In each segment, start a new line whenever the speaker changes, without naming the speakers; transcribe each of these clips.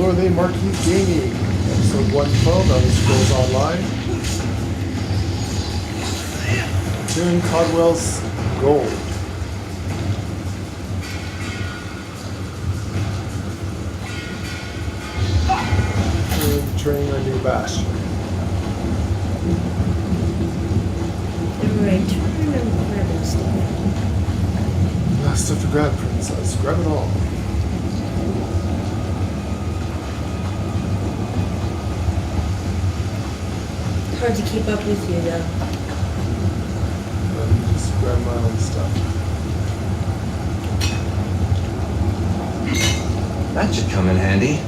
Lord They Marques Gaming, episode 112 on the Scrolls Online. Doing Cadwell's Gold. And training our new bastion.
Return and grabbing stuff.
Last stuff to grab, princess. Grab it all.
Hard to keep up with you, though.
Let me just grab my own stuff.
That should come in handy.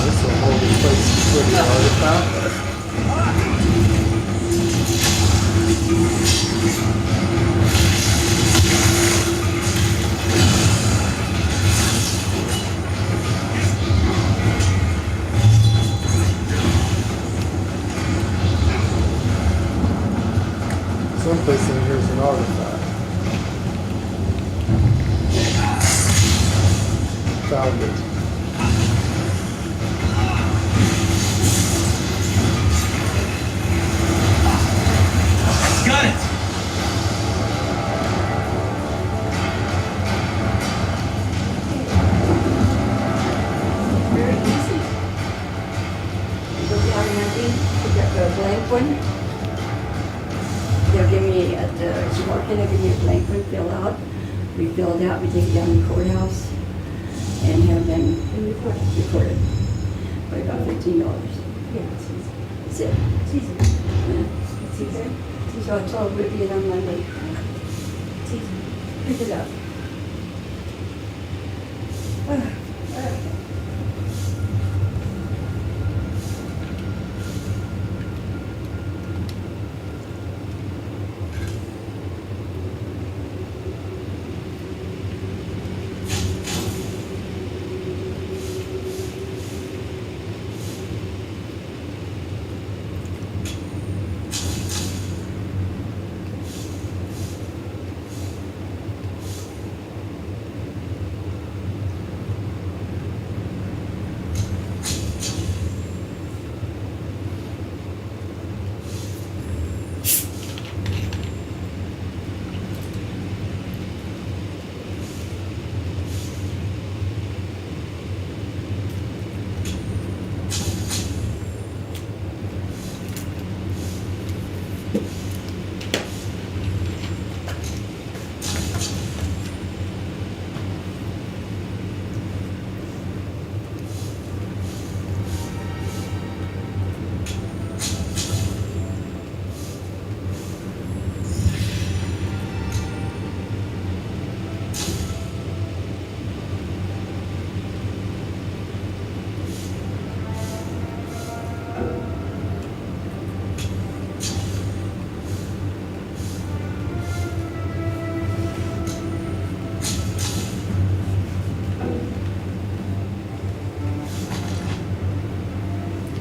This will hold in place for the artifact. Someplace in here is an artifact. Found it.
Got it!
Very easy. You go down Monday, pick up a blank one. They'll give me, at the market, they'll give me a blank one, fill out. We fill it out, we take it down to the courthouse and have them record it. For about $15.
Yeah, it's easy.
That's it.
It's easy.
Yeah.
It's easy.
So I told we'd be on Monday.
It's easy.
Pick it up.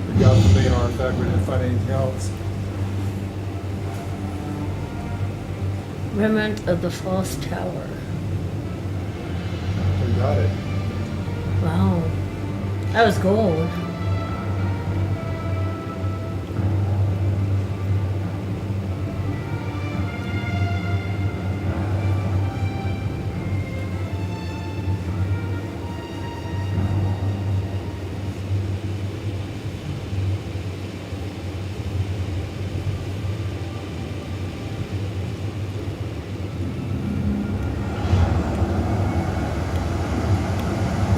We got the main artifact, we didn't find anything else.
Remnant of the False Tower.
We got it.
Wow. That was gold.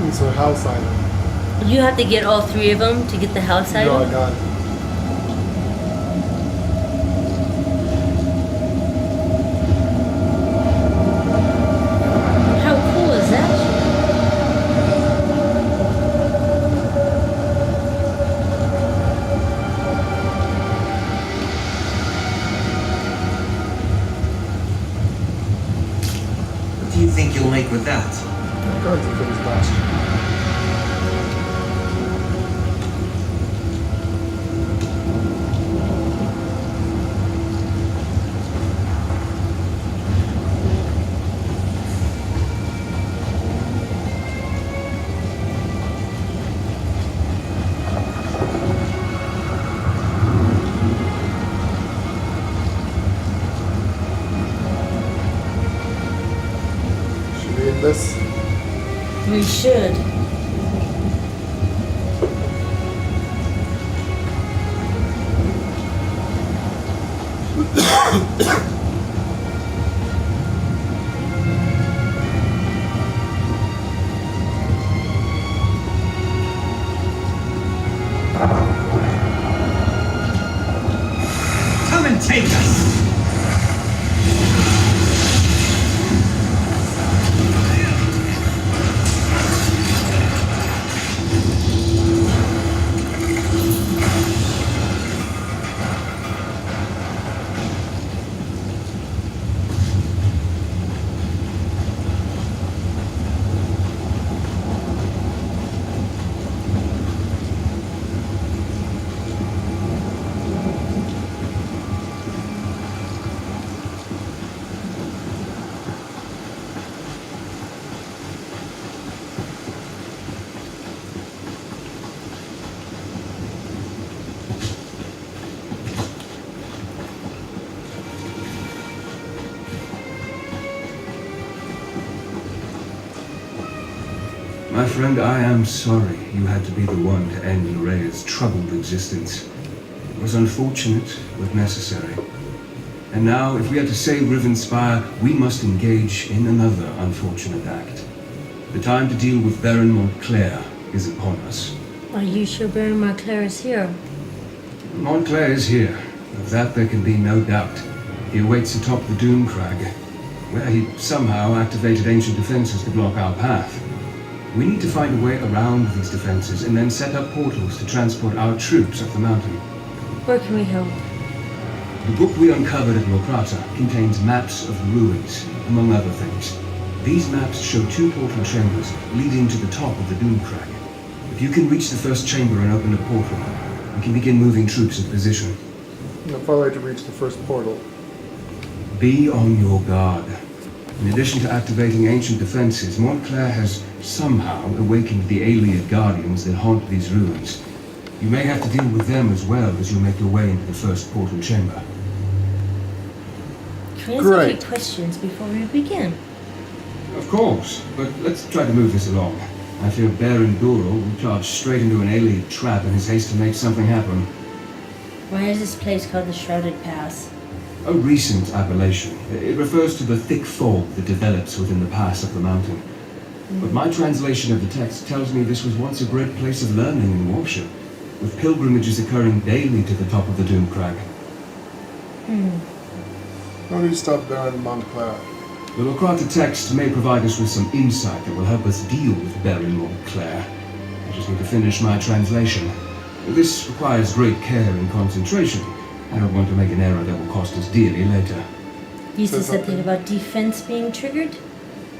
It's a house item.
You have to get all three of them to get the house
No,
item?
I got it.
How cool is that?
What do you think you'll make with that?
Guards for his bastion. open this?
We should.
Come and take us! My friend, I am sorry you had to be the one to end Nerea's troubled existence. It was unfortunate, but necessary. And now, if we are to save Rivenspire, we must engage in another unfortunate act. The time to deal with Baron Montclair is upon us.
Are you sure Baron Montclair is here?
Montclair is here. Of that there can be no doubt. He awaits atop the Doom Crag, where he somehow activated ancient defenses to block our path. We need to find a way around these defenses and then set up portals to transport our troops up the mountain.
Where can we help?
The book we uncovered at Lokrata contains maps of the ruins, among other things. These maps show 2 portal chambers leading to the top of the Doom Crag. If you can reach the first chamber and open a portal, we can begin moving troops in position.
How far away to reach the first portal?
Be on your guard. In addition to activating ancient defenses, Montclair has somehow awakened the alien guardians that haunt these ruins. You may have to deal with them as well as you make your way into the first portal chamber.
Can we ask a
Great.
few questions before we begin?
Of course, but let's try to move this along. I fear Baron Dural will charge straight into an alien trap in his haste to make something happen.
Why is this place called the Shrouded Pass?
A recent appellation. It refers to the thick fog that develops within the pass of the mountain. But my translation of the text tells me this was once a great place of learning and worship, with pilgrimages occurring daily to the top of the Doom Crag.
How do you stop Baron Montclair?
The Lokrata text may provide us with some insight that will help us deal with Baron Montclair. I just need to finish my translation. This requires great care and concentration. I don't want to make an error that will cost us dearly later.
You said
Say
something
something.
about defense being triggered?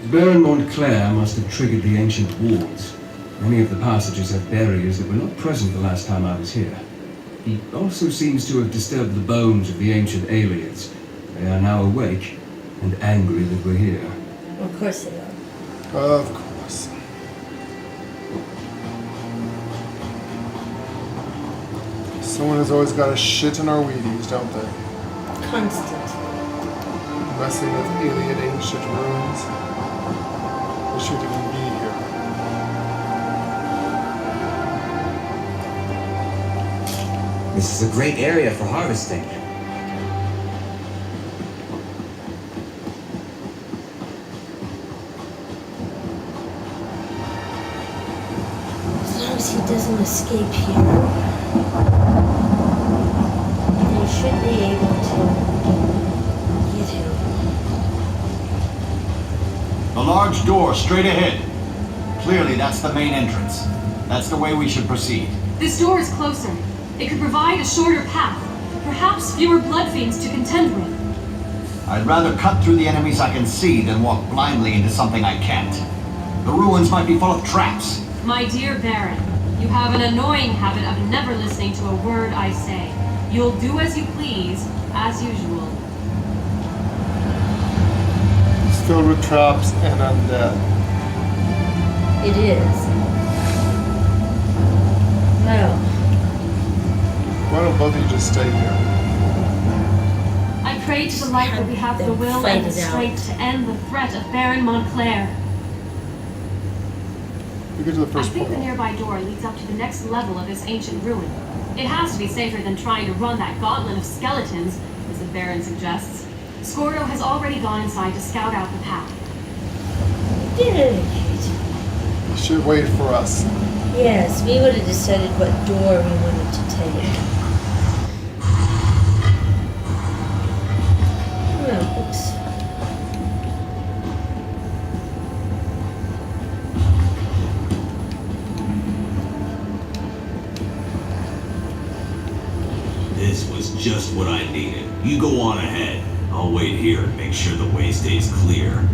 Baron Montclair must have triggered the ancient wards. Many of the passages have barriers that were not present the last time I was here. He also seems to have disturbed the bones of the ancient aliens. They are now awake and angry that we're here.
Of course they are.
Of course. Someone has always got a shit in our Wheaties, don't they?
Constant.
Messing with alien ancient ruins. They shouldn't even be here.
This is a great area for harvesting.
As long as he doesn't escape here, they should be able to get him.
The large door straight ahead. Clearly, that's the main entrance. That's the way we should proceed.
This door is closer. It could provide a shorter path, perhaps fewer blood fiends to contend with.
I'd rather cut through the enemies I can see than walk blindly into something I can't. The ruins might be full of traps.
My dear Baron, you have an annoying habit of never listening to a word I say. You'll do as you please, as usual.
It's filled with traps and undead.
It is. Well,
Why don't both of you just stay here?
I pray to the light that we have the will
Fight
and the
it out.
strength to end the threat of Baron Montclair.
We get to the
I
first
think the
portal.
nearby door leads up to the next level of this ancient ruin. It has to be safer than trying to run that gauntlet of skeletons, as the Baron suggests. Scordo has already gone inside to scout out the path.
Good.
You should wait for us.
Yes, we would have decided what door we wanted to take. Oh, oops.
This was just what I needed. You go on ahead. I'll wait here and make sure the way stays clear.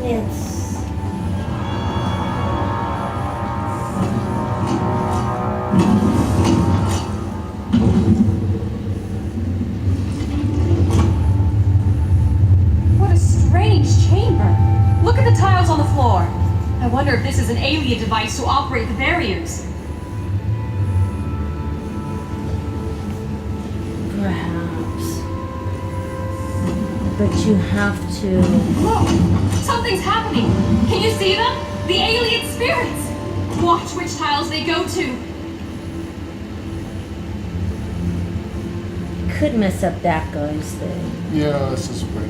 Yes.
What a strange chamber. Look at the tiles on the floor. I wonder if this is an alien device to operate the barriers.
Perhaps. But you have to.
Look! Something's happening! Can you see them? The alien spirits! Watch which tiles they go to!
Could mess up that guy's thing.
Yeah, let's just wait.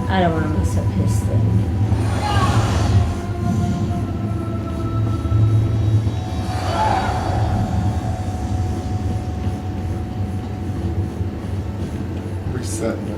I don't want to mess up his thing.
Resetting it.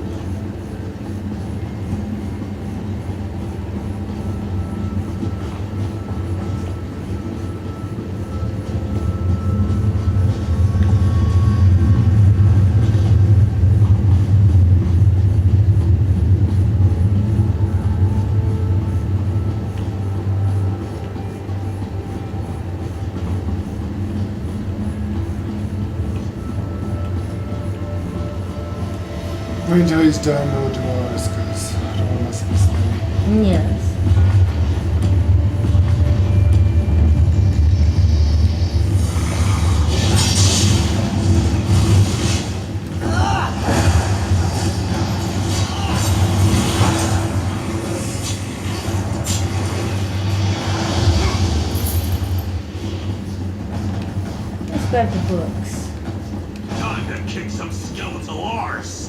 Wait until he's done, we'll do ours, because I don't want to mess up this thing.
Yes. Let's grab the books.
Time to kick some skeletal arse.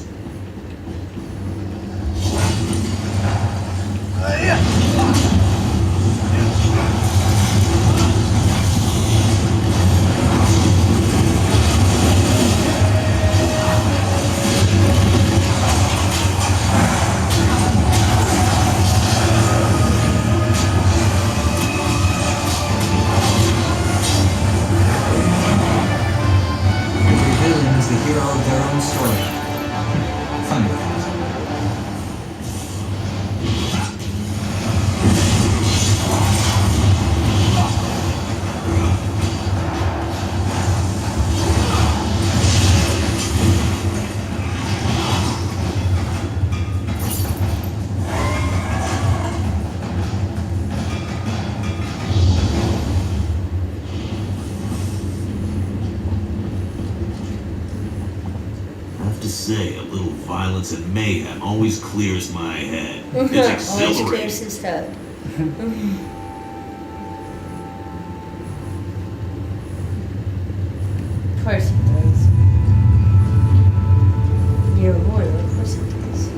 Every villain is the hero of their own story. Funny things.
I have to say, a little violence and mayhem always clears my head. It's
Always clears
exhilarating.
his head. course it does.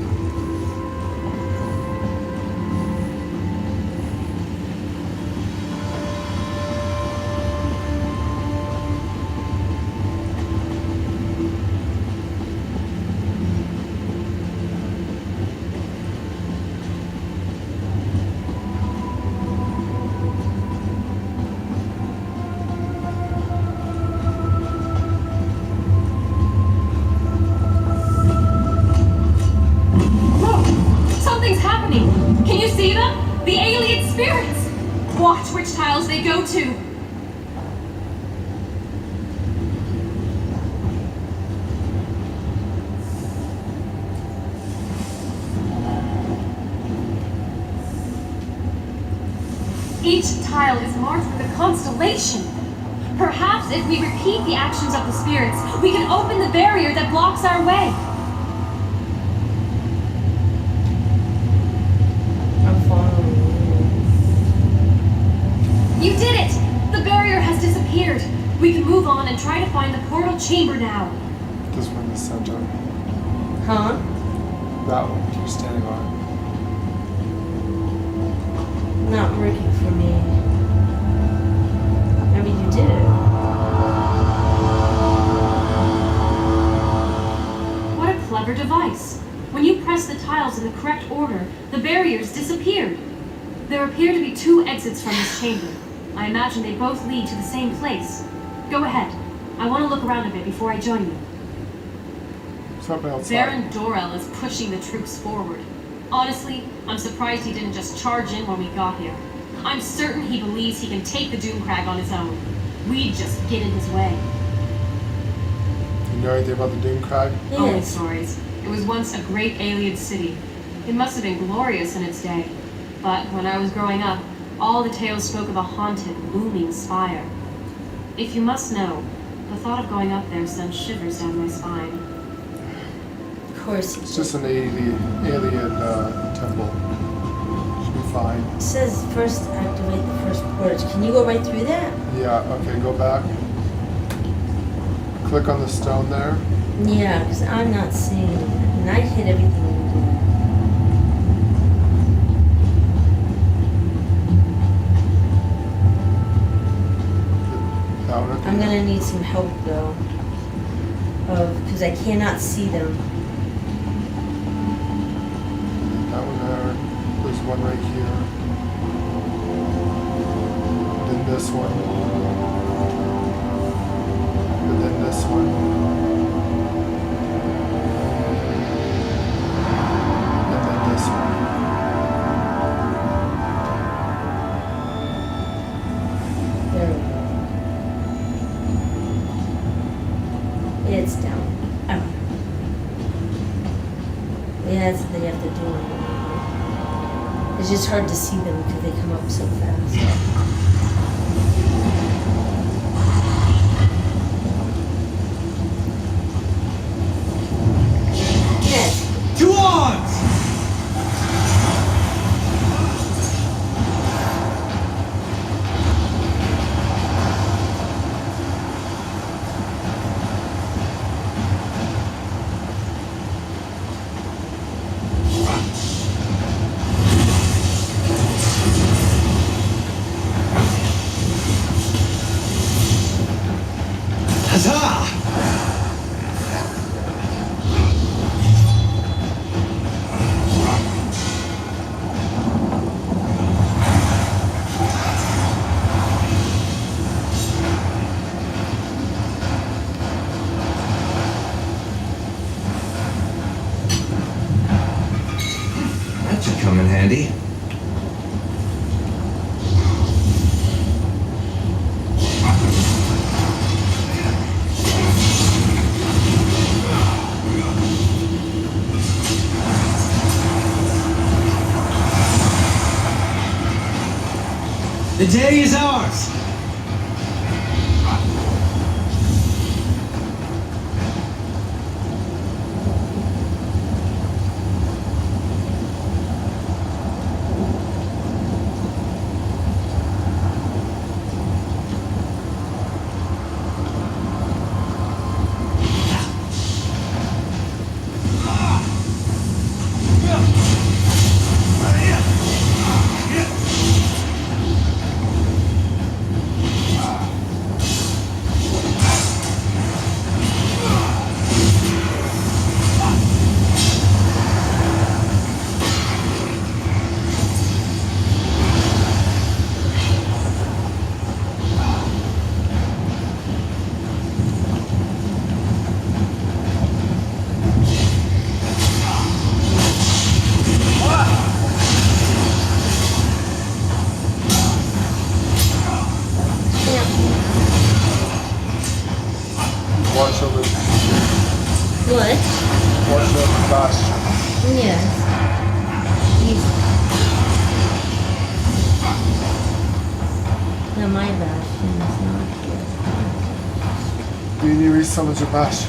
Something's happening! Can you see them? The alien spirits! Watch which tiles they go to! Each tile is marked with a constellation. Perhaps if we repeat the actions of the spirits, we can open the barrier that blocks our way.
I'm following
You did it! The barrier has disappeared. We can move on and try to find the portal chamber now.
This one in the center.
you. Huh?
That one you're standing on.
Not working for me. I mean, you did it.
What a clever device. When you press the tiles in the correct order, the barriers disappeared. There appear to be 2 exits from this chamber. I imagine they both lead to the same place. Go ahead. I want to look around a bit before I join you.
Something outside.
Baron Dorel is pushing the troops forward. Honestly, I'm surprised he didn't just charge in when we got here. I'm certain he believes he can take the Doomcrag on his own. We'd just get in his way.
You know anything about the Doomcrag?
Only
Yes.
stories. It was once a great alien city. It must have been glorious in its day. But when I was growing up, all the tales spoke of a haunted, looming spire. If you must know, the thought of going up there sent shivers down my spine.
Of course it
It's
did.
just an alien temple. Should be fine.
It says first activate the first portage. Can you go right through that?
Yeah, okay, go back. Click on the stone there.
Yeah, because I'm not seeing it. And I hit everything you
That one,
did.
okay.
I'm gonna need some help though. Because I cannot see them.
That one there. There's one right here. Then this one. And then this one. And then this one.
There we go. It's down. Oh. Yeah, that's what they have to do. It's just hard to see them because they come up so fast. Yes.
To arms! Huzzah!
That should come in handy.
The day is ours!
Yeni resummons your bash.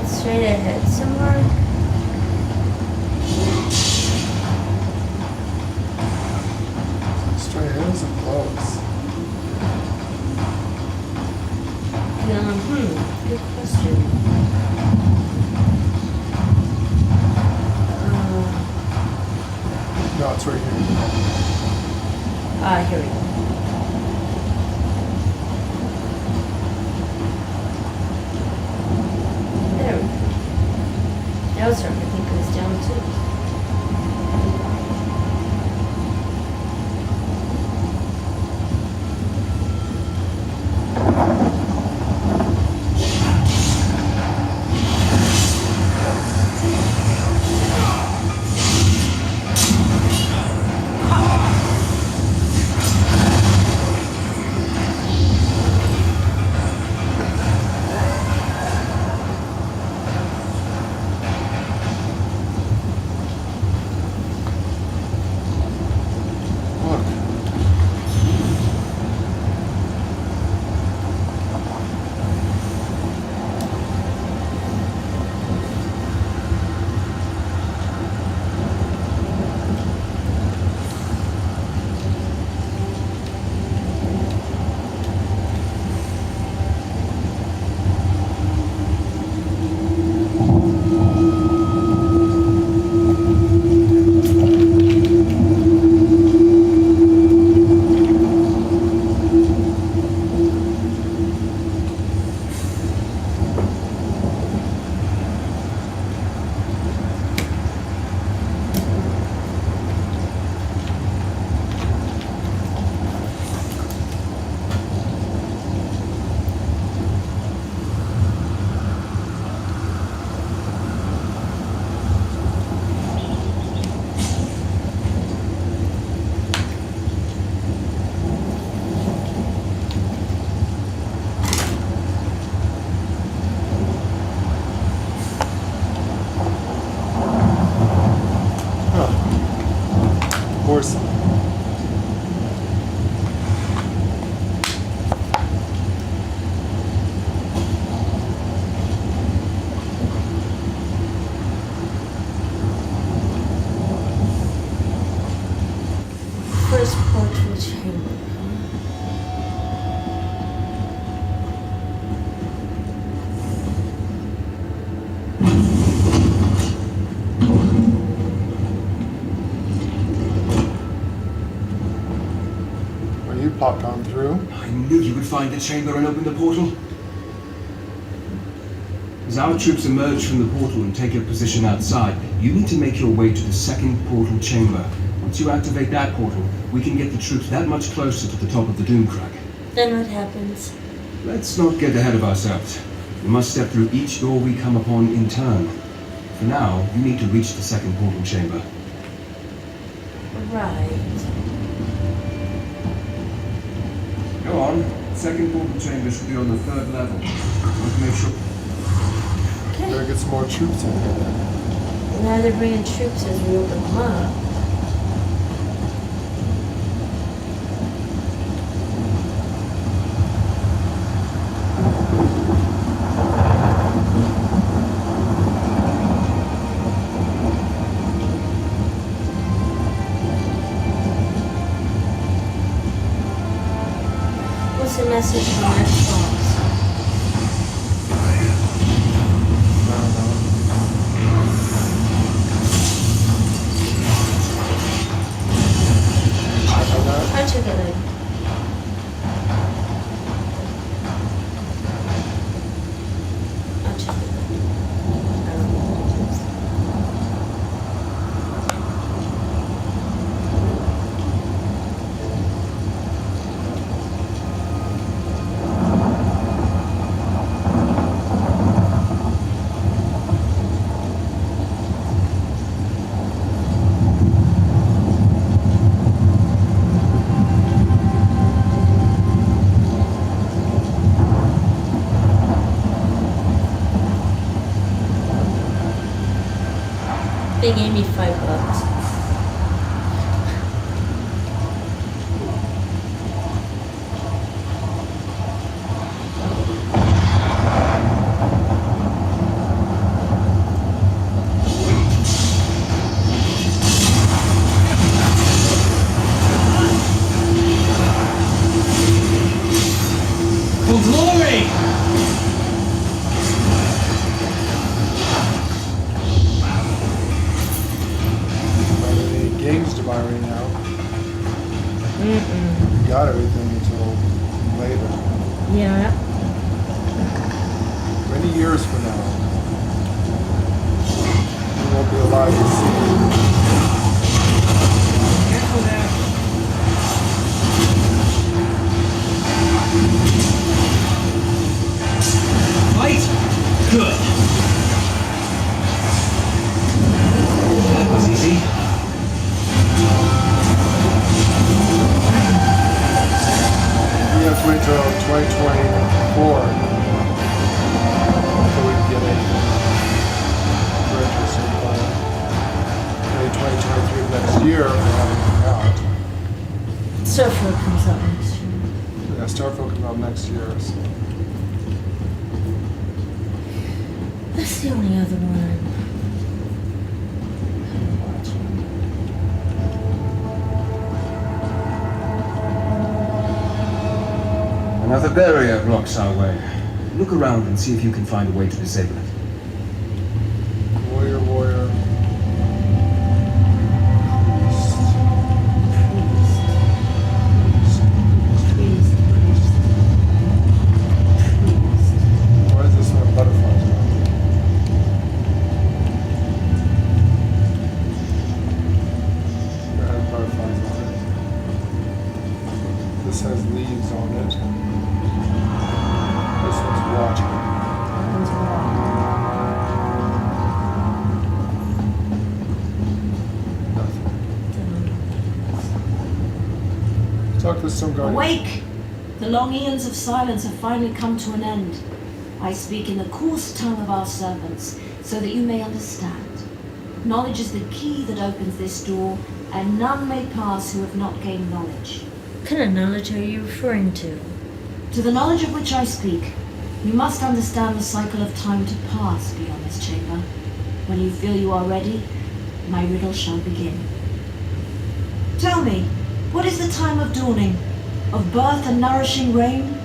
Straight ahead somewhere.
Straight ahead isn't close.
Good question.
No, it's right here.
Here we go. There we go. Now it's starting to think it was down too.
Popped on through.
I knew you would find the chamber and open the portal. As our troops emerge from the portal and take your position outside, you need to make your way to the second portal chamber. Once you activate that portal, we can get the troops that much closer to the top of the Doomcrag.
Then what happens?
Let's not get ahead of ourselves. We must step through each door we come upon in turn. For now, you need to reach the second portal chamber.
Right.
Go on. Second portal chamber should be on the 3rd level. I want to make sure.
Okay.
Gotta get some more troops in here.
Now they're bringing troops as we open them up. What's the message from Xbox?
I don't know. Check on that.
I'll check it later. I'll check it later. I don't know what it is. They gave me $5.
For glory!
Any games to buy right now?
Mm-mm.
You got everything until later.
Yeah.
Many years from now, you won't be alive to see.
Careful there. Fight! Good. That was easy.
We have to wait till 2024 until we can get anything for interesting plan. Maybe 2023 next year if we have anything out.
Starfield comes out next year.
Yeah, Starfield comes out next year. So.
That's the only other one I'm watching.
Another barrier blocks our way. Look around and see if you can find a way to disable it.
Warrior, warrior. Why is this one butterflies on? It has butterflies on it. This has leaves on it. This one's water. Nothing. Talk to some guy.
Awake! The long eons of silence have finally come to an end. I speak in the coarse tongue of our servants, so that you may understand. Knowledge is the key that opens this door, and none may pass who have not gained knowledge.
What kind of knowledge are you referring to?
To the knowledge of which I speak, you must understand the cycle of time to pass beyond this chamber. When you feel you are ready, my riddle shall begin. Tell me, what is the time of dawning? Of birth and nourishing rain?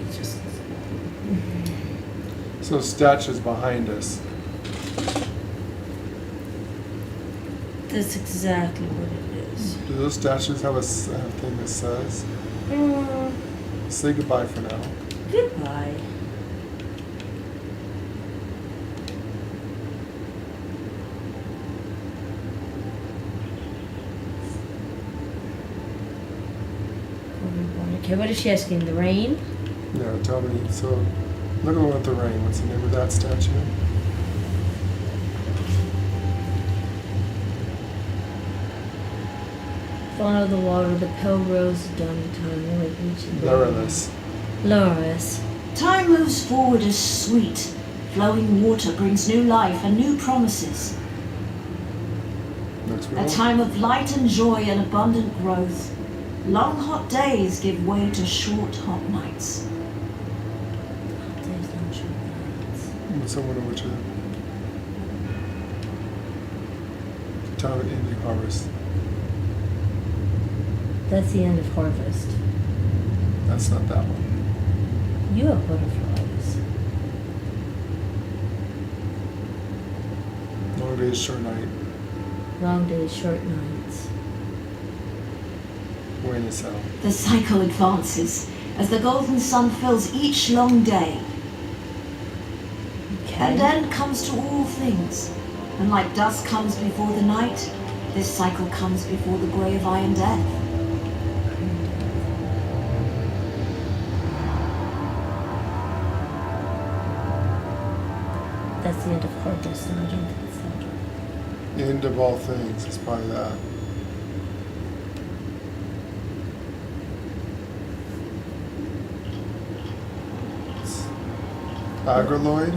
It's just...
So statues behind us.
That's exactly what it is.
Do those statues have a thing that says? Say goodbye for now.
Goodbye. Okay, what is she asking? The rain?
Yeah, tell me. So, look at with the rain. What's the name of that statue?
Follow the water, the pale rose of dawning time, awake reaching the
Lureless.
Loris.
Time moves forward as sweet. Flowing water brings new life and new promises.
Next
A
row.
time of light and joy and abundant growth. Long hot days give way to short hot nights.
Days don't show nights.
Someone over to time of Indian harvest.
That's the end of harvest.
That's not that one.
You have butterflies.
Long days, short night.
Long days, short nights.
When is that?
The cycle advances as the golden sun fills each long day. An end comes to all things, and like dusk comes before the night, this cycle comes before the grey of iron death.
That's the end of harvest, and I don't think it's that.
The end of all things. It's probably that. Agraloid?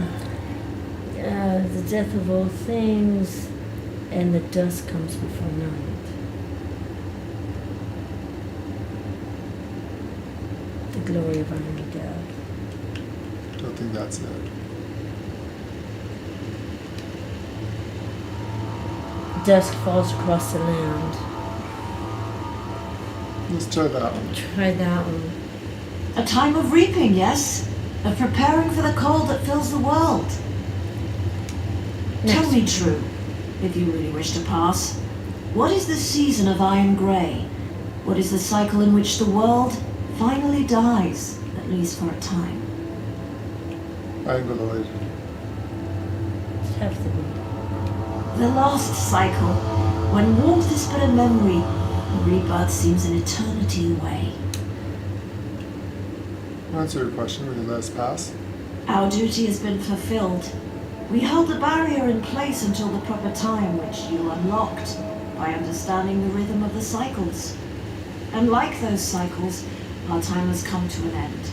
The death of all things, and the dusk comes before night. The glory of iron death.
Don't think that's it.
Dusk falls across the land.
Let's try that one.
Try that one.
A time of reaping, yes? Of preparing for the cold that fills the world. Tell me true, if you really wish to pass. What is the season of iron grey? What is the cycle in which the world finally dies, at least for a time?
Agraloid.
It'd have to be.
The last cycle, when warmth is but a memory, rebirth seems an eternity away.
Answer your question. Will you let us pass?
Our duty has been fulfilled. We held the barrier in place until the proper time, which you unlocked by understanding the rhythm of the cycles. And like those cycles, our time has come to an end.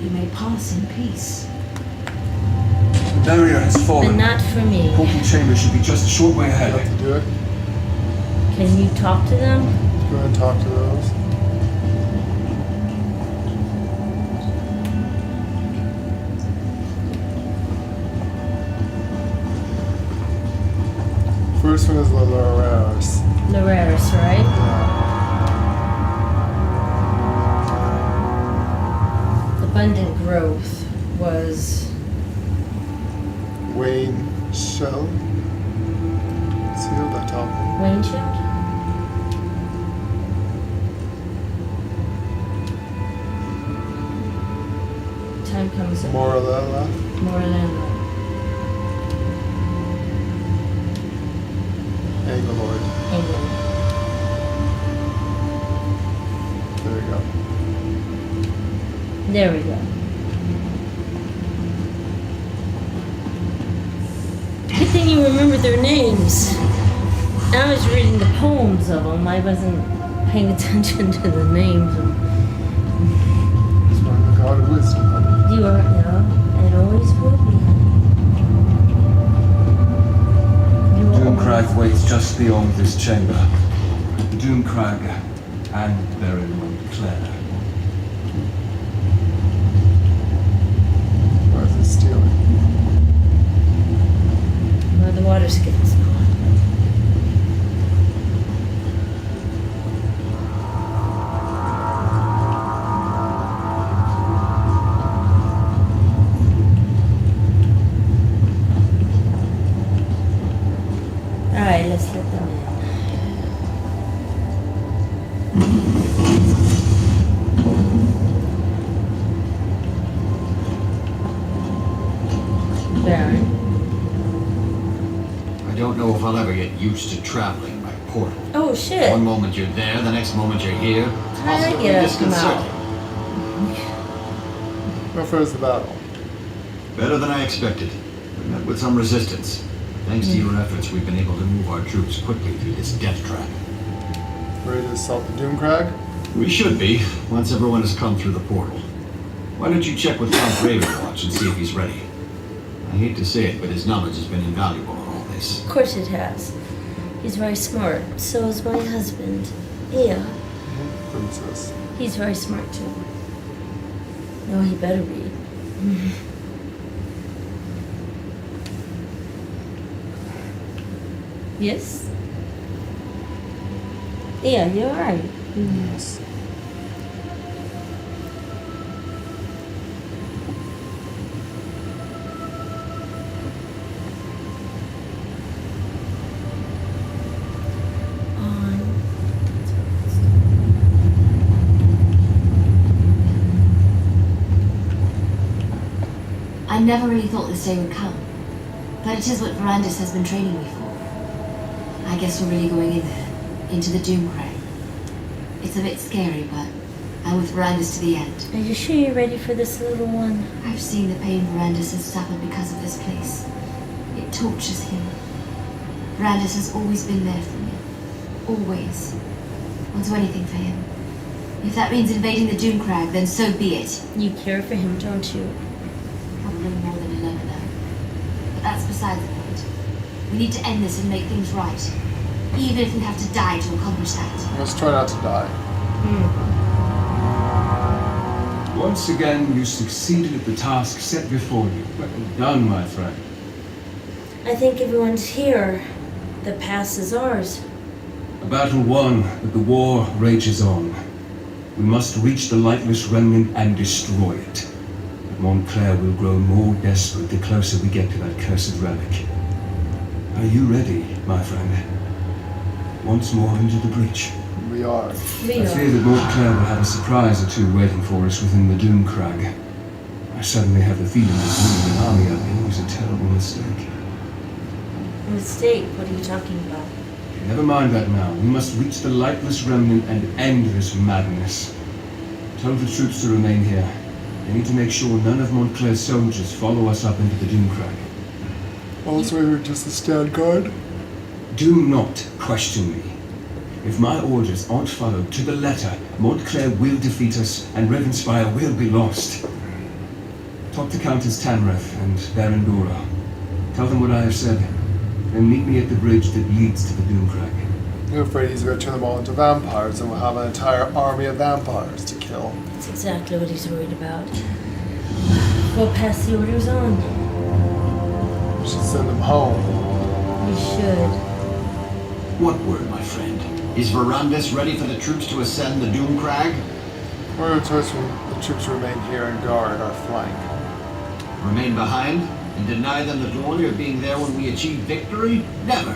You may pass in peace.
The barrier has
But
fallen.
not for me.
Portal chamber should be just a short way
You have
ahead.
to do it.
Can you talk to them?
Go ahead and talk to those. First one is the Loraris.
Loraris, right? Abundant growth was
Wayne Shell. See how that top one?
Wayne Shield? Time comes up.
Moralella.
Moralella.
Angaloid.
England.
There you go.
There we go. Good thing you remember their names. I was reading the poems of them. I wasn't paying attention to the names.
That's why I'm the god of wisdom, honey.
You are now, and always will be. You will
Doomcrag
always-
waits just beyond this chamber. Doomcrag and Baron Montclair.
Why is it stealing?
Well, the water skips. Alright, let's let them in. Baron.
I don't know if I'll ever get used to traveling by portal.
Oh shit.
One moment you're there, the next moment you're here. It's
How did I
positively
get up from
disconcerting.
How far is the battle?
Better than I expected. We met with some resistance. Thanks to your efforts, we've been able to move our troops quickly through this death trap.
Ready to assault the Doomcrag?
We should be, once everyone has come through the portal. Why don't you check with Count Ravenwatch and see if he's ready? I hate to say it, but his knowledge has been invaluable in all this.
Of course it has. He's very smart. So is my husband. Yeah,
Princess.
he's very smart too. No, he better be. Yes? Yeah, you're right.
Yes.
I never really thought this day would come, but it is what Verandis has been training me for. I guess we're really going in there, into the Doomcrag. It's a bit scary, but I'm with Verandis to the end.
Are you sure you're ready for this, little one?
I've seen the pain Verandis has suffered because of this place. It tortures him. Verandis has always been there for me. Always. I'll do anything for him. If that means invading the Doomcrag, then so be it.
You care for him, don't you?
Probably more than he'll ever know. But that's beside the point. We need to end this and make things right. Even if we have to die to accomplish that.
Let's try not to die.
Once again, you succeeded at the task set before you. Well done, my friend.
I think everyone's here. The past is ours.
A battle won, but the war rages on. We must reach the lightless remnant and destroy it. But Montclair will grow more desperate the closer we get to that cursed relic. Are you ready, my friend? Once more into the breach.
We are.
I fear that Montclair will have a surprise or two waiting for us within the Doomcrag. I suddenly have the feeling that moving an army up here was a terrible mistake.
Mistake? What are you talking about?
Never mind that now. We must reach the lightless remnant and end this madness. Tell the troops to remain here. They need to make sure none of Montclair's soldiers follow us up into the Doomcrag.
Also, we were just a stand guard.
Do not question me. If my orders aren't followed to the letter, Montclair will defeat us and Ravenspire will be lost. Talk to Countess Tamriel and Baron Dora. Tell them what I have said. Then meet me at the bridge that leads to the Doomcrag.
You're afraid he's going to turn them all into vampires and we'll have an entire army of vampires to kill.
That's exactly what he's worried about. We'll pass the orders on.
We should send them home.
We should.
What word, my friend? Is Verandis ready for the troops to ascend the Doomcrag?
We're going to tell the troops to remain here and guard our flank.
Remain behind and deny them the glory of being there when we achieve victory? Never!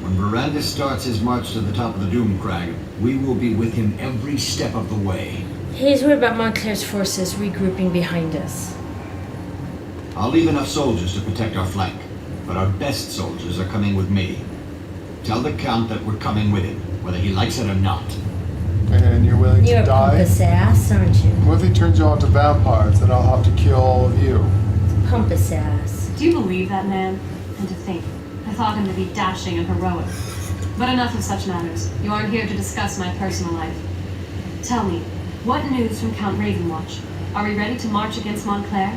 When Verandis starts his march to the top of the Doomcrag, we will be with him every step of the way.
He's worried about Montclair's forces regrouping behind us.
I'll leave enough soldiers to protect our flank, but our best soldiers are coming with me. Tell the Count that we're coming with him, whether he likes it or not.
And you're willing
You're
to die?
a pompous ass, aren't you?
What if he turns you all into vampires? Then I'll have to kill all of you.
Pompous ass.
Do you believe that man? And to think, I thought him to be dashing and heroic. But enough of such matters. You aren't here to discuss my personal life. Tell me, what news from Count Ravenwatch? Are we ready to march against Montclair?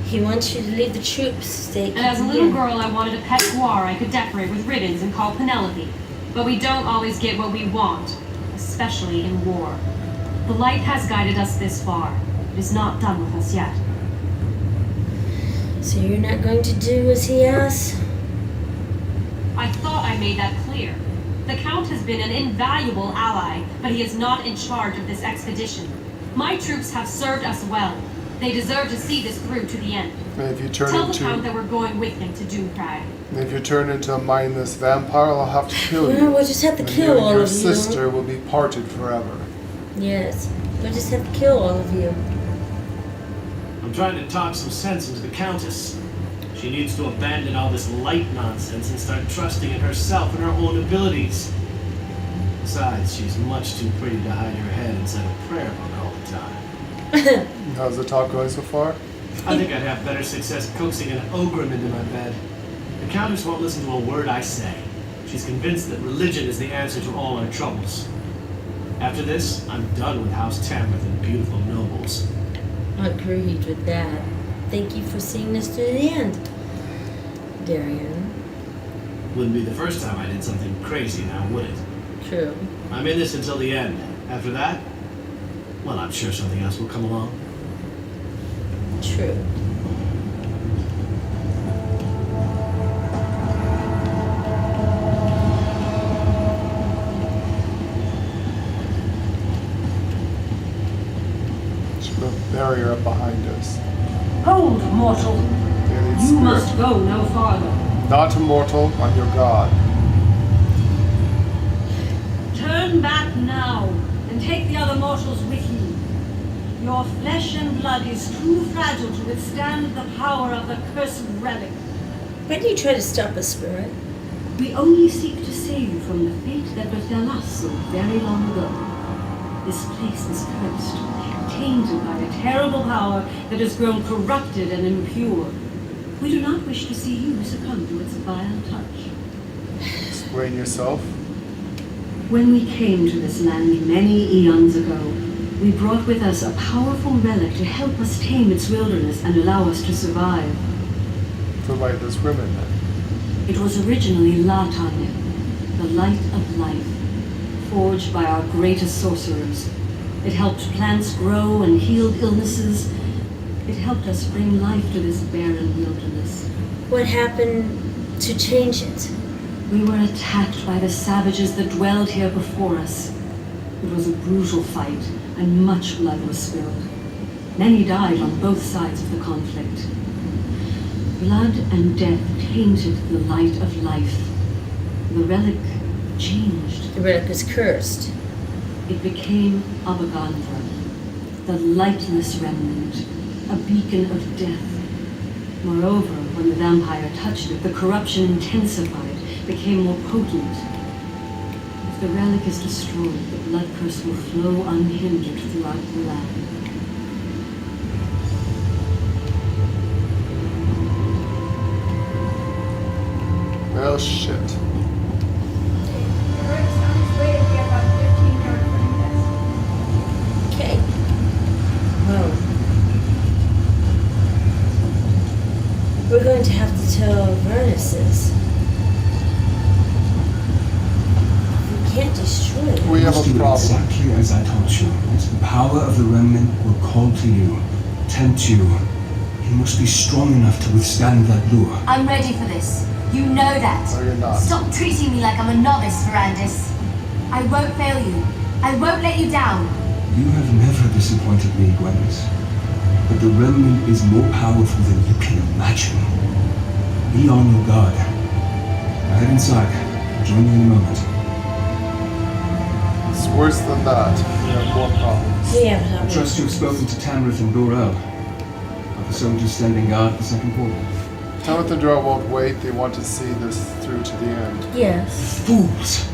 He wants you to leave the troops. Stay.
And as a little girl, I wanted a pet guar I could decorate with ribbons and call Penelope. But we don't always get what we want, especially in war. The light has guided us this far. It is not done with us yet.
So you're not going to do as he asks?
I thought I made that clear. The Count has been an invaluable ally, but he is not in charge of this expedition. My troops have served us well. They deserve to see this through to the end.
And if you turn
Tell the Count that we're going with him to Doomcrag.
if you turn into a mindless vampire, I'll have to kill you.
Well, we'll just have to
And
kill
you
all
and your
of you.
sister will be parted forever.
Yes. We'll just have to kill all of you.
I'm trying to talk some sense into the Countess. She needs to abandon all this light nonsense and start trusting in herself and her own abilities. Besides, she's much too pretty to hide her head inside a prayer book all the time.
How's the talk going so far?
I think I'd have better success coaxing an ogre into my bed. The Countess won't listen to a word I say. She's convinced that religion is the answer to all our troubles. After this, I'm done with House Tamriel and beautiful nobles.
Agreed with that. Thank you for seeing us to the end, Darian.
Wouldn't be the first time I did something crazy now, would it?
True.
I'm in this until the end. After that, well, I'm sure something else will come along.
True.
barrier up behind us.
Hold, mortal.
Alien
You
spirit.
must go no farther.
Not immortal, I'm your god.
Turn back now and take the other mortals with you. Your flesh and blood is too fragile to withstand the power of the cursed relic.
Why do you try to stop us, Spirit?
We only seek to save you from the fate that befell us so very long ago. This place is cursed, tainted by a terrible power that has grown corrupted and impure. We do not wish to see you succumb to its vile touch.
Explain yourself.
When we came to this land many eons ago, we brought with us a powerful relic to help us tame its wilderness and allow us to survive.
To light this ribbon then.
It was originally Latanya, the light of life, forged by our greatest sorcerers. It helped plants grow and healed illnesses. It helped us bring life to this barren wilderness.
What happened to change it?
We were attacked by the savages that dwelled here before us. It was a brutal fight, and much blood was spilled. Many died on both sides of the conflict. Blood and death tainted the light of life. The relic changed.
The relic was cursed.
It became Abagandra, the lightless remnant, a beacon of death. Moreover, when the vampire touched it, the corruption intensified, became more potent. If the relic is destroyed, the blood curse will flow unhindered throughout the land.
Well, shit.
The road's on its way to be about 15 yards from this.
Okay. Well, we're going to have to tell Vernuses. We can't destroy it.
We have
must
a
do
problem.
exactly as I told you. The power of the remnant will call to you, tempt you. You must be strong enough to withstand that lure.
I'm ready for this. You know that.
No, you're not.
Stop treating me like I'm a novice, Verandis. I won't fail you. I won't let you down.
You have never disappointed me, Gwendis. But the remnant is more powerful than you can imagine. Be on your guard. Now head inside. I'll join you in a moment.
It's worse than that. We have more problems.
We have
I trust you have spoken to Tamrith and Dorel. Are the soldiers standing guard at the second portal?
Tamrith and Dora won't wait. They want to see this through to the end.
Yes.
Fools!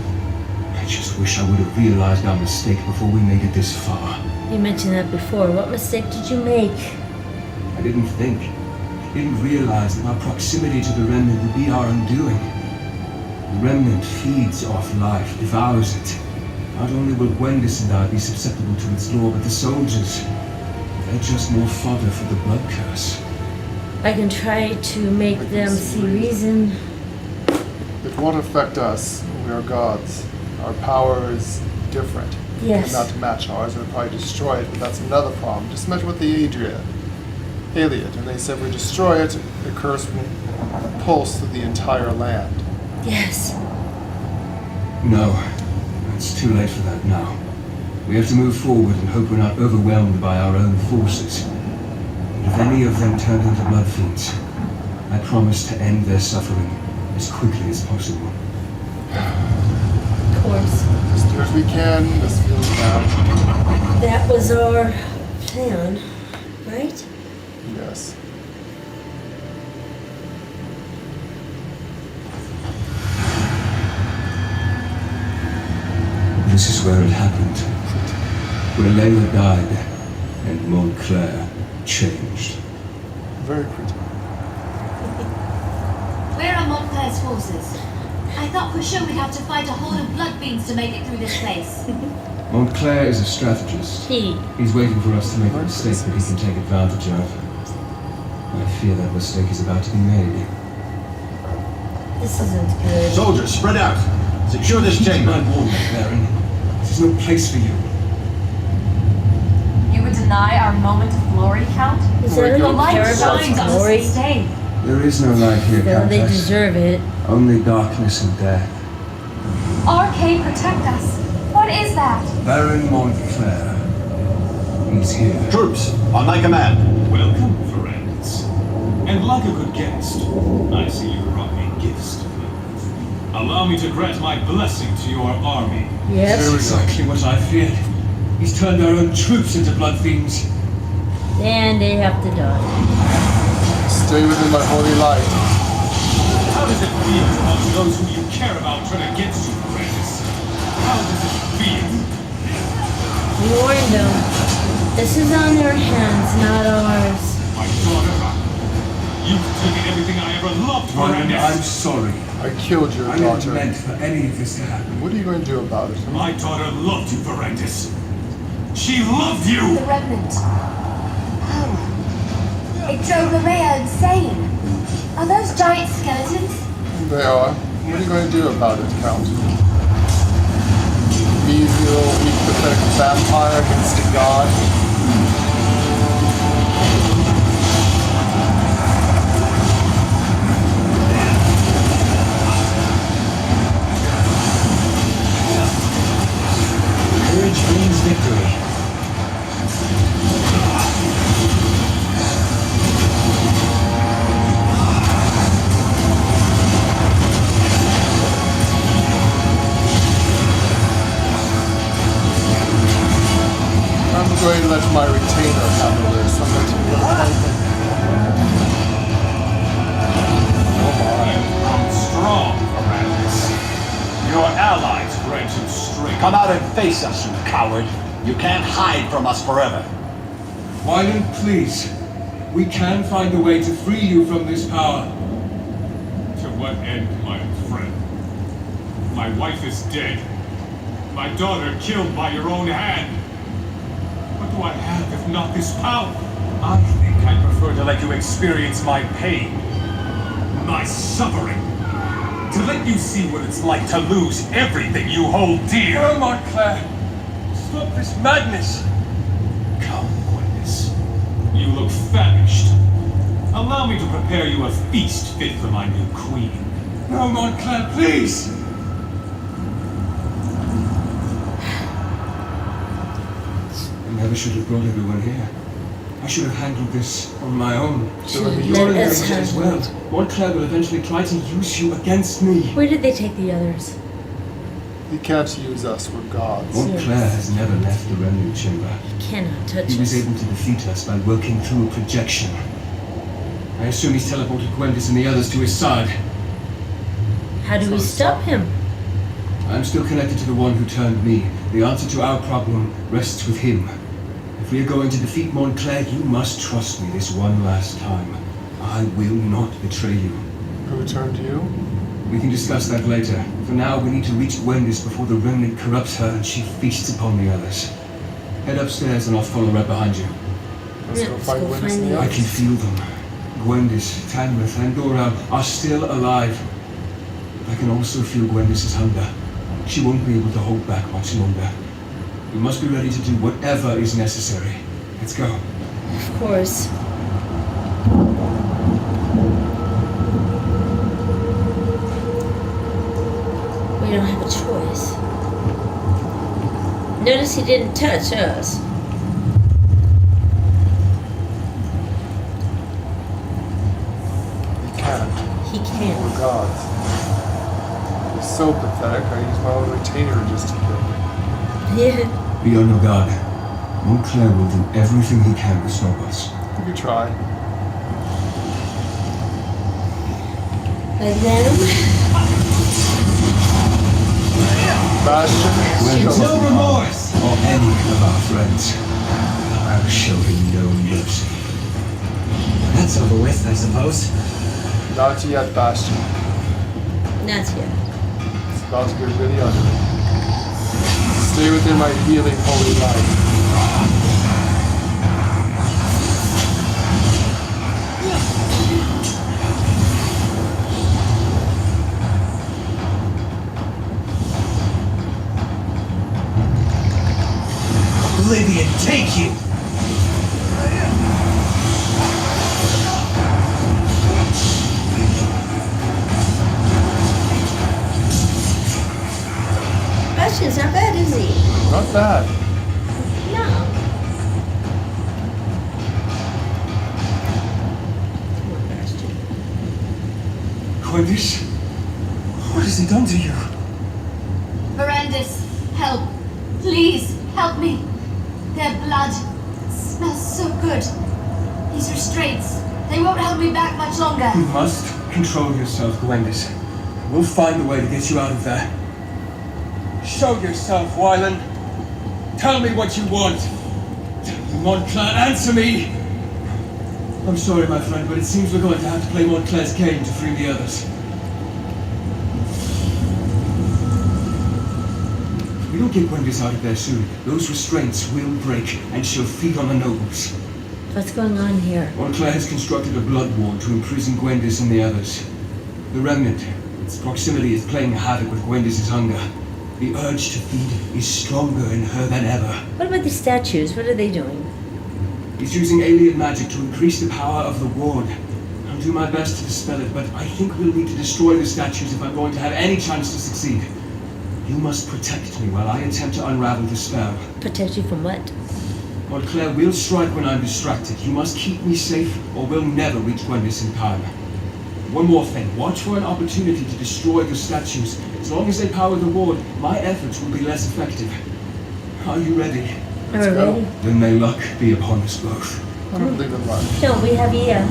I just wish I would have realized our mistake before we made it this far.
You mentioned that before. What mistake did you make?
I didn't think. Didn't realize that our proximity to the remnant would be our undoing. The remnant feeds off life, devours it. Not only will Gwendis and I be susceptible to its law, but the soldiers. They're just more fodder for the blood curse.
I can try to make them see reason.
It won't affect us. We are gods. Our power is different.
Yes.
Not to match ours, it would probably destroy it, but that's another problem. Just imagine with the Aedra. Aliot, and they said if we destroy it, the curse will pulse through the entire land.
Yes.
No, it's too late for that now. We have to move forward and hope we're not overwhelmed by our own forces. And if any of them turn into blood fiends, I promise to end their suffering as quickly as possible.
Of course.
Just do as we can. This feels bad.
That was our plan, right?
Yes.
This is where it happened. Where Layla died and Montclair changed.
Very pretty.
Where are Montclair's forces? I thought for sure we'd have to fight a horde of blood fiends to make it through this place.
Montclair is a strategist. He's waiting for us to make a mistake that he can take advantage of. I fear that mistake is about to be made.
This isn't good.
Soldiers, spread out. Secure this chamber.
My warning, Baron. This is no place for you.
You would deny our moment of glory, Count?
Is that
The
all you
Light
care about?
shines on us
Glory?
this day.
There is no light here,
No, they
Countess.
deserve it.
Only darkness and death.
Arcade, protect us. What is that?
Baron Montclair. He's here.
Troops, on my command.
Welcome, friends. And like a good guest, I see you brought me gifts to play with. Allow me to grant my blessing to your army.
Yes.
Exactly what I feared. He's turned our own troops into blood fiends.
And they have to die.
Stay within my holy light.
How does it feel to watch those who you care about turn against you, Marques? How does it feel?
We warned them. This is on their hands, not ours.
My daughter, you've taken everything I ever loved,
Marques, I'm
Marques.
sorry.
I killed your
I never
daughter.
meant for any of this to happen.
What are you going to do about it?
My daughter loved you, Marques. She loved you!
The remnant. Oh. It drove Maria insane. Are those giant skeletons?
They are. What are you going to do about it, Count? Be the little weak, pathetic vampire against a god?
Courage brings victory.
I'm going to let my retainer handle this. I'm going to do
Come strong, Marques. Your allies grant you strength.
Come out and face us, you coward. You can't hide from us forever.
Wyland, please. We can find a way to free you from this power.
To what end, my friend? My wife is dead. My daughter killed by your own hand. What do I have if not this power? I think I prefer to let you experience my pain, my suffering. To let you see what it's like to lose everything you hold dear.
Oh, Montclair! Stop this madness!
Come, Gwendis. You look famished. Allow me to prepare you a feast fit for my new queen.
No, Montclair, please! I never should have brought everyone here. I should have handled this on my own.
Should
You're
let
in
us
danger as
handle
well.
it.
Montclair will eventually try to use you against me.
Where did they take the others?
He can't use us. We're gods.
Montclair has never left the remnant chamber.
He cannot touch
He was
us.
able to defeat us by working through a projection. I assume he's teleported Gwendis and the others to his side.
How do we stop him?
I'm still connected to the one who turned me. The answer to our problem rests with him. If we are going to defeat Montclair, you must trust me this one last time. I will not betray you.
Who turned you?
We can discuss that later. For now, we need to reach Gwendis before the remnant corrupts her and she feasts upon the others. Head upstairs and I'll follow right behind you.
Let's go find Gwendis in the
I
others.
can feel them. Gwendis, Tanrith, and Doran are still alive. I can also feel Gwendis' hunger. She won't be able to hold back much longer. We must be ready to do whatever is necessary. Let's go.
Of course. We don't have a choice. Notice he didn't touch us.
He can't.
He can't.
We're gods. He's so pathetic. I used my own retainer just to kill him.
Yeah.
Be on your guard. Montclair will do everything he can to stop us.
You can try.
Like them.
Bastion.
Gwendis,
Show him.
remorse! Or any of our friends. I'll show him no mercy.
That's over with, I suppose.
Not yet, Bastion.
Not yet.
It's about to get really ugly. Stay within my healing holy light.
Oblivion, take you!
Bastion's not bad, is he?
Not bad.
No.
Gwendis? What has he done to you?
Verandis, help. Please, help me. Their blood smells so good. These restraints, they won't hold me back much longer.
You must control yourself, Gwendis. We'll find a way to get you out of there. Show yourself, Wylan. Tell me what you want. Montclair, answer me! I'm sorry, my friend, but it seems we're going to have to play Montclair's game to free the others. If we don't get Gwendis out of there soon, those restraints will break, and she'll feed on the nobles.
What's going on here?
Montclair has constructed a blood ward to imprison Gwendis and the others. The remnant, its proximity is playing havoc with Gwendis' hunger. The urge to feed is stronger in her than ever.
What about the statues? What are they doing?
He's using alien magic to increase the power of the ward. I'll do my best to dispel it, but I think we'll need to destroy the statues if I'm going to have any chance to succeed. You must protect me while I attempt to unravel the spell.
Protect you from what?
Montclair will strike when I'm distracted. You must keep me safe, or we'll never reach Gwendis in time. One more thing. Watch for an opportunity to destroy the statues. As long as they power the ward, my efforts will be less effective. Are you ready?
Are we ready?
Then may luck be upon us both.
Crudely than luck.
No, we have Ia.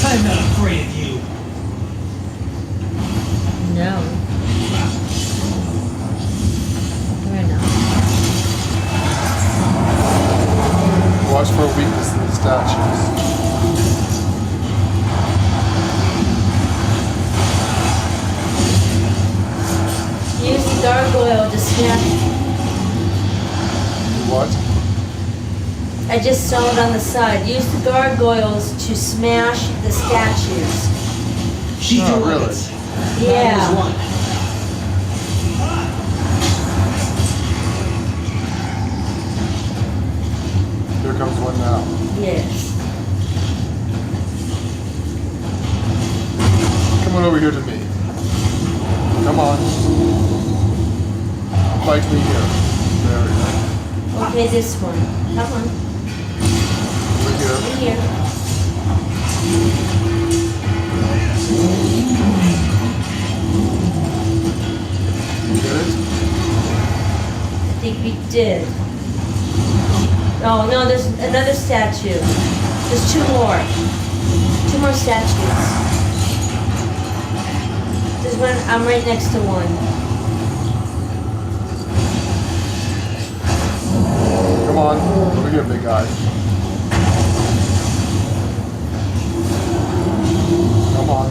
I'm not afraid of you.
No. We're not.
Watch for a weakness in the statues.
Use the gargoyle to smash.
What?
I just saw it on the side. Use the gargoyles to smash the statues.
She
Oh,
can
really?
it.
Yeah.
That is one.
Here comes one now.
Yes.
Come on over here to me. Come on. Fight me here. There we go.
Okay, this one. Come on.
Over here.
Over here.
Get it?
I think we did. Oh, no, there's another statue. There's two more. Two more statues. There's one, I'm right next to one.
Come on. Over here, big guy. Come on.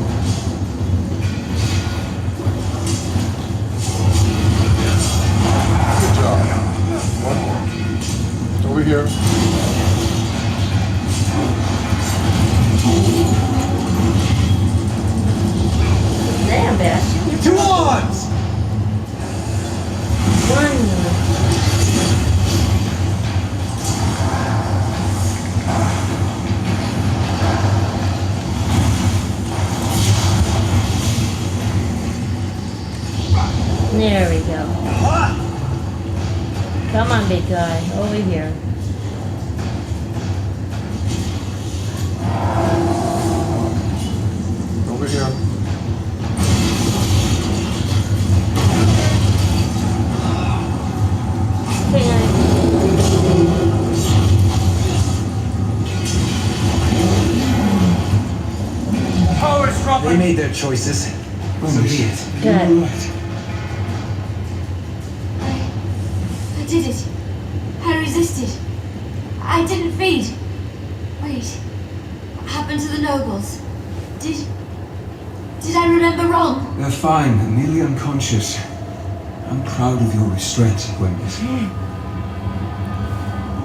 Good job. One more. Over here.
Damn, Bash.
Two odds!
One. There we go. Come on, big guy. Over here.
Over here.
Hang on.
Power's dropping.
They made their choices. So be it.
Good.
You're right.
I did it. I resisted. I didn't feed. Wait. What happened to the nobles? Did I remember wrong?
They're fine, nearly unconscious. I'm proud of your restraint, Gwendis.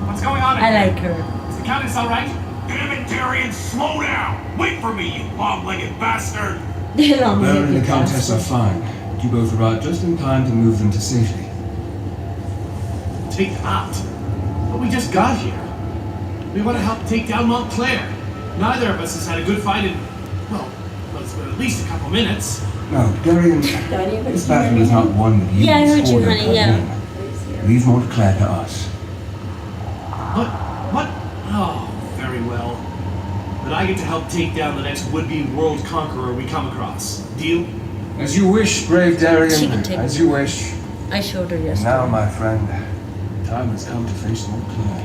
What's going on in
I
here?
like her.
Is the Countess all right? Inventarian, slow down! Wait for me, you long-legged bastard!
They don't
Baron
make
and
it
the Countess are
fast.
fine. You both arrived just in time to move them to safety.
Take them out. But we just got here. We want to help take down Montclair. Neither of us has had a good fight in, well, it's been at least a couple minutes.
No, Darian,
Don't even
this
see
battle is not
anything.
one that you
Yeah, I heard you,
or
honey,
can
yeah.
win. Leave Montclair to us.
What? Oh, very well. But I get to help take down the next would-be world conqueror we come across. Deal?
As you wish, brave
She
Darian,
can take
as
it.
you wish.
I showed her
And
yesterday.
now, my friend, time has come to face Montclair.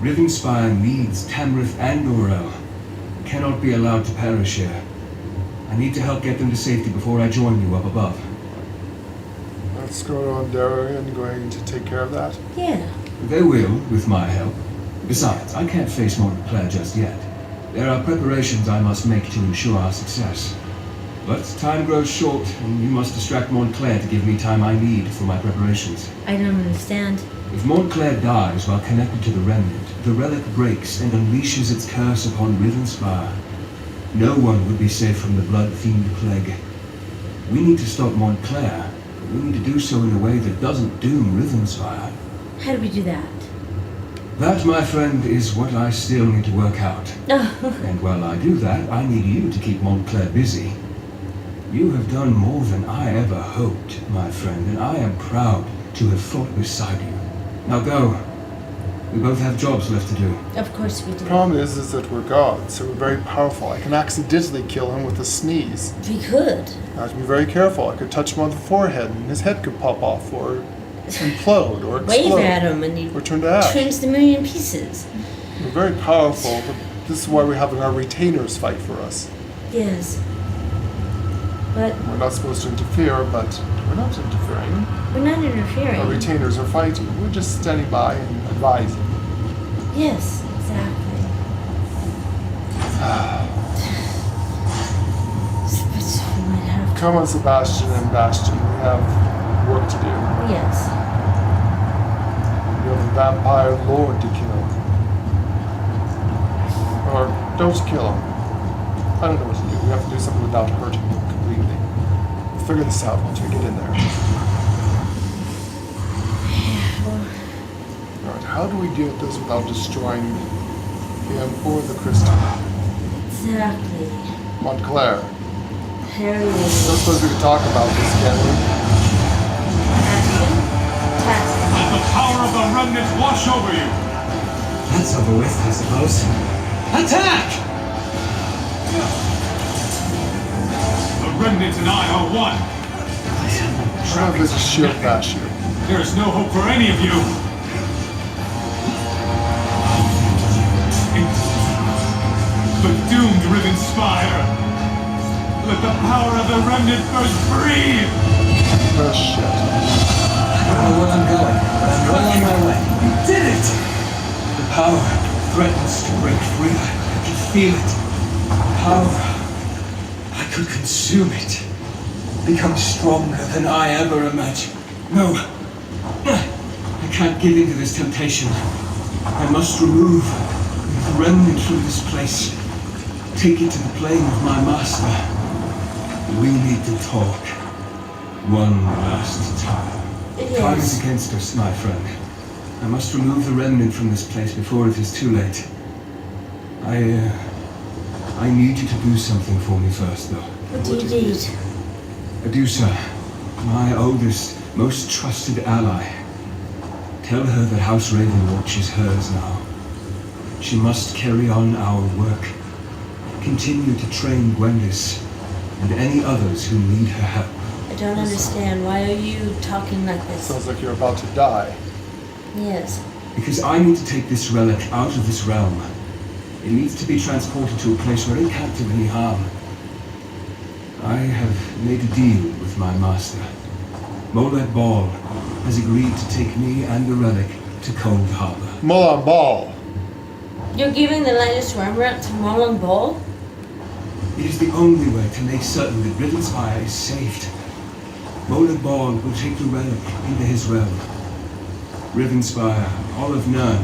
Rivenspire needs Tamriel and Dorel. Cannot be allowed to perish here. I need to help get them to safety before I join you up above.
What's going on, Darian? Going to take care of that?
Yeah.
They will, with my help. Besides, I can't face Montclair just yet. There are preparations I must make to ensure our success. But time grows short, and you must distract Montclair to give me time I need for my preparations.
I don't understand.
If Montclair dies while connected to the Remnant, the relic breaks and unleashes its curse upon Rivenspire. No one would be safe from the blood-themed plague. We need to stop Montclair, but we need to do so in a way that doesn't doom Rivenspire.
How do we do that?
That, my friend, is what I still need to work out. And while I do that, I need you to keep Montclair busy. You have done more than I ever hoped, my friend, and I am proud to have fought beside you. Now go. We both have jobs left to do.
Of course we
The
do.
problem is that we're gods, so we're very powerful. I can accidentally kill him with a sneeze.
We could.
I have to be very careful. I could touch him on the forehead and his head could pop off or implode or
Wave
explode
at him and he
or turn to ash.
turns the million pieces.
We're very powerful, but this is why we're having our retainers fight for us.
Yes. But
We're not supposed to interfere, but we're not interfering.
we're not
Our
interfering.
retainers are fighting. We're just standing by and advising.
Yes, exactly. But we might have to.
Come on, Sebastian and Bastion. We have work to do.
Yes.
We have a vampire lord to kill. Or don't kill him. I don't know what to do. We have to do something without hurting him completely. We'll figure this out once we get in there. Alright, how do we deal with this without destroying him or the crystal?
Exactly.
Montclair.
Harry.
I don't suppose we could talk about this, can we?
Action. Attack.
Let the power of the remnant wash over you!
That's over with, I suppose. Attack!
The remnant and I are one!
I don't know if this is shield bash you.
There is no hope for any of you! The doomed Rivenspire! Let the power of the remnant first breathe!
Oh shit.
I don't know where I'm going, but I'm well on my way.
You did it! The power threatens to break free. I can feel it. Power. I could consume it. Become stronger than I ever imagined. No. I can't give in to this temptation. I must remove the remnant from this place. Take it to the plane of my master. We need to talk. One last time. Time is against us, my friend. I must remove the remnant from this place before it is too late. I need you to do something for me first, though.
What do you need?
Adusa, my oldest, most trusted ally. Tell her that House Ravenwatch is hers now. She must carry on our work. Continue to train Gwendis and any others who need her help.
I don't understand. Why are you talking like this?
Sounds like you're about to die.
Yes.
Because I need to take this relic out of this realm. It needs to be transported to a place where it can't do any harm. I have made a deal with my master. Molet Ball has agreed to take me and the relic to Cold Harbor.
Mulan Ball.
You're giving the latest remnant to Marlon Ball?
It is the only way to make certain that Rivenspire is saved. Molet Ball will take the relic into his realm. Rivenspire, all of Nern,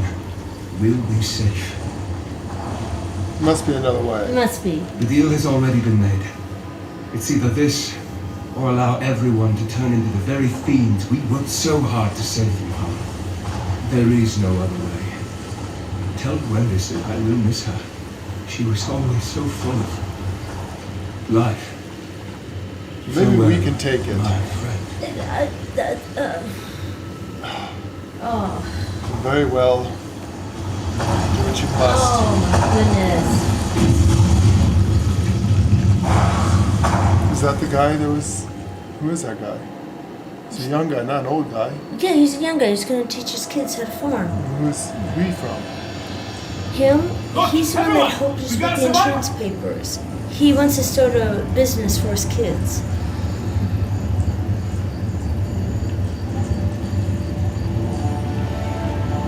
will be safe.
Must be another
It
way.
must be.
The deal has already been made. It's either this, or allow everyone to turn into the very fiends we worked so hard to save them from. There is no other way. Tell Gwendis that I will miss her. She was always so full of life.
Maybe we
Farewell,
can take it.
my friend.
Oh.
Very well. Do what you must.
Oh my goodness.
Is that the guy that was... Who is that guy? He's a young guy, not an old guy.
Yeah, he's a young guy. He's going to teach his kids how to farm.
Who's he from?
Him?
Look,
He's the one
everyone,
that helped us
we
with
gotta
the
survive.
insurance papers. He wants to start a business for his kids.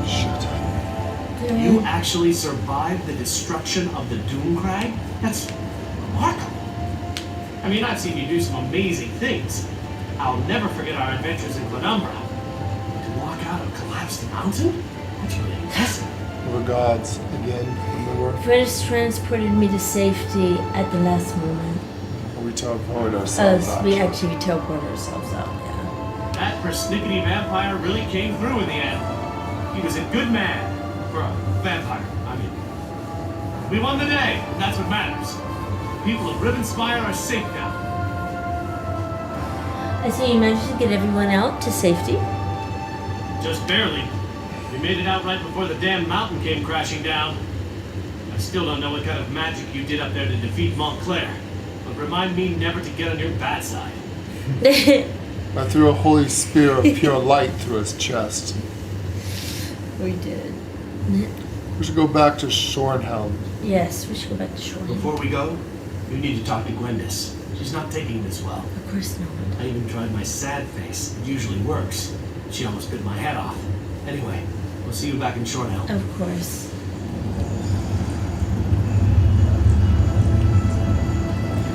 Shit.
You actually survived the destruction of the Doomcrag? That's remarkable. I mean, I've seen you do some amazing things. I'll never forget our adventures in Penumbra. To walk out of a collapsed mountain? That's really impressive.
We're gods again, remember?
Fred's transported me to safety at the last moment.
We teleported ourselves out.
We actually teleported ourselves out, yeah.
That persnickety vampire really came through in the end. He was a good man. For a vampire, I mean. We won the day, and that's what matters. The people of Rivenspire are safe now.
I see you managed to get everyone out to safety.
Just barely. We made it out right before the damn mountain came crashing down. I still don't know what kind of magic you did up there to defeat Montclair, but remind me never to get on your bad side.
I threw a holy spear of pure light through his chest.
We did.
We should go back to Shornhelm.
Yes, we should go back to shore.
Before we go, you need to talk to Gwendis. She's not taking this well.
Of course not.
I even tried my sad face. It usually works. She almost bit my head off. Anyway, we'll see you back in Shornhelm.
Of course.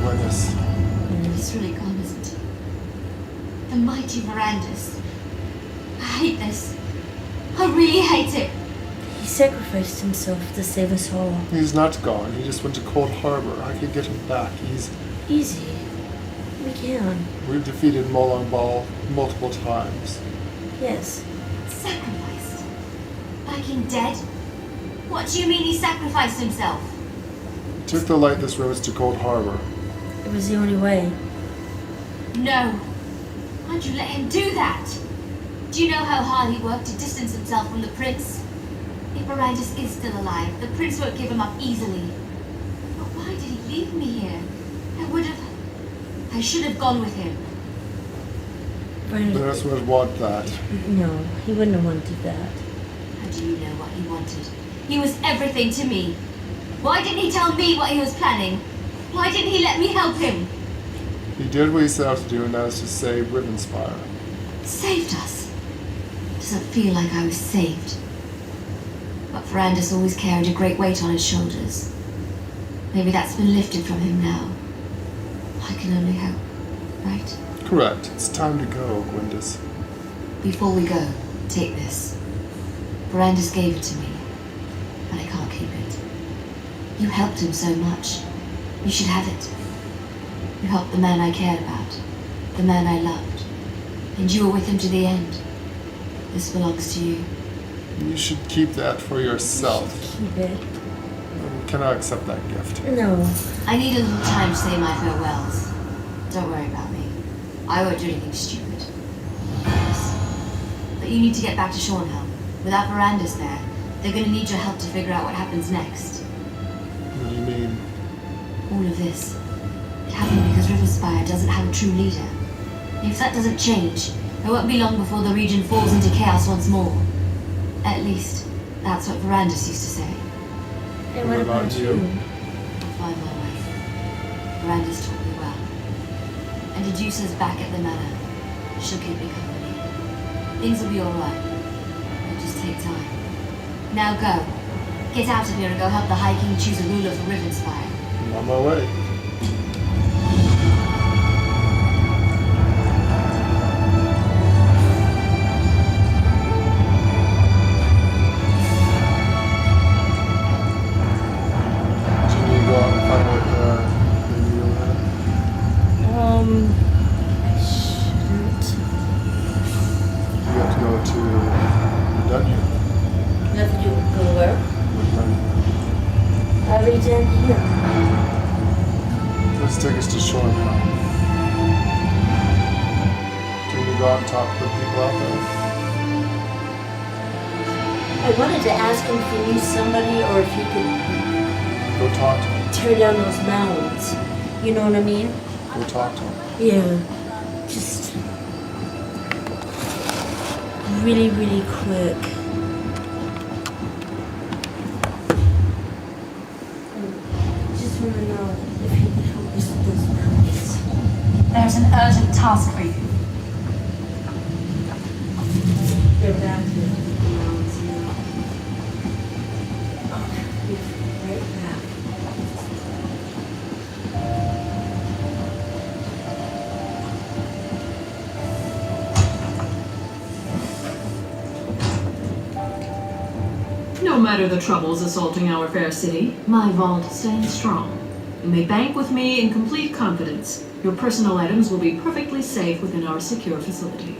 Gwendis.
It's really gone, isn't it? The mighty Verandis. I hate this. I really hate it.
He sacrificed himself to save us all.
He's not gone. He just went to Cold Harbor. I could get him back. He's...
Easy. We can.
We've defeated Molong Ball multiple times.
Yes.
Sacrificed? Like him dead? What do you mean he sacrificed himself?
He took the light this roads to Cold Harbor.
It was the only way.
No. Why'd you let him do that? Do you know how hard he worked to distance himself from the prince? If Verandis is still alive, the prince won't give him up easily. But why did he leave me here? I should have gone with him.
There's would want that.
No, he wouldn't have wanted that.
How do you know what he wanted? He was everything to me. Why didn't he tell me what he was planning? Why didn't he let me help him?
He did what he set out to do, and that was to save Rivenspire.
Saved us. Doesn't feel like I was saved. But Verandis always carried a great weight on his shoulders. Maybe that's been lifted from him now. I can only hope, right?
Correct. It's time to go, Gwendis.
Before we go, take this. Verandis gave it to me, but I can't keep it. You helped him so much. You should have it. You helped the man I cared about, the man I loved, and you were with him to the end. This belongs to you.
You should keep that for yourself.
Keep it.
We cannot accept that gift.
No.
I need a little time to say my farewells. Don't worry about me. I won't do anything stupid. Yes. But you need to get back to Shornhelm. Without Verandis there, they're going to need your help to figure out what happens next.
What do you mean?
All of this. It happened because Rivenspire doesn't have a true leader. If that doesn't change, it won't be long before the region falls into chaos once more. At least, that's what Verandis used to say.
And what about you?
I'll find my way. Verandis taught me well. And Dedusa's back at the manor. She'll keep me company. Things will be alright. It'll just take time. Now go. Get out of here and go help the High King choose a ruler for Rivenspire.
I'm on my way.
I shouldn't.
You have to go to the dungeon.
You have to go where?
Let's take us to shore now. Can you go out and talk to the people out there?
I wanted to ask him if he knew somebody or if he could
Go talk to them.
tear down those mounds. You know what I mean?
Go talk to them.
Yeah. Just really, really quick. Just want to know if he could help us with those mounds.
There's an urgent task for you.
They're back to the mounds now. Right back.
No matter the troubles assaulting our fair city, my vault stands strong. You may bank with me in complete confidence. Your personal items will be perfectly safe within our secure facility.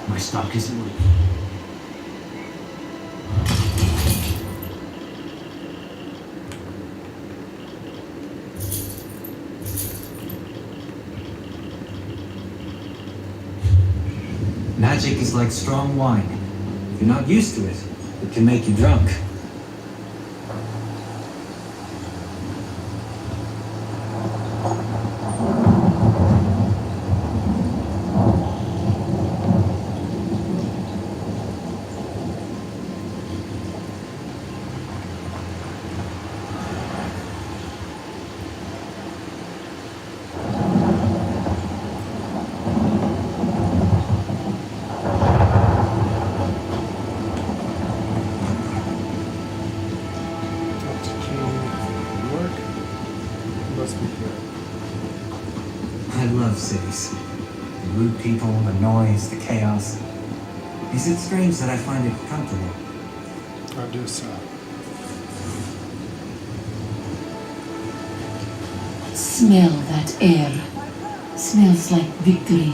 My stock isn't moving.
Magic is like strong wine. If you're not used to it, it can make you drunk. I love cities. The rude people, the noise, the chaos. Is it strange that I find it comfortable?
I do so.
Smell that air. Smells like victory.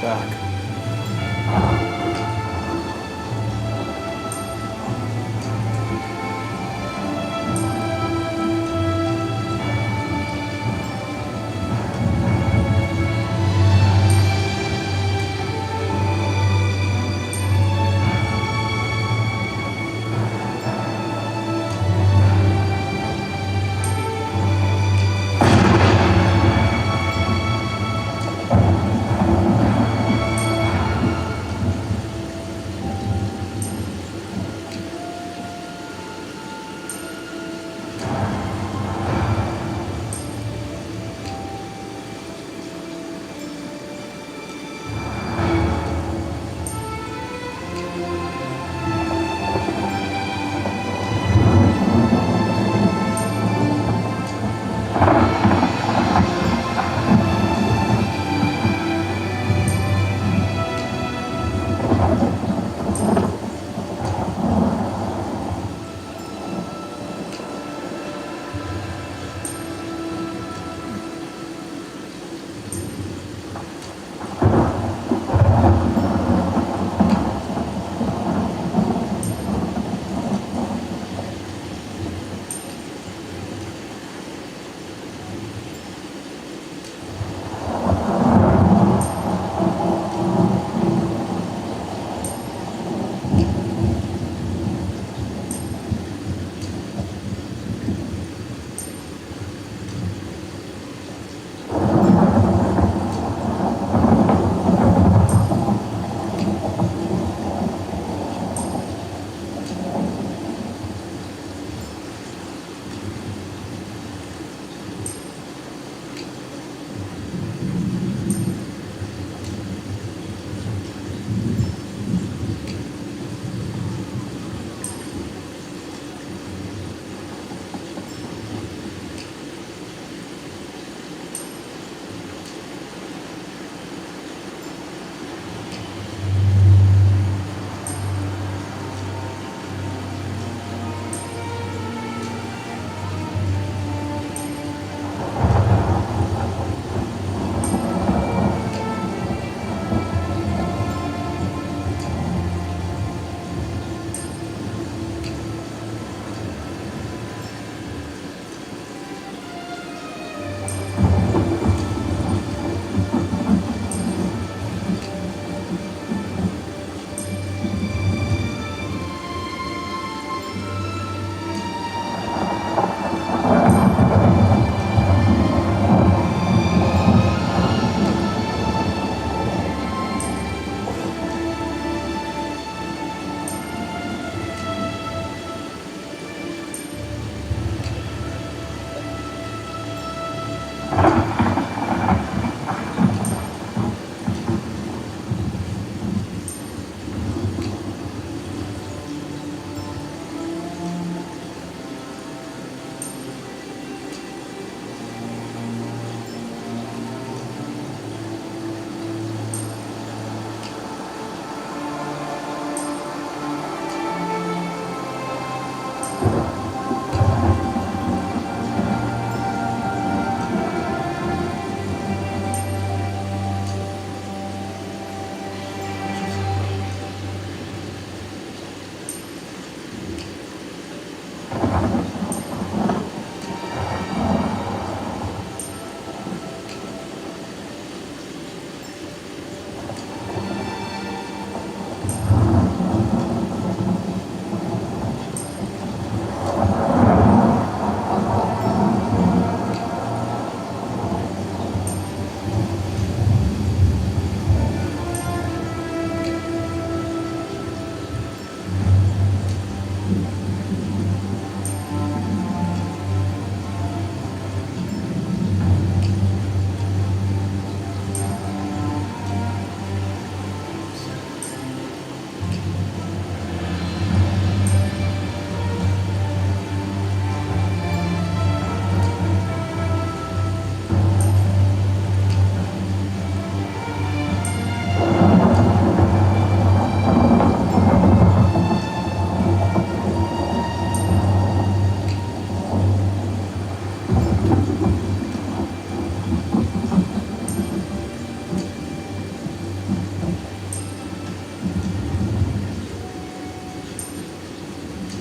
Back.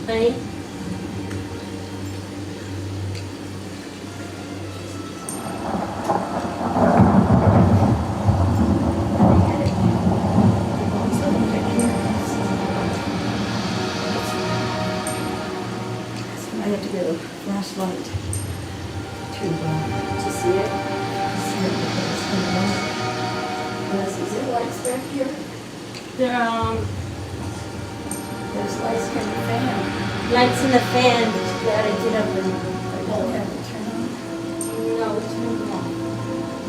Honey?
I have to get a flashlight to see it. See it because it's coming on. Is there lights back here? There's lights from the fan.
Lights in the fan, but you gotta get up and
I don't have to turn on.
no, turn them off.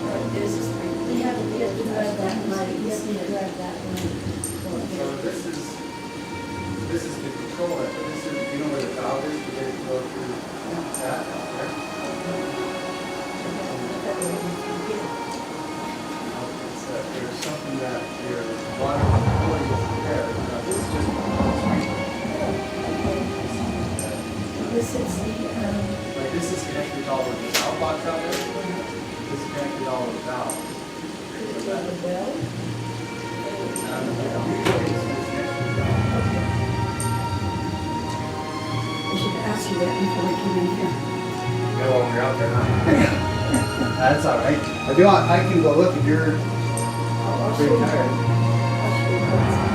Or is this thing?
You have to drive that light. You have to drive that light.
So this is the control end. This is, you know where the valve is, you get to go through that, right? There's something that your water quality is there. Now this is just
This is the,
like this is connected to all of the valve box out there. This is connected to all of the valves.
the well. I should ask you that before we came in here.
Yeah, well, we're out there now. That's all right. I can go look if you're
I'll show
pretty
you.
tired.
I'll show you what's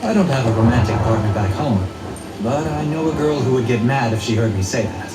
I don't have a romantic partner back home, but I know a girl who would get mad if she heard me say that.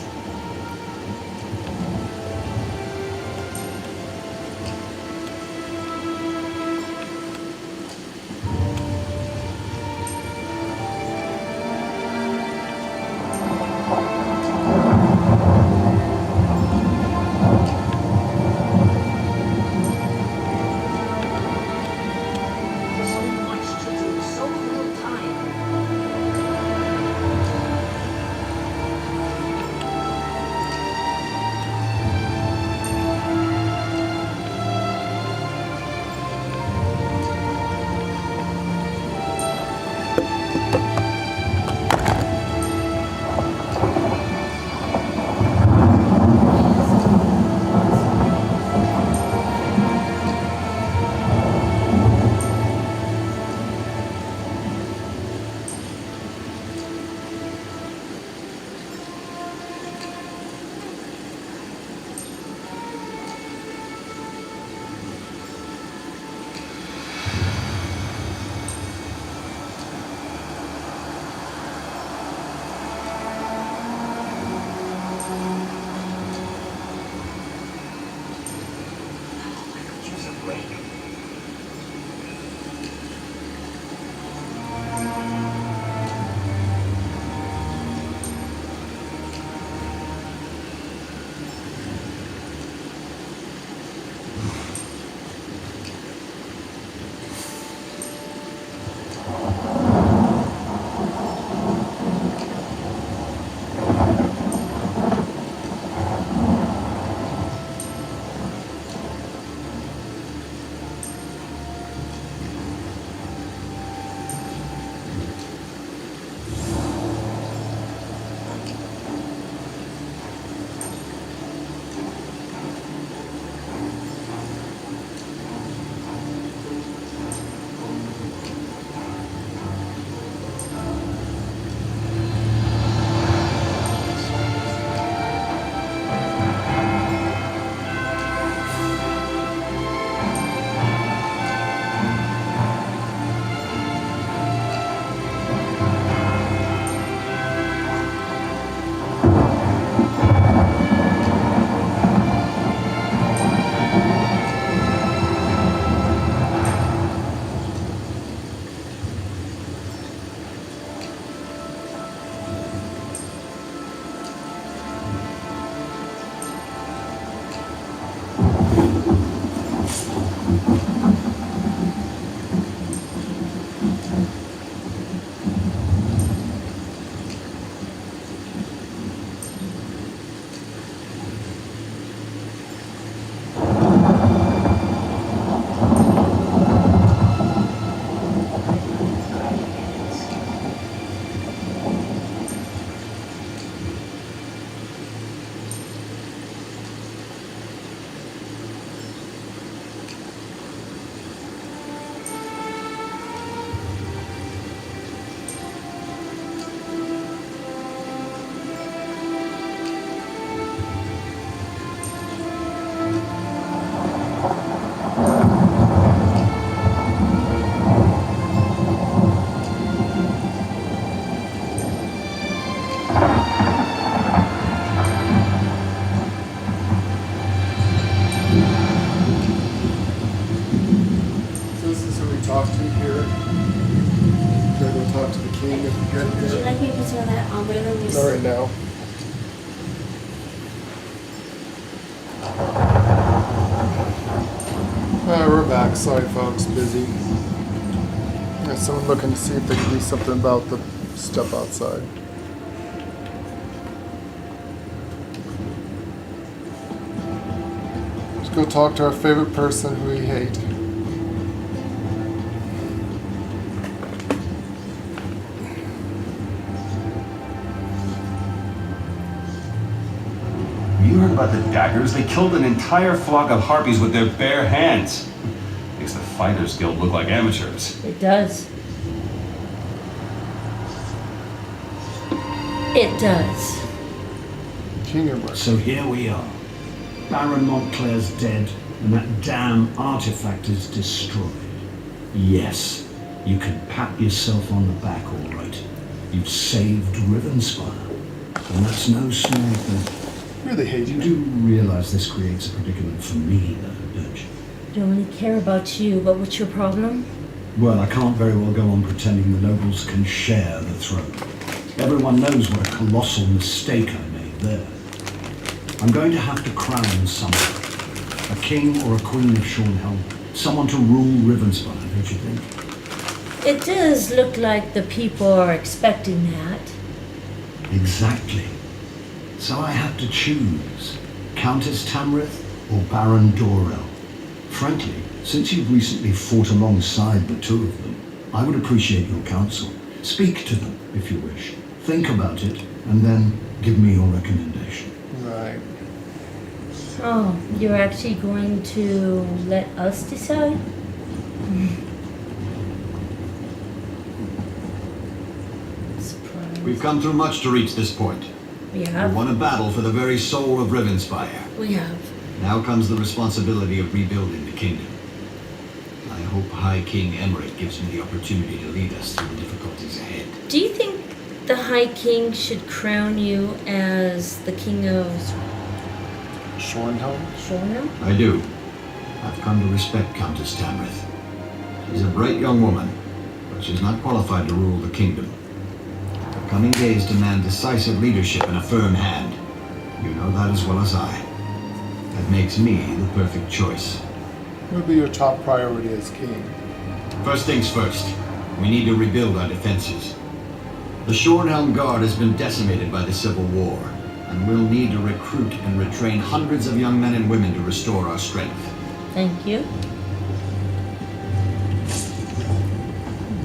Not right now. We're back. Sorry, folks. Busy. There's someone looking to see if they can do something about the stuff outside. Let's go talk to our favorite person who we hate.
You heard about the daggers? They killed an entire flock of harpies with their bare hands. Makes the Fighters Guild look like amateurs.
It does. It does.
So here we are. Baron Montclair's dead, and that damn artifact is destroyed. Yes, You can pat yourself on the back, all right. You've saved Rivenspire, and that's no small thing.
Really hate
You
you.
do realize this creates a predicament for me, though, don't you?
I don't really care about you, but what's your problem?
Well, I can't very well go on pretending the nobles can share the throne. Everyone knows what a colossal mistake I made there. I'm going to have to crown someone. A king or a queen of Shornhelm. Someone to rule Rivenspire, don't you think?
It does look like the people are expecting that.
Exactly. So I have to choose Countess Tamrith or Baron Dorel. Frankly, since you've recently fought alongside the two of them, I would appreciate your counsel. Speak to them, if you wish. Think about it, and then give me your recommendation.
Right.
Oh, you're actually going to let us decide? Surprise.
We've come through much to reach this point.
We
We
have.
won a battle for the very soul of Rivenspire.
We have.
Now comes the responsibility of rebuilding the kingdom. I hope High King Emmerich gives me the opportunity to lead us through the difficulties ahead.
Do you think the High King should crown you as the King of
Shornhelm?
Shornhelm?
I do. I've come to respect Countess Tamrith. She's a bright young woman, but she's not qualified to rule the kingdom. The coming days demand decisive leadership and a firm hand. You know that as well as I. That makes me the perfect choice.
What would be your top priority as king?
First things first, we need to rebuild our defenses. The Shornhelm Guard has been decimated by the Civil War, and we'll need to recruit and retrain hundreds of young men and women to restore our strength.
Thank you.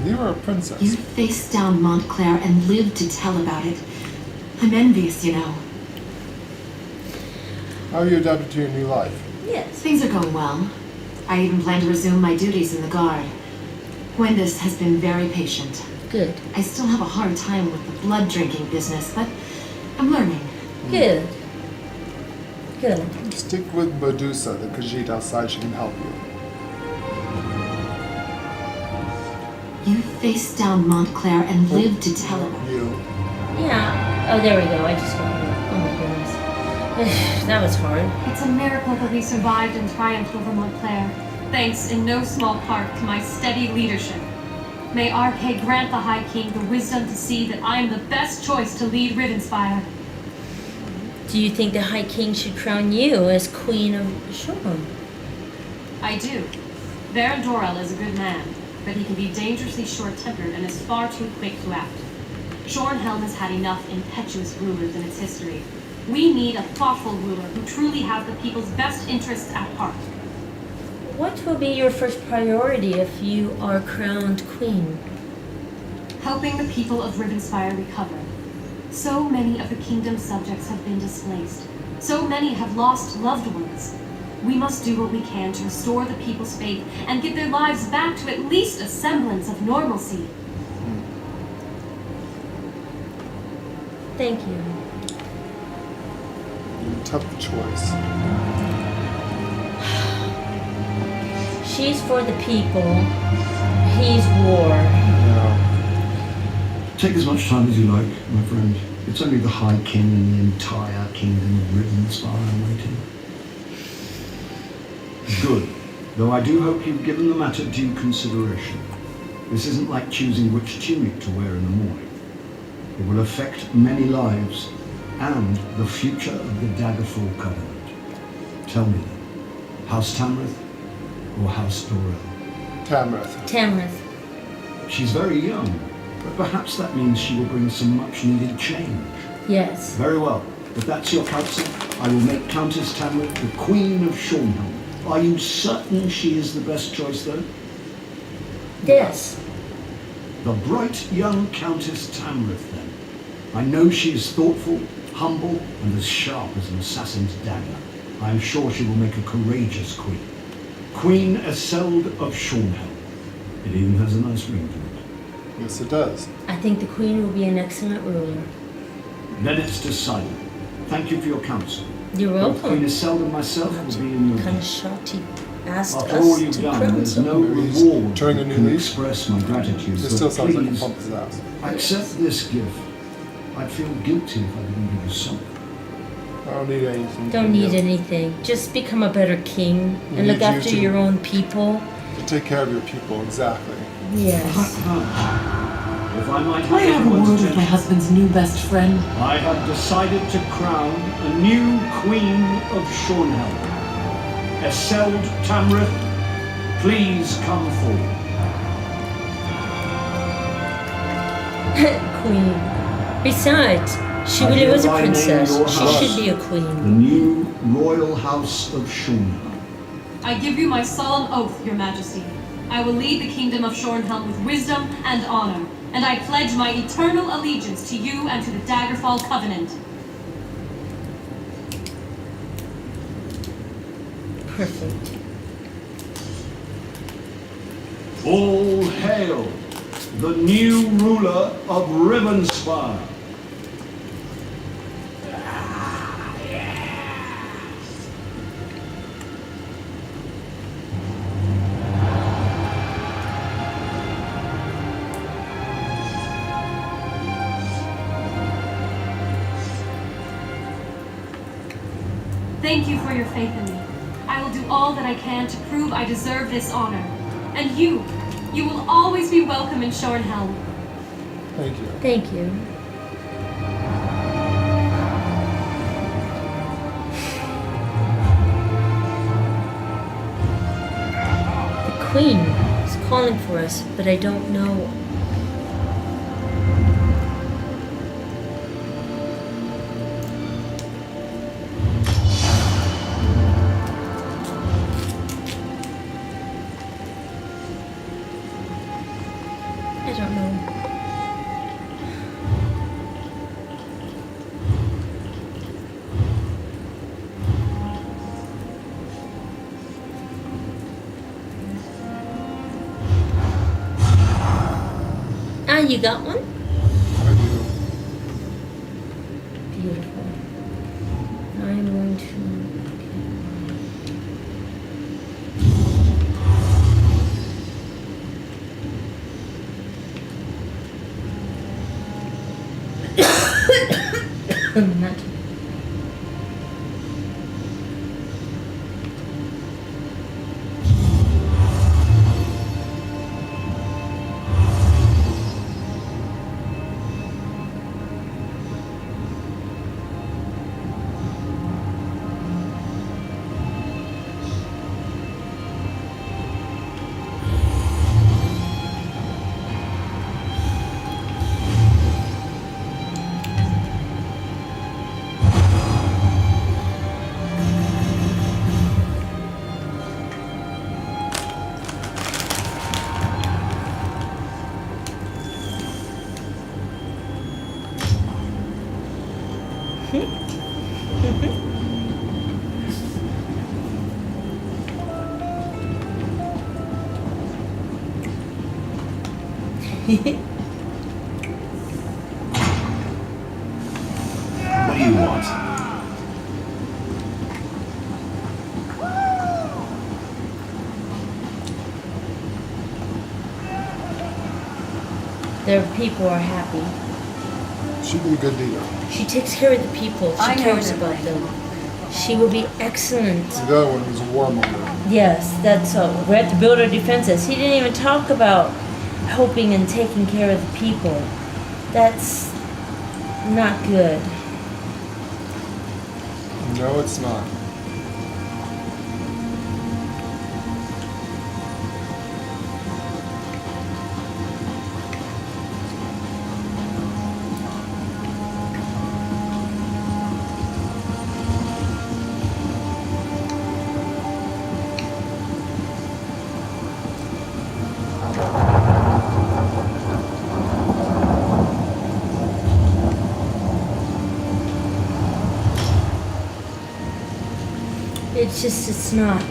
You are a princess.
You faced down Montclair and lived to tell about it. I'm envious, you know.
How are you adapted to your new life?
Yes.
Things are going well. I even plan to resume my duties in the Guard. Gwendis has been very patient.
Good.
I still have a hard time with the blood drinking business, but I'm learning.
Good. Good.
Stick with Medusa, the Khajiit outside. She can help you.
You faced down Montclair and lived to tell about it.
You.
Yeah. Oh, there we go. I just got it. Oh my goodness. That was hard.
It's a miracle that we survived and triumphed over Montclair, thanks in no small part to my steady leadership. May Arche grant the High King the wisdom to see that I am the best choice to lead Rivenspire.
Do you think the High King should crown you as Queen of Shornhelm?
I do. Baron Dorel is a good man, but he can be dangerously short-tempered and is far too quick to act. Shornhelm has had enough impetuous rulers in its history. We need a thoughtful ruler who truly has the people's best interests at heart.
What will be your first priority if you are crowned queen?
Helping the people of Rivenspire recover. So many of the kingdom's subjects have been displaced. So many have lost loved ones. We must do what we can to restore the people's faith and give their lives back to at least a semblance of normalcy.
Thank you.
Tough choice.
She's for the people. He's war.
Yeah.
Take as much time as you like, my friend. It's only the High King and the entire kingdom of Rivenspire I'm waiting. Good. Though I do hope you've given the matter due consideration. This isn't like choosing which tunic to wear in the morning. It will affect many lives and the future of the Daggerfall Covenant. Tell me then, House Tamrith or House Dorel?
Tamrith.
Tamrith.
She's very young, but perhaps that means she will bring some much-needed change.
Yes.
Very well. If that's your counsel, I will make Countess Tamrith the Queen of Shornhelm. Are you certain she is the best choice, though?
Yes.
The bright young Countess Tamrith, then. I know she is thoughtful, humble, and as sharp as an assassin's dagger. I am sure she will make a courageous queen. Queen Eseld of Shornhelm. It even has a nice ring to it.
Yes, it does.
I think the queen will be an excellent ruler.
Then it's decided. Thank you for your counsel.
You're
Both Queen
welcome.
Eseld and myself will be in your
Kind of shorty. asked
After all
us
you've
to
done,
crown
there's no
someone.
reward
Turning a
that
new
can
leaf?
express my gratitude.
It
So
still sounds like a
please,
pump his ass.
accept this gift. I'd feel guilty if I didn't give you something.
I don't need anything.
Don't
from
need
you.
anything. Just become a better king
We
and look
need you
after
to-
your own people.
To take care of your people, exactly.
Yes.
If I might
May I have a
everyone's
word with my
attention,
husband's new best friend?
I have decided to crown a new queen of Shornhelm. Eseld Tamriel, please come forward.
Queen. Besides, she
I
really was a
hereby name
princess.
your
She
house
should be a
The
queen.
new royal house of Shornhelm.
I give you my solemn oath, Your Majesty. I will lead the kingdom of Shornhelm with wisdom and honor, and I pledge my eternal allegiance to you and to the Daggerfall Covenant.
Perfect.
All hail the new ruler of Rivenspire.
Thank you for your faith in me. I will do all that I can to prove I deserve this honor. And you will always be welcome in Shornhelm.
Thank you.
Thank you. The queen is calling for us, but I don't know. I don't know. Ah, you got one?
I do.
Beautiful. I'm going to. Not too-
What do you want?
Their people are happy.
She'd be a good leader.
She takes care of the people. She
I know
cares
that.
about them. She will be excellent.
The other one was a warmonger.
Yes, that's all. We have to build our defenses. He didn't even talk about helping and taking care of the people. That's not good.
No, it's not.
It's just, it's not.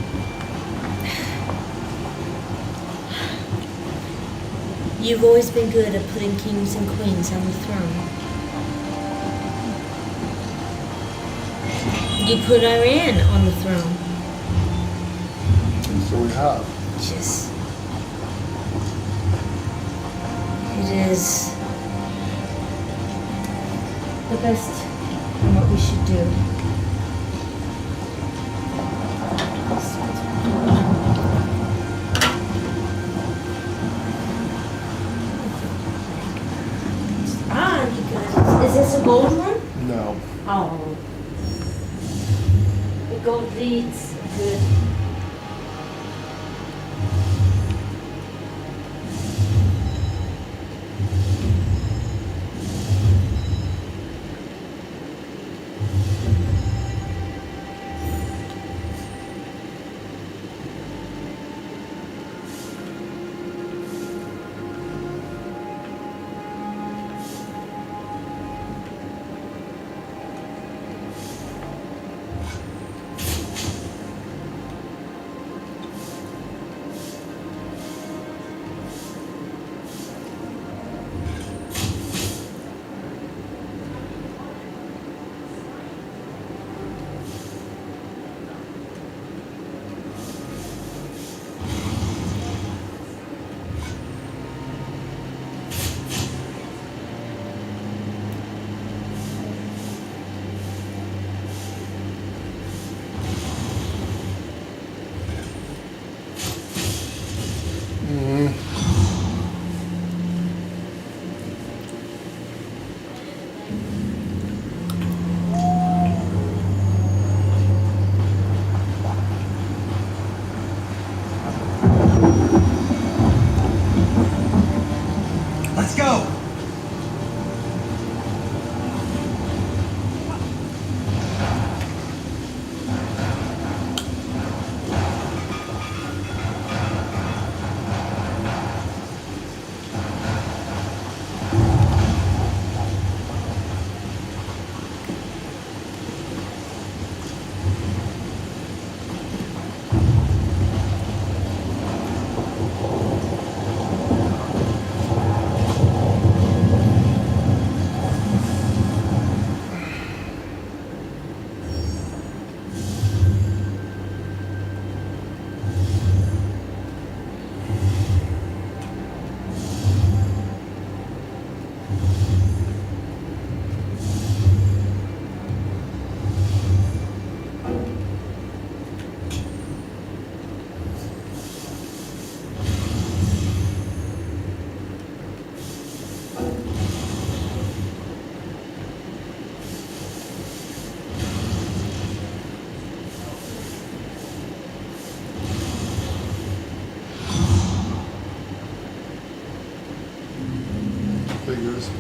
You've always been good at putting kings and queens on the throne. You put Iran on the throne.
So we have.
Just. It is the best and what we should do. Is this a gold one?
No.
Oh. The gold leads. Good.
Let's go!
Figures.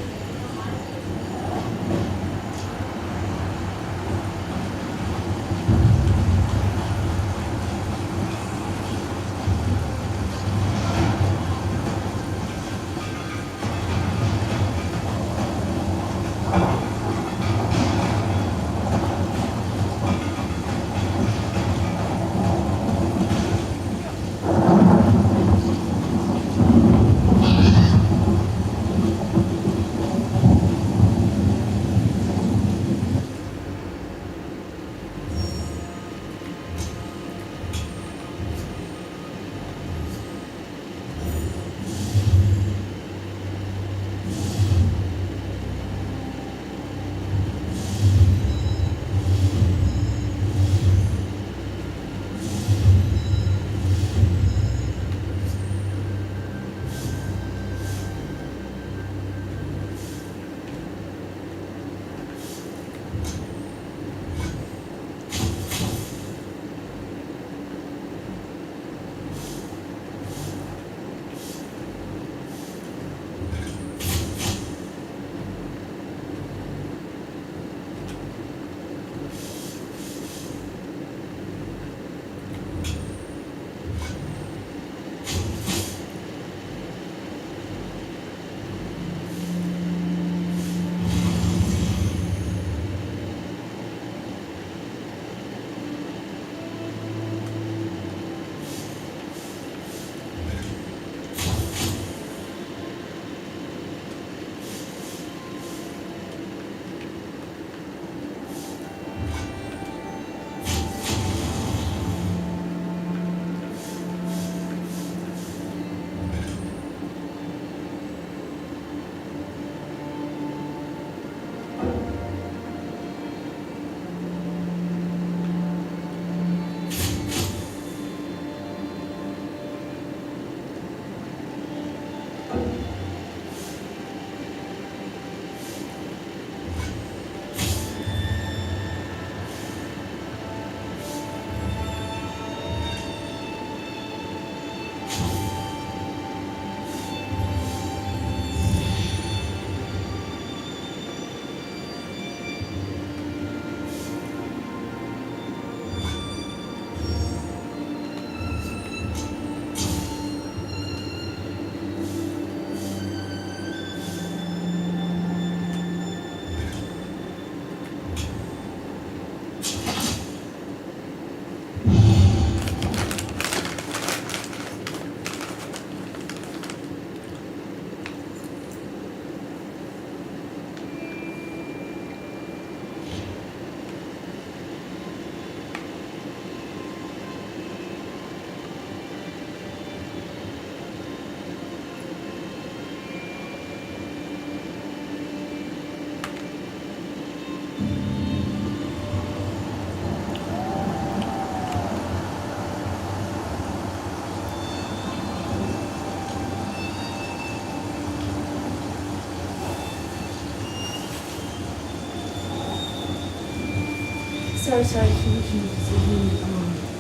Sorry, he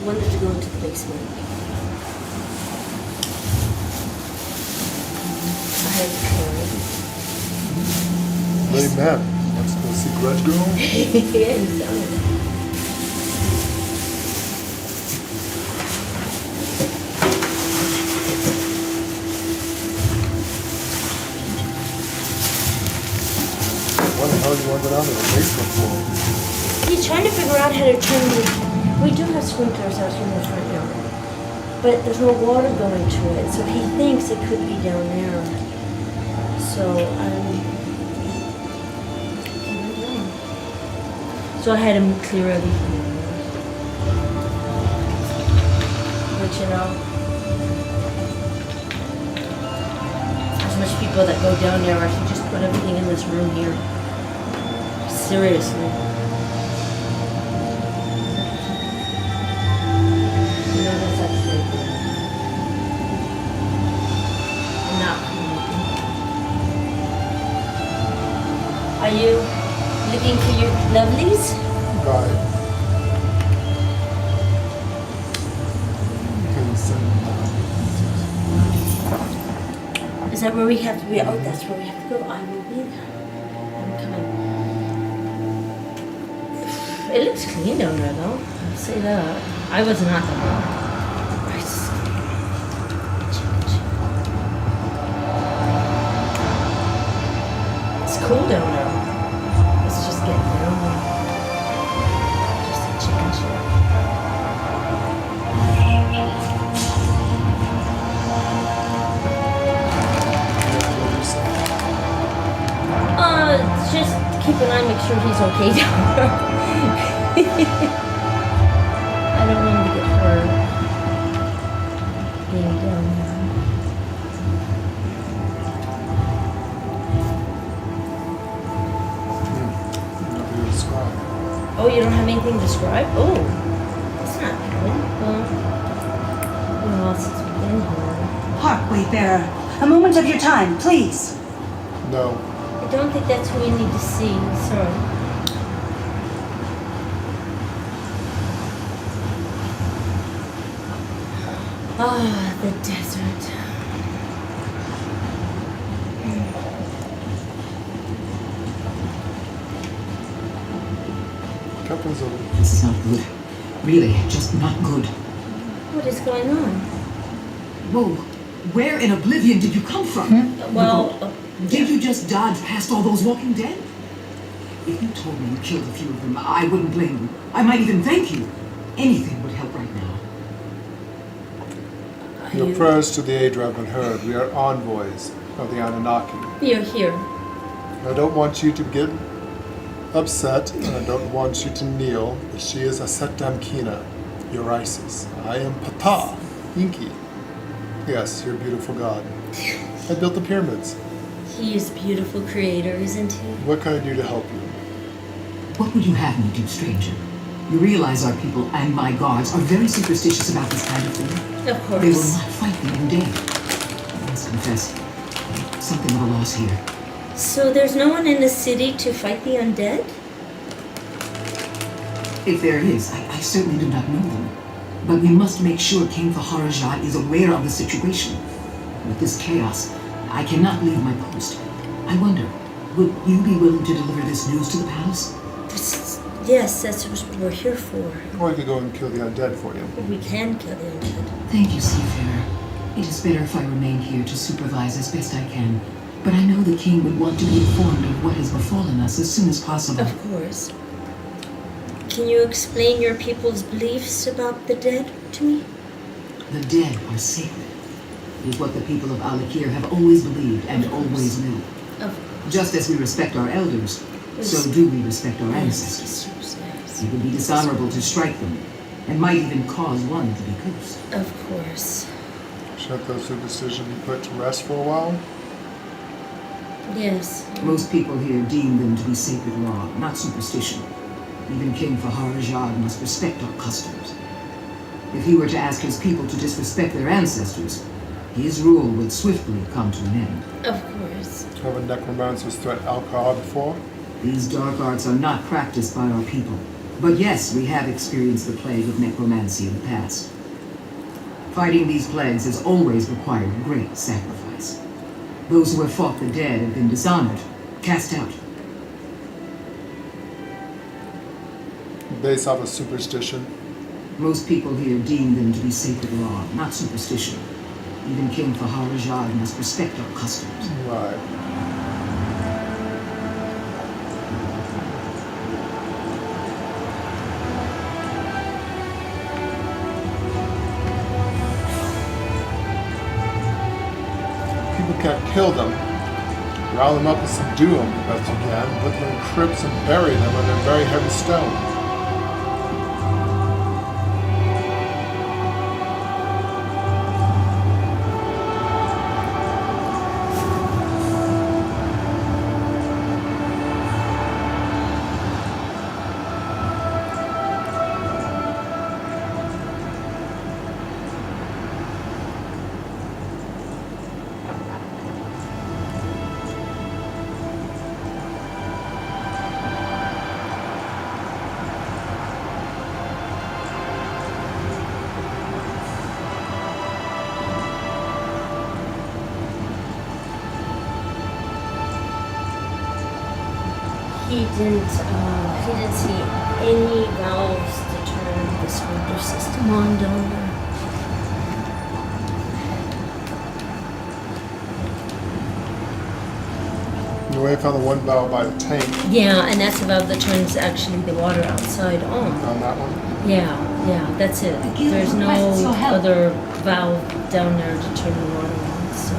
wanted to go into the basement. I had to carry.
Lady Matt, wants to go see Grudge Girl?
Yes,
What the hell do you want to go down to the basement for?
he's trying to figure out how to turn the... We do have sprinklers out here in the front yard, but there's no water going to it, so he thinks it could be down there. So, so I had him clear everything. But you know, there's much people that go down there. I should just put everything in this room here. Seriously. You know, that's actually not. Are you looking for your lovelies?
Right.
Is that where we have to be? Oh, that's where we have to go. I will be there. I'm coming. It looks clean down there, though. I'll say that. I was not the one. It's cool down there. Let's just get down there. Just a chicken shit. Just keep an eye, make sure he's okay down there. I don't want him to get hurt being down there.
Nothing to describe.
Oh, you don't have anything to describe? Oh, that's not good. Well, since we've been here.
Hark, Waybearer. A moment of your time, please.
No.
I don't think that's who you need to see. Sorry. Ah, the desert.
Captain's over.
This is not good. Really, just not good.
What is going on?
Whoa, where in oblivion did you come from?
Well,
did you just dodge past all those walking dead? If you told me you killed a few of them, I wouldn't blame you. I might even thank you. Anything would help right now.
Your prayers to the Aedra have been heard. We are envoys of the Anunnaki.
You're here.
I don't want you to get upset, and I don't want you to kneel. She is Auset Damkina, your Isis. I am Ptah, Enki. Yes, your beautiful god. I built the pyramids.
He is a beautiful creator, isn't he?
What can I do to help you?
What would you have me do, stranger? You realize our people and my gods are very superstitious about this kind of thing?
Of course.
They will not fight me in day. I must confess, of a loss here.
So there's no one in the city to fight the undead?
If there is, I certainly do not know them. But we must make sure King Faharajah is aware of the situation. With this chaos, I cannot leave my post. I wonder, would you be willing to deliver this news to the palace?
Yes, that's what we're here for.
Or I could go and kill the undead for you.
We can kill the undead.
Thank you, Seafarer. It is better if I remain here to supervise as best I can. But I know the king would want to be informed of what has befallen us as soon as possible.
Of course. Can you explain your people's beliefs about the dead to me?
The dead are sacred. It is what the people of Al-Akir have always believed and always will. Just as we respect our elders, so do we respect our ancestors. It would be dishonorable to strike them, and might even cause one to be cursed.
Of course.
Should those superstitions be put to rest for a while?
Yes.
Most people here deem them to be sacred law, not superstition. Even King Faharajah must respect our customs. If he were to ask his people to disrespect their ancestors, his rule would swiftly come to an end.
Of course.
Have a necromancers threat alcohol before?
These dark arts are not practiced by our people. But yes, we have experienced the plague of necromancy in the past. Fighting these plagues has always required great sacrifice. Those who have fought the dead have been dishonored, cast out.
Based off of superstition.
Most people here deem them to be sacred law, not superstition. Even King Faharajah must respect our customs.
Right. People can't kill them. Round them up and subdue them the best you can. Put them in crypts and bury them under very heavy stone.
He didn't see any valves to turn the sprinkler system on down there.
You only found the one valve by the tank.
Yeah, and that's the valve that turns actually the water outside on.
On that one?
Yeah, that's it. There's no other valve down there to turn the water on, so.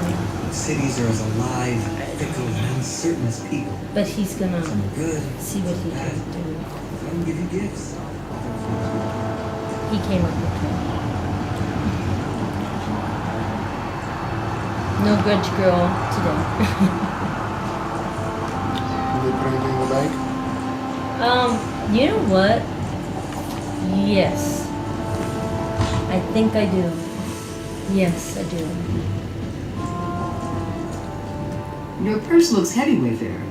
Cities are as alive, fickle, and uncertain as people.
But he's gonna
Some are good,
see what he can do.
let him give you gifts.
He came up with it. No good girl today.
Did they put anything in the bank?
You know what? Yes. I think I do. Yes, I do.
Your purse looks heavy, Wayfarer.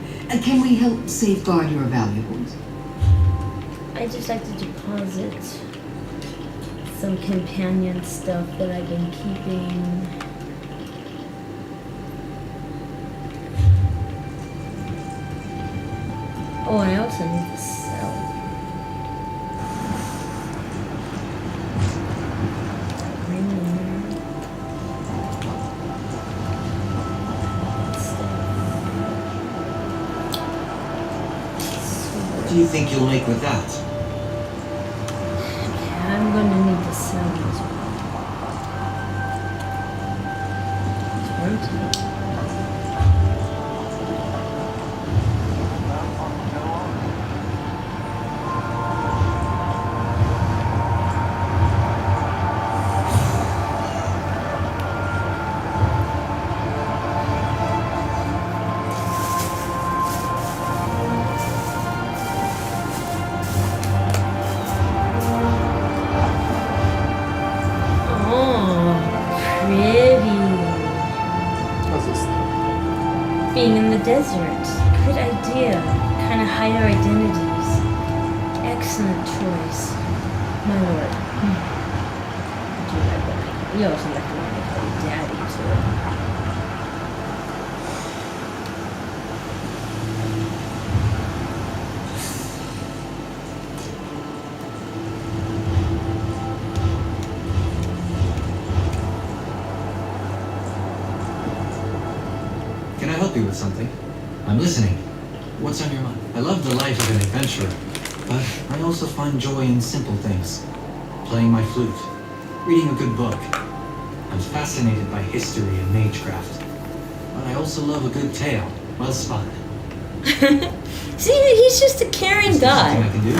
Can we help safeguard your valuables?
I just like to deposit some companion stuff that I've been keeping. Oh, I also need to sell.
What do you think you'll make with that?
Yeah, I'm gonna need to sell as well. It's empty. Being in the desert. Good idea. Kind of hide our identities. Excellent choice. My lord. Do like what you also like to want to call you daddy, too.
Can I help you with something? I'm listening. What's on your mind? I love the life of an adventurer, but I also find joy in simple things. Playing my flute, reading a good book. I'm fascinated by history and magecraft. But I also love a good tale. Well spotted.
See, he's just a caring
Is there
guy.
something I can do?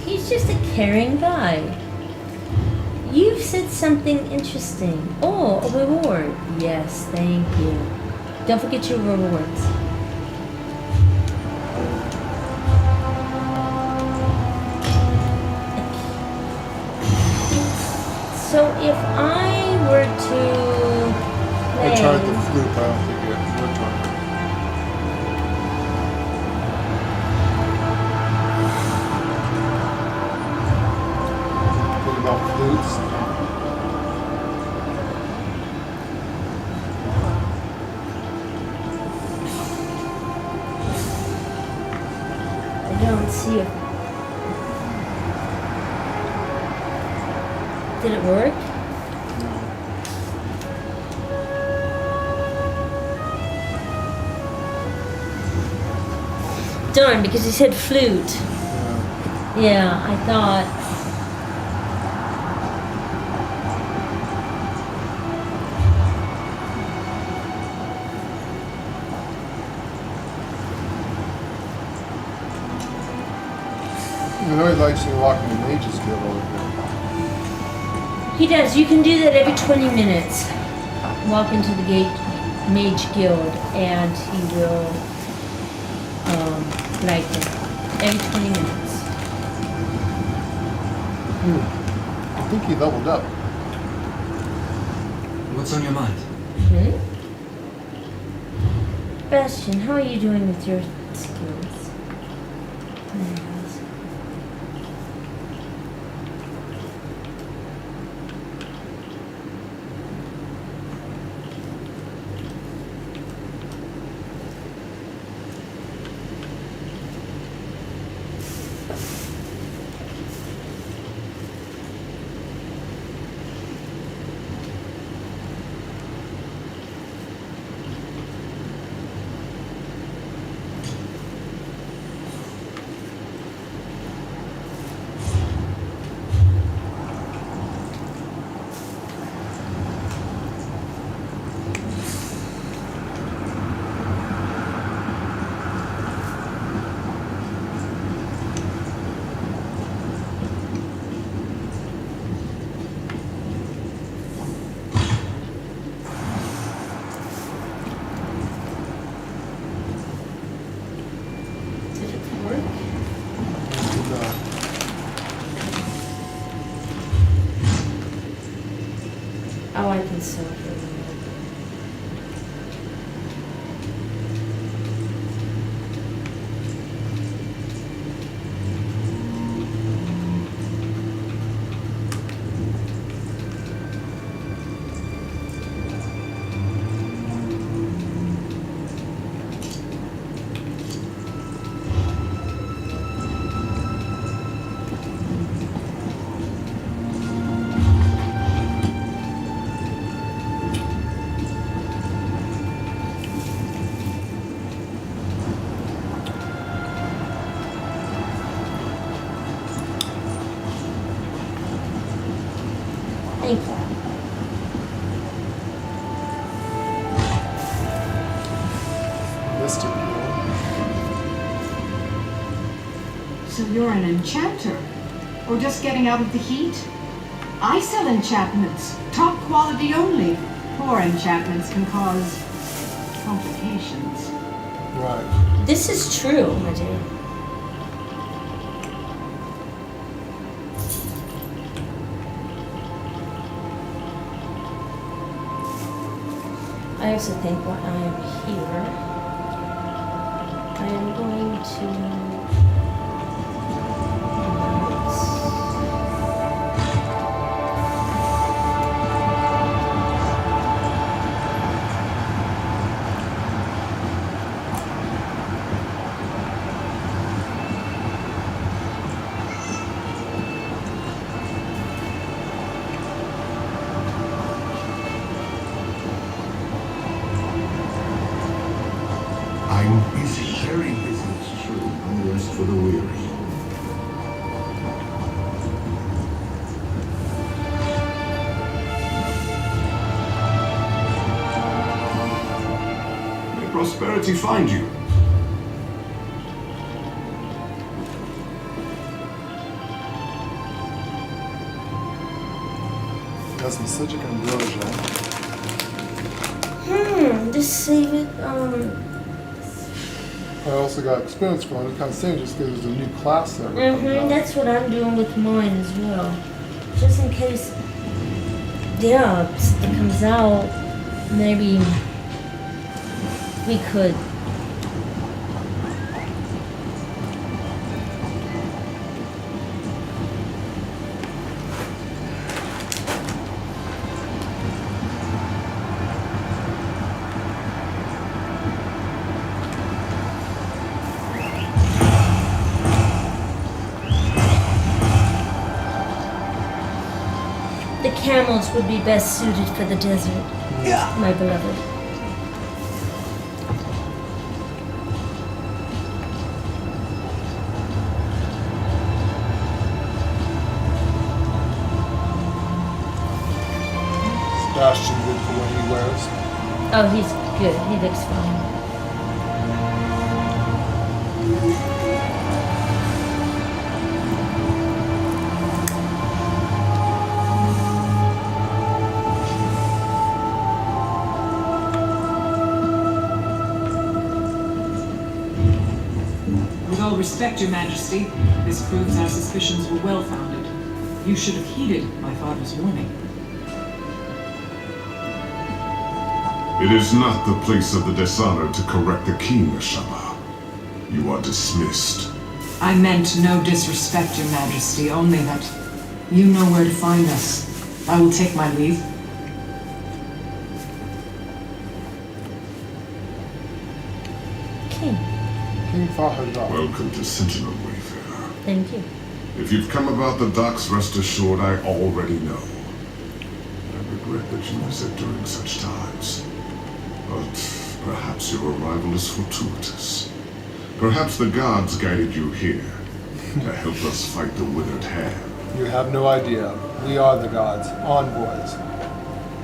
He's just a caring guy. You've said something interesting. Oh, a reward. Yes, thank you. Don't forget your rewards. So if I were to
I
play...
tried the flute, but I don't think it worked on her. Think about flutes.
I don't see it. Did it work? Darn, because he said flute. Yeah, I thought.
I know he likes to walk in the Mages Guild over here.
He does. You can do that every 20 minutes. Walk into the Mage Guild and he will like it. Every 20 minutes.
I think he leveled up.
What's on your mind?
Bastion, how are you doing with your skills? Oh, I can sew for you. Thank you.
Mystic Guild.
So you're an enchanter? Or just getting out of the heat? I sell enchantments, top quality only. Poor enchantments can cause complications.
Right.
This is true, my dear. I also think while I am here, I am going to...
I'm busy, very busy, it's true. No rest for the weary. May prosperity find you.
Já jsem se čekám bylo, že?
Just save it,
I also got experience going. It's kind of saying just because there's a new class there.
That's what I'm doing with mine as well. Just in case, yeah, it comes out, maybe we could. The camels would be best suited for the desert, my beloved.
Sebastian good for what he wears.
Oh, he's good. He looks fine.
With all respect, Your Majesty, this proves our suspicions were well-founded. You should have heeded my father's warning.
It is not the place of the dishonored to correct the king, Shaba. You are dismissed.
I meant no disrespect, Your Majesty, only that you know where to find us. I will take my leave.
King.
King Fahadar.
Welcome to Sentinel Wayfarer.
Thank you.
If you've come about the docks, rest assured I already know. I regret that you visit during such times. But perhaps your arrival is fortuitous. Perhaps the gods guided you here to help us fight the withered hand.
You have no idea. We are the gods, envoys.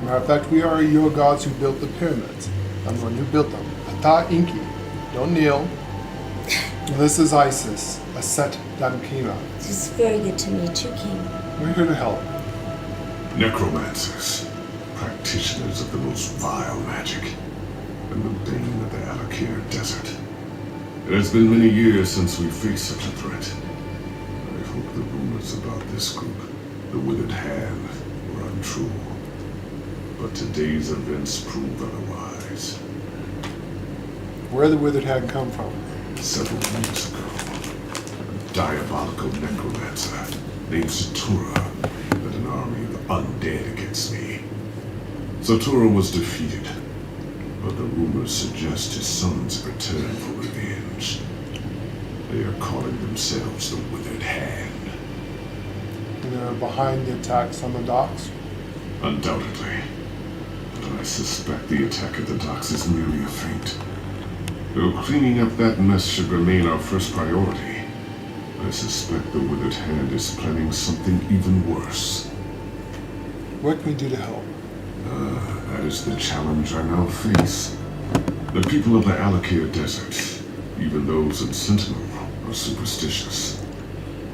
Matter of fact, we are your gods who built the pyramids. I'm the one who built them. Ptah Enki. Don't kneel. This is Isis, Auset Damkina.
It's very good to meet you, King.
We're here to help.
Necromancers, practitioners of the most vile magic, and the bane of the Alakir Desert. It has been many years since we faced such a threat. I hope the rumors about this group, the Withered Hand, were untrue. But today's events prove otherwise.
Where did the Withered Hand come from?
Several years ago, a diabolical necromancer named Satura led an army of undead against me. Satura was defeated, but the rumors suggest his sons have returned for revenge. They are calling themselves the Withered Hand.
And they're behind the attacks on the docks?
Undoubtedly. But I suspect the attack at the docks is merely a feint. Though cleaning up that mess should remain our first priority, I suspect the Withered Hand is planning something even worse.
What can we do to help?
That is the challenge I now face. The people of the Alakir Desert, even those in Sentinel, are superstitious.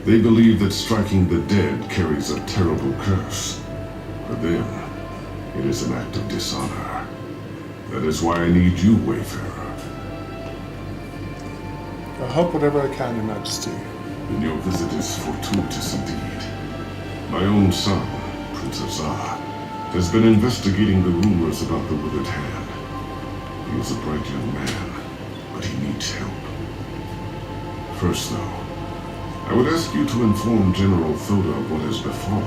They believe that striking the dead carries a terrible curse. For them, it is an act of dishonor. That is why I need you, Wayfarer.
I'll help whatever I can, Your Majesty.
Then your visit is fortuitous indeed. My own son, Prince Azar, has been investigating the rumors about the Withered Hand. is a bright young man, but he needs help. First, though, I would ask you to inform General Ptah of what has befallen.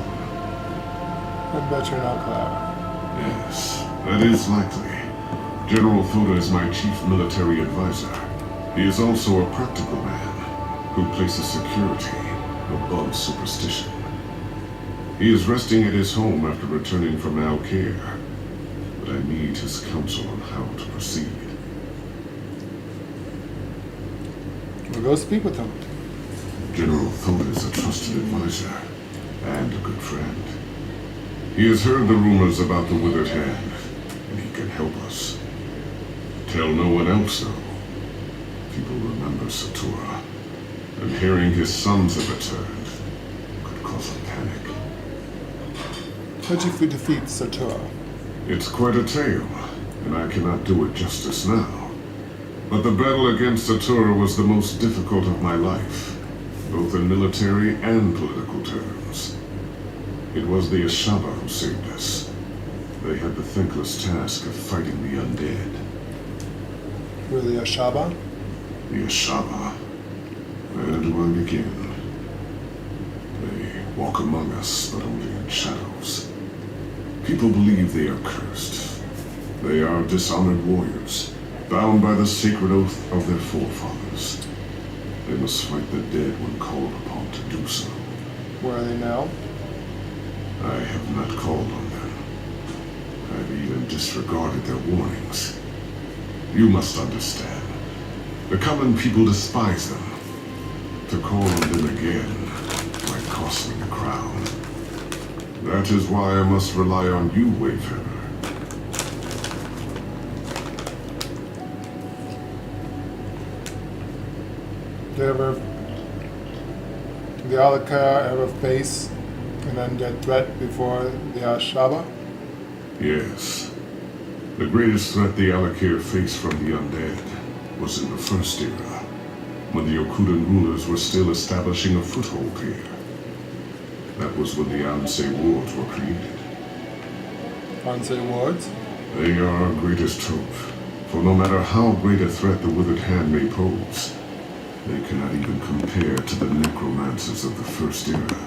I bet you're not Clara.
Yes, that is likely. General Ptah is my chief military advisor. He is also a practical man who places security above superstition. He is resting at his home after returning from Alkir, but I need his counsel on how to proceed.
We'll go speak with him.
General Ptah is a trusted advisor and a good friend. He has heard the rumors about the Withered Hand, and he can help us. Tell no one else, though. People remember Satura, and hearing his sons have returned could cause a panic.
How'd you defeat Satura?
It's quite a tale, and I cannot do it justice now. But the battle against Satura was the most difficult of my life, both in military and political terms. It was the Ashaba who saved us. They had the thankless task of fighting the undead.
Were the Ashaba?
The Ashaba. Where do I begin? They walk among us, but only in shadows. People believe they are cursed. They are dishonored warriors, bound by the sacred oath of their forefathers. They must fight the dead when called upon to do so.
Where are they now?
I have not called on them. I've even disregarded their warnings. You must understand. The common people despise them. To call on them again might cost me the crown. That is why I must rely on you, Wayfarer.
Did the Alakar ever face an undead threat before the Ashaba?
Yes. The greatest threat the Alakir faced from the undead was in the First Era, when the Okudan rulers were still establishing a foothold here. That was when the Ansei wards were created.
Ansei wards?
They are our greatest hope, for no matter how great a threat the Withered Hand may pose, they cannot even compare to the necromancers of the First Era.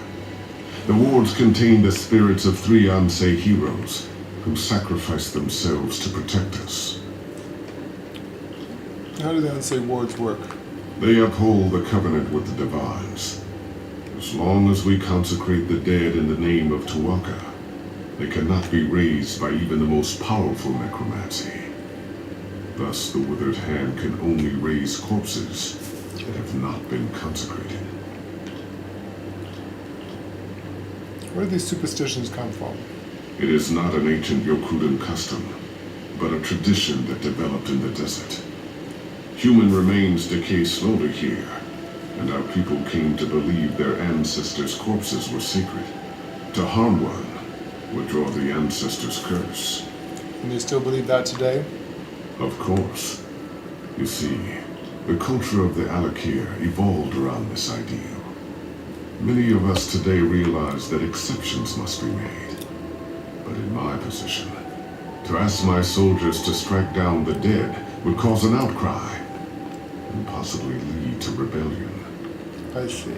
The wards contain the spirits of 3 Ansei heroes who sacrificed themselves to protect us.
How do the Ansei wards work?
They uphold the covenant with the Divines. As long as we consecrate the dead in the name of Tuaka, they cannot be raised by even the most powerful necromancy. Thus, the Withered Hand can only raise corpses that have not been consecrated.
Where do these superstitions come from?
It is not an ancient Yokudan custom, but a tradition that developed in the desert. Human remains decay slowly here, and our people came to believe their ancestors' corpses were sacred. To harm one would draw the ancestors' curse.
And you still believe that today?
Of course. You see, the culture of the Alakir evolved around this ideal. Many of us today realize that exceptions must be made. But in my position, to ask my soldiers to strike down the dead would cause an outcry, and possibly lead to rebellion.
I see.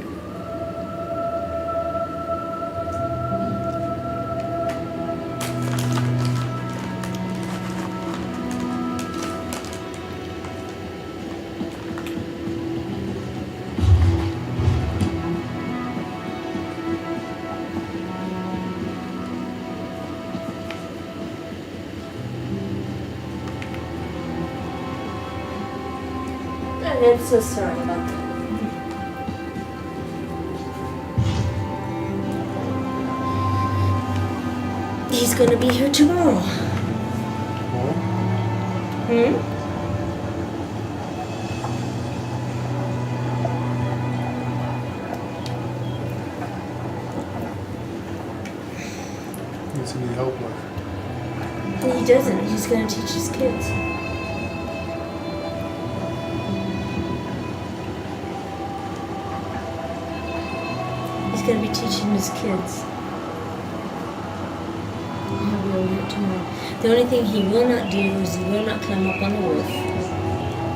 I'm so sorry about that. He's gonna be here tomorrow.
Needs any help with?
He doesn't. He's gonna teach his kids. He's gonna be teaching his kids. How tomorrow. The only thing he will not do is he will not climb up on the roof,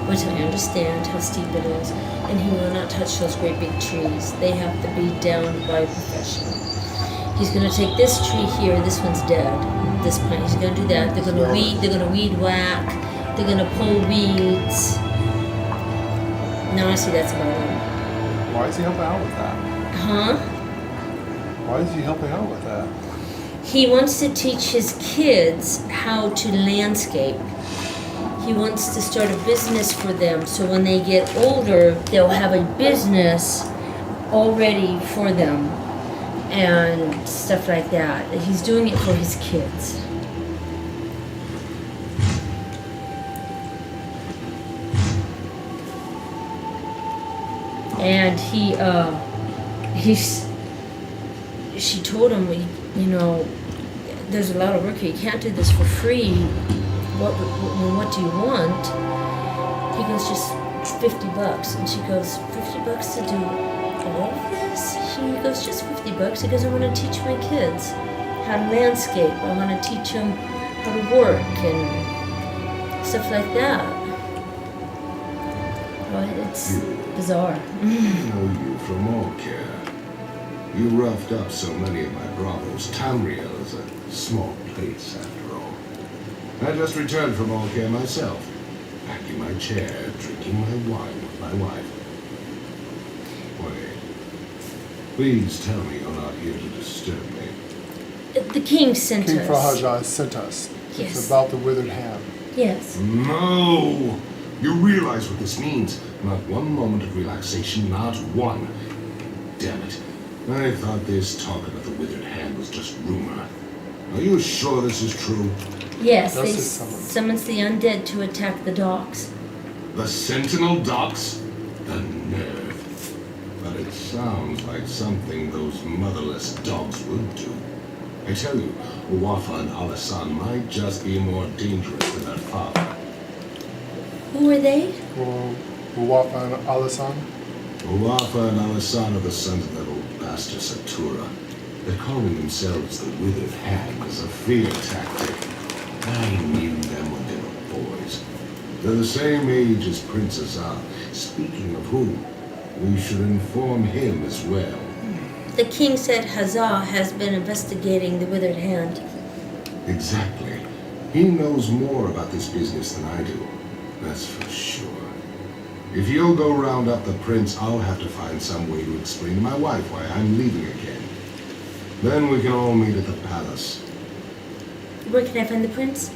which I understand how steep it is, and he will not touch those great big trees. They have to be down by a professional. He's going to take this tree here. This one's dead. At this point, he's going to do that. They're going to weed. They're going to weed whack. They're going to pull weeds. No, honestly, that's about it.
Why is he helping out with that?
Huh?
Why is he helping out with that?
He wants to teach his kids how to landscape. He wants to start a business for them, so when they get older, they'll have a business already for them and stuff like that. He's doing it for his kids. And she told him, you know, there's a lot of work here. You can't do this for free. What do you want? He goes, just $50. And she goes, $50 to do all of this? He goes, just $50. He goes, I want to teach my kids how to landscape. I want to teach them how to work and stuff like that. Well, it's bizarre.
I know you from Auset. You roughed up so many of my brothers. Tamriel is a small place, after all. I just returned from Auset myself, back in my chair, drinking my wine with my wife. Wait. Please tell me you're not here to disturb me.
The king sent
King
us.
Frahaja sent us.
Yes.
It's about the withered hand.
Yes.
No! You realize what this means. Not one moment of relaxation, not one. Damn it. I thought this talk about the withered hand was just rumor. Are you sure this is true?
Yes, they summons the undead to attack the dogs.
The Sentinel Docks? The nerve. But it sounds like something those motherless dogs would do. I tell you, Wafa and Alasan might just be more dangerous than their father.
Who are they?
Wafa and Alasan?
Wafa and Alasan are the sons of that old bastard Satura. They're calling themselves the Withered Hand as a fear tactic. I knew them when they were boys. They're the same age as Prince Azar. Speaking of whom, we should inform him as well.
The king said Hazar has been investigating the withered hand.
Exactly. He knows more about this business than I do. That's for sure. If you'll go round up the prince, I'll have to find some way to explain to my wife why I'm leaving again. Then we can all meet at the palace.
Where can I find the prince?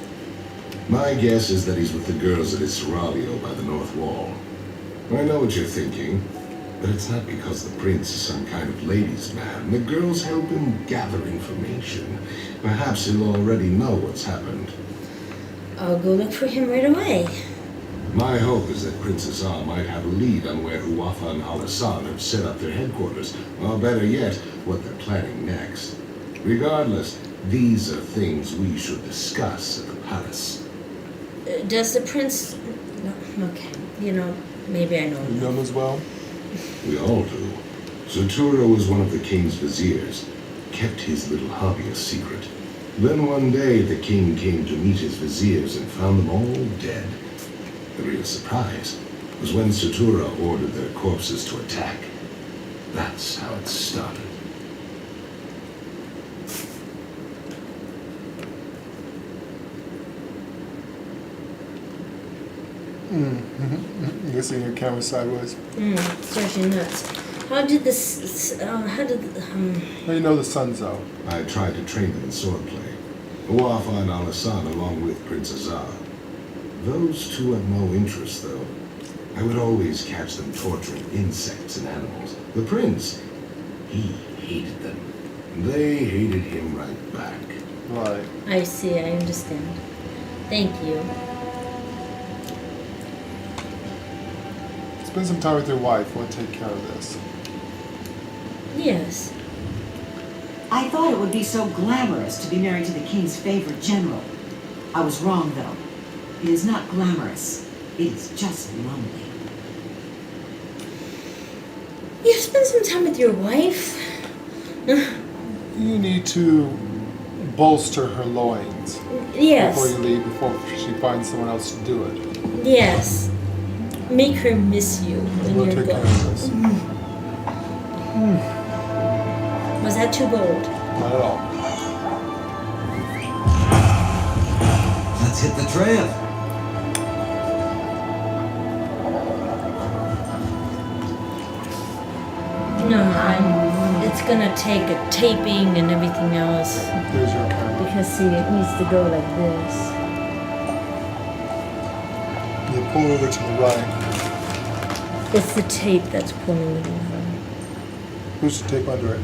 My guess is that he's with the girls at his seraglio by the north wall. I know what you're thinking, but it's not because the prince is some kind of ladies' man. The girls help him gather information. Perhaps he'll already know what's happened.
I'll go look for him right away.
My hope is that Prince Azar might have a lead on where Huwafa and Alasan have set up their headquarters, or better yet, what they're planning next. Regardless, these are things we should discuss at the palace.
Does the prince... No, okay, you know, maybe I know him.
You know him as well?
We all do. Satura was one of the king's viziers, kept his little hobby a secret. Then one day the king came to meet his viziers and found them all dead. The real surprise was when Satura ordered their corpses to attack. That's how it started.
You're seeing your camera sideways.
Seriously nuts. How did this...
Well, you know the sons, though.
I tried to train them in swordplay. Huwafa and Alasan along with Prince Azar. Those two have no interest, though. I would always catch them torturing insects and animals. The prince, he hated them. They hated him right back.
Right.
I see, I understand. Thank you.
Spend some time with your wife. We'll take care of this.
Yes.
I thought it would be so glamorous to be married to the king's favorite general. I was wrong, though. It is not glamorous. It is just lonely.
Yeah, spend some time with your wife.
You need to bolster her loins
Yes.
before you leave, before she finds someone else to do it.
Yes. Make her miss you when
We'll
you're
take care
gone.
of this.
Was that too bold?
Not at all.
Let's hit the trail.
No, it's gonna take a taping and everything else.
Here's your camera.
Because see, it needs to go like this.
You pull over to the right.
It's the tape that's pulling it over.
Who's the tape under it?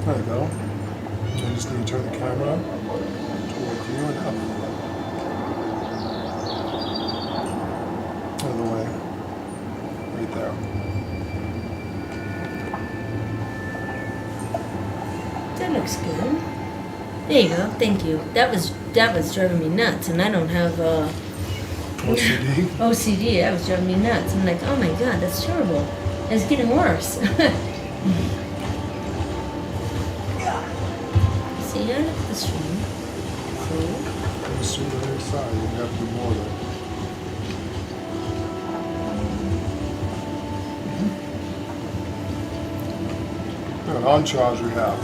There you go. I just need to turn the camera towards you and up. Out of the way. Right there.
That looks good. There you go. Thank you. That was driving me nuts, and I don't have
OCD?
OCD. That was driving me nuts. I'm like, oh my god, that's terrible. It's getting worse. See, I like the stream. See?
Let's do the other side. You have to do more though. What an entourage we have.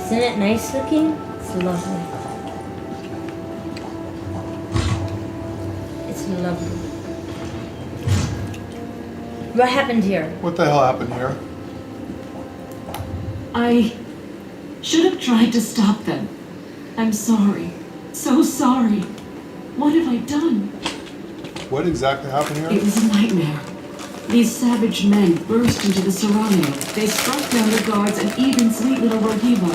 Isn't it nice looking? It's lovely. It's lovely. What happened here?
What the hell happened here?
I should have tried to stop them. I'm sorry. So sorry. What have I done?
What exactly happened here?
It was a nightmare. These savage men burst into the Serrano. They struck down the guards and even sweet little Rohiba.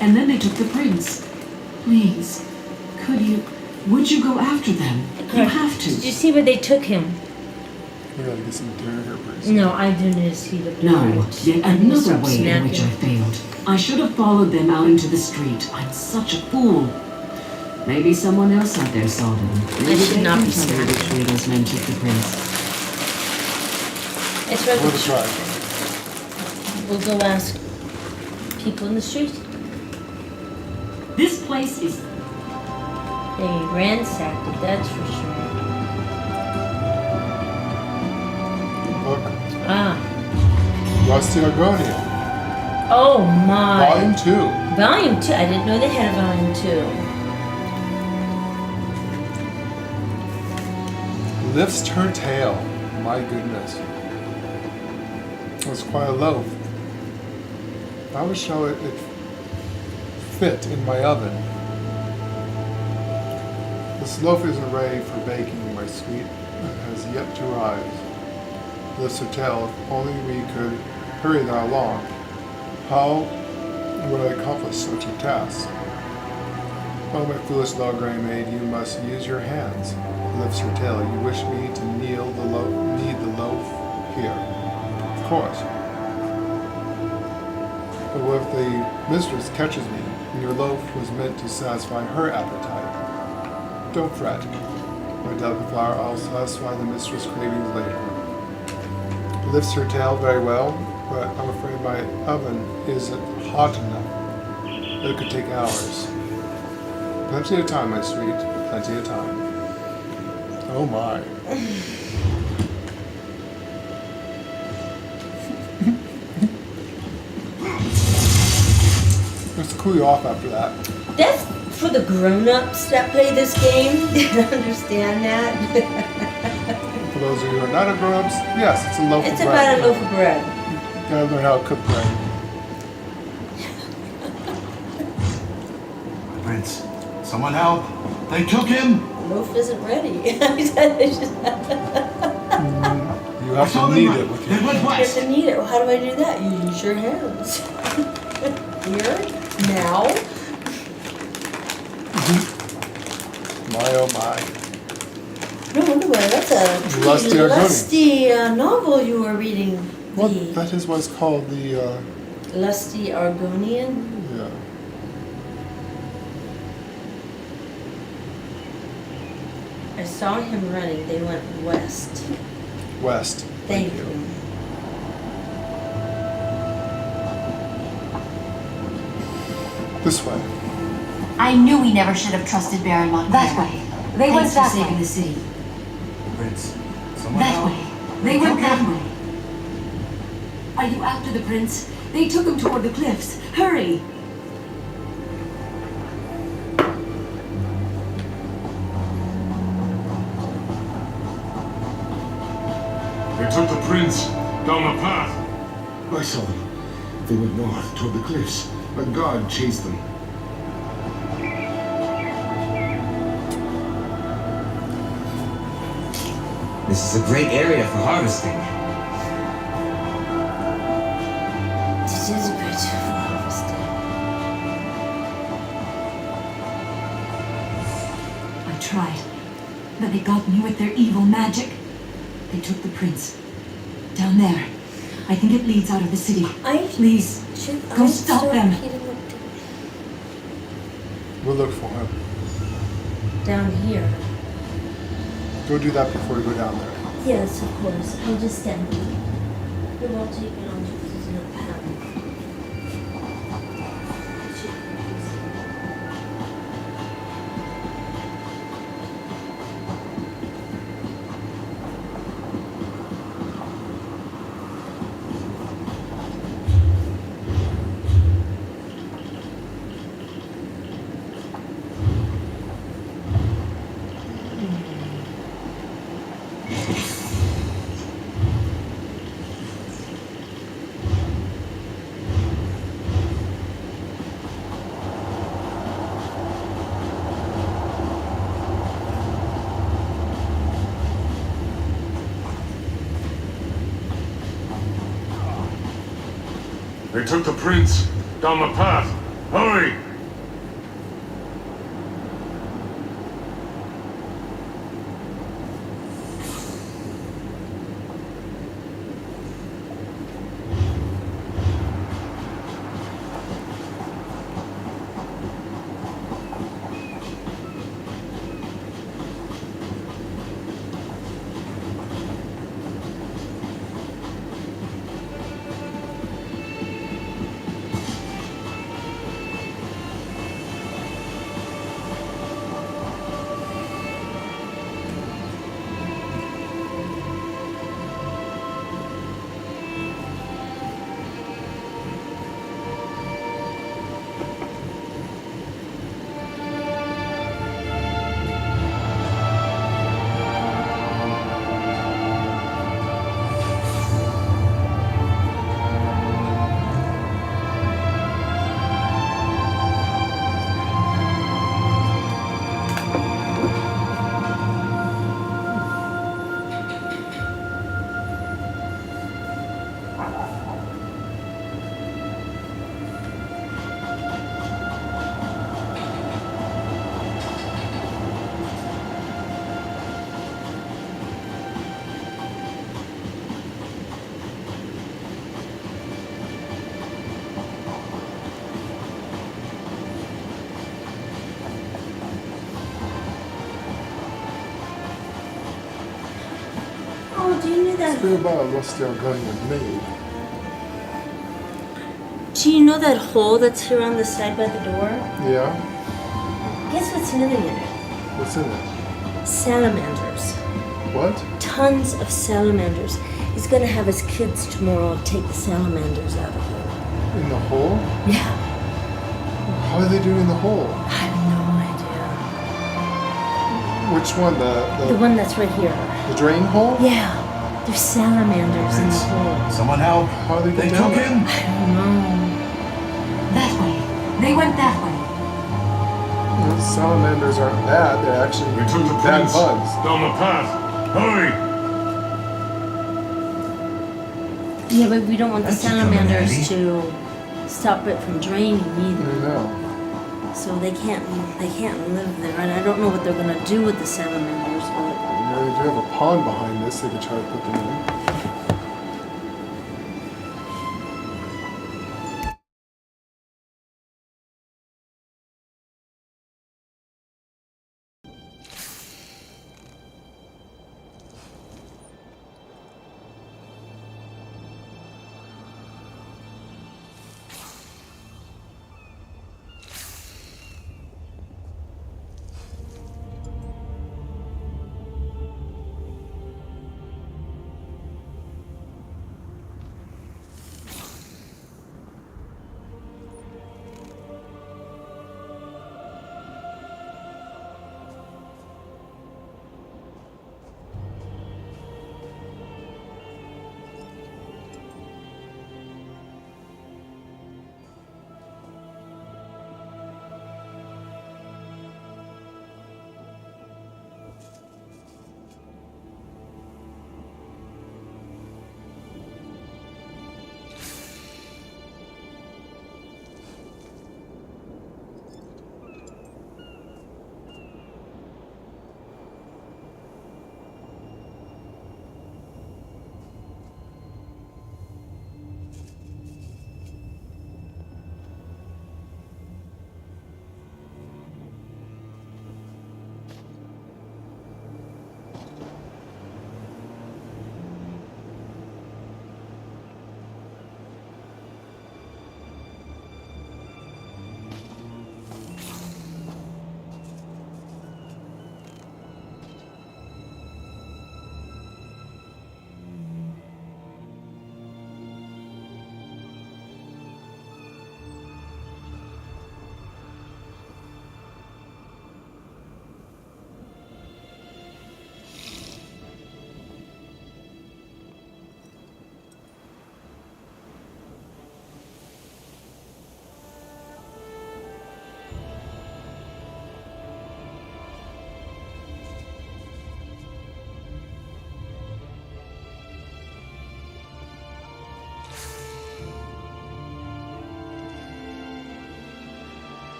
And then they took the prince. Please, would you go after them? You have to.
Did you see where they took him?
We gotta get some dinner here pretty soon.
No, I didn't see the
No,
blood.
yet
I need to
another
stop
way in which I
snacking.
failed. I should have followed them out into the street. I'm such a fool. Maybe someone else out there saw them. Maybe
should
they
not
can
be
tell me
snacking.
which way those men took the prince.
It's right.
We'll try.
We'll go ask people in the street.
This place is...
They ransacked it, that's for sure.
Look,
Ah.
Rusty Argonian.
Oh my.
Volume 2.
Volume 2. I didn't know they had a volume 2.
Lifts her tail. My goodness. It's quite a loaf. I wish how it fit in my oven. This loaf isn't ready for baking, my sweet. It has yet to rise. Lifts her tail. If only we could hurry that along. How would I accomplish such a task? Oh, my foolish little gray maid, you must use your hands. Lifts her tail. You wish me to knead the loaf here. Of course. But what if the mistress catches me, and your loaf was meant to satisfy her appetite? Don't fret. My delicate flower, I'll satisfy the mistress' cravings later. Lifts her tail very well, but I'm afraid my oven isn't hot enough. It could take hours. Plenty of time, my sweet. Plenty of time. Oh my. Let's cool you off after that.
That's for the grown-ups that play this game. Did you understand that?
For those of you who are not grown-ups, yes, it's a loaf
It's
of bread.
about a loaf of bread.
You gotta learn how to cook bread.
Prince, someone help. They took him.
The loaf isn't ready.
You have to knead it with your
They went
You have
west.
to knead it. Well, how do I do that? You use your hands. Here, now.
My oh my.
No wonder why. That's a
Lusty
pretty
Argonian.
lusty novel you were reading.
Well, that is what's called the,
Lusty Argonian.
yeah.
I saw him running. They went west.
West.
Thank you.
This way.
I knew we never should have trusted Baron Montclair.
That way. They went
Thanks for
that
saving
way.
the city.
Prince, someone
That
help.
way. They went that way. Are you after the prince? They took him toward the cliffs. Hurry!
They took the prince down the path.
I saw them. They went north toward the cliffs. A guard chased them.
This is a great area for harvesting.
This is good for harvesting.
I tried, but they got me with their evil magic. They took the prince. Down there. I think it leads out of the city. Please, go stop them.
We'll look for him.
Down here.
Go do that before we go down there.
Yes, of course. I'll just stand here. It won't take me long to put this in a pan.
They took the prince down the path. Hurry!
Oh, do you know that? Do you know that hole that's here on the side by the door?
Yeah.
Guess what's living in it?
What's in it?
Salamanders.
What?
Tons of salamanders. He's gonna have his kids tomorrow take the salamanders out of here.
In the hole?
Yeah.
How are they doing in the hole?
I have no idea.
Which one?
The one that's right here.
The drain hole?
Yeah. There's salamanders in the hole.
Someone help.
How are they
They
getting
took
down
him.
there?
I don't know.
That way. They went that way.
The salamanders aren't bad. They're actually
They took the
bad
prince
bugs.
down the path. Hurry!
Yeah, but we don't want the
That's becoming
salamanders
heavy.
to stop it from draining
I
either.
know.
So they can't live there, and I don't know what they're gonna do with the salamanders. But
You know, they do have a pond behind this. They could try to put them in.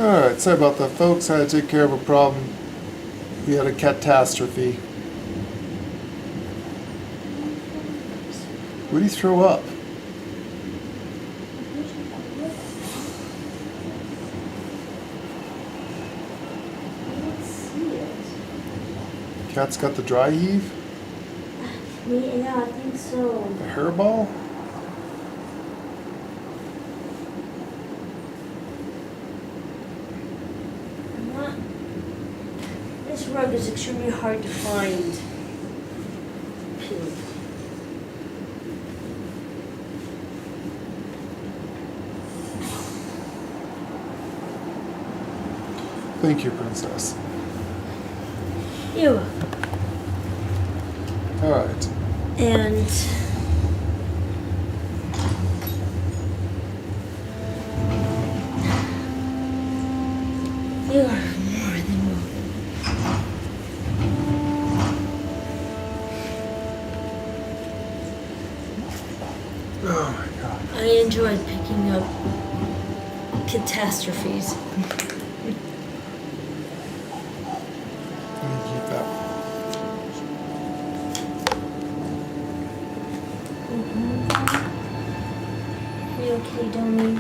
Alright, sorry about that, folks. I had to take care of a problem. We had a catastrophe. What did he throw up? Cat's got the dry heave?
Yeah, I think so.
A hairball?
This rug is extremely hard to find.
Thank you, Princess.
You're welcome.
Alright.
And you are more than welcome.
Oh my god.
I enjoyed picking up catastrophes. You okay, Domi?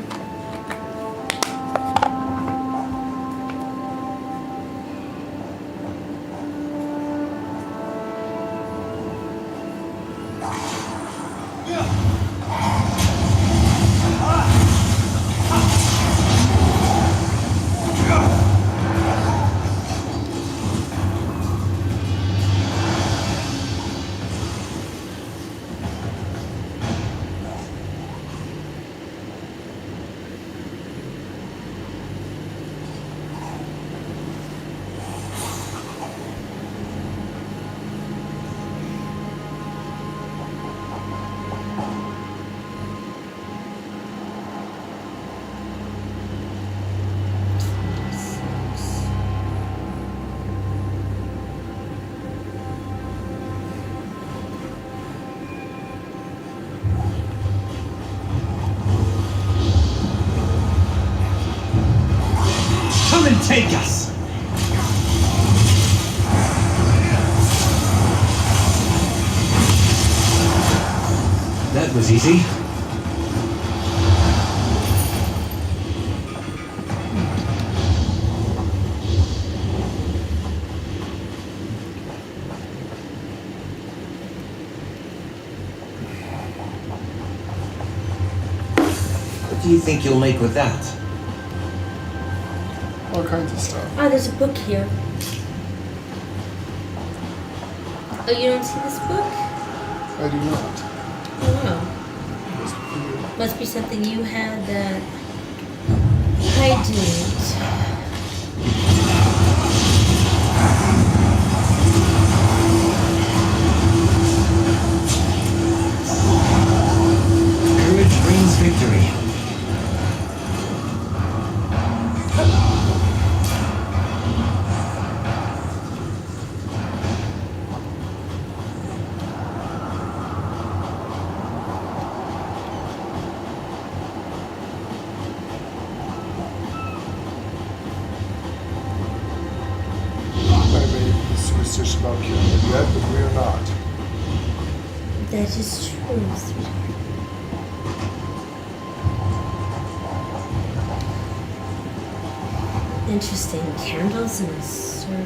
Come and take us! That was easy. What do you think you'll make with that?
All kinds of stuff.
Oh, there's a book here. Oh, you don't see this book?
I do not.
Oh, wow. Must be something you had that I didn't.
Courage brings victory.
Superstitious about killing it yet, but we are not.
That is true, sweetheart. Interesting. Candles in a circle.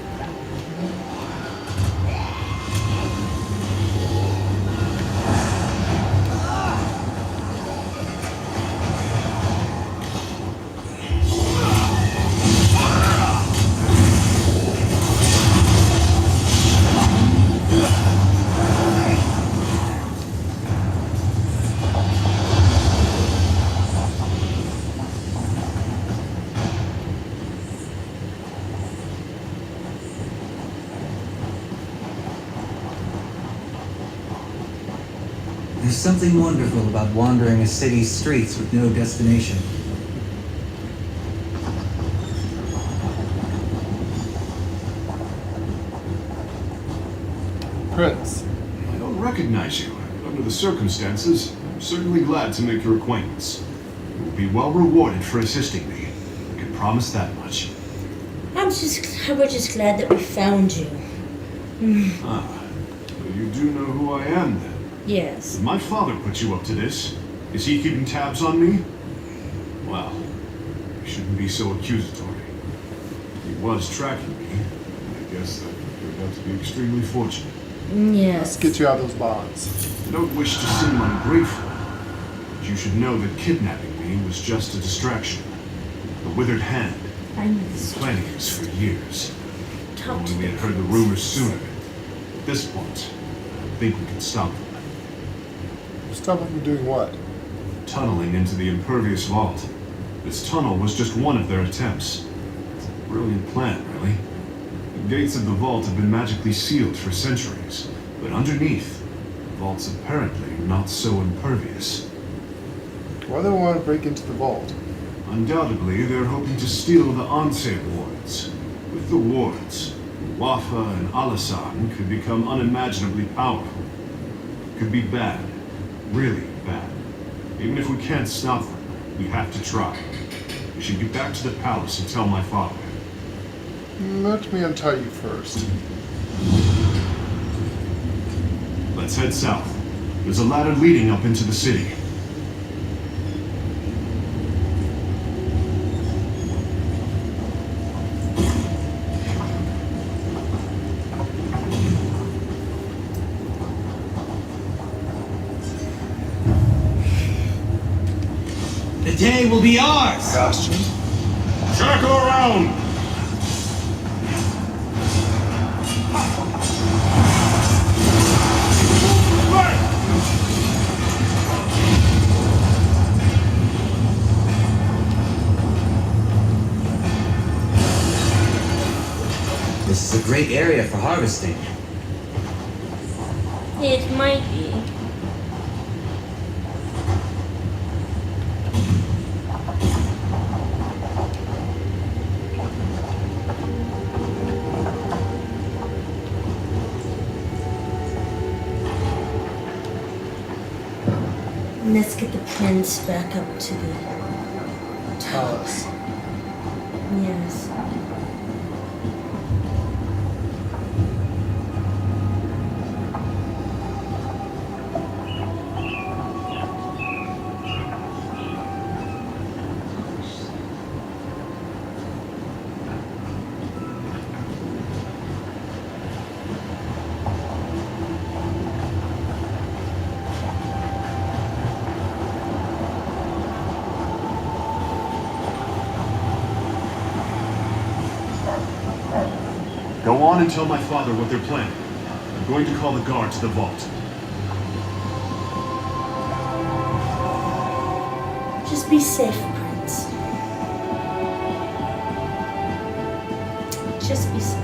There's something wonderful about wandering a city's streets with no destination.
Prince.
I don't recognize you. Under the circumstances, I'm certainly glad to make your acquaintance. You will be well rewarded for assisting me. I can
promise that much.
We're just glad that we found you.
Ah, well, you do know who I am then?
Yes.
Did my father put you up to this? Is he keeping tabs on me? Well, you shouldn't be so accusatory. He was tracking me. I guess that turned out to be extremely fortunate.
Yes.
Let's get you out of those bonds.
I don't wish to seem ungrateful, but you should know that kidnapping me was just a distraction. The withered hand.
I'm
planning this for years.
Talk
Only
to
we had heard the rumors sooner. At this point, I think we can stop them.
Stop them from doing what?
Tunneling into the impervious vault. This tunnel was just one of their attempts. It's a brilliant plan, really. The gates of the vault have been magically sealed for centuries, but underneath, the vault's apparently not so impervious.
Why do they want to break into the vault?
Undoubtedly, they're hoping to steal the Auset wards. With the wards, Wafa and Alasan could become unimaginably powerful. It could be bad. Really bad. Even if we can't stop them, we have to try. We should get back to the palace and tell my father.
Let me untie you first.
Let's head south. There's a ladder leading up into the city.
The day will be ours!
Bastion.
Circle around!
This is a great area for harvesting.
It might be. Let's get the prince back up to the
Palace.
Yes.
Go on and tell my father what they're planning. I'm going to call the guard to the vault.
Just be safe, Prince. Just be safe.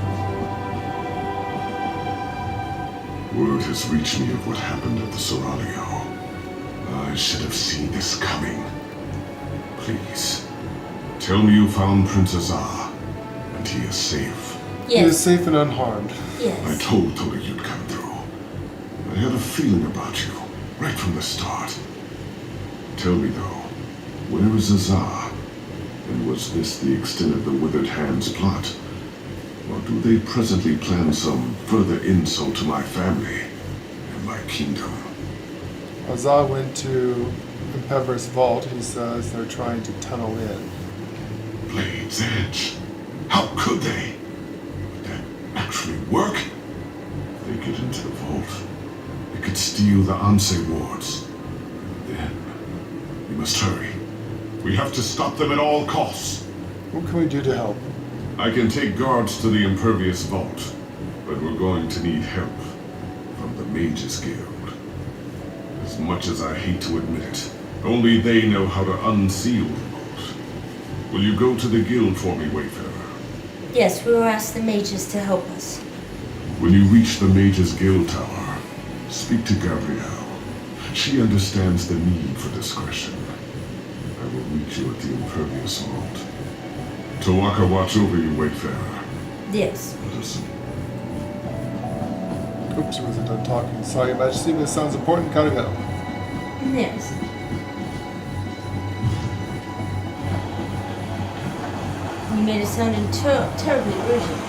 Word has reached me of what happened at the Seraglio. I should have seen this coming. Please, tell me you found Prince Azar, and he is safe.
He is safe and unharmed.
Yes.
I told Tori you'd come through. I had a feeling about you, right from the start. Tell me though, where is Azar? And was this the extent of the Withered Hand's plot? Or do they presently plan some further insult to my family and my kingdom?
Azar went to Impever's vault. He says they're trying to tunnel in.
Blade's Edge. How could they? Would that actually work? If they get into the vault, they could steal the Auset wards. Then, we must hurry. We have to stop them at all costs.
What can we do to help?
I can take guards to the impervious vault, but we're going to need help from the Mages Guild. As much as I hate to admit it, only they know how to unseal the vault. Will you go to the guild for me, Wayfarer?
Yes, we will ask the mages to help us.
When you reach the Mages Guild Tower, speak to Gabrielle. She understands the need for discretion. I will meet you at the impervious vault. Tawaka, watch over you, Wayfarer.
Yes.
Listen.
Oops, I wasn't done talking. Sorry, Your Majesty, this sounds important. Gotta go.
Yes. You made it sound terribly urgent.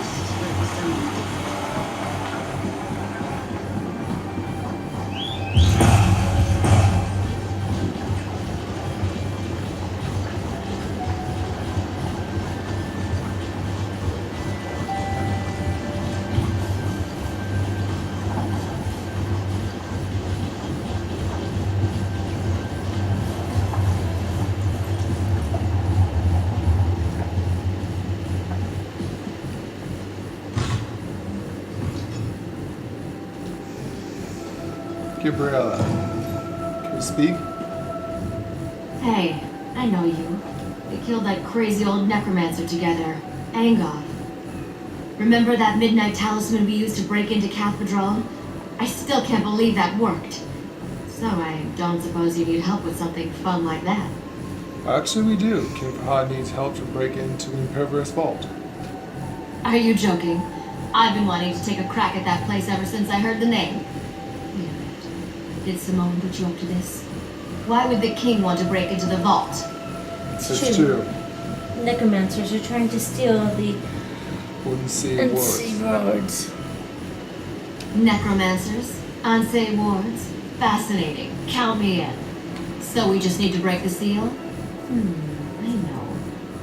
Gabriella, can you speak?
Hey, I know you. We killed that crazy old necromancer together, Angod. Remember that midnight talisman we used to break into Cadwell? I still can't believe that worked. So I don't suppose you need help with something fun like that.
Actually, we do. King Ptah needs help to break into the impervious vault.
Are you joking? I've been wanting to take a crack at that place ever since I heard the name. Wait a minute. Did Simone put you up to this? Why would the king want to break into the vault?
It's true.
Necromancers are trying to steal the
Unseen
words.
Necromancers? Unseen wards? Fascinating. Count me in. So we just need to break the seal? I know.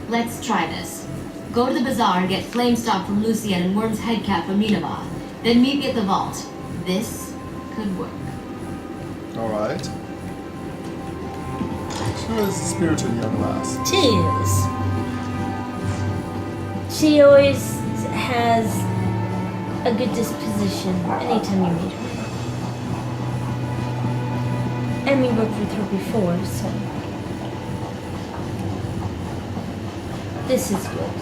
Let's try this. Go to the bazaar and get flame stock from Lucien and Worm's head cap from Nineveh. Then meet me at the vault. This could work.
Alright. She was a spirited young lass.
She is. She always has a good disposition anytime you meet her. And we worked with her before, so this is good.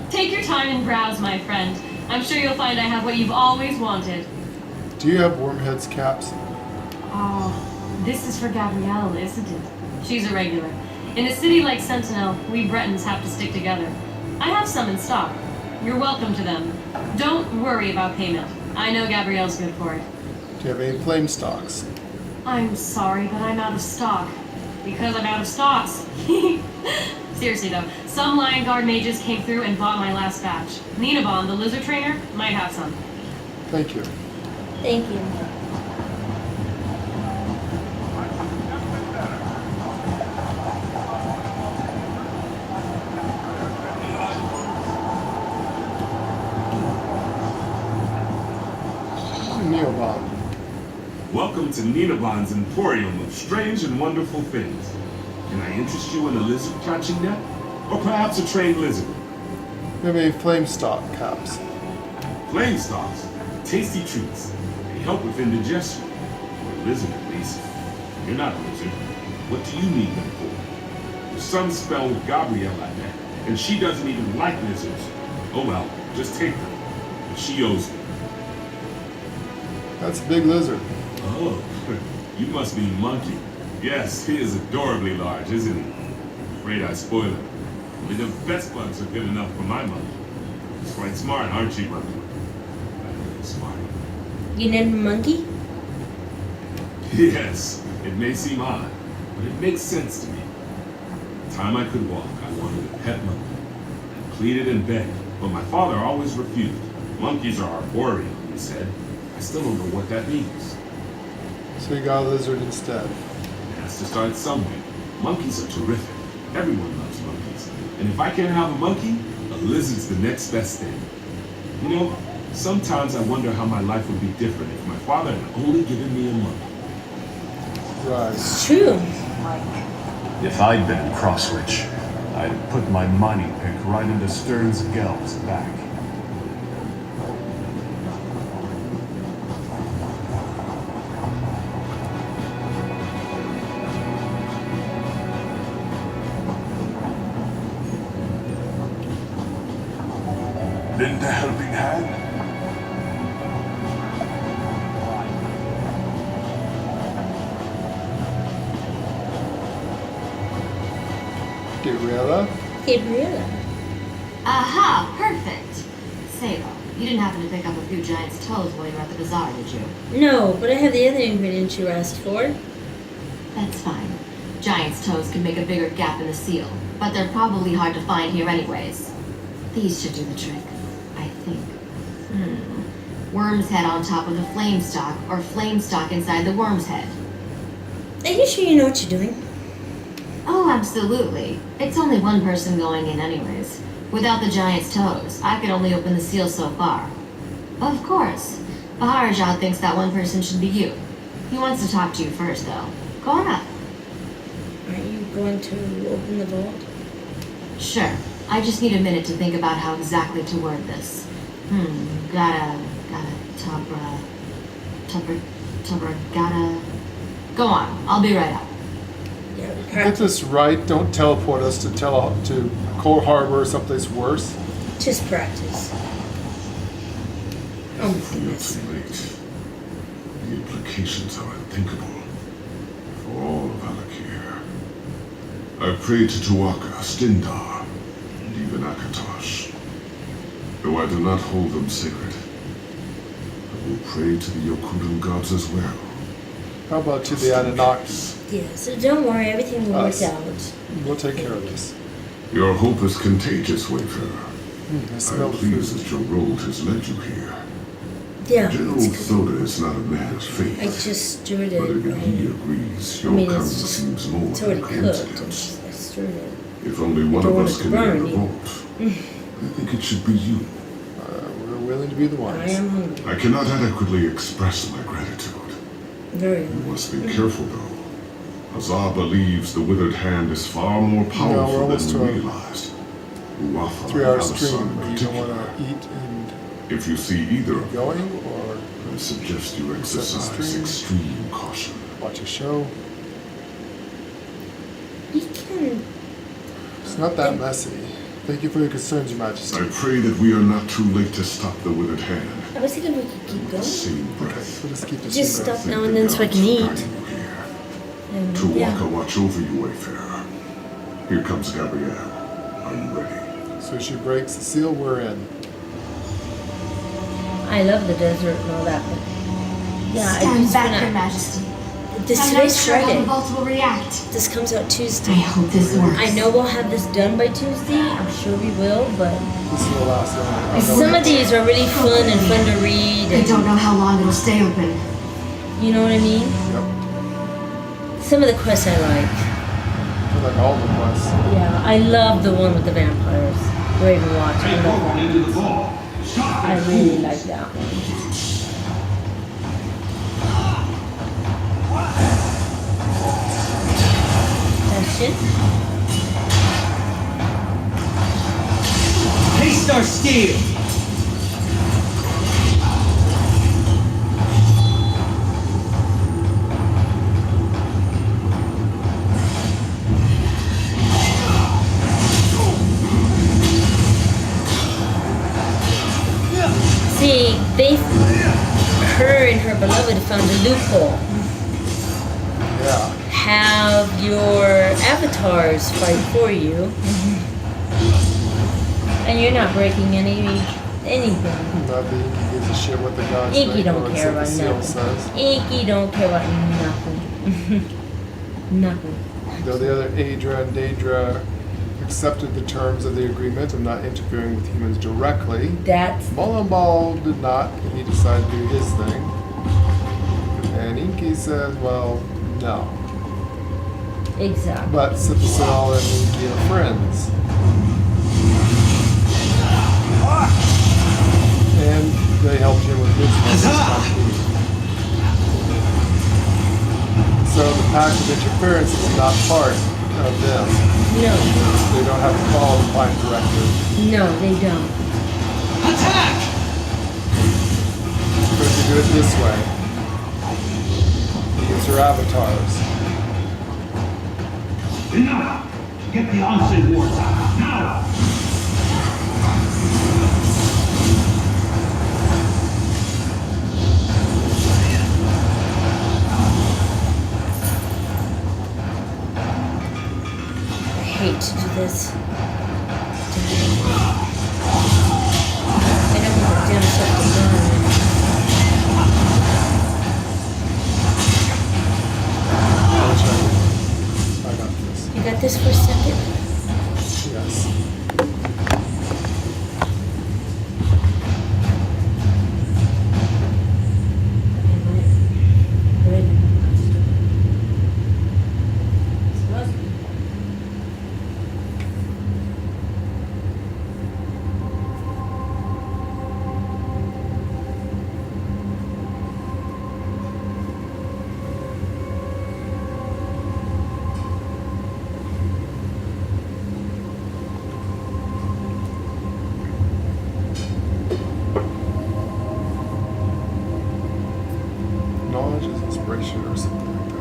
Take your time and browse, my friend. I'm sure you'll find I have what you've always wanted.
Do you have Wormhead's caps?
Oh, this is for Gabrielle, isn't it? She's a regular. In a city like Sentinel, we Bretons have to stick together. I have some in stock. You're welcome to them. Don't worry about payment. I know Gabrielle's good for it.
Do you have any flame stocks?
I'm sorry, but I'm out of stock. Because I'm out of stocks. Seriously though, some Lion Guard mages came through and bought my last batch. Nineveh, the lizard trainer, might have some.
Thank you.
Thank you.
Neobot.
Welcome to Nineveh's Emporium of strange and wonderful things. Can I interest you in a lizard catching net? Or perhaps a trained lizard?
You have any flame stock caps?
Flame stalks, tasty treats. They help with indigestion. For a lizard at least. You're not a lizard. What do you need them for? There's some spell with Gabrielle I met, and she doesn't even like lizards. Oh well, just take them. But she owes me.
That's a big lizard.
Oh, you must mean Monkey. Yes, he is adorably large, isn't he? Afraid I spoil him. Only the best bugs are good enough for my monkey. He's quite smart, aren't you, Monkey? Really smart.
You named him Monkey?
Yes, it may seem odd, but it makes sense to me. The time I could walk, I wanted a pet monkey. I pleaded and begged, but my father always refused. Monkeys are arboreal, he said. I still don't know what that means.
So you got a lizard instead.
It has to start somewhere. Monkeys are terrific. Everyone loves monkeys. And if I can't have a monkey, a lizard's the next best thing. You know, sometimes I wonder how my life would be different if my father had only given me a monkey.
Right.
It's true.
If I'd been in Crosswitch, I'd have put my mining pick right into Stern's Gel's back. Lend a helping hand?
Guerrilla.
Gabriella.
Aha, perfect. Say though, you didn't happen to pick up a few giant's toes while you were at the bazaar, did you?
No, but I have the other ingredients you asked for.
That's fine. Giant's toes can make a bigger gap in the seal, but they're probably hard to find here anyways. These should do the trick, I think. Worm's head on top of the flame stalk, or flame stalk inside the worm's head.
Are you sure you know what you're doing?
Oh, absolutely. It's only one person going in anyways. Without the giant's toes, I could only open the seal so far. Of course. Baharajad thinks that one person should be you. He wants to talk to you first, though. Go on up.
Are you going to open the vault?
Sure. I just need a minute to think about how exactly to word this. Gotta, gotta... Go on. I'll be right up.
Get this right. Don't teleport us to Cold Harbor or someplace worse.
Just practice.
You're too late. The implications are unthinkable for all of Alakir. I prayed to Tuaka, Stindar, and even Akatosh. Though I do not hold them sacred, I will pray to the Yokudun gods as well.
How about to the Anunnaki?
Yeah, so don't worry, everything will work out.
We'll take care of this.
Your hope is contagious, Wayfarer.
I smell
I'm
the
pleased
food.
that your road has led you here.
Yeah.
General Thoda is not a man of faith.
I just stirred it.
But even he agrees your coming seems more
it's
than
already
a
cooked.
coincidence.
I stirred it.
If only one
Don't
of
want
us
it
can
to
enter
burn
the
either.
vault, I think it should be you.
We're willing to be the ones.
I am hungry.
I cannot adequately express my gratitude.
Very
You must be careful, though. Hazar believes the withered hand is far more
we're
powerful
almost
than
to
we
a
realized. Uwafa
3 hour
and Al-Sun
stream
in
where you don't
particular.
want to eat and
If you see either of them,
going or
I suggest you
set the
exercise
stream.
extreme caution.
watch a show.
You can...
It's not that messy. Thank you for your concerns, Your Majesty.
I pray that we are not too late to stop the withered hand.
I was thinking we could keep going.
Same breath.
So let's keep this
Just
going.
stop now and then so I can eat. And,
Tuwaka watch over you, Wayfarer. Here comes Gabrielle. Are you ready?
So she breaks the seal, we're in.
I love the desert and all that, but... Yeah, I
Stand
just
back,
wanna...
Your Majesty.
This
I'm
today's
not sure how
Friday.
the vault will react.
This comes out Tuesday.
I hope this works.
I know we'll have this done by Tuesday. I'm sure we will, but...
This is the last one.
Some of these are really fun and fun to read.
I don't know how long it'll stay open.
You know what I mean?
Yep.
Some of the quests I like.
I like all the quests.
Yeah, I love the one with the vampires. Raven Watch. I love that. I really like that one. Question?
Haste our steel!
See, her and her beloved found a loophole.
Yeah.
Have your avatars fight for you. And you're not breaking anything.
Not the Inky gives a shit what the gods
Inky
think
don't
or
care
what
about
the seal
nothing.
says.
Inky don't care about nothing. Nothing.
Though the other Aedra and Daedra accepted the terms of the agreement of not interfering with humans directly,
That's
Mullenball did not, and he decided to do his thing. And Inky says, well, no.
exactly.
But Cipicel and Inky are friends. And they helped him with his responsibility. So the pact of interference is not part of them.
No.
They don't have to follow the Prime Directive.
No, they don't.
Attack!
But if you do it this way, use your avatars.
Enough! Get the Auset wards out, now!
I hate to do this. I don't want the damn stuff to burn.
I got this.
You got this for a second?
Yes. Knowledge is inspiration or something like that.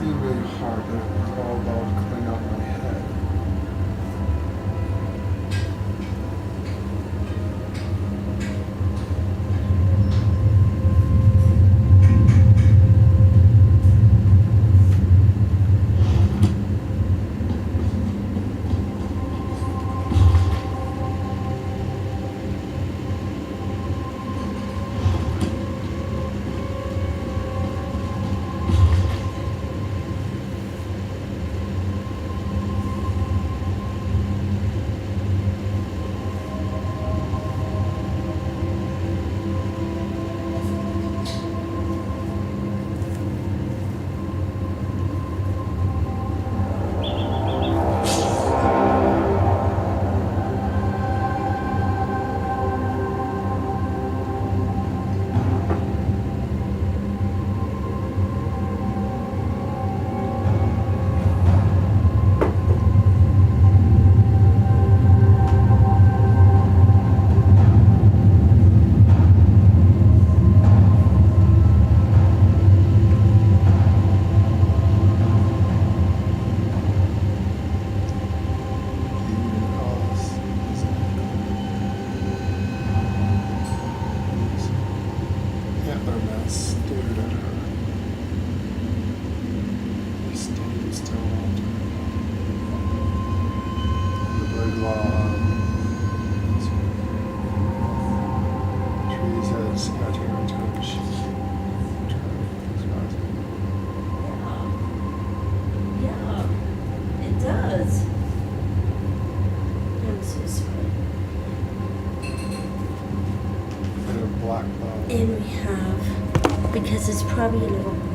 Really hard to crawl about to clean out my head.
And we have, because it's probably a little loud.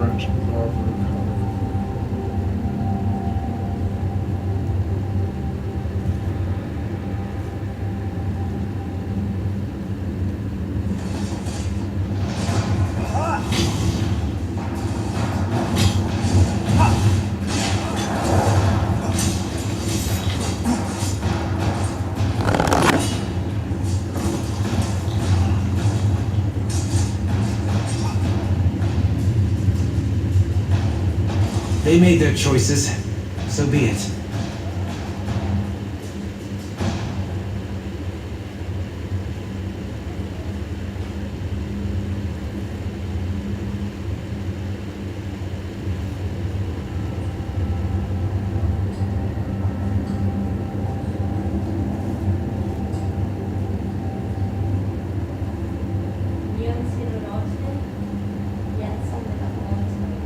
French novel.
They made their choices, so be it.
You haven't seen it all today? Yeah, it's something about all today.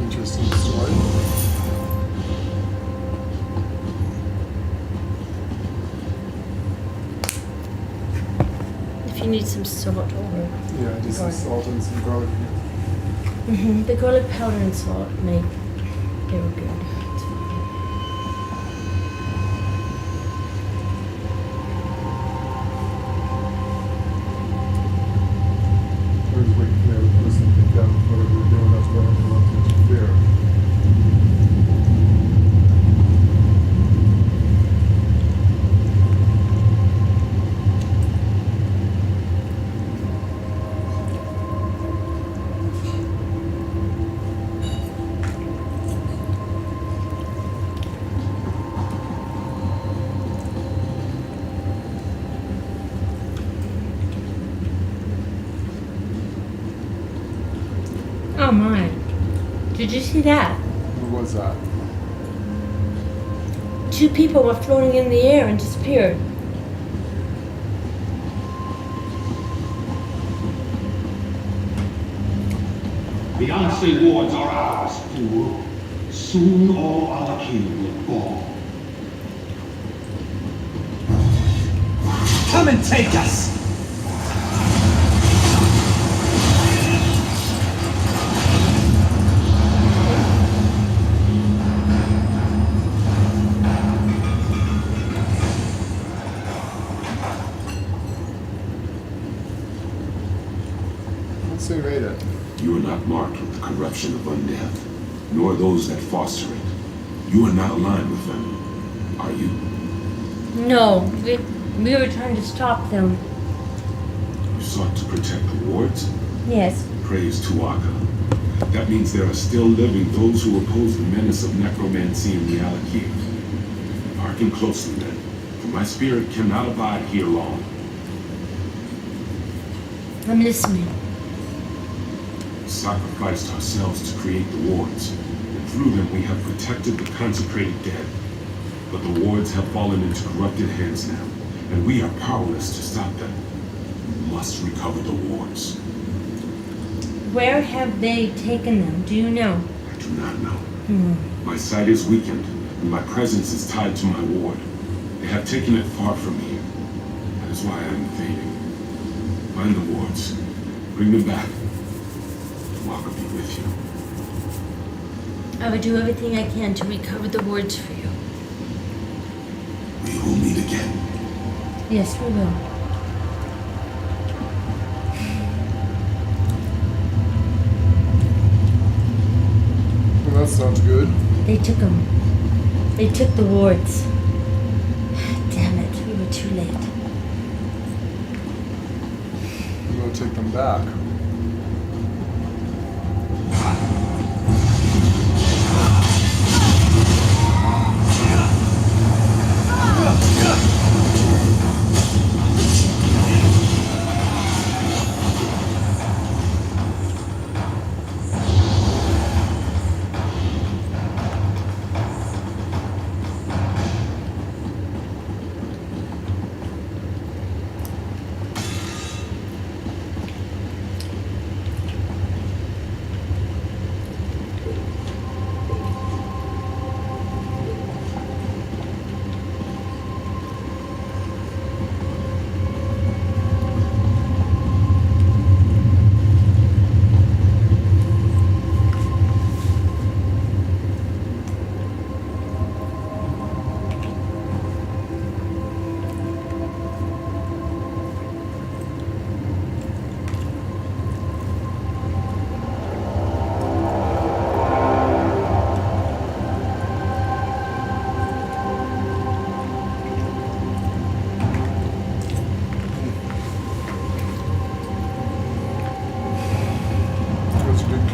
Interesting story.
If you need some salt or
Yeah, just some salt and some garlic.
the garlic powder and salt make it real good. It's fine.
We're just waiting for the person to pick up whatever they're doing. That's why I don't want to interfere.
Oh my. Did you see that?
What was that?
2 people were floating in the air and disappeared.
The Auset wards are ours, fool. Soon all Anunnaki will fall.
Come and take us!
Let's see, rate it.
You are not marked with the corruption of undeath, nor those that foster it. You are not aligned with them, are you?
No, we were trying to stop them.
You sought to protect the wards?
Yes.
Praise Tuaka. That means there are still living those who oppose the menace of necromancy in the Alakir. Hearken closely then, for my spirit cannot abide here long.
I'm listening.
We sacrificed ourselves to create the wards, and through them we have protected the consecrated dead. But the wards have fallen into corrupted hands now, and we are powerless to stop them. We must recover the wards.
Where have they taken them? Do you know?
I do not know. My sight is weakened, and my presence is tied to my ward. They have taken it far from here. That is why I am fading. Find the wards. Bring them back. Tuaka be with you.
I would do everything I can to recover the wards for you.
We will meet again.
Yes, we will.
Well, that sounds good.
They took them. They took the wards. Damn it, we were too late.
We're going to take them back.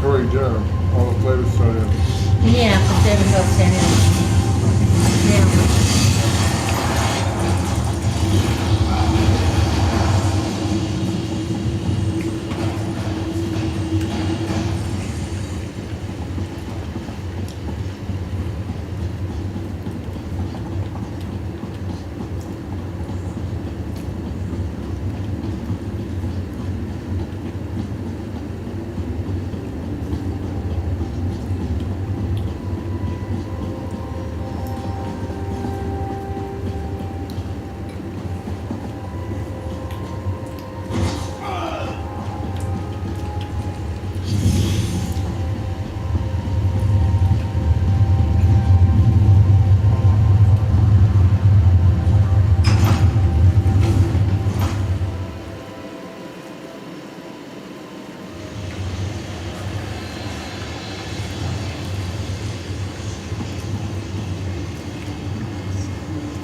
Curry dinner. All the flavors start in.
Yeah, but there we go, Sandy. Now.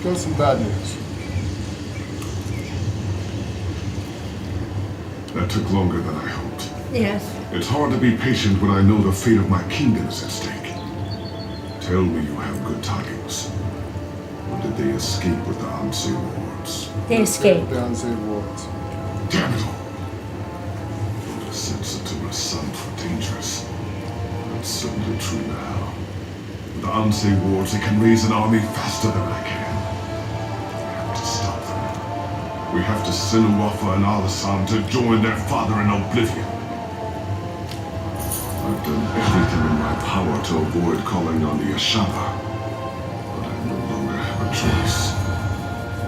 Got some bad news.
That took longer than I hoped.
Yes.
It's hard to be patient when I know the fate of my kingdom is at stake. Tell me you have good tidings. Or did they escape with the Auset wards?
They escaped.
The Auset wards.
Damn it all. Though the sensitive sons were dangerous. That's certainly true now. With the Auset wards, they can raise an army faster than I can. We have to send Uwafa and Alisan to join their father in oblivion. I've done everything in my power to avoid calling on the Ashaba, but I no longer have a choice.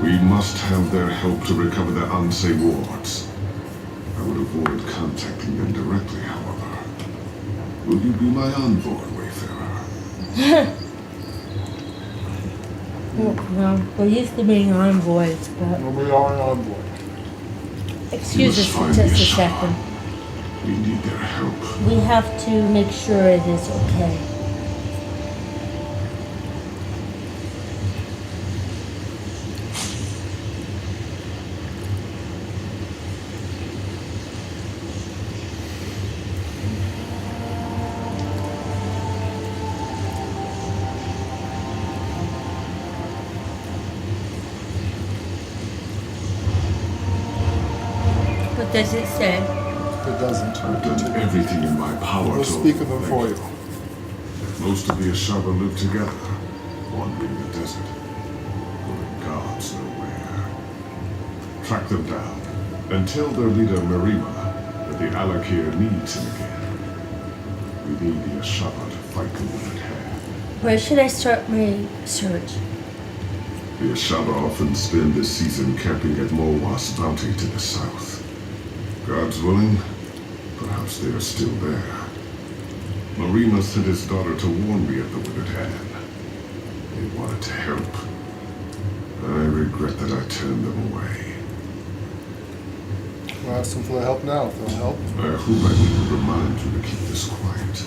We must have their help to recover the Auset wards. I would avoid contacting them directly, however. Will you be my envoy, Wayfarer?
Well, we're used to being envoys, but...
Well, we are an envoy.
Excuse us for just a second.
We need their help.
We have to make sure it is okay. What does it say?
It doesn't.
I've done everything in my power
We'll
to...
speak of them for you.
Most of the Ashaba live together, wandering the desert, going gods nowhere. Track them down, and tell their leader Marima that the Alakir needs him again. We need the Ashaba to fight the Withered Hand.
Where should I start my search?
The Ashaba often spend this season camping at Mowa's bounty to the south. God's willing, perhaps they are still there. Marima sent his daughter to warn me of the Withered Hand. They wanted to help. I regret that I turned them away.
We'll ask them for their help now, if they'll help.
I hope I need to remind you to keep this quiet.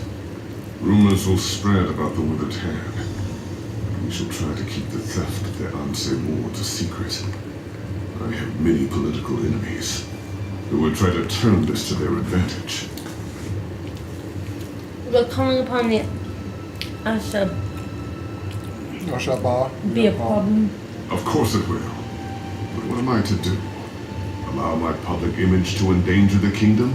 Rumors will spread about the Withered Hand. But we shall try to keep the theft of the Auset wards a secret. I have many political enemies who would try to turn this to their advantage.
Will coming upon the Ashab be a problem?
Of course it will. But what am I to do? Allow my public image to endanger the kingdom?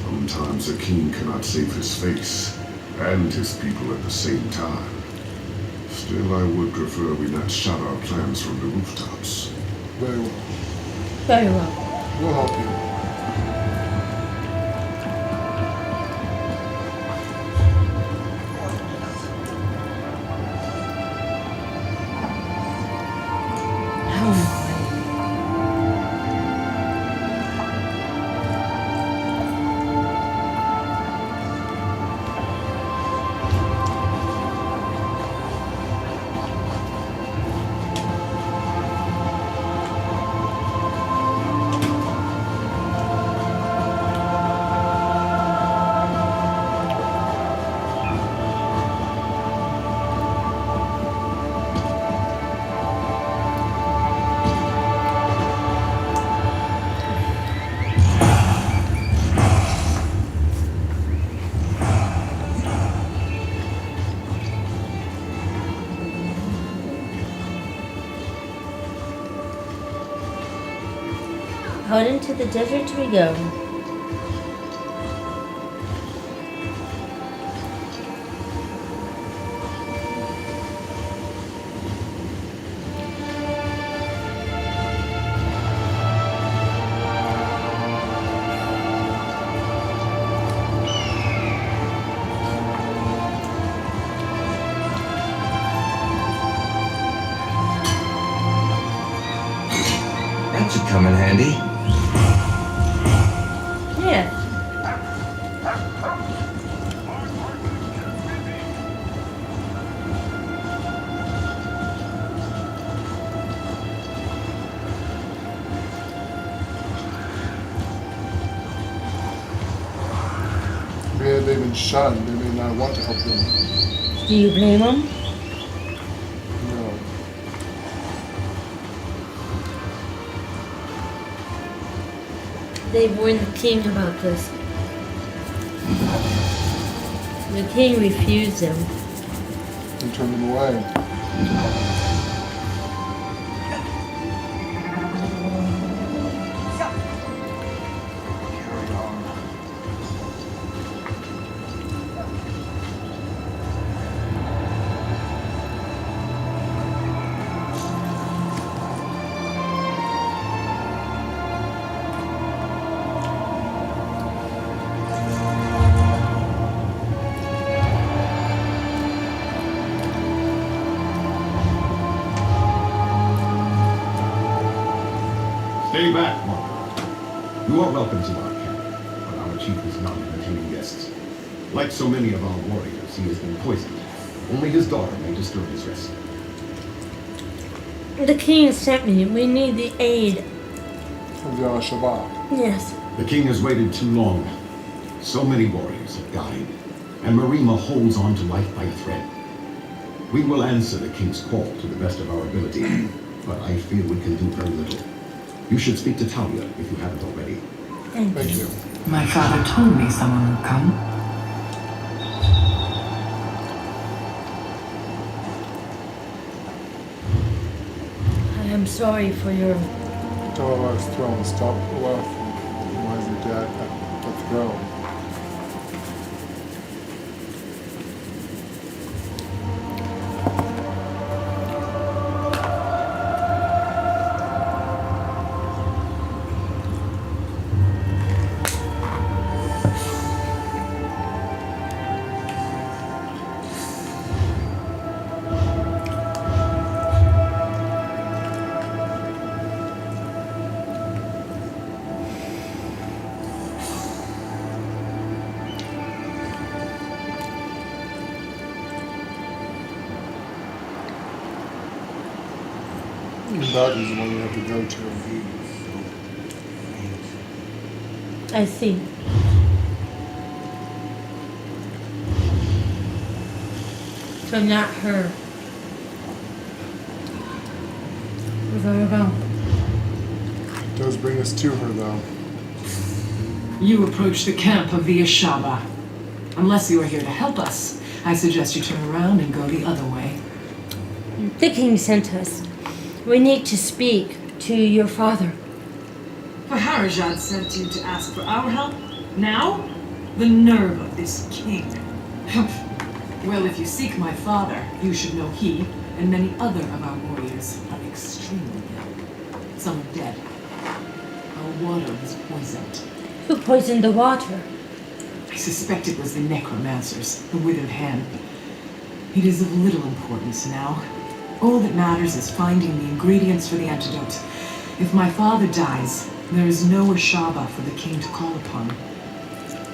Sometimes a king cannot save his face and his people at the same time. Still, I would prefer we not shout our plans from the rooftops.
Very well.
Very well.
We'll help you.
Out into the desert we go.
That should come in handy.
Yeah.
Maybe they've been shunned. They may not want to help them.
Do you blame them?
No.
They warned the king about this. The king refused them.
And turned them away.
Stay back, Marques. You are welcome to our camp, but our chief is not entertaining guests. Like so many of our warriors, he has been poisoned. Only his daughter may disturb his rest.
The king sent me. We need the aid.
Of the Al-Shabaab.
Yes.
The king has waited too long. So many warriors have died, and Marima holds on to life by a thread. We will answer the king's call to the best of our ability, but I fear we can do very little. You should speak to Talia if you haven't already.
Thank you.
My father told me someone would come.
I am sorry for your...
Tell him I was thrown. Stop laughing. Why is your dad at the throne? That is the one you have to go to.
I see. So not her. We're gonna go.
It does bring us to her, though.
You approach the camp of the Ashaba. Unless you are here to help us, I suggest you turn around and go the other way.
The king sent us. We need to speak to your father.
Faharajad sent you to ask for our help? Now? The nerve of this king. Well, if you seek my father, you should know he and many other of our warriors are extremely ill. Some are dead. Our water was poisoned.
Who poisoned the water?
I suspect it was the necromancers, the withered hand. It is of little importance now. All that matters is finding the ingredients for the antidote. If my father dies, there is no Ashaba for the king to call upon.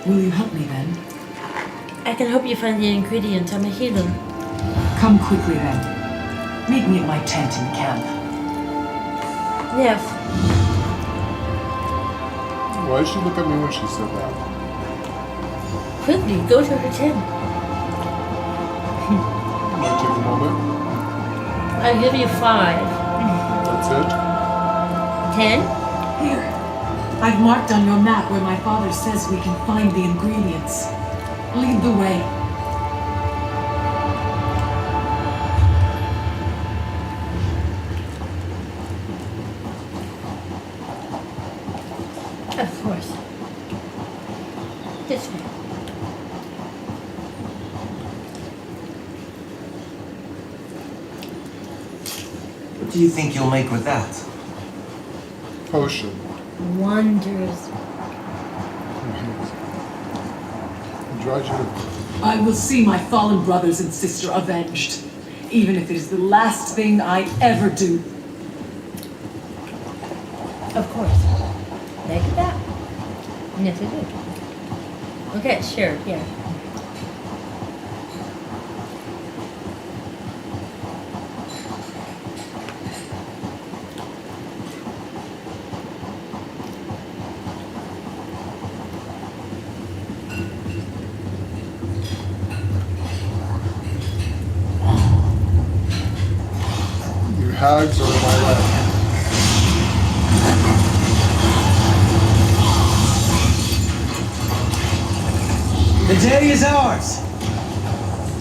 Will you help me then?
I can help you find the ingredients. I'm a healer.
Come quickly then. Meet me at my tent in camp.
Yes.
Why did she look at me when she said that?
Quickly, go to her tent.
Might take a moment.
I'll give you 5.
That's it?
10?
Here. I've marked on your map where my father says we can find the ingredients. Lead the way.
This way.
What do you think you'll make with that?
Potion.
Wonders.
I will see my fallen brothers and sister avenged, even if it is the last thing I ever do.
Of course. Look at that. Yes, I do. Okay, sure, yeah.
You hags are in my lap.
The day is ours!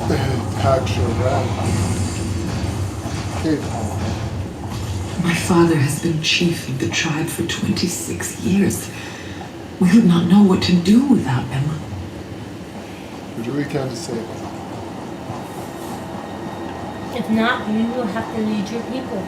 The hag show ran. Okay.
My father has been chief of the tribe for 26 years. We would not know what to do without Emma.
Do what you can to save her.
If not, you will have to lead your people.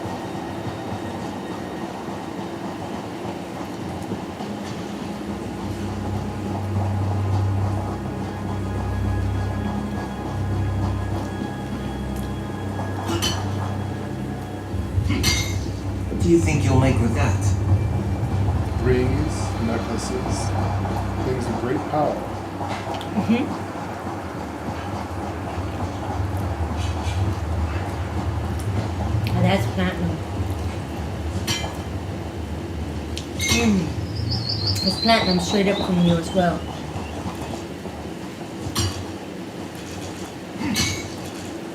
What do you think you'll make with that?
Rings, necklaces, things of great power.
And that's platinum. It's platinum straight up from you as well.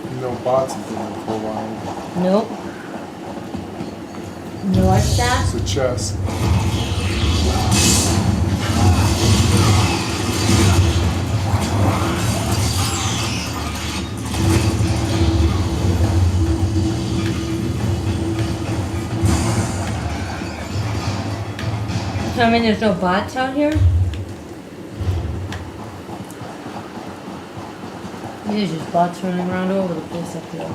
You know, bots have been there for a while.
Nope. You know what's that?
It's a chest.
So I mean, there's no bots out here? There's just bots running around all over the place up here.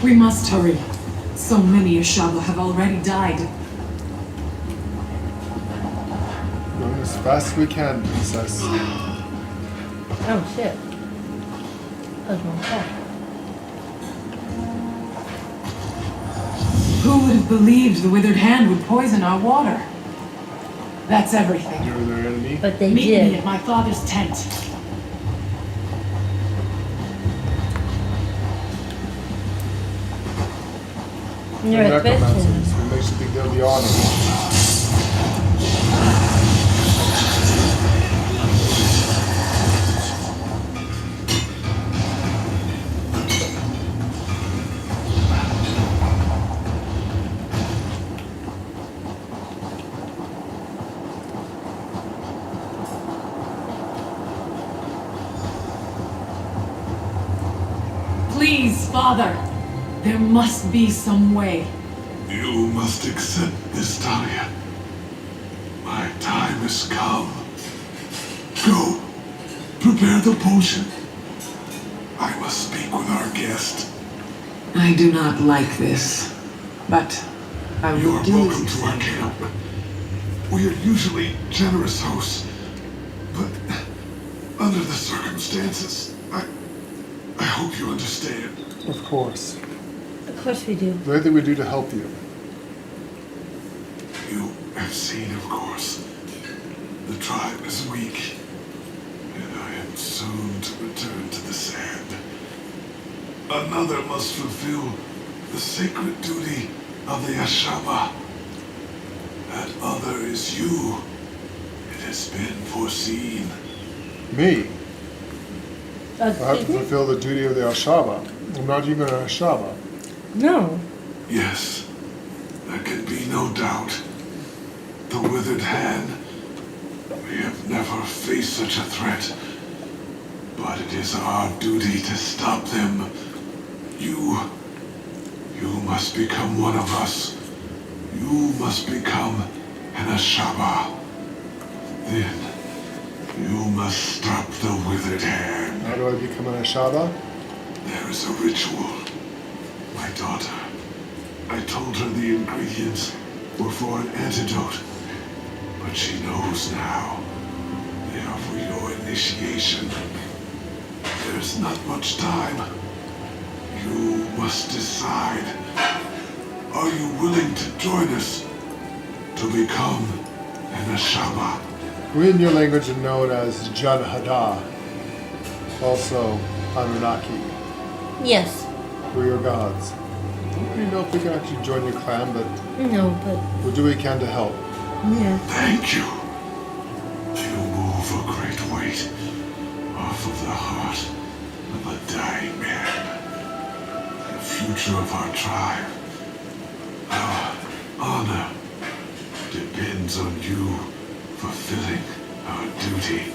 We must hurry. So many Ashaba have already died.
Going as fast as we can, princess.
Oh shit. That was my fault.
Who would have believed the withered hand would poison our water? That's everything.
You're their enemy.
But they
Meet
did.
me at my father's tent.
You're a
necromancers.
Christian.
What makes you think they'll be honored?
Please, Father. There must be some way.
You must accept this, Talia. My time has come. Go. Prepare the potion. I must speak with our guest.
I do not like this, but I
You
will
are
do
welcome
as
to
you
our
say.
camp. We are usually generous hosts, but under the circumstances, I hope you understand.
Of course.
Of course we do.
Anything we do to help you.
You have seen, of course, the tribe is weak, and I am soon to return to the sand. Another must fulfill the sacred duty of the Ashaba. That other is you. It has been foreseen.
Me? I have to fulfill the duty of the Ashaba. I'm not even an Ashaba.
No.
Yes, there can be no doubt. The withered hand. We have never faced such a threat. But it is our duty to stop them. You must become one of us. You must become an Ashaba. Then, you must stop the withered hand.
How do I become an Ashaba?
There is a ritual. My daughter, I told her the ingredients were for an antidote. But she knows now. They are for your initiation. There's not much time. You must decide. Are you willing to join us to become an Ashaba?
We in your language are known as Janhada, also Anunnaki.
Yes.
We're your gods. I don't really know if we can actually join your clan, but
No, but
we'll do what we can to help.
yeah.
Thank you. You move a great weight off of the heart of a dying man. The future of our tribe, our honor, depends on you fulfilling our duty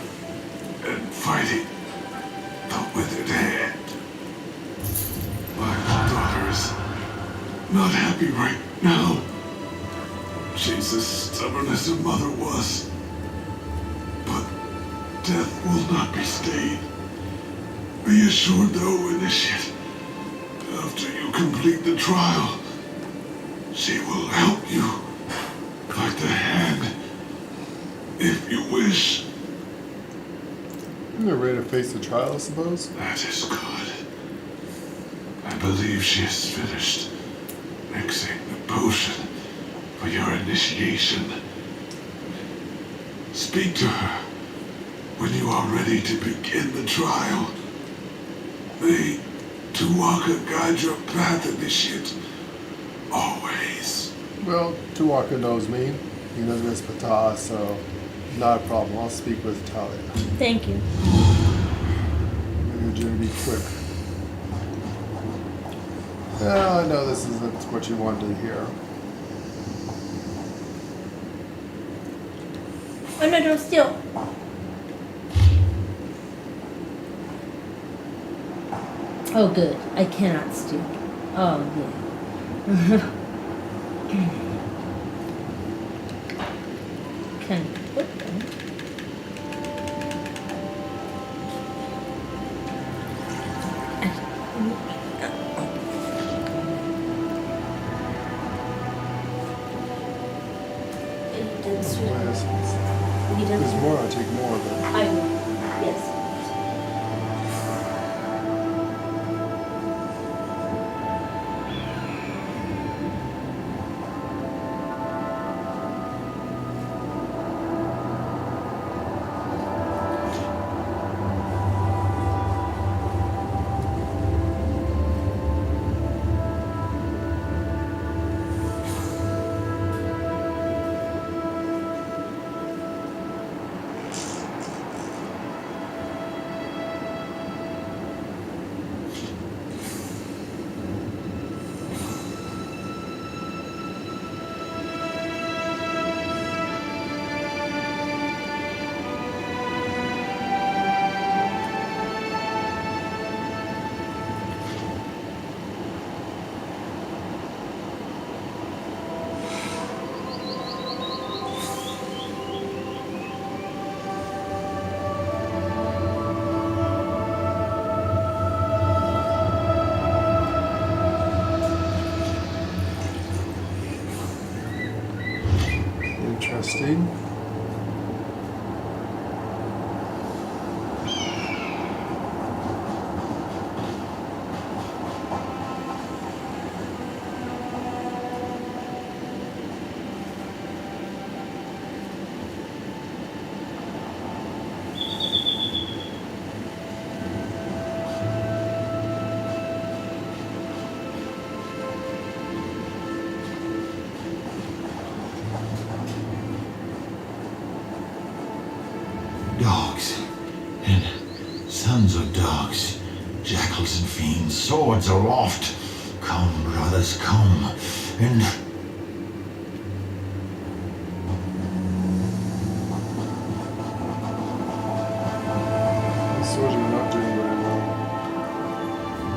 and fighting the withered hand. My daughter is not happy right now. She's as stubborn as her mother was. But death will not be stayed. Be assured, though, Initiate, after you complete the trial, she will help you fight the hand, if you wish.
You're ready to face the trial, I suppose?
That is good. I believe she is finished mixing the potion for your initiation. Speak to her when you are ready to begin the trial. May Tuwaka guide your path, Initiate. Always.
Well, Tuwaka knows me. He knows me as Ptah, so not a problem. I'll speak with Talia.
Thank you.
Make the journey be quick. Well, I know this isn't what you wanted to hear.
Oh no, still. Oh good. I cannot steal. Oh yeah. Can put them.
There's more, I'll take more, but
I will. Yes.
interesting.
Dogs and sons of dogs.
poison fiend, swords aloft. Come, brothers, come, and...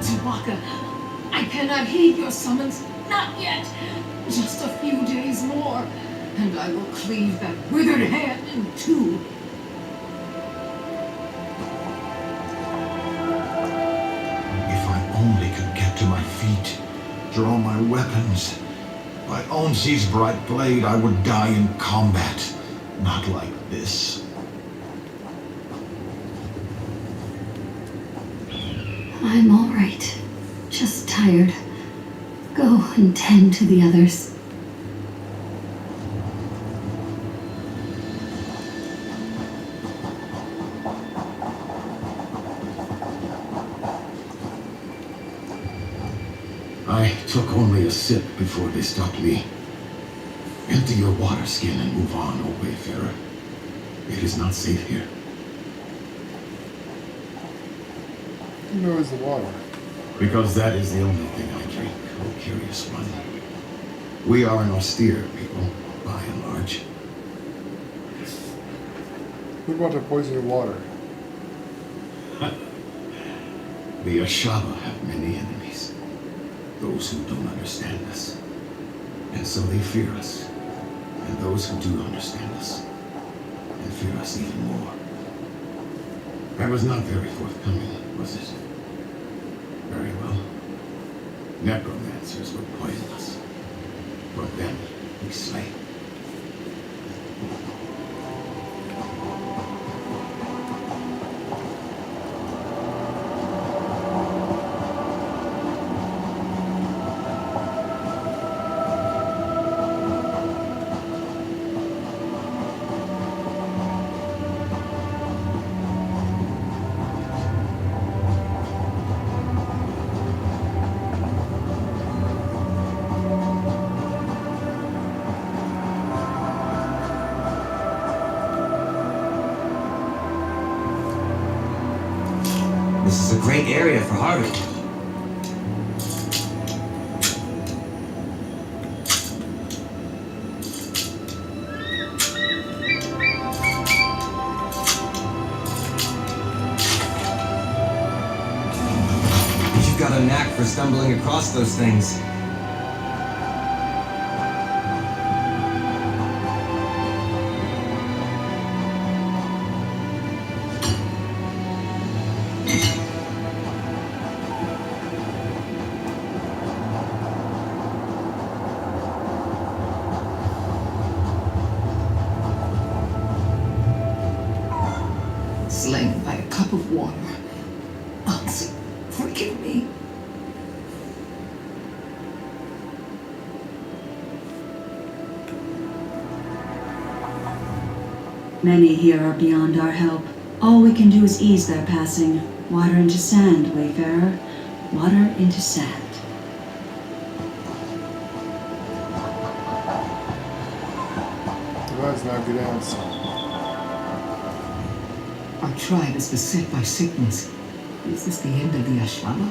Tawaka, I cannot heed your summons. Not yet. Just a few days more, and I will cleave that withered hand in two.
If I only could get to my feet, draw my weapons. By Onsi's bright blade, I would die in combat, not like this.
I'm all right. Just tired. Go and tend to the others.
I took only a sip before they stopped me. Empty your water skin and move on, O Wayfarer. It is not safe here.
Where is the water?
Because that is the only thing I drink, O curious one. We are an austere people, by and large.
Who'd want to poison your water?
The Ashaba have many enemies. Those who don't understand us. And so they fear us. And those who do understand us. And fear us even more. That was not very forthcoming, was it? Very well. Necromancers would poison us. But then we slay.
This is a great area for harvest. You've got a knack for stumbling across those things.
Slain by a cup of water. Auset, forgive me.
Many here are beyond our help. All we can do is ease their passing. Water into sand, Wayfarer. Water into sand.
That's not a good answer.
Our tribe is beset by sickness. Is this the end of the Ashwama?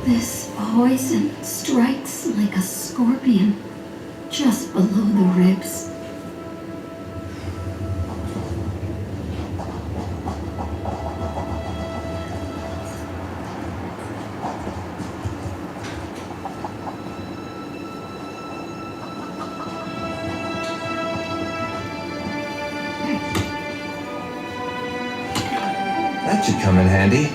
This poison strikes like a scorpion just below the ribs.
That should come in handy.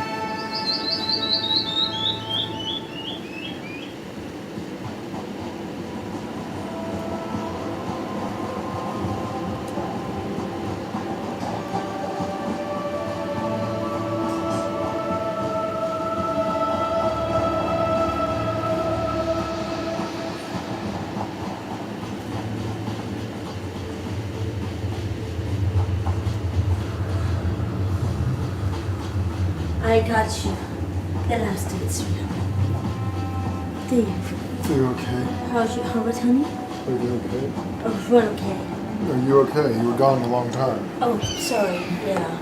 I got you. The last of it's real. Dave.
Are you okay?
How's your heart, honey?
Are you okay?
Oh, we're okay.
Are you okay? You were gone a long time.
Oh, sorry. Yeah.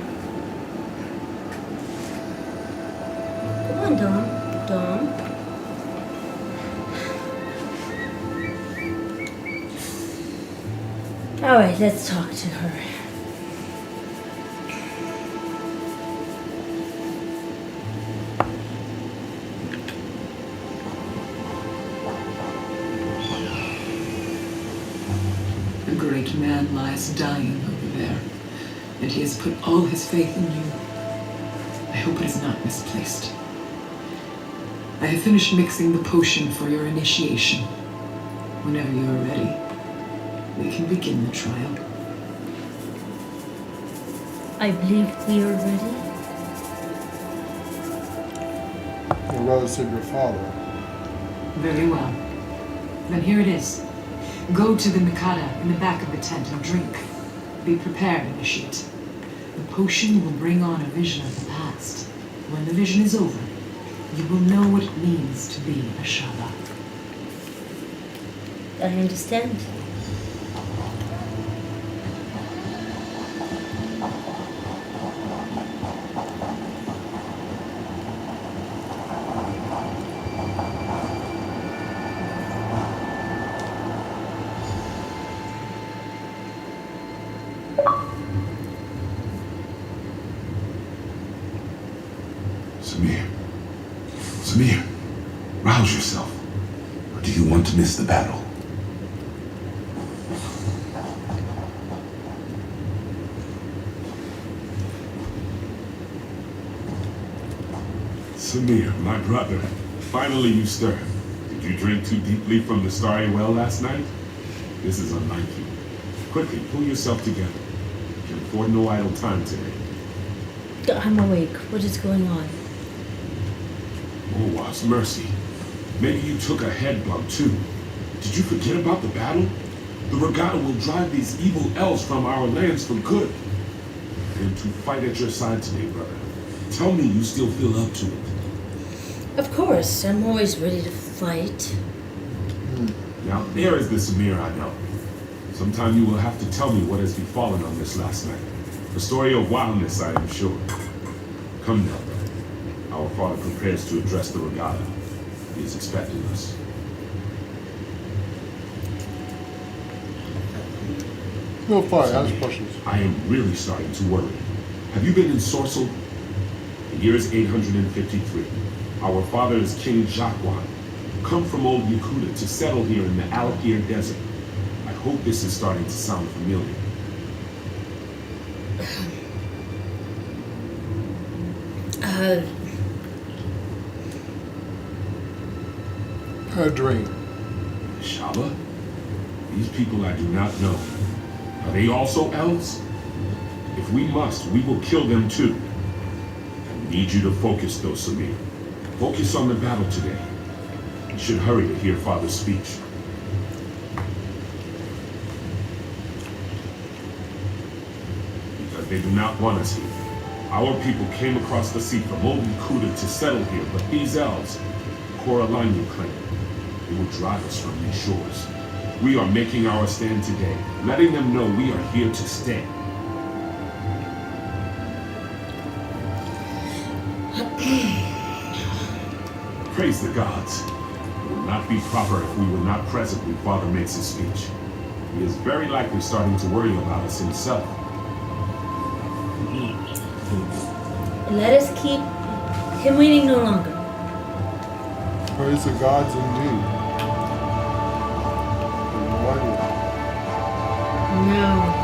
on, Dom. Dom. Alright, let's talk to her.
A great man lies dying over there, and he has put all his faith in you. I hope it is not misplaced. I have finished mixing the potion for your initiation. Whenever you are ready, we can begin the trial.
I believe we are ready.
Your relative, your father.
Very well. Then here it is. Go to the Mikada in the back of the tent and drink. Be prepared, Initiate. The potion will bring on a vision of the past. When the vision is over, you will know what it means to be a Shaba.
I understand.
Samir, rouse yourself. Or do you want to miss the battle? Samir, my brother, finally you stir. Did you drink too deeply from the starry well last night? This is unlike you. Quickly, pull yourself together. You can afford no idle time today.
I'm awake. What is going on?
Oh, Waz, mercy. Maybe you took a head bump too. Did you forget about the battle? The regatta will drive these evil elves from our lands for good. I am to fight at your side today, brother. Tell me you still feel up to it.
Of course, I'm always ready to fight.
Now, there is the Samir I know. Sometime you will have to tell me what has befallen on this last night. A story of wildness, I am sure. Come now, brother. Our father prepares to address the regatta. He is expecting us.
No, fine. Ask questions.
I am really starting to worry. Have you been in Sorcel? The year is 853. Our father is King Jacquan, come from old Yakuta to settle here in the Alakir Desert. I hope this is starting to sound familiar.
A dream.
Shaba? These people I do not know. Are they also elves? If we must, we will kill them too. I need you to focus though, Samir. Focus on the battle today. You should hurry to hear Father's speech. Because they do not want us here. Our people came across the sea from old Yakuta to settle here, but these elves, Coralanyu claim, they will drive us from these shores. We are making our stand today, letting them know we are here to stay. Praise the gods. It would not be proper if we were not present when Father makes his speech. He is very likely starting to worry about us himself.
Let us keep him waiting no longer.
Praise the gods indeed.
No.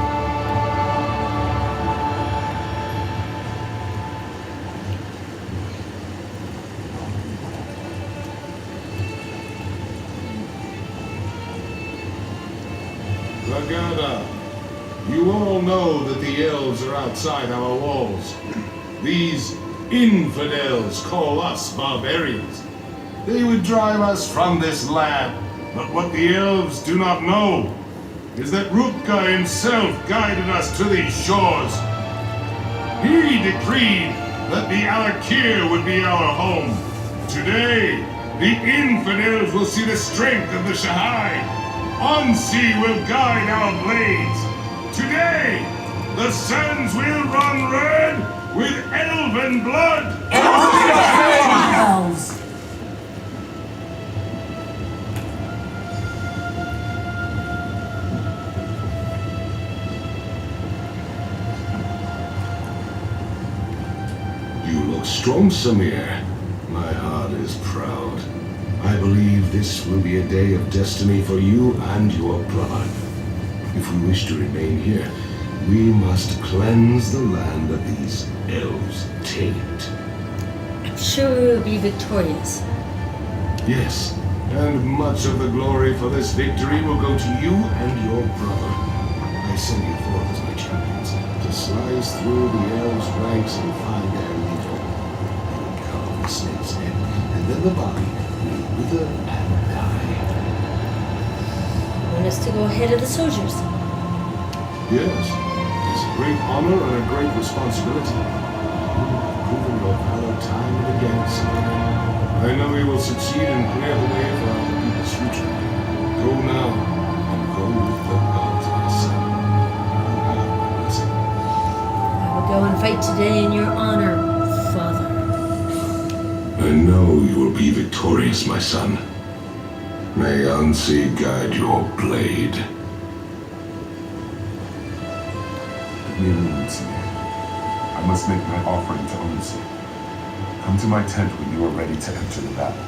Regatta, you all know that the elves are outside our walls. These infidels call us barbarians. They would drive us from this land, but what the elves do not know is that Rupka himself guided us to these shores. He decreed that the Alakir would be our home. Today, the infidels will see the strength of the Shahai. Ansi will guide our blades. Today, the sands will run red with elven blood.
look strong, Samir. My heart is proud. I believe this will be a day of destiny for you and your blood. If we wish to remain here, we must cleanse the land of these elves' taint.
I'm sure we will be victorious.
Yes, and much of the glory for this victory will go to you and your brother. I send you forth as my champions to slice through the elves' ranks and find their leader. You will cover the snake's head, and then the body will wither and die.
You want us to go ahead of the soldiers?
Yes, it's a great honor and a great responsibility. You have proven your valor time and again, Samir. I know you will succeed and clear the way for our people's future. Go now, and go with the gods, my son. You have my blessing.
I will go and fight today in your honor, Father.
I know you will be victorious, my son. May Ansi guide your blade.
Leave me alone, Samir. I must make my offering to Auset. Come to my tent when you are ready to enter the battle.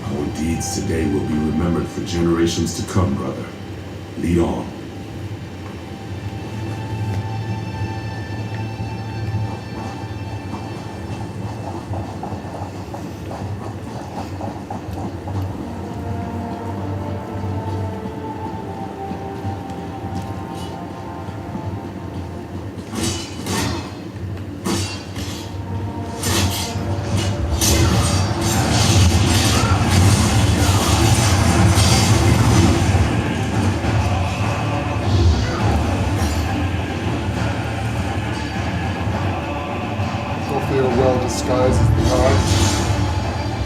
Our deeds today will be remembered for generations to come, brother. Lead on.
They are well disguised as the gods.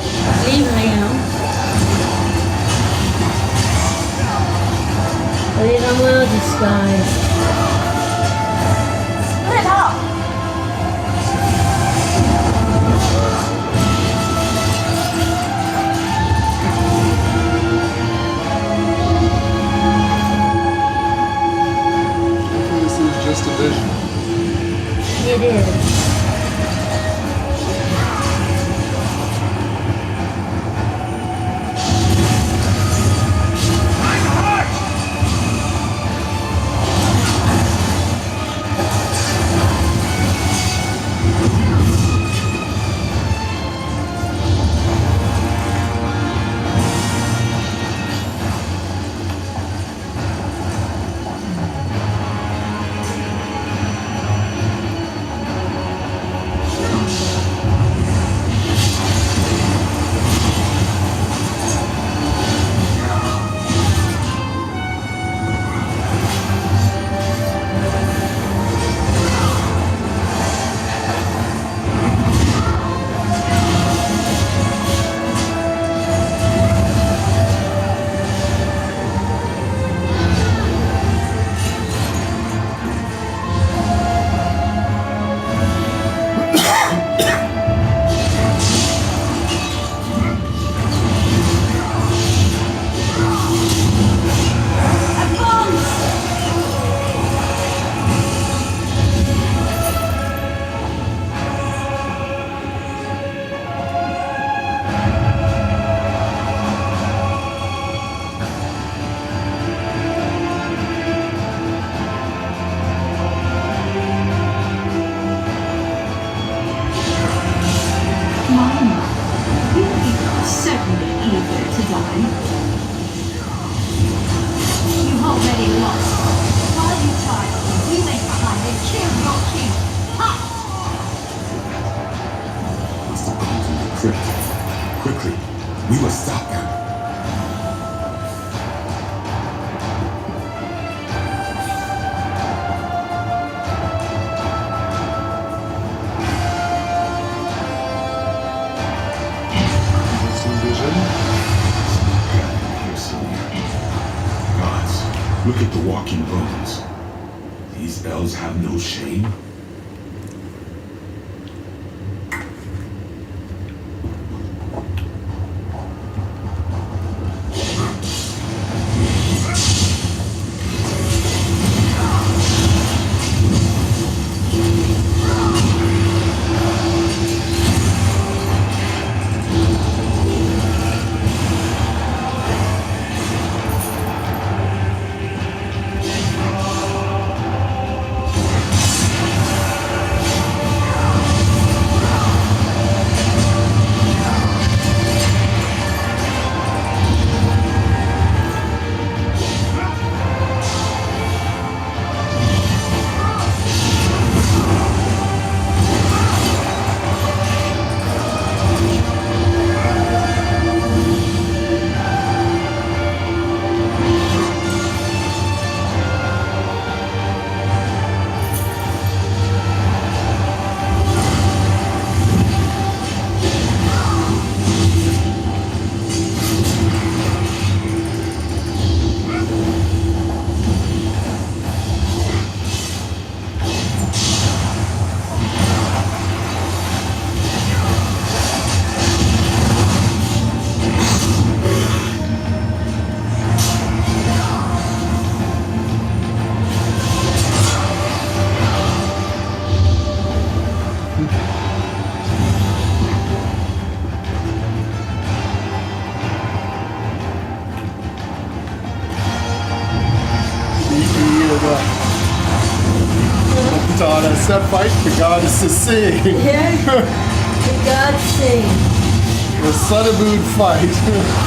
I believe I am. I believe I'm well disguised.
Split up!
Hopefully this is just a vision.
It is.
Quickly, we must stop them. Gods, look at the walking bones. These elves have no shame.
thought I said fight the goddesses sing.
Yeah, the gods sing.
The Sun and Moon fight.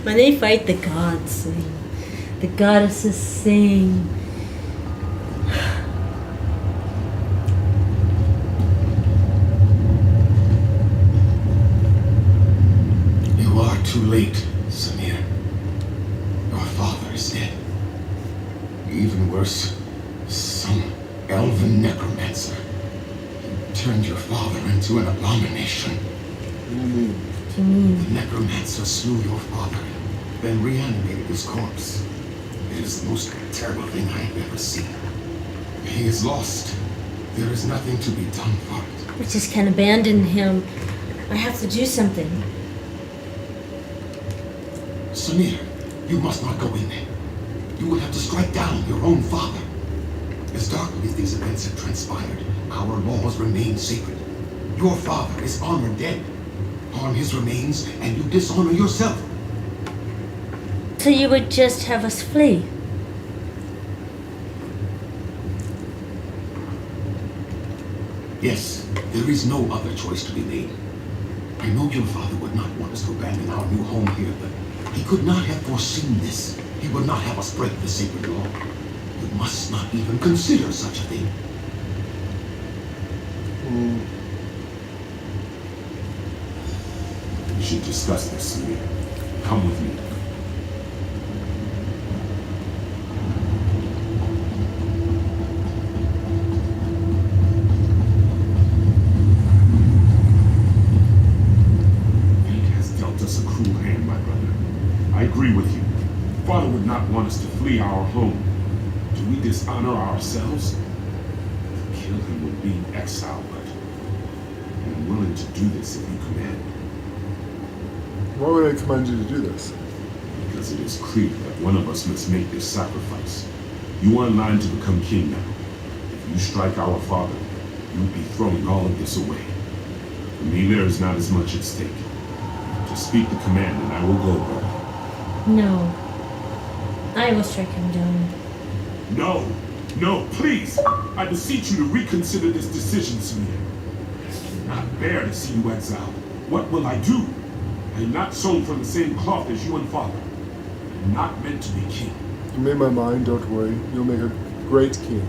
When they fight, the gods sing. The goddesses sing.
You are too late, Samir. Your father is dead. Even worse, some elven necromancer. He turned your father into an abomination. The necromancer slew your father, then reanimated his corpse. It is the most terrible thing I have ever seen. He is lost. There is nothing to be done for it.
We just can't abandon him. I have to do something.
Samir, you must not go in there. You will have to strike down your own father. As darkly as these events have transpired, our laws remain sacred. Your father is honored dead. Harm his remains, and you dishonor yourself.
So you would just have us flee?
Yes, there is no other choice to be made. I know your father would not want us to abandon our new home here, but he could not have foreseen this. He would not have us break the sacred law. You must not even consider such a thing.
We should discuss this, Samir. Come with me.
Fate has dealt us a cruel hand, my brother. I agree with you. Father would not want us to flee our home. Do we dishonor ourselves? To kill him would be exile, but I'm willing to do this if you command.
Why would I command you to do this?
Because it is clear that one of us must make this sacrifice. You are in line to become king now. If you strike our father, you will be throwing all of this away. For me, there is not as much at stake. Just speak the command and I will go, brother.
No. I will strike him down.
No! No, please! I beseech you to reconsider this decision, Samir. I cannot bear to see you exiled. What will I do? I am not sewn from the same cloth as you and father. I am not meant to be king.
You made my mind, don't worry. You'll make a great king.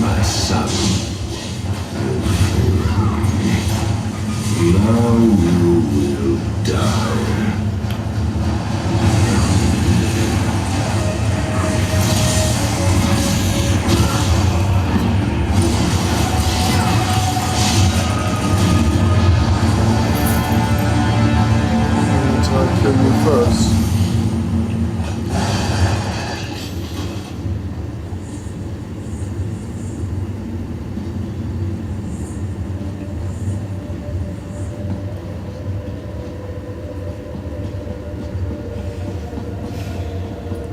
My son. Now you will die.
Kill you first.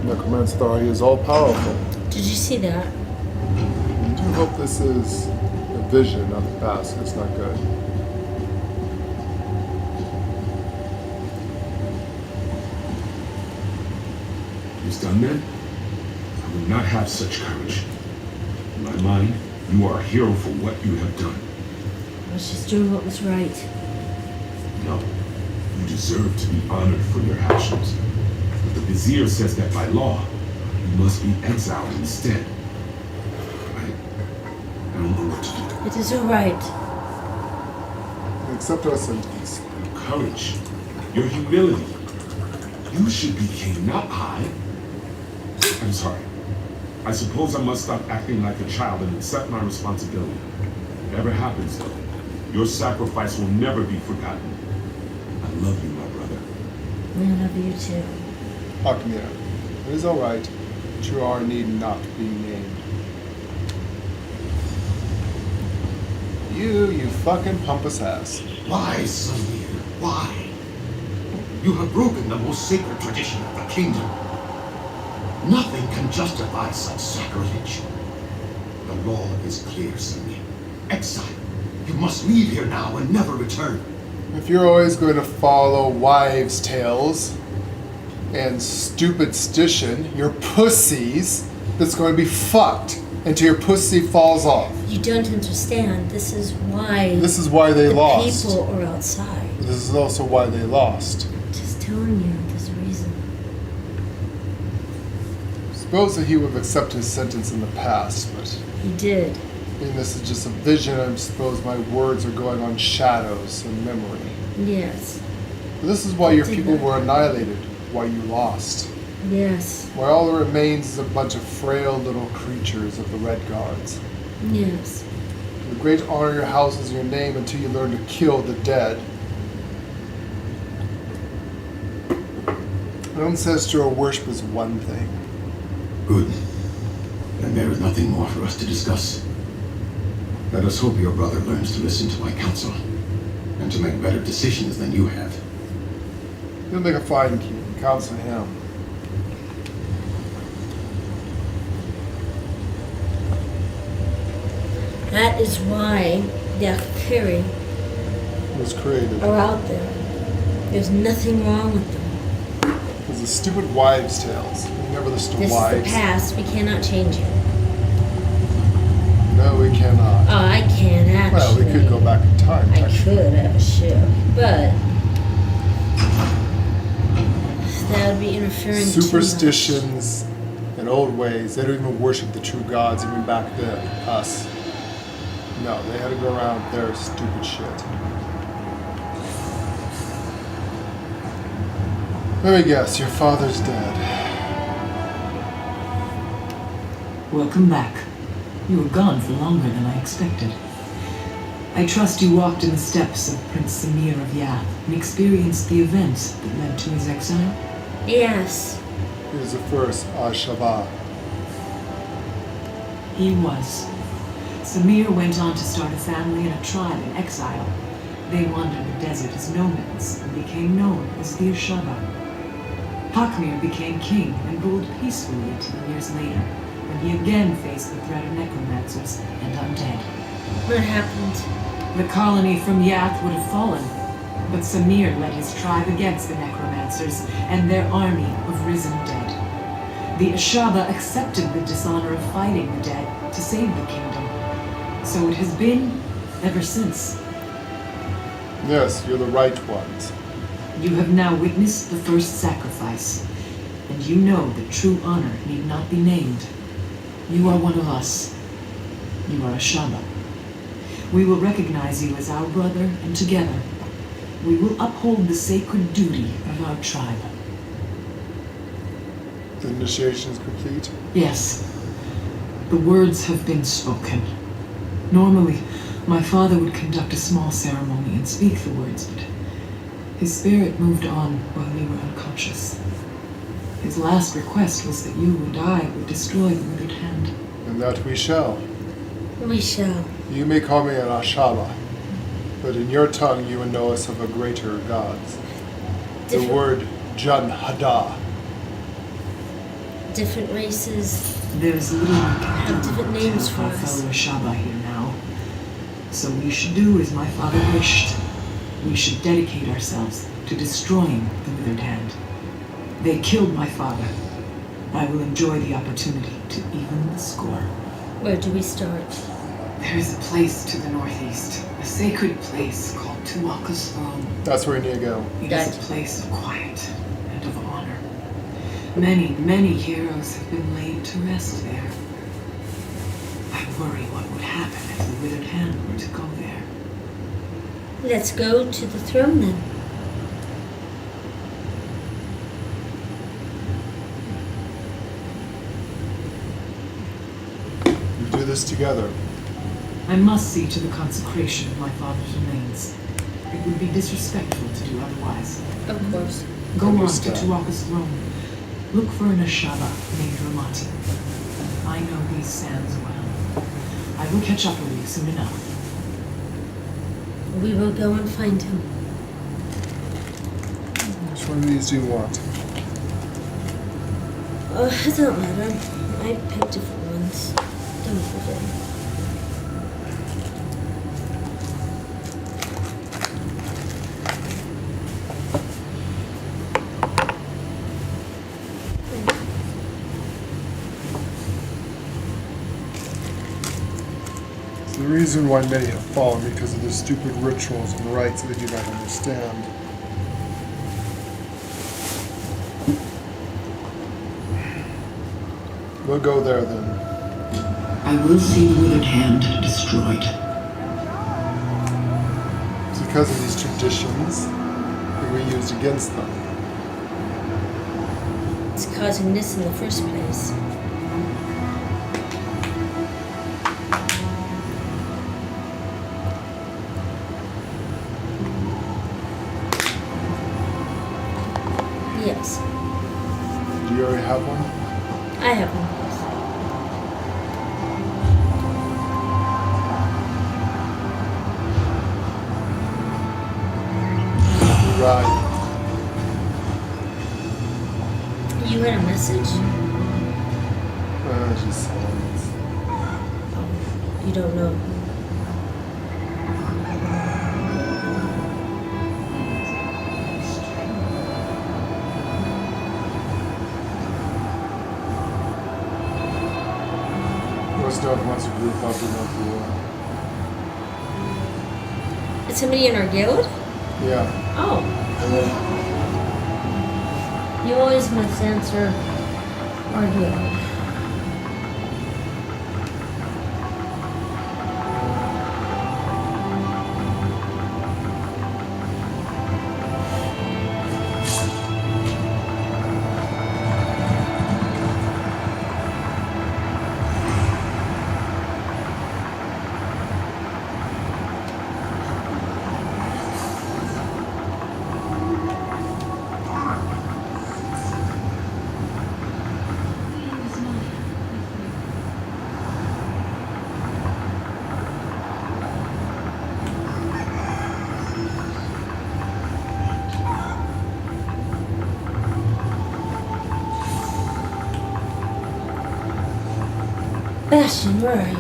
Necromancer thought he is all powerful.
Did you see that?
I do hope this is a vision of the past. It's not good.
He's done then? I would not have such courage. In my mind, you are a hero for what you have done.
I was just doing what was right.
No, you deserve to be honored for your actions. But the Vizier says that by law, you must be exiled instead. I don't know what to do.
It is all right.
Accept our sentence.
courage, your humility. You should be king, not I. I'm sorry. I suppose I must stop acting like a child and accept my responsibility. Whatever happens, though, your sacrifice will never be forgotten. I love you, my brother.
I love you too.
Damkina, it is alright. Truar need not be named. You fucking pompous ass.
Why, Samir? Why? You have broken the most sacred tradition of the kingdom. Nothing can justify such sacrilege. The law is clear, Samir. Exile. You must leave here now and never return.
If you're always going to follow wives' tales and stupid stition, your pussies, that's going to be fucked until your pussy falls off.
You don't understand. This is why
they lost.
People are outside.
This is also why they lost.
Just telling you, there's a reason.
Suppose that he would have accepted his sentence in the past, but
He did.
and this is just a vision. I suppose my words are going on shadows and memory.
Yes.
But this is why your people were annihilated, why you lost.
Yes.
Why all that remains is a bunch of frail little creatures of the Red Guards.
Yes.
The great honor your house is your name until you learn to kill the dead. Ancestral worship is one thing.
Good. Then there is nothing more for us to discuss. Let us hope your brother learns to listen to my counsel, and to make better decisions than you have.
He'll make a fine king. Counsel him.
That is why the Aedra
Was created.
are out there. There's nothing wrong with them.
Because the stupid wives' tales. You never listen to
This
wives.
is the past. We cannot change it.
No, we cannot.
Oh, I can actually.
Well, we could go back in time.
I could have a ship, but that would be interfering too much.
Superstitions and old ways. They don't even worship the true gods even back then. Us. No, they had to go around with their stupid shit. Let me guess, your father's dead.
Welcome back. You were gone for longer than I expected. I trust you walked in the steps of Prince Samir of Yath and experienced the events that led to his exile?
Yes.
He was the first Ashaba.
He was. Samir went on to start a family and a tribe in exile. They wandered the desert as nomads and became known as the Ashaba. Hakmir became king and ruled peacefully 2 years later, when he again faced the threat of necromancers and undead.
What happened?
The colony from Yath would have fallen, but Samir led his tribe against the necromancers and their army of risen dead. The Ashaba accepted the dishonor of fighting the dead to save the kingdom. So it has been ever since.
Yes, you're the right ones.
You have now witnessed the first sacrifice, and you know that true honor need not be named. You are one of us. You are Ashaba. We will recognize you as our brother, and together, we will uphold the sacred duty of our tribe.
The initiation is complete?
Yes. The words have been spoken. Normally, my father would conduct a small ceremony and speak the words, but his spirit moved on while we were unconscious. His last request was that you and I would destroy the withered hand.
And that we shall.
We shall.
You may call me an Ashaba, but in your tongue you would know us of a greater gods. The word Jun Hada.
Different races.
There's little we can
have different names for
our
us.
fellow Ashaba here now. So we should do as my father wished. We should dedicate ourselves to destroying the withered hand. They killed my father. I will enjoy the opportunity to even the score.
Where do we start?
There is a place to the northeast, a sacred place called Tuwaka's throne.
That's where you need to go.
It is a place of quiet and of honor. Many, many heroes have been laid to rest there. I worry what would happen if the withered hand were to go there.
Let's go to the throne then.
this together.
I must see to the consecration of my father's remains. It would be disrespectful to do otherwise.
Of course.
Go on to
Understand.
Tuatha's throne. Look for an Ashaba named Ramati. I know these sands well. I will catch up with you soon enough.
We will go and find him.
Which one of these do you want?
It doesn't matter. I picked different ones. Don't forget.
It's the reason why many have fallen, because of the stupid rituals and rites that they do not understand. We'll go there then.
I will see Withered Hand destroyed.
It's because of these traditions that we used against them.
It's causing this in the first place. Yes.
Do you already have one?
I have one.
Right.
You had a message?
Just silence.
You don't know.
Dog wants to group up in the war.
Is somebody in our guild?
Yeah.
Oh. You always must answer our guild. Bastion, where are you?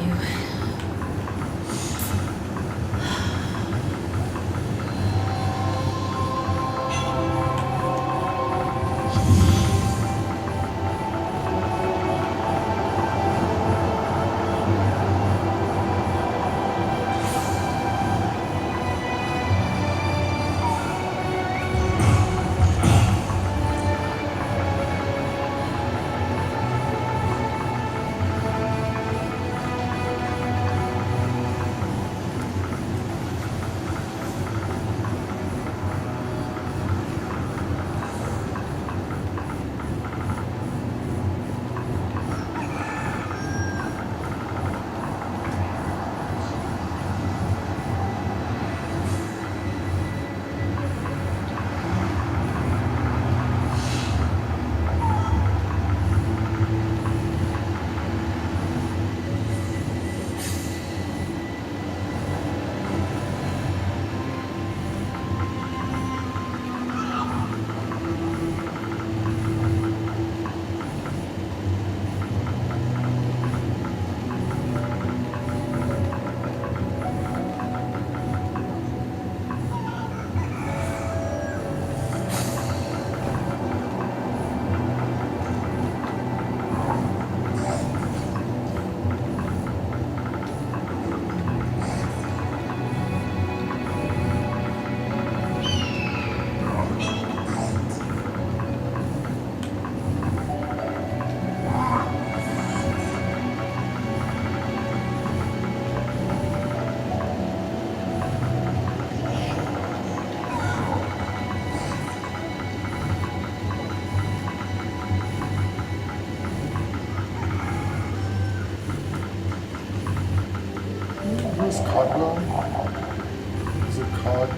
called?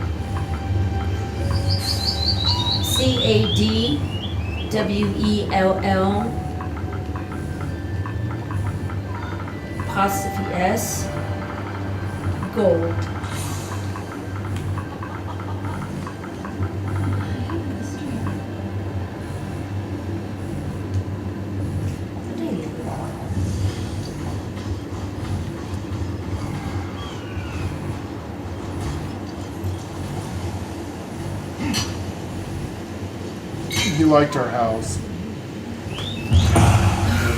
Cadwell apostrophe S gold.
He liked our house.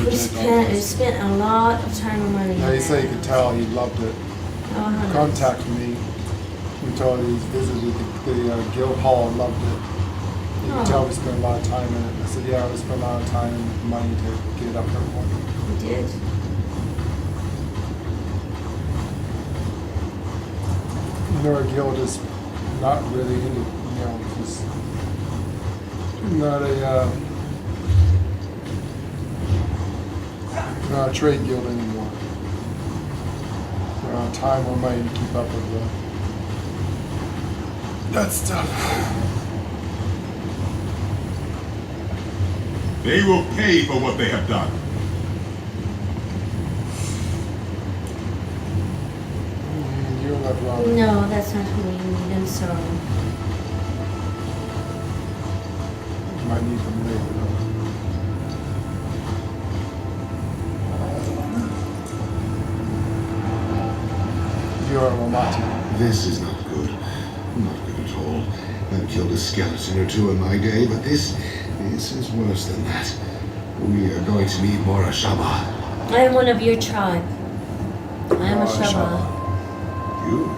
We spent a lot of time and money.
Yeah, he said you could tell he loved it. He contacted me. We told him he visited the guild hall and loved it. You could tell we spent a lot of time in it. I said, yeah, we spent a lot of time and money to get it up every morning.
We did.
You know, our guild is not really into, you know, just not a trade guild anymore. We're on time or money to keep up with that stuff.
They will pay for what they have done.
You're not wrong.
No, that's not who we need. I'm sorry.
You might need them later. You are Romati.
This is not good. Not good at all. I've killed a skeleton or two in my day, but this is worse than that. We are going to need more Ashaba.
I am one of your tribe. I am a Shaba.
You?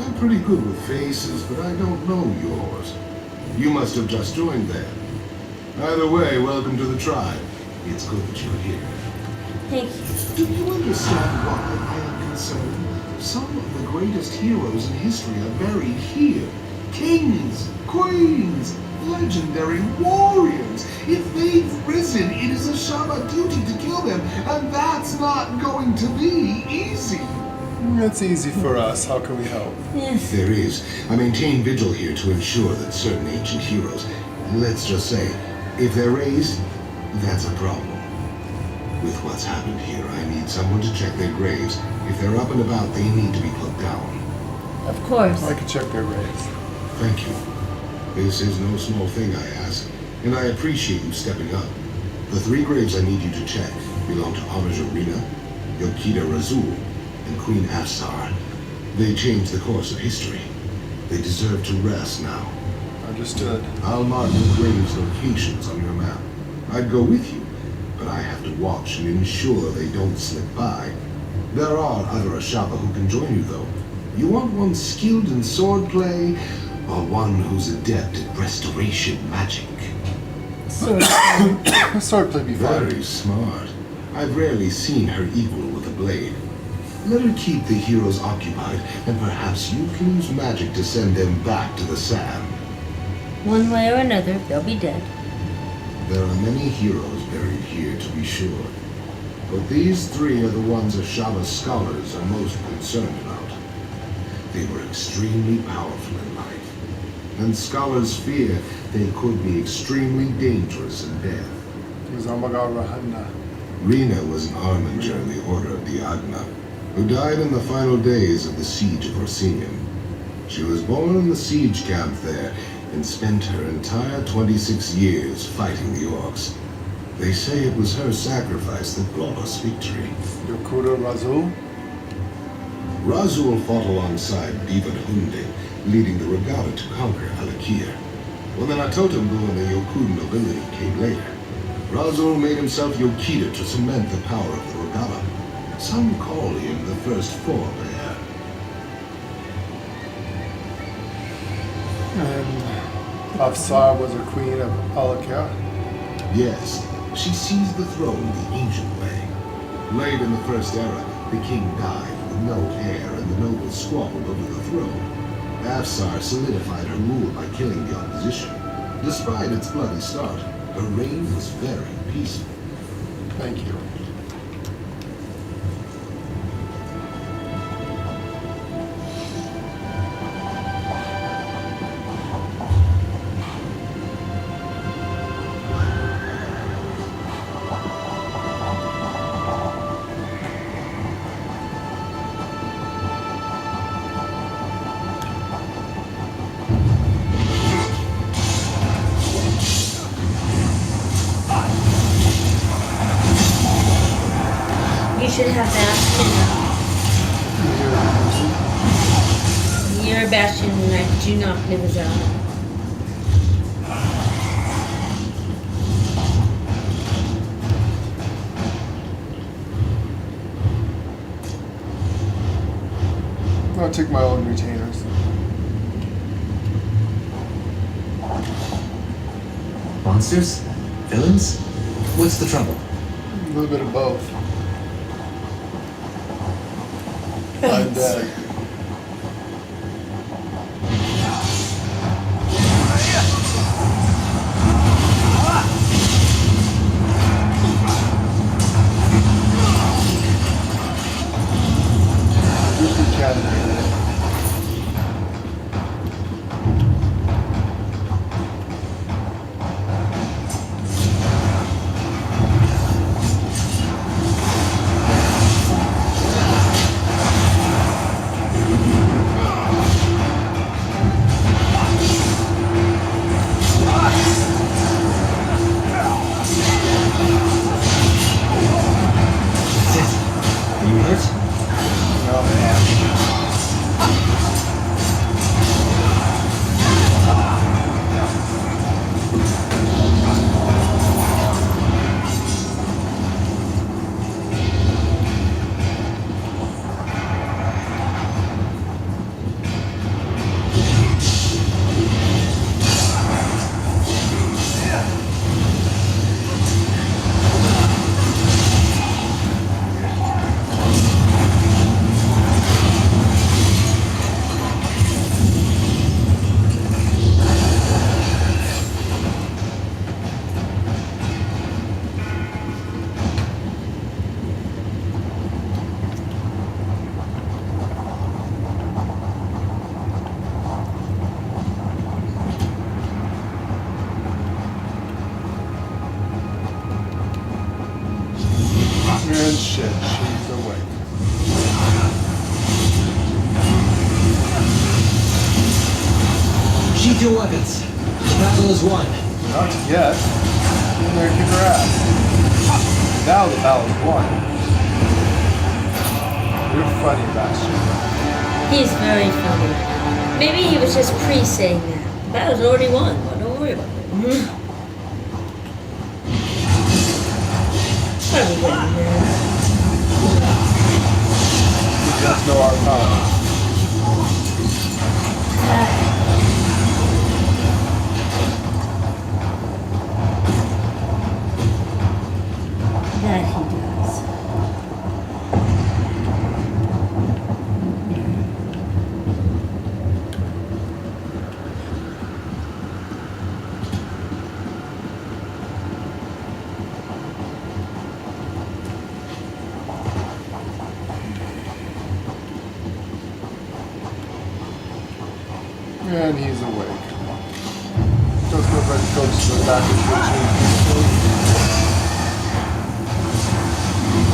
I'm pretty good with faces, but I don't know yours. You must have just joined there. Either way, welcome to the tribe. It's good that you're here.
Thank you.
Do you understand why I am concerned? Some of the greatest heroes in history are buried here. Kings, queens, legendary warriors. If they've risen, it is a Shaba duty to kill them, and that's not going to be easy.
It's easy for us. How can we help?
Yes.
There is. I maintain vigil here to ensure that certain ancient heroes, let's just say, if they're raised, that's a problem. With what's happened here, I need someone to check their graves. If they're up and about, they need to be put down.
Of course.
I can check their graves.
Thank you. This is no small thing, I ask, and I appreciate you stepping up. The 3 graves I need you to check belong to Rina, Yokida Razul, and Queen Afsar. They changed the course of history. They deserve to rest now.
Understood.
I'll mark the graves' locations on your map. I'd go with you, but I have to watch and ensure they don't slip by. There are other Ashaba who can join you, though. You want one skilled in swordplay, or one who's adept at restoration magic?
Swordplay be fine.
Very smart. I've rarely seen her equal with a blade. Let her keep the heroes occupied, and perhaps you can use magic to send them back to the sand.
One way or another, they'll be dead.
There are many heroes buried here, to be sure. But these 3 are the ones Ashaba scholars are most concerned about. They were extremely powerful in life, and scholars fear they could be extremely dangerous in death. Rina was an armiger in the Order of the Agna, who died in the final days of the siege of Orsinium. She was born in the siege camp there, and spent her entire 26 years fighting the orcs. They say it was her sacrifice that brought us victory.
Yokida Razul?
Razul fought alongside Divan Hunde, leading the regatta to conquer Alakir. When the Natotambu and the Yokuda nobility came later, Razul made himself Yokida to cement the power of the regatta. Some call him the first forebear.
And Afsar was a queen of Alakir?
Yes, she seized the throne the ancient way. Late in the First Era, the king died with no heir and the nobles squabbled over the throne. Afsar solidified her rule by killing the opposition. Despite its bloody start, her reign was very peaceful.
Thank you.
should have Bastion. You're a Bastion, and I do not play the Zelda.
I'll take my own retainers.
Monsters? Villains? What's the trouble?
A little bit of both. I'm dead. And shit, she's awake.
Sheath your weapons. The battle is won.
Not yet. Get in there and kick her ass. Now the battle's won. You're funny, bastard.
He's very funny. Maybe he was just pre-saying that. The battle's already won. Well, don't worry about it. Probably getting there.
You just know our power.
That he does.
And he's awake. Just go ahead and coach to the back of the machine.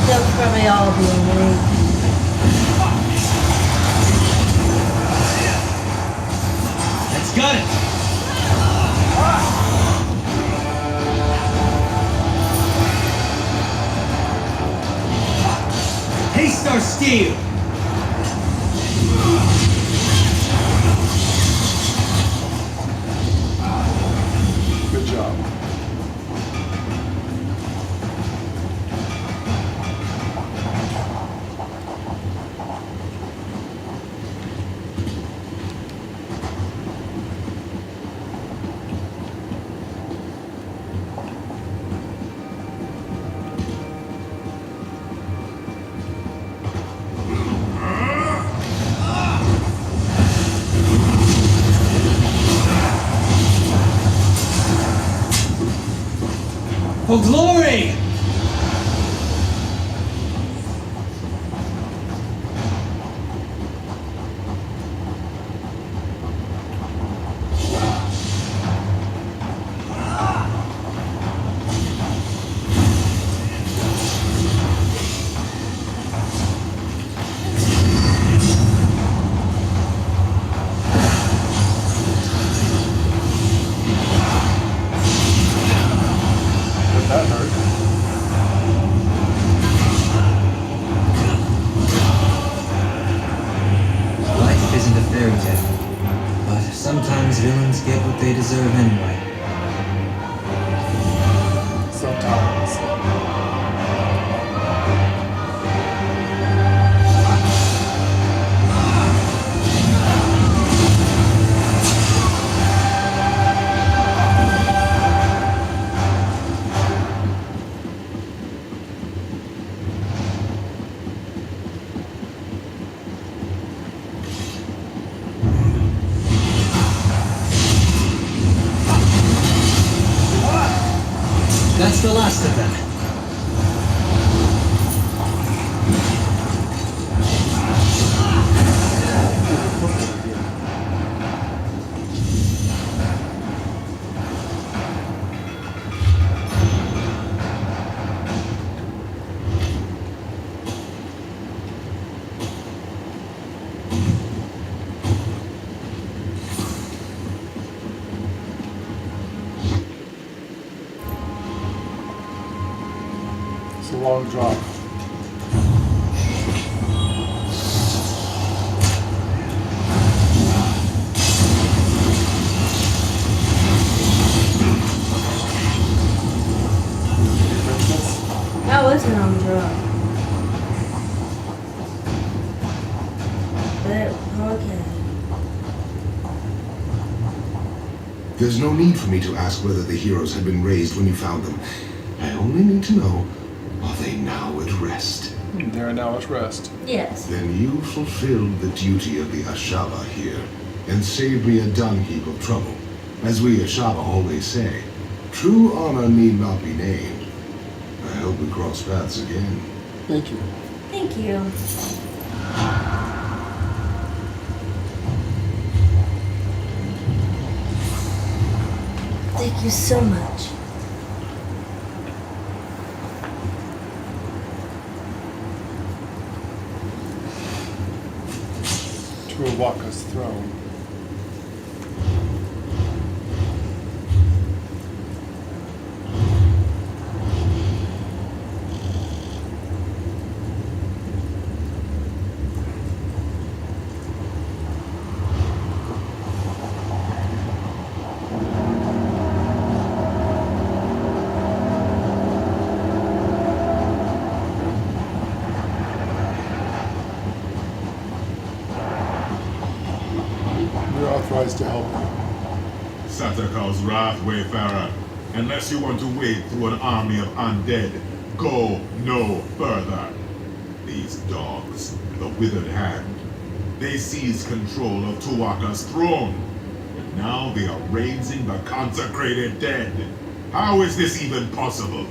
They'll probably all be awake.
Let's got it! Haste our steel!
Good job.
For glory!
That hurt.
villains get what they deserve anyway.
Sometimes.
That's the last of them.
It's a long drop.
That was an long drop. But, okay.
There's no need for me to ask whether the heroes had been raised when you found them. I only need to know, are they now at rest?
They're now at rest.
Yes.
Then you fulfilled the duty of the Ashaba here, and saved me a dung heap of trouble. As we Ashaba always say, true honor need not be named. I hope we cross paths again.
Thank you.
Thank you. Thank you so much.
To Awaka's throne. Authorized to help him.
Satakal's wrath, Wayfarer. Unless you want to wade through an army of undead, go no further. These dogs, the Withered Hand, they seized control of Tuwaka's throne, and now they are raising the consecrated dead. How is this even possible?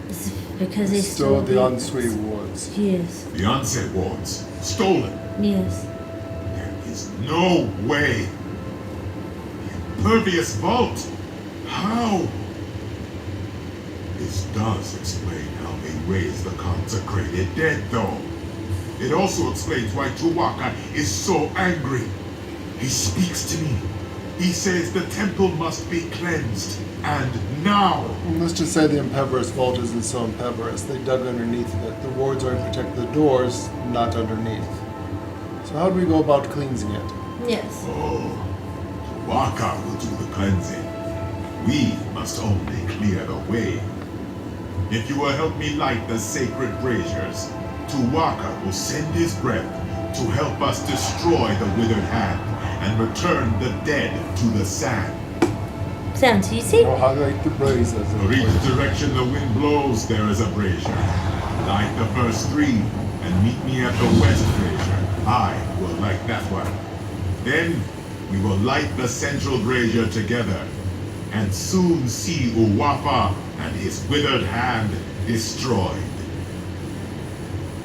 It's because they
Stole
stole
the Unsui wards.
Yes.
The Auset wards, stolen.
Yes.
No way! The impervious vault! How? This does explain how they raise the consecrated dead, though. It also explains why Tuwaka is so angry. He speaks to me. He says the temple must be cleansed, and now!
Let's just say the impervious vault isn't so impervious. They dug underneath it. The wards are to protect the doors, not underneath. So how do we go about cleansing it?
Yes.
Oh, Tuwaka will do the cleansing. We must only clear the way. If you will help me light the sacred braziers, Tuwaka will send his breath to help us destroy the Withered Hand and return the dead to the sand.
Sounds easy.
Know how to light the braziers.
For each direction the wind blows, there is a brazier. Light the first three and meet me at the west brazier. I will light that one. Then we will light the central brazier together, and soon see Uwafa and his Withered Hand destroyed.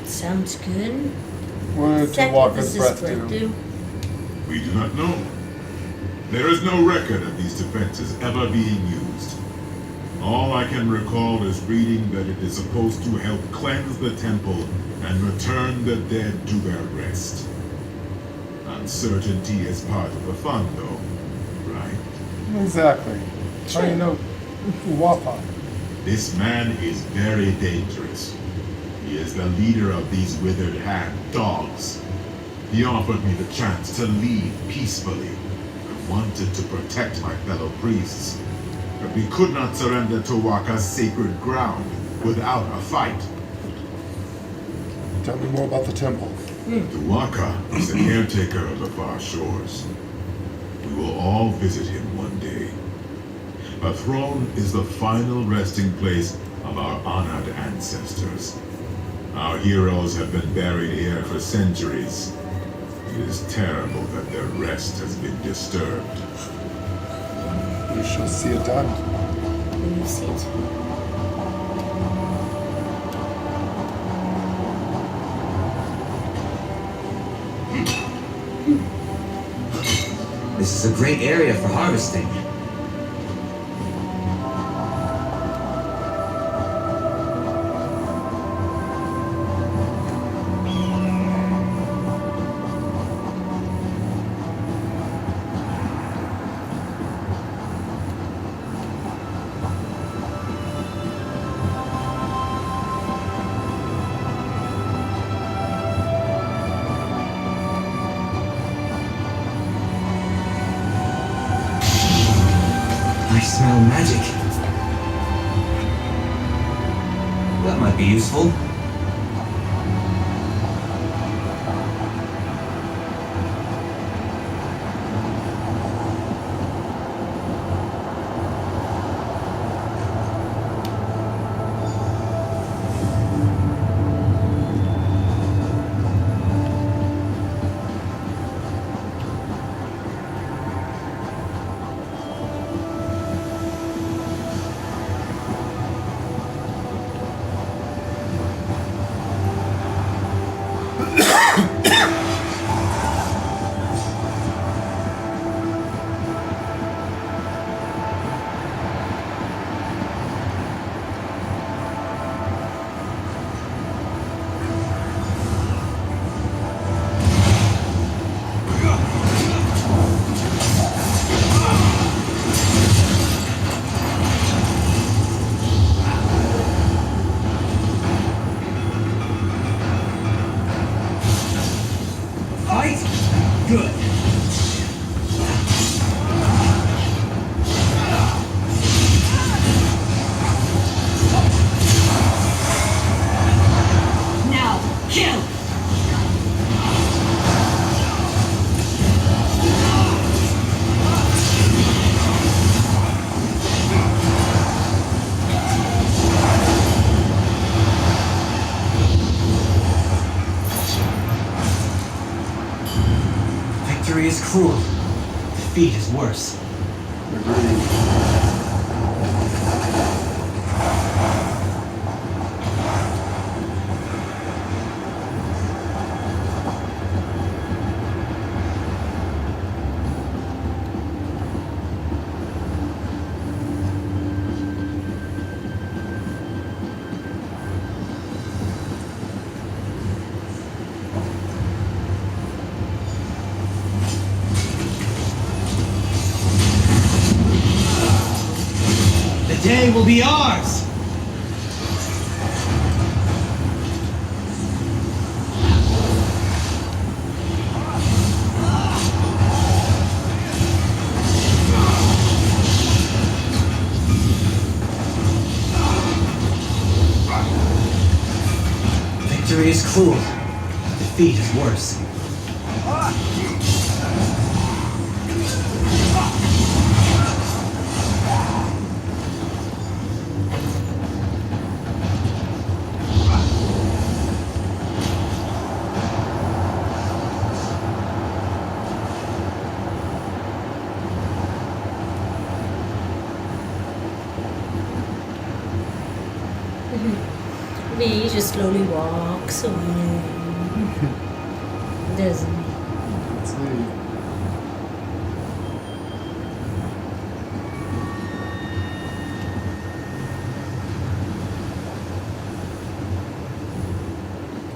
Sounds good.
What did Tuwaka's breath
breath
do?
We do not know. There is no record of these defenses ever being used. All I can recall is reading that it is supposed to help cleanse the temple and return the dead to their rest. Uncertainty is part of the fun, though, right?
Exactly. How do you know Uwapa?
This man is very dangerous. He is the leader of these Withered Hand dogs. He offered me the chance to leave peacefully. wanted to protect my fellow priests, but we could not surrender Tawaka's sacred ground without a fight.
Tell me more about the temple.
Tawaka is the caretaker of the far shores. We will all visit him one day. A throne is the final resting place of our honored ancestors. Our heroes have been buried here for centuries. It is terrible that their rest has been disturbed.
We shall see it done.
We will see it.
This is a great area for harvesting. I smell magic. That might be useful. Victory is cruel. Defeat is worse. The day will be ours! Victory is cruel. Defeat is worse.
V just slowly walks away. Doesn't he?
Let's see.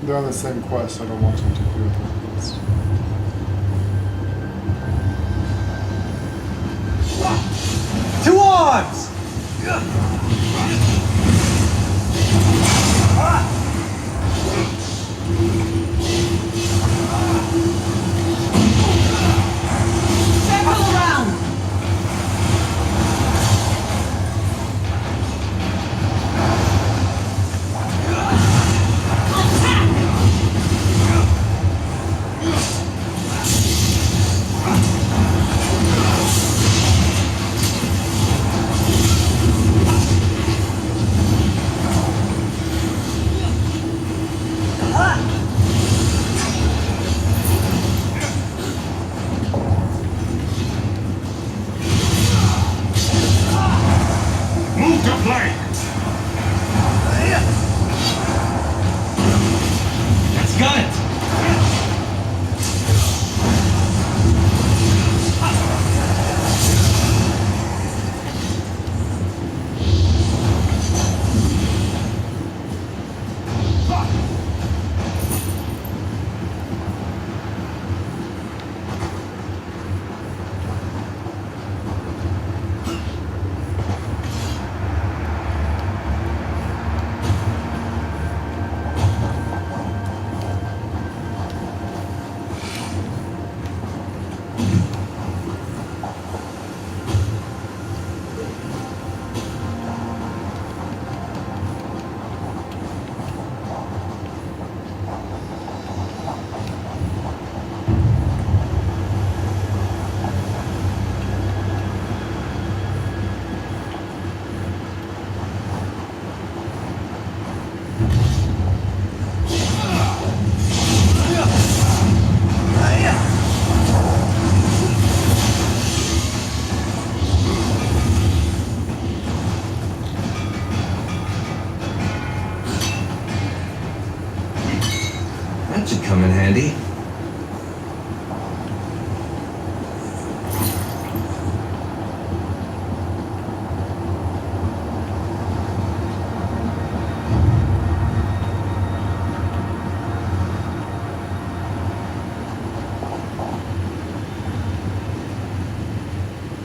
They're on the same quest. I don't want to interfere with their quest.
To arms!
Circle around!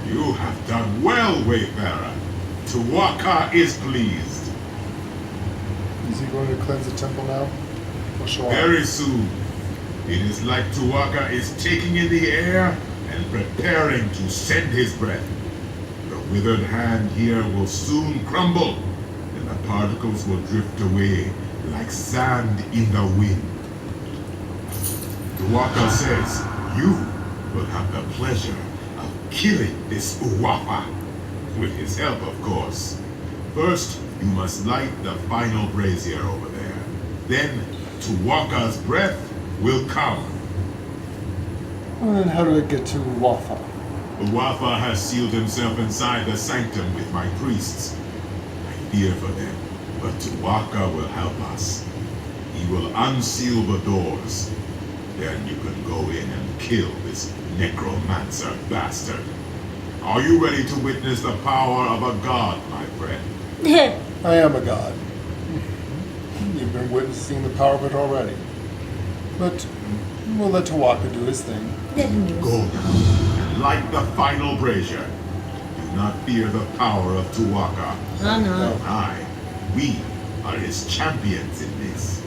You have done well, Wayfarer. Tuwaka is pleased.
Is he going to cleanse the temple now? Or shall I?
Very soon. It is like Tuwaka is taking in the air and preparing to send his breath. The withered hand here will soon crumble, and the particles will drift away like sand in the wind. Tuwaka says you will have the pleasure of killing this Uwafa. With his help, of course. First, you must light the final brazier over there. Then, Tuwaka's breath will come.
Well, then how do I get to Wafa?
Uwafa has sealed himself inside the sanctum with my priests. I fear for them, but Tuwaka will help us. He will unseal the doors. Then you can go in and kill this necromancer bastard. Are you ready to witness the power of a god, my friend?
I am a god. You've been witnessing the power of it already. But we'll let Tuwaka do his thing.
Go now and light the final brazier. Do not fear the power of Tuwaka.
Oh no.
We are his champions in this.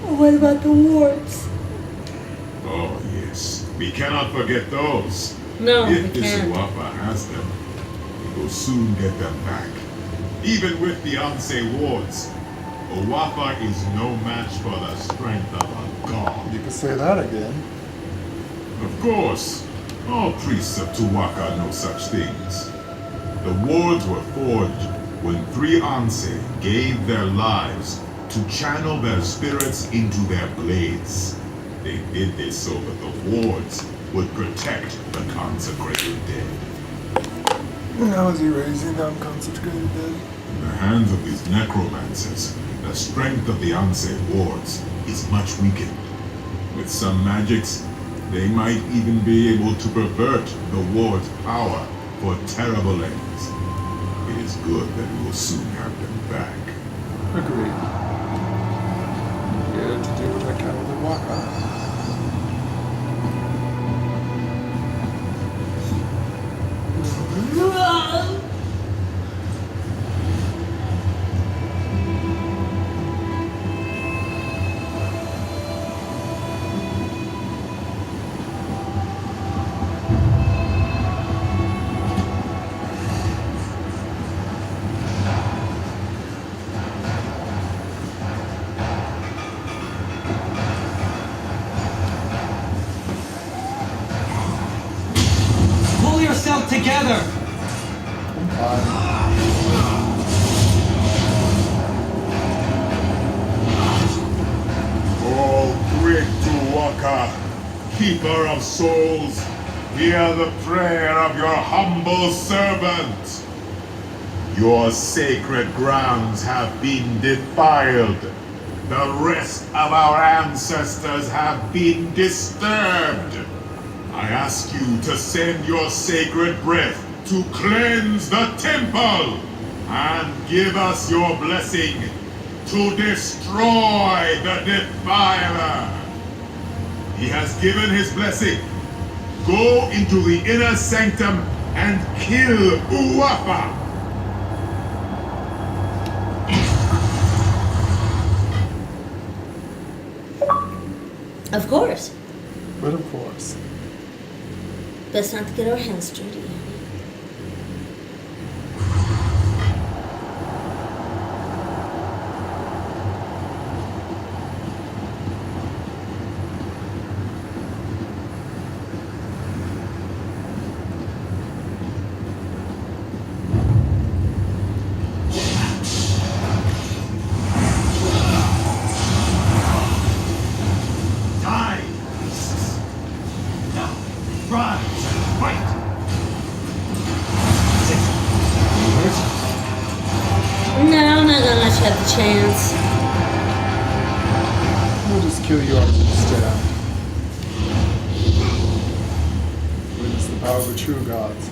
What about the wards?
Oh yes, we cannot forget those.
No,
if
we
this
can't.
Uwafa has them, we will soon get them back. Even with the Auset wards, Uwafa is no match for the strength of a god.
You can say that again.
Of course, all priests of Tuwaka know such things. The wards were forged when 3 Auset gave their lives to channel their spirits into their blades. They did this so that the wards would protect the consecrated dead.
How is he raising the unconsecrated dead?
In the hands of these necromancers, the strength of the Auset wards is much weakened. With some magics, they might even be able to pervert the ward's power for terrible ends. It is good that we will soon have them back.
Agreed. Here to do what I can with the Waka.
Pull yourself together!
Oh, great Tuwaka, keeper of souls, hear the prayer of your humble servant. Your sacred grounds have been defiled. The rest of our ancestors have been disturbed. I ask you to send your sacred breath to cleanse the temple and give us your blessing to destroy the defiler. He has given his blessing. Go into the inner sanctum and kill Uwafa.
Of course.
But of course.
Best not to get our hands dirty.
Die! Now, rise and fight!
No, I'm not gonna let you have the chance.
We'll just kill you off instead. Witness the power of the true gods.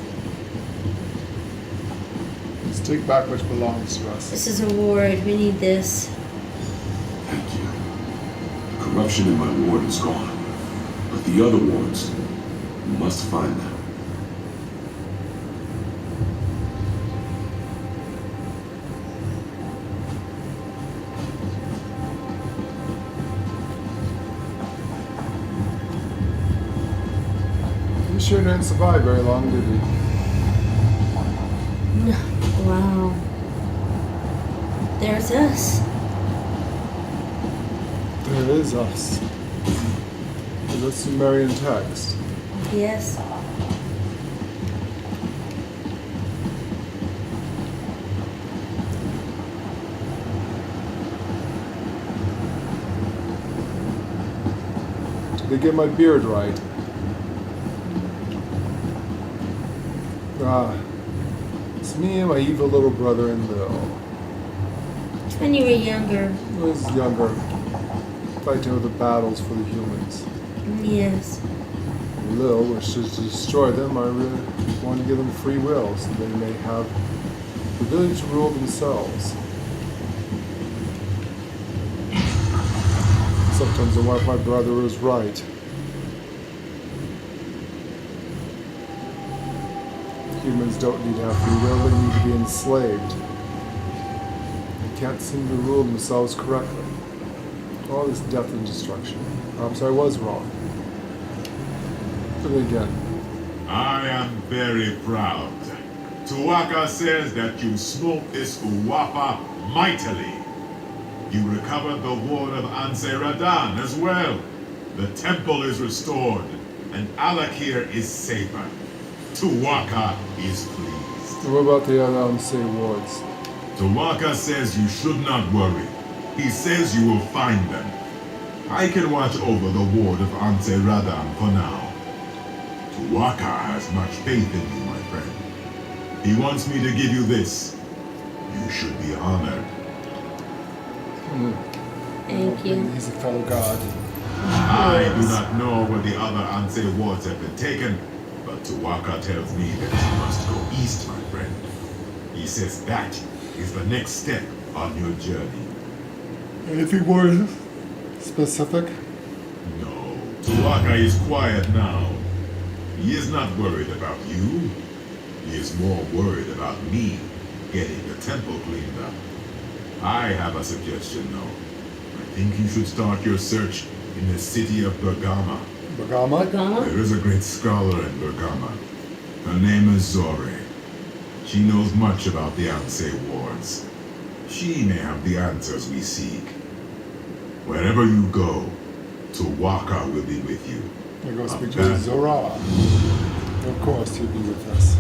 Let's take back which belongs to us.
This is a ward. We need this.
Thank you. The corruption in my ward is gone. But the other wards, you must find them.
sure didn't survive very long, did he?
No. Wow. There's us.
There is us. Is that Sumerian text?
Yes.
Did they get my beard right? Ah. It's me and my evil little brother and Lil.
When you were younger.
I was younger. Fighting over the battles for the humans.
Yes.
Lil wishes to destroy them. I really want to give them free will so they may have the ability to rule themselves. Sometimes I wonder if my brother was right. Humans don't need to have free will, they need to be enslaved. They can't seem to rule themselves correctly. All this death and destruction. Perhaps I was wrong. But again.
I am very proud. Tuwaka says that you smote this Uwapa mightily. You recovered the ward of Anseradan as well. The temple is restored, and Alakir is safer. Tuwaka is pleased.
What about the other Unsay wards?
Tuwaka says you should not worry. He says you will find them. I can watch over the ward of Anseradan for now. Tuwaka has much faith in you, my friend. He wants me to give you this. You should be honored.
Thank you.
He's a fellow god.
I do not know where the other Ansay wards have been taken, but Tuwaka tells me that you must go east, my friend. He says that is the next step on your journey.
Anything more specific?
No. Tuwaka is quiet now. He is not worried about you. He is more worried about me getting the temple cleaned up. I have a suggestion, though. I think you should start your search in the city of Bergama.
Bergama?
There is a great scholar in Bergama. Her name is Zore. She knows much about the Ansay wards. She may have the answers we seek. Wherever you go, Tuwaka will be with you.
I go speak to Zora. Of course, he'll be with us.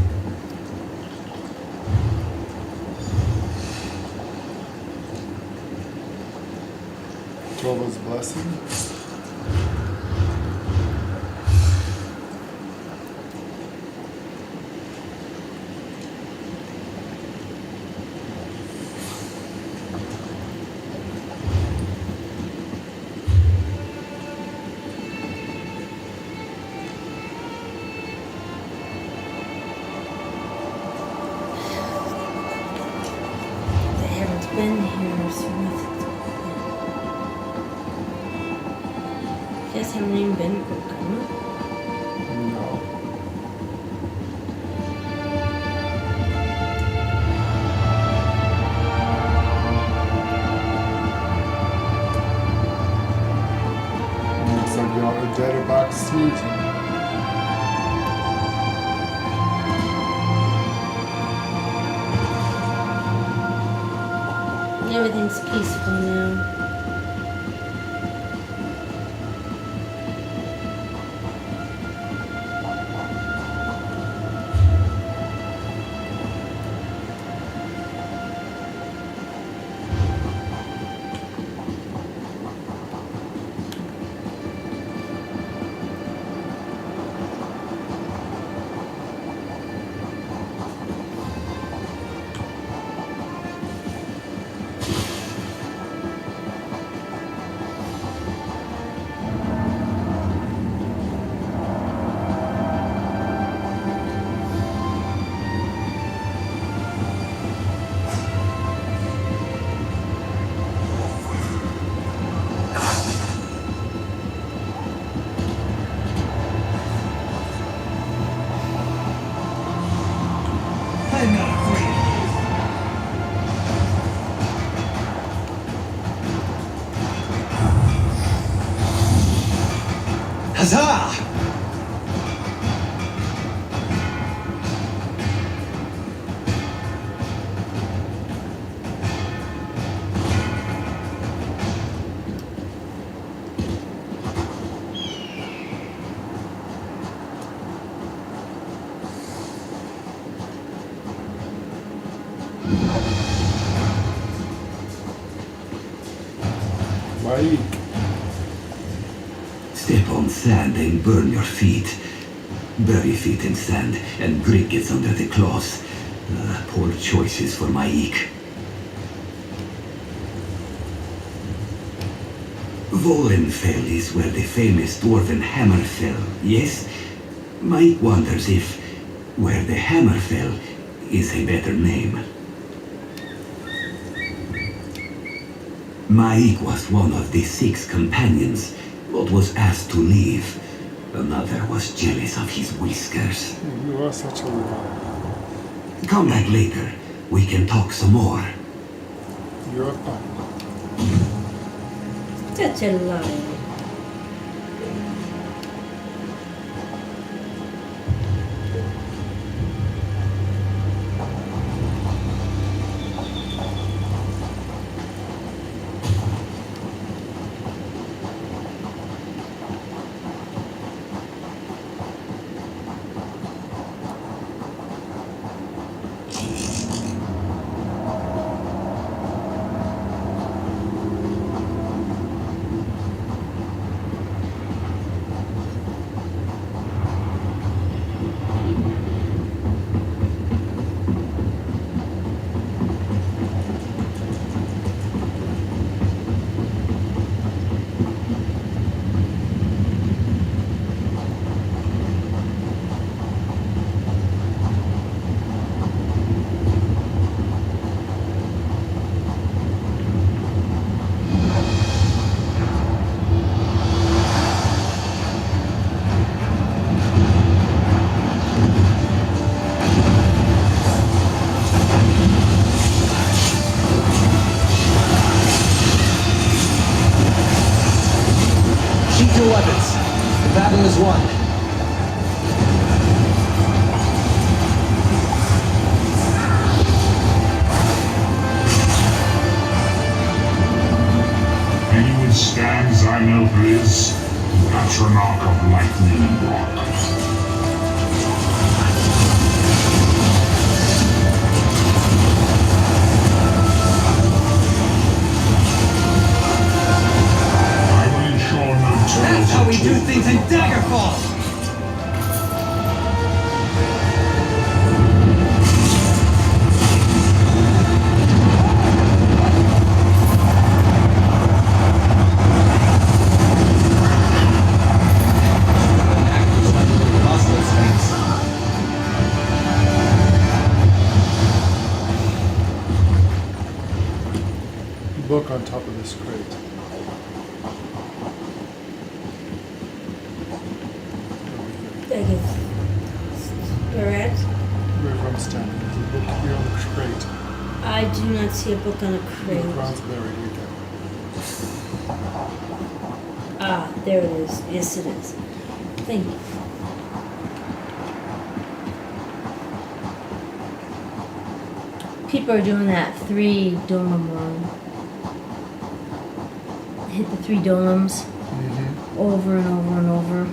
Tova's blessing.
Been here, so I guess haven't even been to Bergama.
No. Looks like y'all are dead about sneezing.
Everything's peaceful now.
Mike.
Step on sand and burn your feet. Bury feet in sand and Greek gets under the claws. Poor choices for Mike. Volenfell is where the famous dwarven hammer fell, yes? Mike wonders if where the hammer fell is a better name. Mike was one of the 6 companions, but was asked to leave. Another was jealous of his whiskers.
You are such a liar.
Come back later. We can talk some more.
You're fine.
Such a lie.
Your weapons. The battle is won.
Can you withstand Zynel Blizz, Patronarch of Lightning Rock?
That's how we do things in Daggerfall!
Book on top of this crate.
Correct?
Wherever I'm standing, there's a book here on the crate.
I do not see a book on a crate.
The ground's buried, we go.
Ah, there it is. Yes, it is. Thank you. People are doing that 3 dolem run. Hit the 3 dolems over and over and over.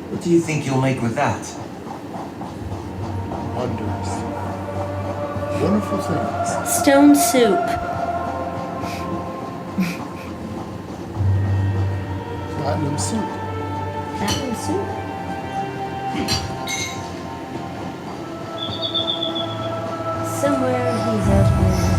What do you think you'll make with that?
Wonders. Wonderful things.
Stone soup.
Platinum soup.
Platinum soup? Somewhere he's out there.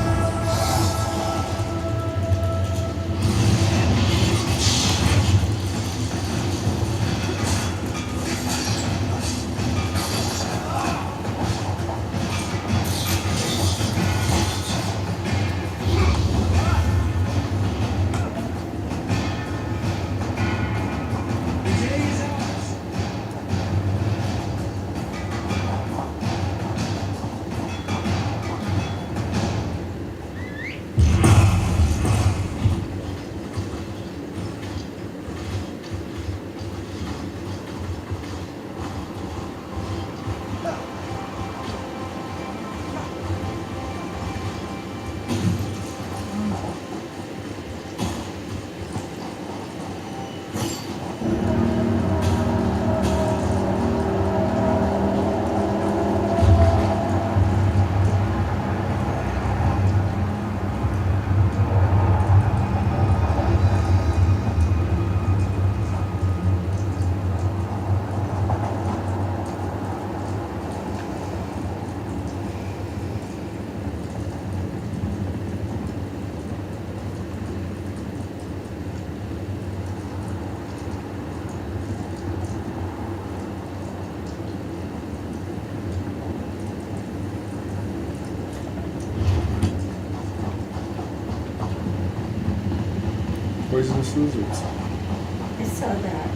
Poisonous lizards.
I saw that.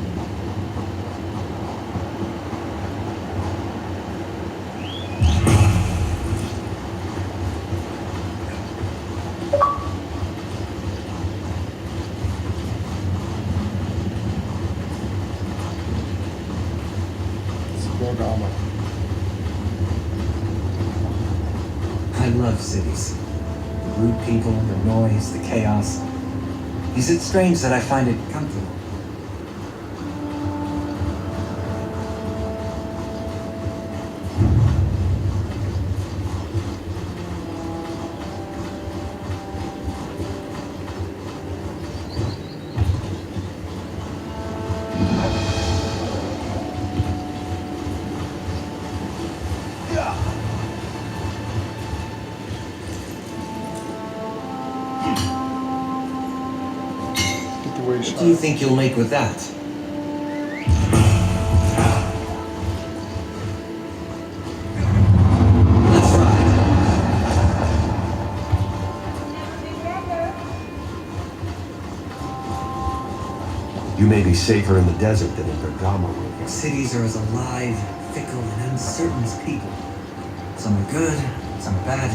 I love cities. The rude people, the noise, the chaos. Is it strange that I find it comfortable? What do you think you'll make with that? Let's ride.
You may be safer in the desert than in Bergamo.
Cities are as alive, fickle, and uncertain as people. Some are good, some are bad.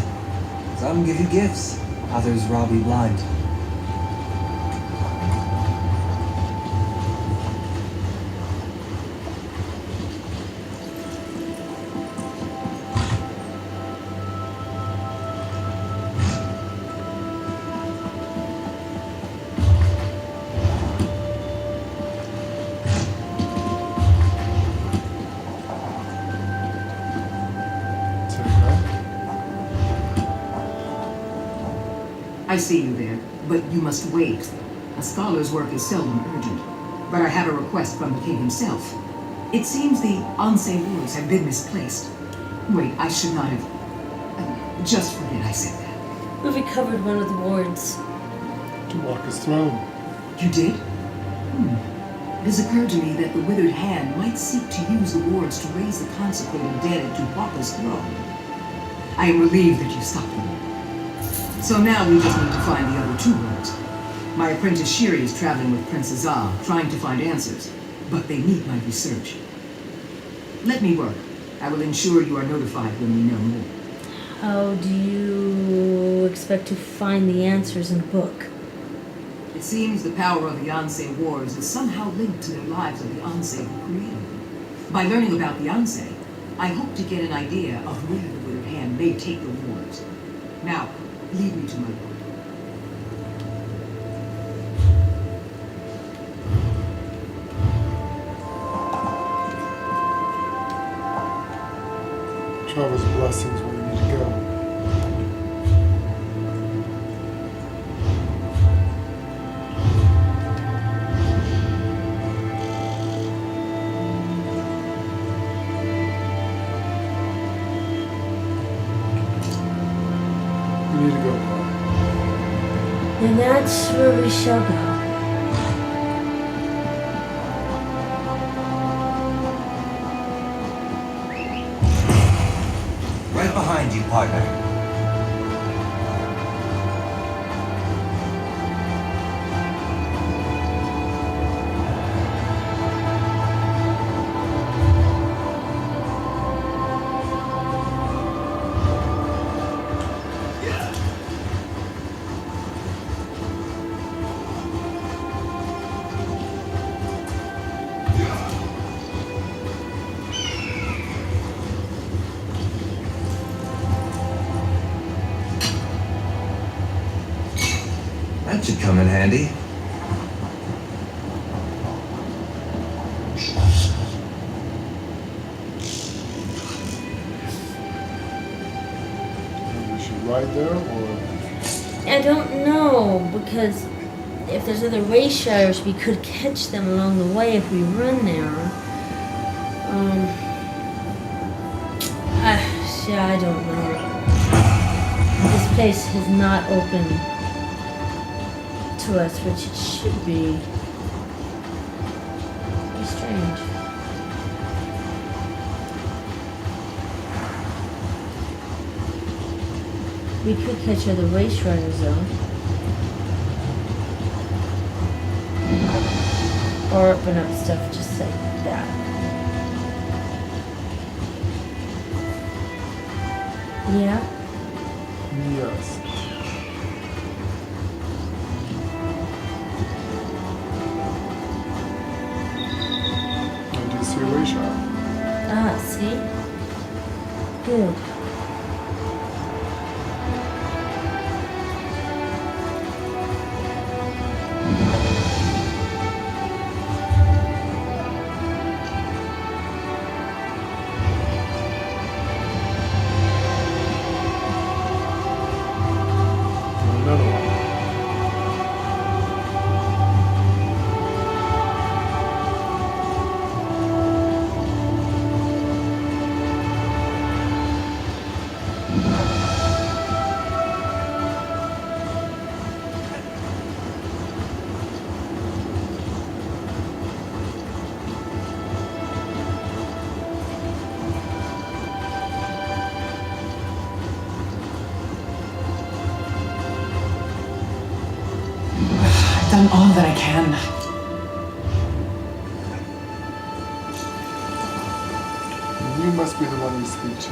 Some give you gifts, others rob you blind.
I see you there, but you must wait. A scholar's work is seldom urgent. But I have a request from the king himself. It seems the Auset wards have been misplaced. Wait, I should not have... just forget I said that.
We recovered one of the wards.
To walk his throne.
You did? It has occurred to me that the withered hand might seek to use the wards to raise the consecrated dead at Tupaca's throne. I am relieved that you stopped them. So now we just need to find the other two wards. My apprentice Shiri is traveling with Prince Azar, trying to find answers, but they need my research. Let me work. I will ensure you are notified when we know more.
How do you expect to find the answers in the book?
It seems the power of the Auset wards is somehow linked to the lives of the Auset who created them. By learning about the Auset, I hope to get an idea of where the withered hand may take the wards. Now, lead me to my work.
Travel's blessings where you need to go. You need to go.
And that's where we shall go.
Right behind you, partner. That should come in handy.
We should ride there, or
I don't know, because if there's other race shires, we could catch them along the way if we run there. Yeah, I don't know. This place is not open to us, which it should be. Pretty strange. We could catch other race riders though. Or open up stuff just like that. Yeah?
Yes. And do you see a way shot?
Ah, see? Good.
Another one.
I've done all that I can.
You must be the one you speak to.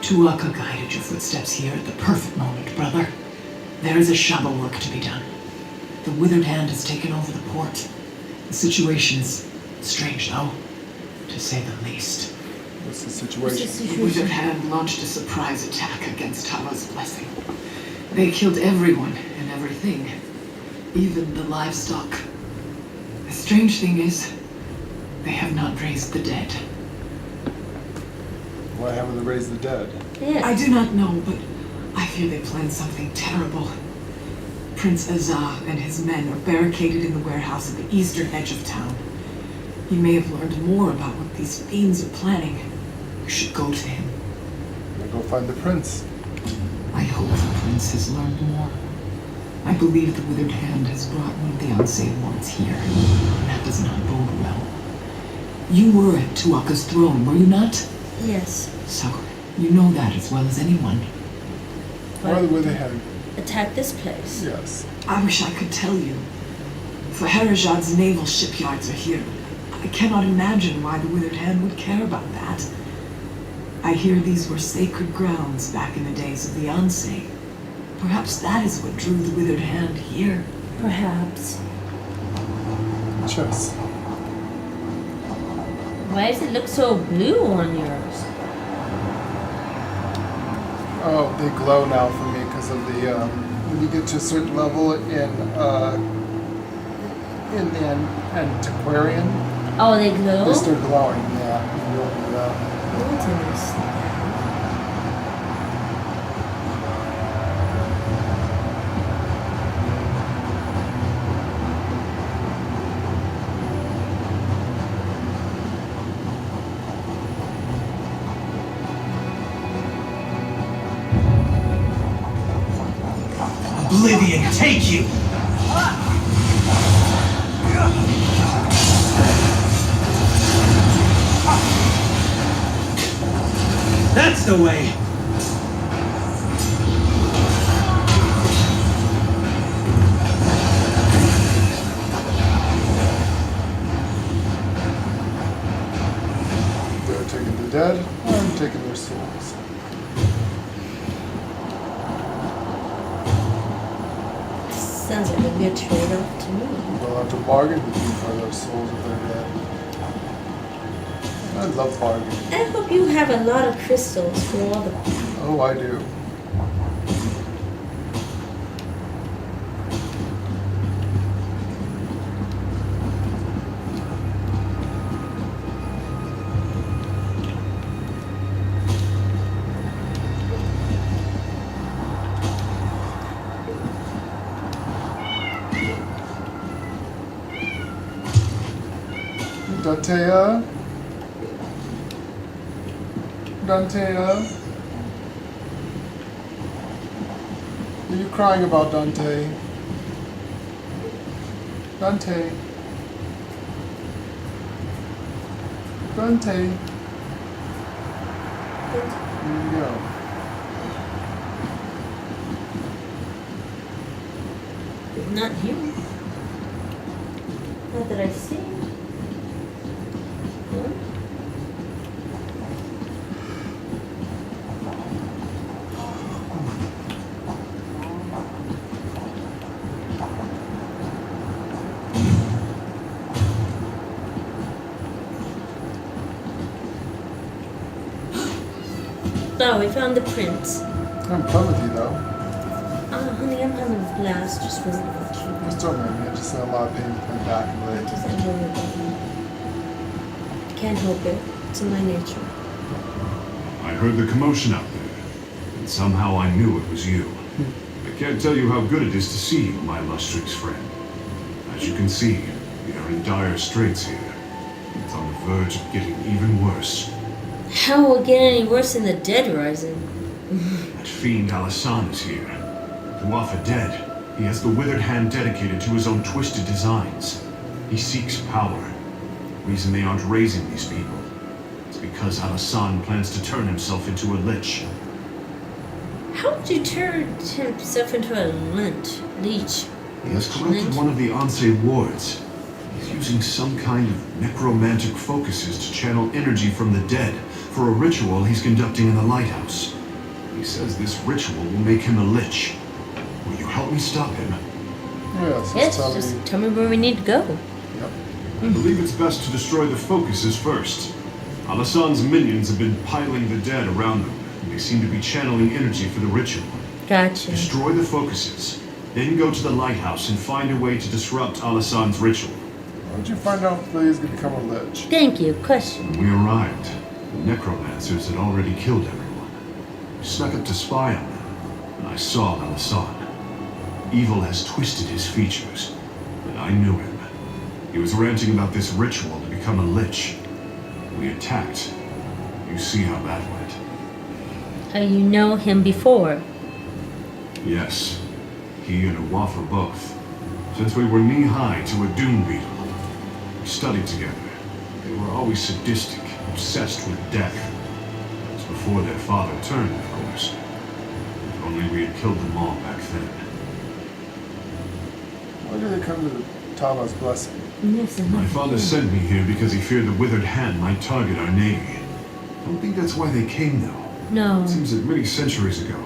Tuaka guided your footsteps here at the perfect moment, brother. There is a Shaba work to be done. The Withered Hand has taken over the port. The situation is strange, though, to say the least.
What's the situation?
The Withered Hand launched a surprise attack against Tawa's blessing. They killed everyone and everything, even the livestock. The strange thing is, they have not raised the dead.
Why haven't they raised the dead?
Yeah.
I do not know, but I fear they planned something terrible. Prince Azah and his men are barricaded in the warehouse at the eastern edge of town. He may have learned more about what these fiends are planning. You should go to him.
We'll go find the prince.
I hope the prince has learned more. I believe the Withered Hand has brought one of the unsaved ones here, and that does not bode well. You were at Tuaka's throne, were you not?
Yes.
So, you know that as well as anyone.
Why the Withered Hand?
Attack this place.
Yes.
I wish I could tell you. Faharajad's naval shipyards are here. I cannot imagine why the Withered Hand would care about that. I hear these were sacred grounds back in the days of the Ansei. Perhaps that is what drew the Withered Hand here.
Perhaps.
Chess.
Why does it look so blue on yours?
Oh, they glow now for me because of the when you get to a certain level in the antiquarian.
Oh, they glow?
They start glowing, yeah. You don't do that.
Interesting.
Oblivion take you! That's the way!
They're taking the dead, or I'm taking their souls.
Sounds like a good trade-off to me.
We'll have to bargain with you for their souls if they're dead. I love bargaining.
I hope you have a lot of crystals for all the...
Oh, I do. Dantea? Dantea? What are you crying about, Dante? Dante? Dante? Here you go.
Not you. Not that I see. Oh, we found the prince.
I'm fun with you though.
Oh, honey, I'm having a blast just with you.
Just don't mind me. I just had a lot of pain coming back and
I
late.
just enjoy it. Can't help it. It's in my nature.
I heard the commotion out there, and somehow I knew it was you. I can't tell you how good it is to see you, my illustrious friend. As you can see, we are in dire straits here. It's on the verge of getting even worse.
How will it get any worse than the dead rising?
That fiend Alasan is here. Wafa dead. He has the withered hand dedicated to his own twisted designs. He seeks power. The reason they aren't raising these people is because Alasan plans to turn himself into a lich.
How would you turn himself into a leech?
He has corrupted one of the Auset wards. He's using some kind of necromantic focuses to channel energy from the dead for a ritual he's conducting in the lighthouse. He says this ritual will make him a lich. Will you help me stop him?
Yes, just tell me where we need to go.
Yep. I believe it's best to destroy the focuses first. Alasan's minions have been piling the dead around them, and they seem to be channeling energy for the ritual.
Gotcha.
Destroy the focuses, then go to the lighthouse and find a way to disrupt Alasan's ritual.
How did you find out that he's going to become a lich?
Thank you. Question.
When we arrived, the necromancers had already killed everyone. I snuck up to spy on them, and I saw Alasan. Evil has twisted his features, and I knew him. He was ranting about this ritual to become a lich. We attacked. You see how that went.
You know him before?
Yes. He and Awafa both. Since we were knee-high to a dune beetle. We studied together. They were always sadistic, obsessed with death. It was before their father turned, of course. If only we had killed them all back then.
Why did they come to Tama's blessing?
My father sent me here because he feared the withered hand might target our navy. I don't think that's why they came, though.
No.
It seems that many centuries ago,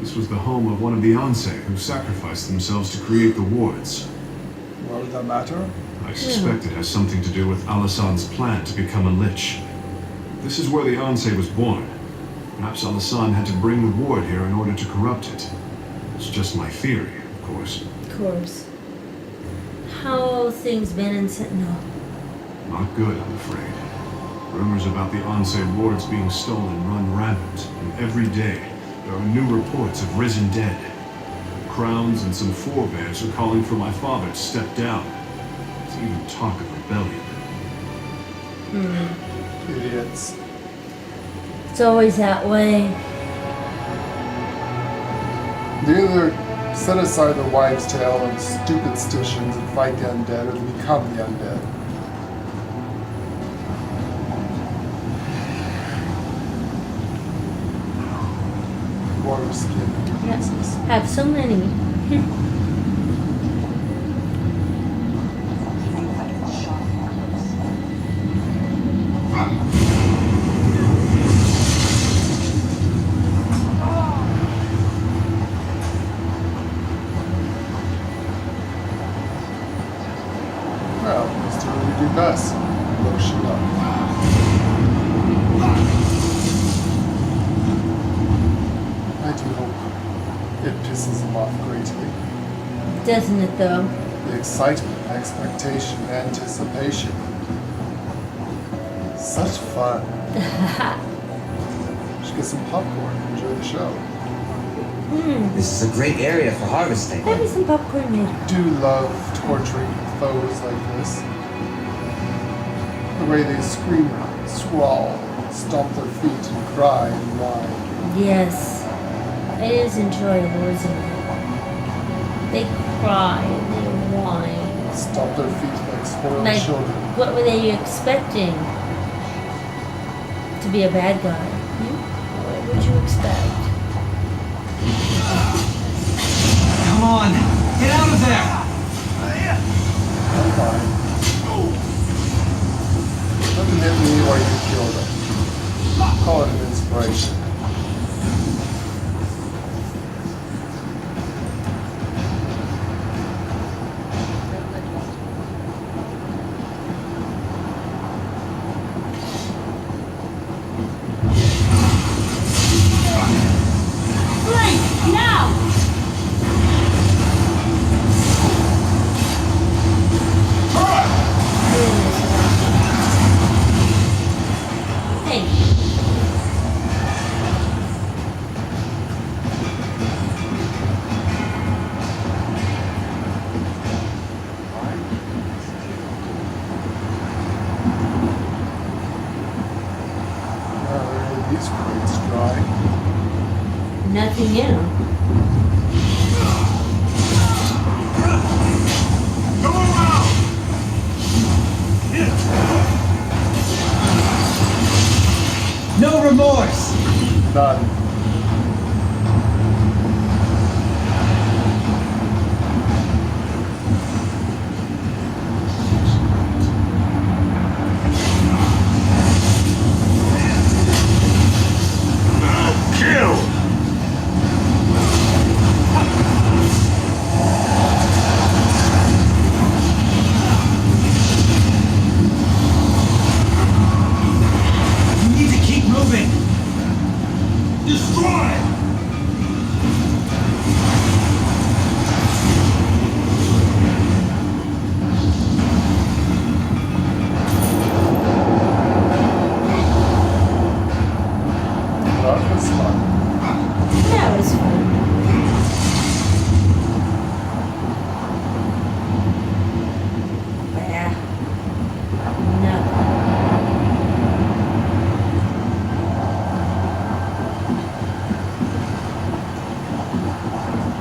this was the home of one of the Auset who sacrificed themselves to create the wards.
Why would that matter?
I suspect it has something to do with Alasan's plan to become a lich. This is where the Auset was born. Perhaps Alasan had to bring the ward here in order to corrupt it. It's just my theory, of course.
Of course. How things been in Sentinel?
Not good, I'm afraid. Rumors about the Auset wards being stolen run rampant, and every day there are new reports of risen dead. Crowns and some forebears are calling for my father to step down. There's even talk of rebellion.
Idiots.
It's always that way.
They either set aside the wives' tale and superstitions and fight the undead, or they become the undead. Water skin.
Yes. Have so many.
Well, let's do what we do best. Blow shit up. I do hope it pisses him off greatly.
Doesn't it though?
The excitement, expectation, anticipation. Such fun. Should get some popcorn. Enjoy the show.
This is a great area for harvesting.
Maybe some popcorn made.
I do love torturing foes like this. The way they scream, squall, stomp their feet, and cry and whine.
Yes. It is enjoyable, isn't it? They cry and they whine.
Stomp their feet like spoiled
Like,
children.
what were they expecting? To be a bad guy? What would you expect?
Come on! Get out of there!
I'm fine. Call it an inspiration.
Nothing in them.
No remorse!
None.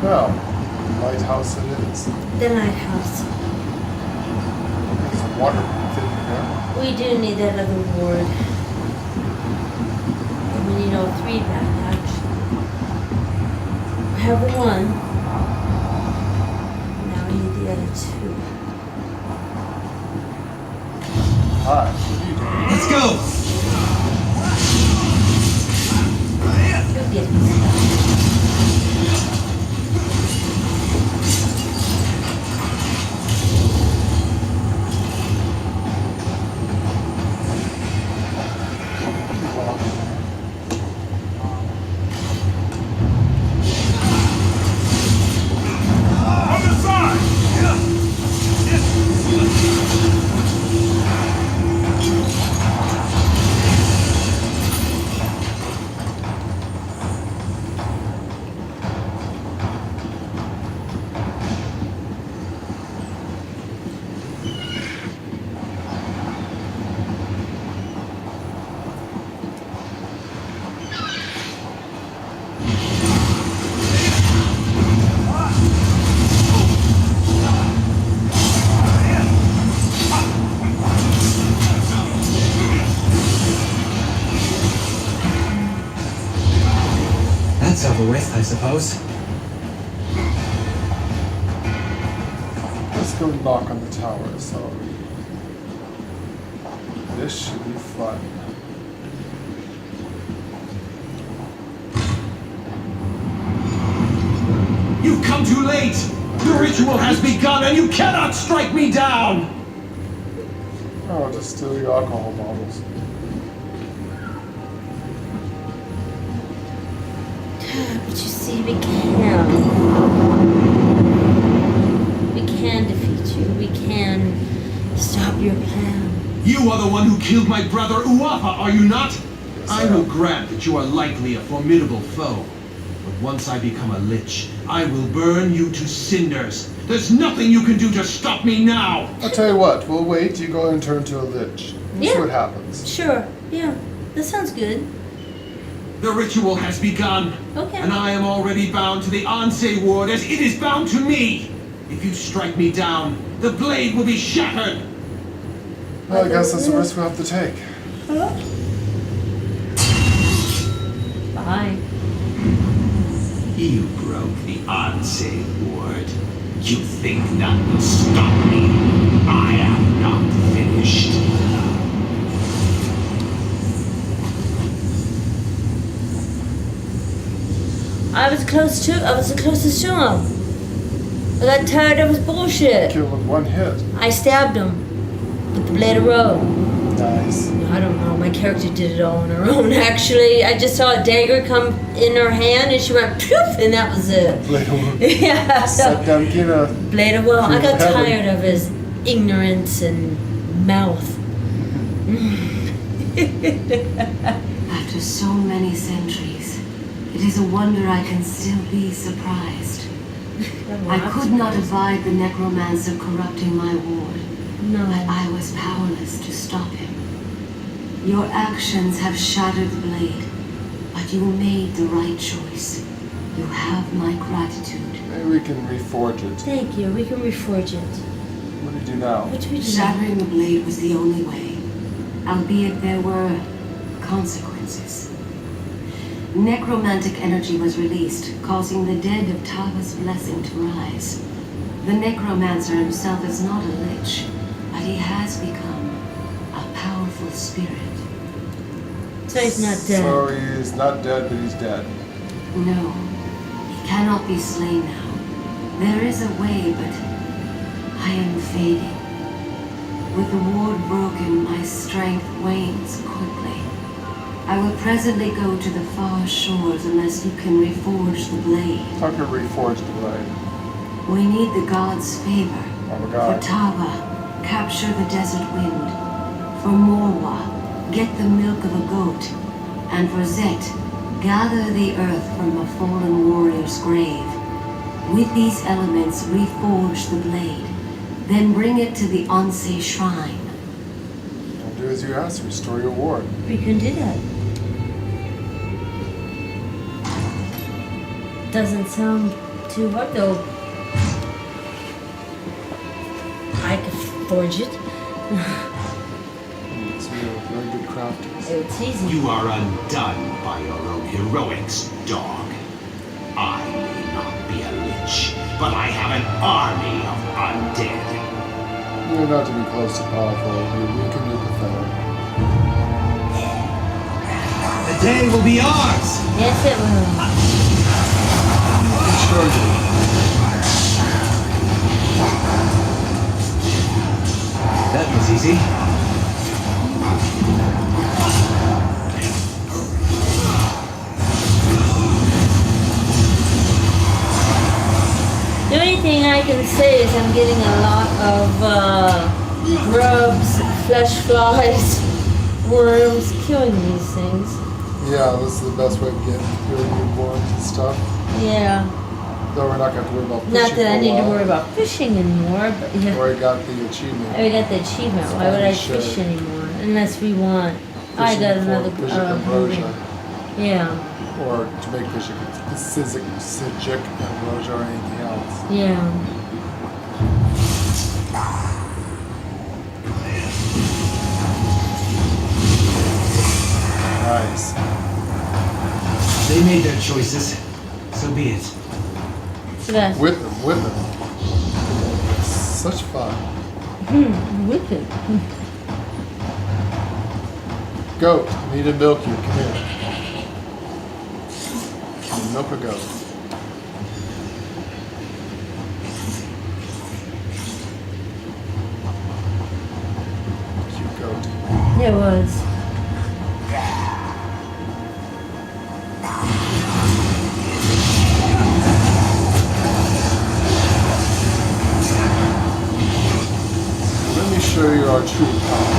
Well, lighthouse it is.
The lighthouse.
There's water thing here.
We do need that other ward. And we need all three back, actually. We have one. Now we need the other two.
Hi, what are you doing?
Let's go!
Go get it.
That's over with, I suppose.
Let's go knock on the tower, so this should be fun.
You've come too late! The ritual has begun and you cannot strike me down!
Oh, just steal your alcohol bottles.
But you see, we can defeat you. We can stop your plan.
You are the one who killed my brother Uapa, are you not? I will grant that you are likely a formidable foe. But once I become a lich, I will burn you to cinders. There's nothing you can do to stop me now!
I'll tell you what, we'll wait till you go and turn to a lich. We'll see what happens.
Sure, yeah. That sounds good.
The ritual has begun.
Okay.
And I am already bound to the Auset ward as it is bound to me. If you strike me down, the blade will be shattered.
Well, I guess that's the risk we'll have to take.
Bye.
You broke the Auset ward. You think that will stop me? I am not finished.
close to. I was the closest to him. I got tired of his bullshit.
Killed with one hit.
I stabbed him with the blade of rope.
Nice.
I don't know. My character did it all on her own. Actually, I just saw a dagger come in her hand, and she went poof, and that was it.
Blade of rope.
Yeah.
Set Damkina.
Blade of rope. I got tired of his ignorance and mouth.
After so many centuries, it is a wonder I can still be surprised. I could not abide the necromancer corrupting my ward.
No.
But I was powerless to stop him. Your actions have shattered the blade, but you made the right choice. You have my gratitude.
Maybe we can reforge it.
Thank you. We can reforge it.
What do we do now?
What do we do?
Shattering the blade was the only way, albeit there were consequences. Necromantic energy was released, causing the dead of Tava's blessing to rise. The necromancer himself is not a lich, but he has become a powerful spirit.
So he's not dead.
So he's not dead, but he's dead.
No, he cannot be slain now. There is a way, but I am fading. With the ward broken, my strength wanes quickly. I will presently go to the far shores unless you can reforge the blade.
How can we reforge the blade?
We need the gods' favor.
Oh my
For
God.
Tava, capture the desert wind. For Morwa, get the milk of a goat. And for Zet, gather the earth from a fallen warrior's grave. With these elements, reforge the blade. Then bring it to the Auset shrine.
I'll do as you ask. Restore your ward.
We can do that. Doesn't sound too hard though. I could forge it.
It's very good crafters.
It's easy.
You are undone by your own heroics, dog. I may not be a lich, but I have an army of undead.
You're not to be close to powerful. You're weak and you're pathetic.
The day will be ours!
Yes, it will.
Sure you.
That was easy.
The only thing I can say is I'm getting a lot of grubs, flesh flies, worms, killing these things.
Yeah, this is the best way of getting healing newborns and stuff.
Yeah.
Though we're not going to have to worry about fishing.
Not that I
for a
need to
while.
worry about fishing anymore, but yeah.
Or I got the achievement.
I got the achievement. Why would I fish anymore? Unless we want. I got another.
Fishing ambrosia.
Yeah.
Or to make fishing Sijic ambrosia or anything else.
Yeah.
Nice.
They made their choices. So be it.
Yes.
With them. Such fun.
With it.
Goat, I need to milk you. Come here. Can you milk a goat? Cute goat.
It was.
Let me show you our true power.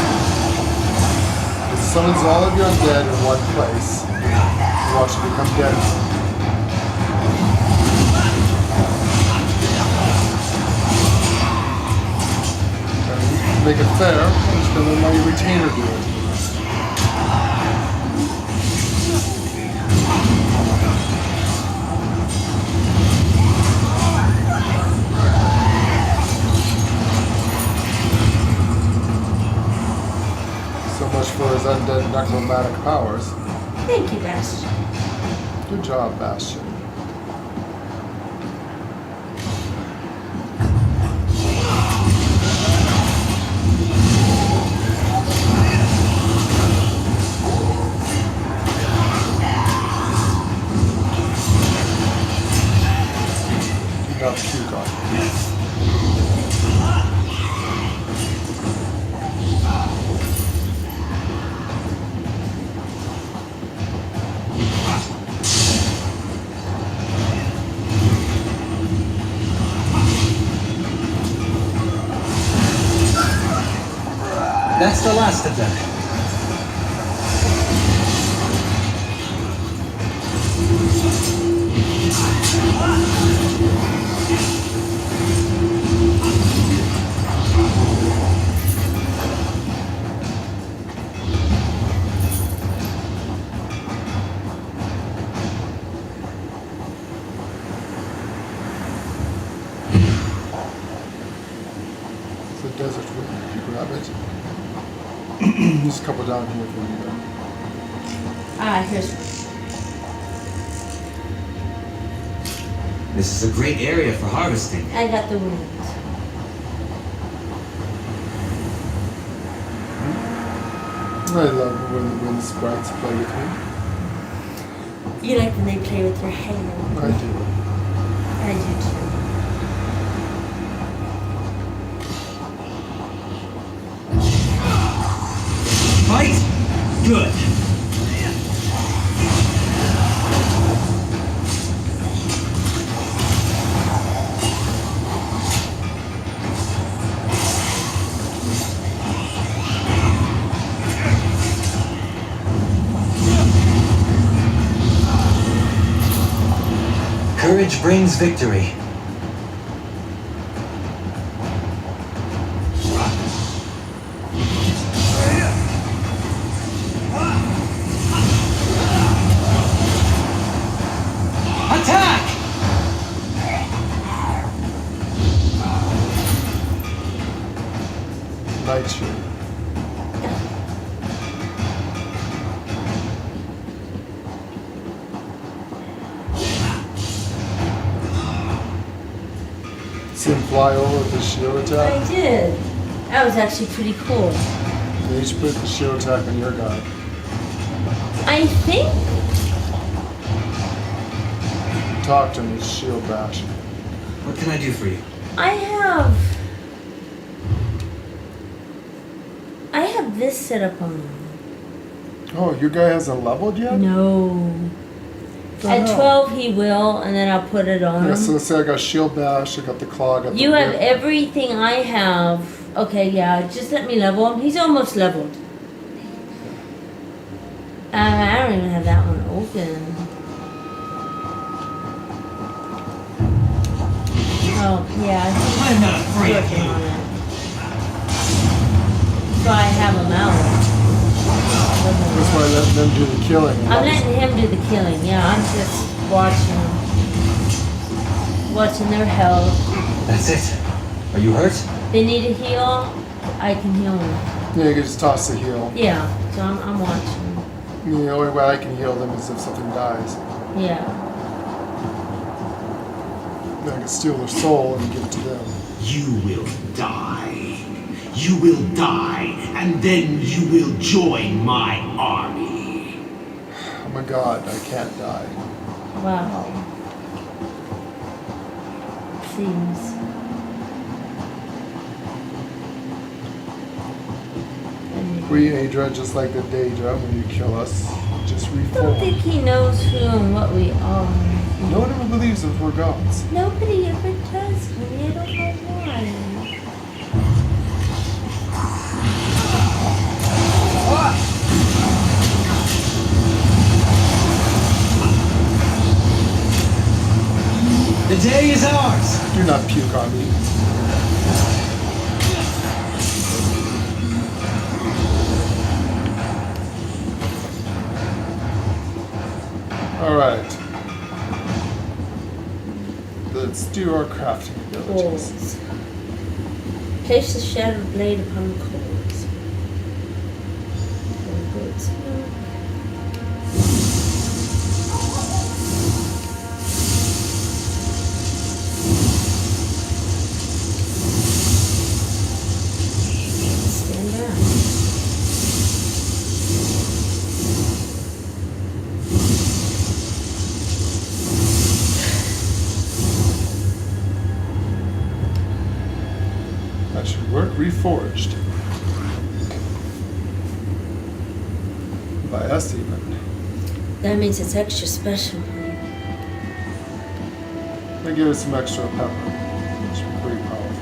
It summons all of your undead in one place. You watch them become dead. And to make it fair, I'm just going to let my retainer do it. So much for his undead necromantic powers.
Thank you, Bastion.
Good job, Bastion.
That's the last of them.
It's a desert room. You grab it. There's a couple down here for you.
Ah, here's one.
This is a great area for harvesting.
I got the wounds.
I love when the wind sprites play with me.
You like when they play with your hair.
I do.
I do too.
Fight? Good.
Courage brings victory. Attack!
Night shield. See him fly over with the shield attack?
I did. That was actually pretty cool.
They each put the shield attack on your guy.
I think
Talk to him with shield bash.
What can I do for you?
I have this set up on.
Oh, your guy hasn't leveled yet?
No. At 12 he will, and then I'll put it on
Yeah,
him.
so let's say I got shield bash, I got the claw, I got the
You have
whip.
everything I have. Okay, yeah, just let me level him. He's almost leveled. I don't even have that one open. Oh, yeah.
I'm not afraid of
working
you.
on it. So I have him out.
That's why I let them do the killing.
I'm letting him do the killing, yeah. I'm just watching their health.
That's it. Are you hurt?
They need a heal, I can heal them.
Yeah, you can just toss the heal.
Yeah, so I'm watching.
The only way I can heal them is if something dies.
Yeah.
Then I can steal their soul and give it to them.
You will die. You will die, and then you will join my army.
Oh my god, I can't die.
Wow. Seems.
We Aedra, just like the Daedra, when you kill us, just
I don't
reform.
think he knows who and what we are.
No one ever believes that we're gods.
Nobody ever does, honey. I don't know why.
The day is ours!
Do not puke on me. Alright. Let's do our crafting abilities.
Coals. Place the shattered blade upon the coals. Good smoke. Stand down.
That should work. Reforged. By us even.
That means it's extra special.
They give it some extra pepper, which is pretty powerful.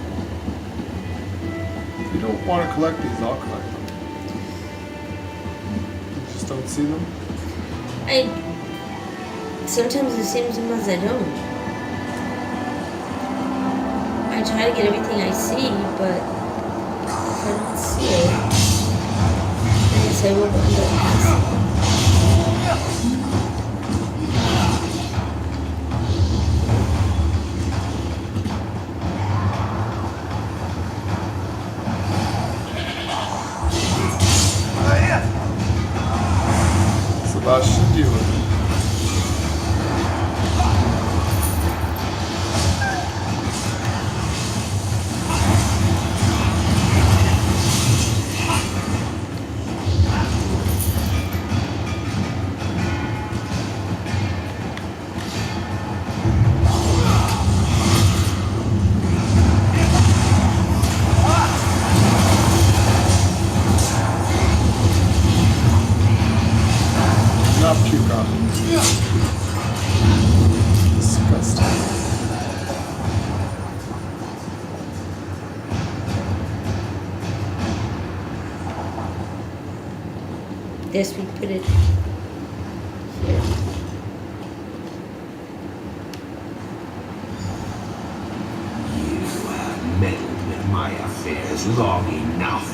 If you don't want to collect these, I'll collect them. don't see them?
Sometimes it seems sometimes I don't. I try to get everything I see, but if I don't see it, I guess I will underpass it.
Sebastian, deal with it. Not puke on it. Disgusting.
This we put it here.
You have meddled with my affairs long enough.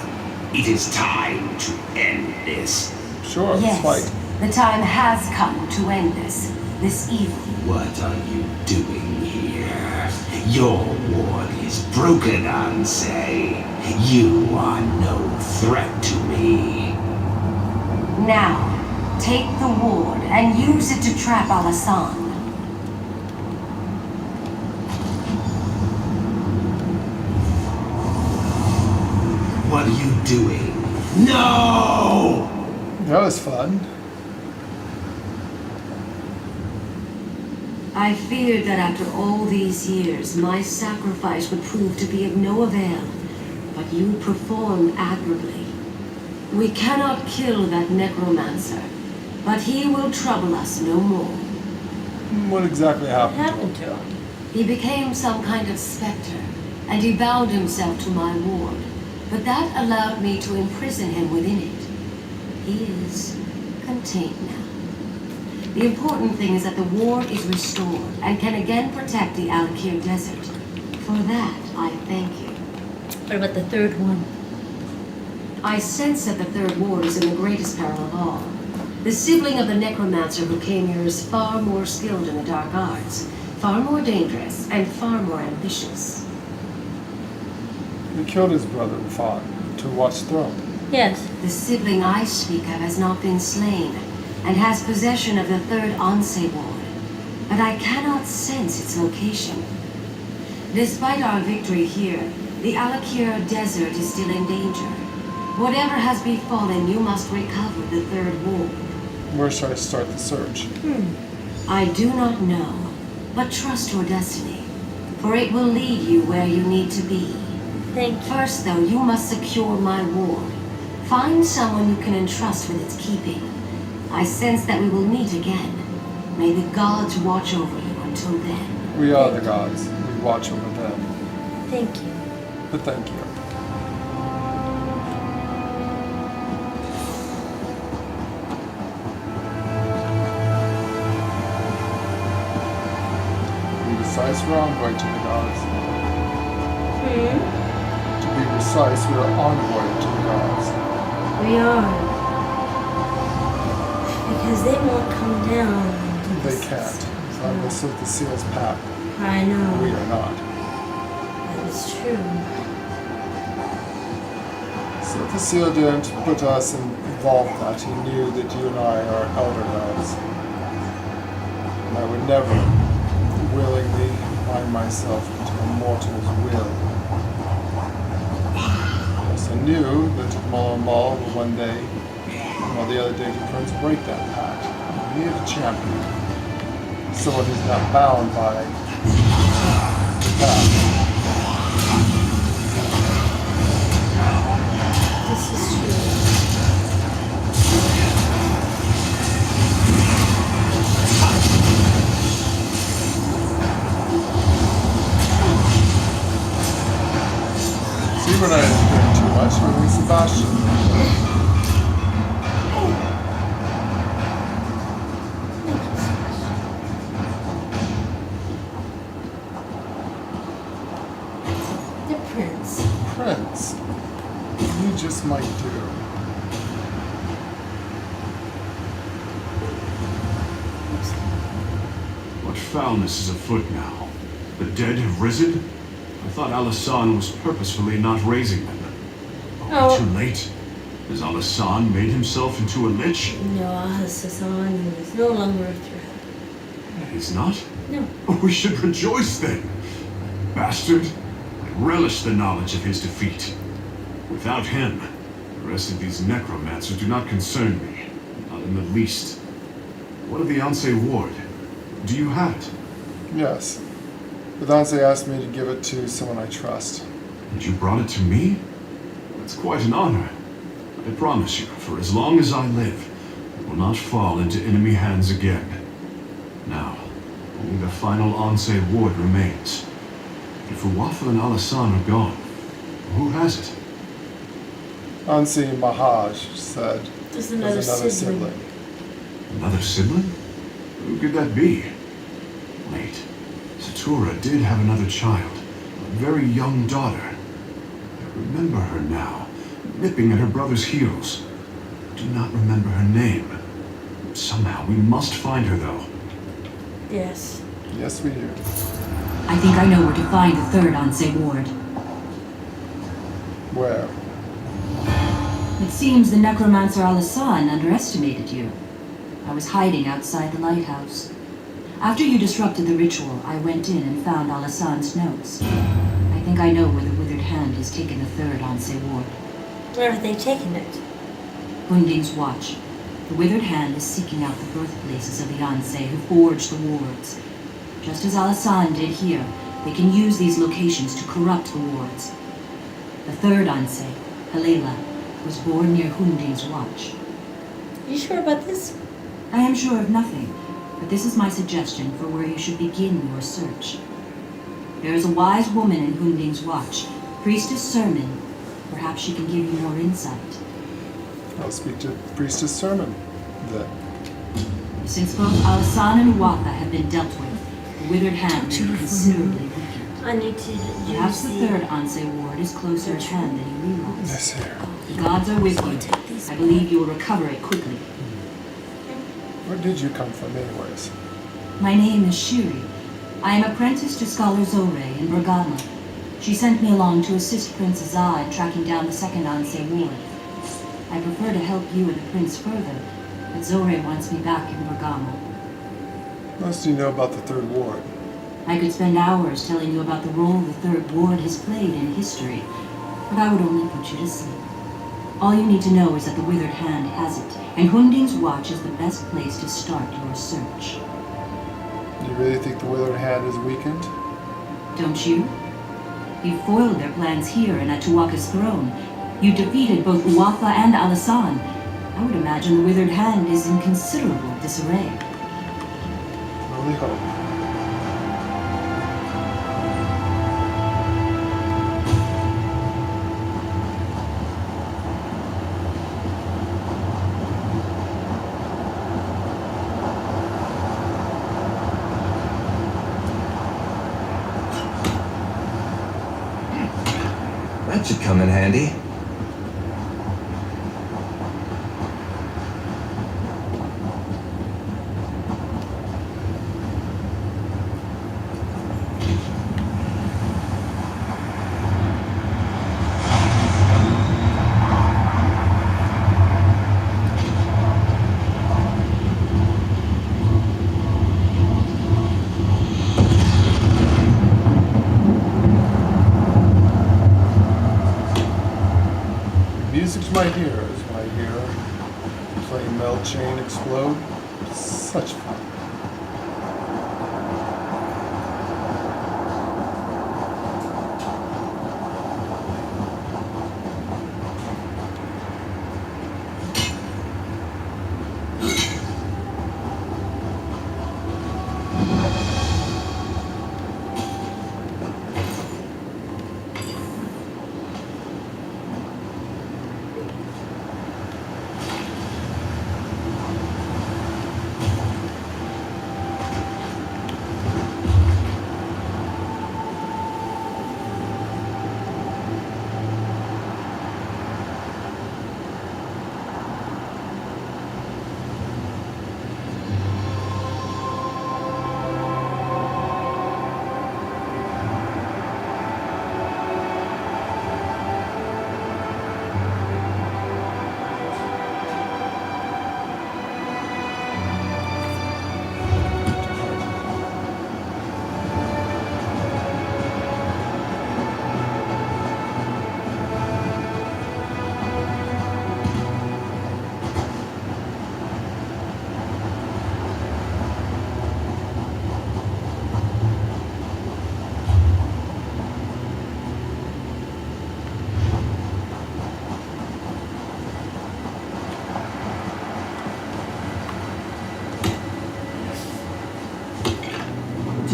It is time to end this.
Sure, let's
Yes,
fight.
the time has come to end this evil.
What are you doing here? Your ward is broken, Ansei. You are no threat to me.
Now, take the ward and use it to trap Alasan.
What are you doing? No!
That was fun.
I feared that after all these years, my sacrifice would prove to be of no avail, but you performed admirably. We cannot kill that necromancer, but he will trouble us no more.
What exactly happened?
What happened to him?
He became some kind of specter, and he bound himself to my ward, but that allowed me to imprison him within it. He is contained now. The important thing is that the ward is restored and can again protect the Alakir Desert. For that, I thank you.
What about the third one?
I sense that the third ward is in the greatest peril of all. The sibling of the necromancer who came here is far more skilled in the dark arts, far more dangerous, and far more ambitious.
He killed his brother and fought to watch the throne.
Yes.
The sibling I speak of has not been slain, and has possession of the third Ansei ward, but I cannot sense its location. Despite our victory here, the Alakir Desert is still in danger. Whatever has befallen, you must recover the third ward.
Where should I start the search?
I do not know, but trust your destiny, for it will lead you where you need to be. First, though, you must secure my ward. Find someone you can entrust with its keeping. I sense that we will meet again. May the gods watch over you until then.
We are the gods. We watch over them.
Thank you.
But thank you. To be precise, we're envoy to the gods. To be precise, we are envoy to the gods.
We are. Because they won't come down.
They can't. Unless the seal's path.
I know.
We are not.
That is true.
So if the seal didn't put us involved that, he knew that you and I are elder gods. And I would never willingly bind myself into a mortal's will. Yes, I knew that Mullah Mal would one day, while the other Daily Friends break that pact. We need a champion. Someone who's not bound by the pact.
This is true.
See, we're not doing too much. We're with Sebastian. friends. You just might do.
What foulness is afoot now? The dead have risen? I thought Alasan was purposefully not raising them.
Oh.
Too late. Has Alasan made himself into a lich?
No, Hassan is no longer a threat.
He's not?
No.
Oh, we should rejoice then. Bastard. I relish the knowledge of his defeat. Without him, the rest of these necromancers do not concern me. Not in the least. What of the Auset ward? Do you have it?
Yes. But Auset asked me to give it to someone I trust.
And you brought it to me? That's quite an honor. I promise you, for as long as I live, it will not fall into enemy hands again. Now, only the final Auset ward remains. If Uwafa and Alasan are gone, who has it?
Ansi Mahaj said
There's another sibling.
Another sibling? Who could that be? Wait, Satura did have another child, a very young daughter. I remember her now, nipping at her brother's heels. I do not remember her name. Somehow we must find her, though.
Yes.
Yes, we do.
I think I know where to find the third Auset ward.
Where?
It seems the necromancer Alasan underestimated you. I was hiding outside the lighthouse. After you disrupted the ritual, I went in and found Alasan's notes. I think I know where the Withered Hand has taken the third Auset ward.
Where have they taken it?
Hunding's Watch. The Withered Hand is seeking out the birthplaces of the Auset who forged the wards. Just as Alasan did here, they can use these locations to corrupt the wards. The third Auset, Halela, was born near Hunding's Watch.
You sure about this?
I am sure of nothing, but this is my suggestion for where you should begin your search. There is a wise woman in Hunding's Watch, Priestess Sermon. Perhaps she can give you more insight.
I'll speak to Priestess Sermon, then.
Since both Alasan and Uwafa have been dealt with, the Withered Hand may be considerably weaker.
I need to use
Perhaps the third Auset ward is closer at hand than you realize.
Yes, sir.
The gods are with you. I believe you will recover it quickly.
Where did you come from, anyways?
My name is Shiri. I am apprenticed to Scholar Zore in Bergama. She sent me along to assist Prince Azah in tracking down the second Auset ward. I prefer to help you and the prince further, but Zore wants me back in Bergama.
What else do you know about the third ward?
I could spend hours telling you about the role the third ward has played in history, but I would only put you to sleep. All you need to know is that the Withered Hand has it, and Hunding's Watch is the best place to start your search.
You really think the Withered Hand is weakened?
Don't you? You foiled their plans here and at Tuwaka's throne. You defeated both Uwafa and Alasan. I would imagine the Withered Hand is in considerable disarray.
Only hope.
That should come in handy.
Music to my ears when I hear playing Mel Chain explode. Such fun.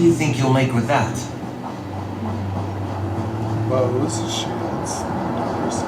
do you think you'll make with that?
Bows, shields, and others.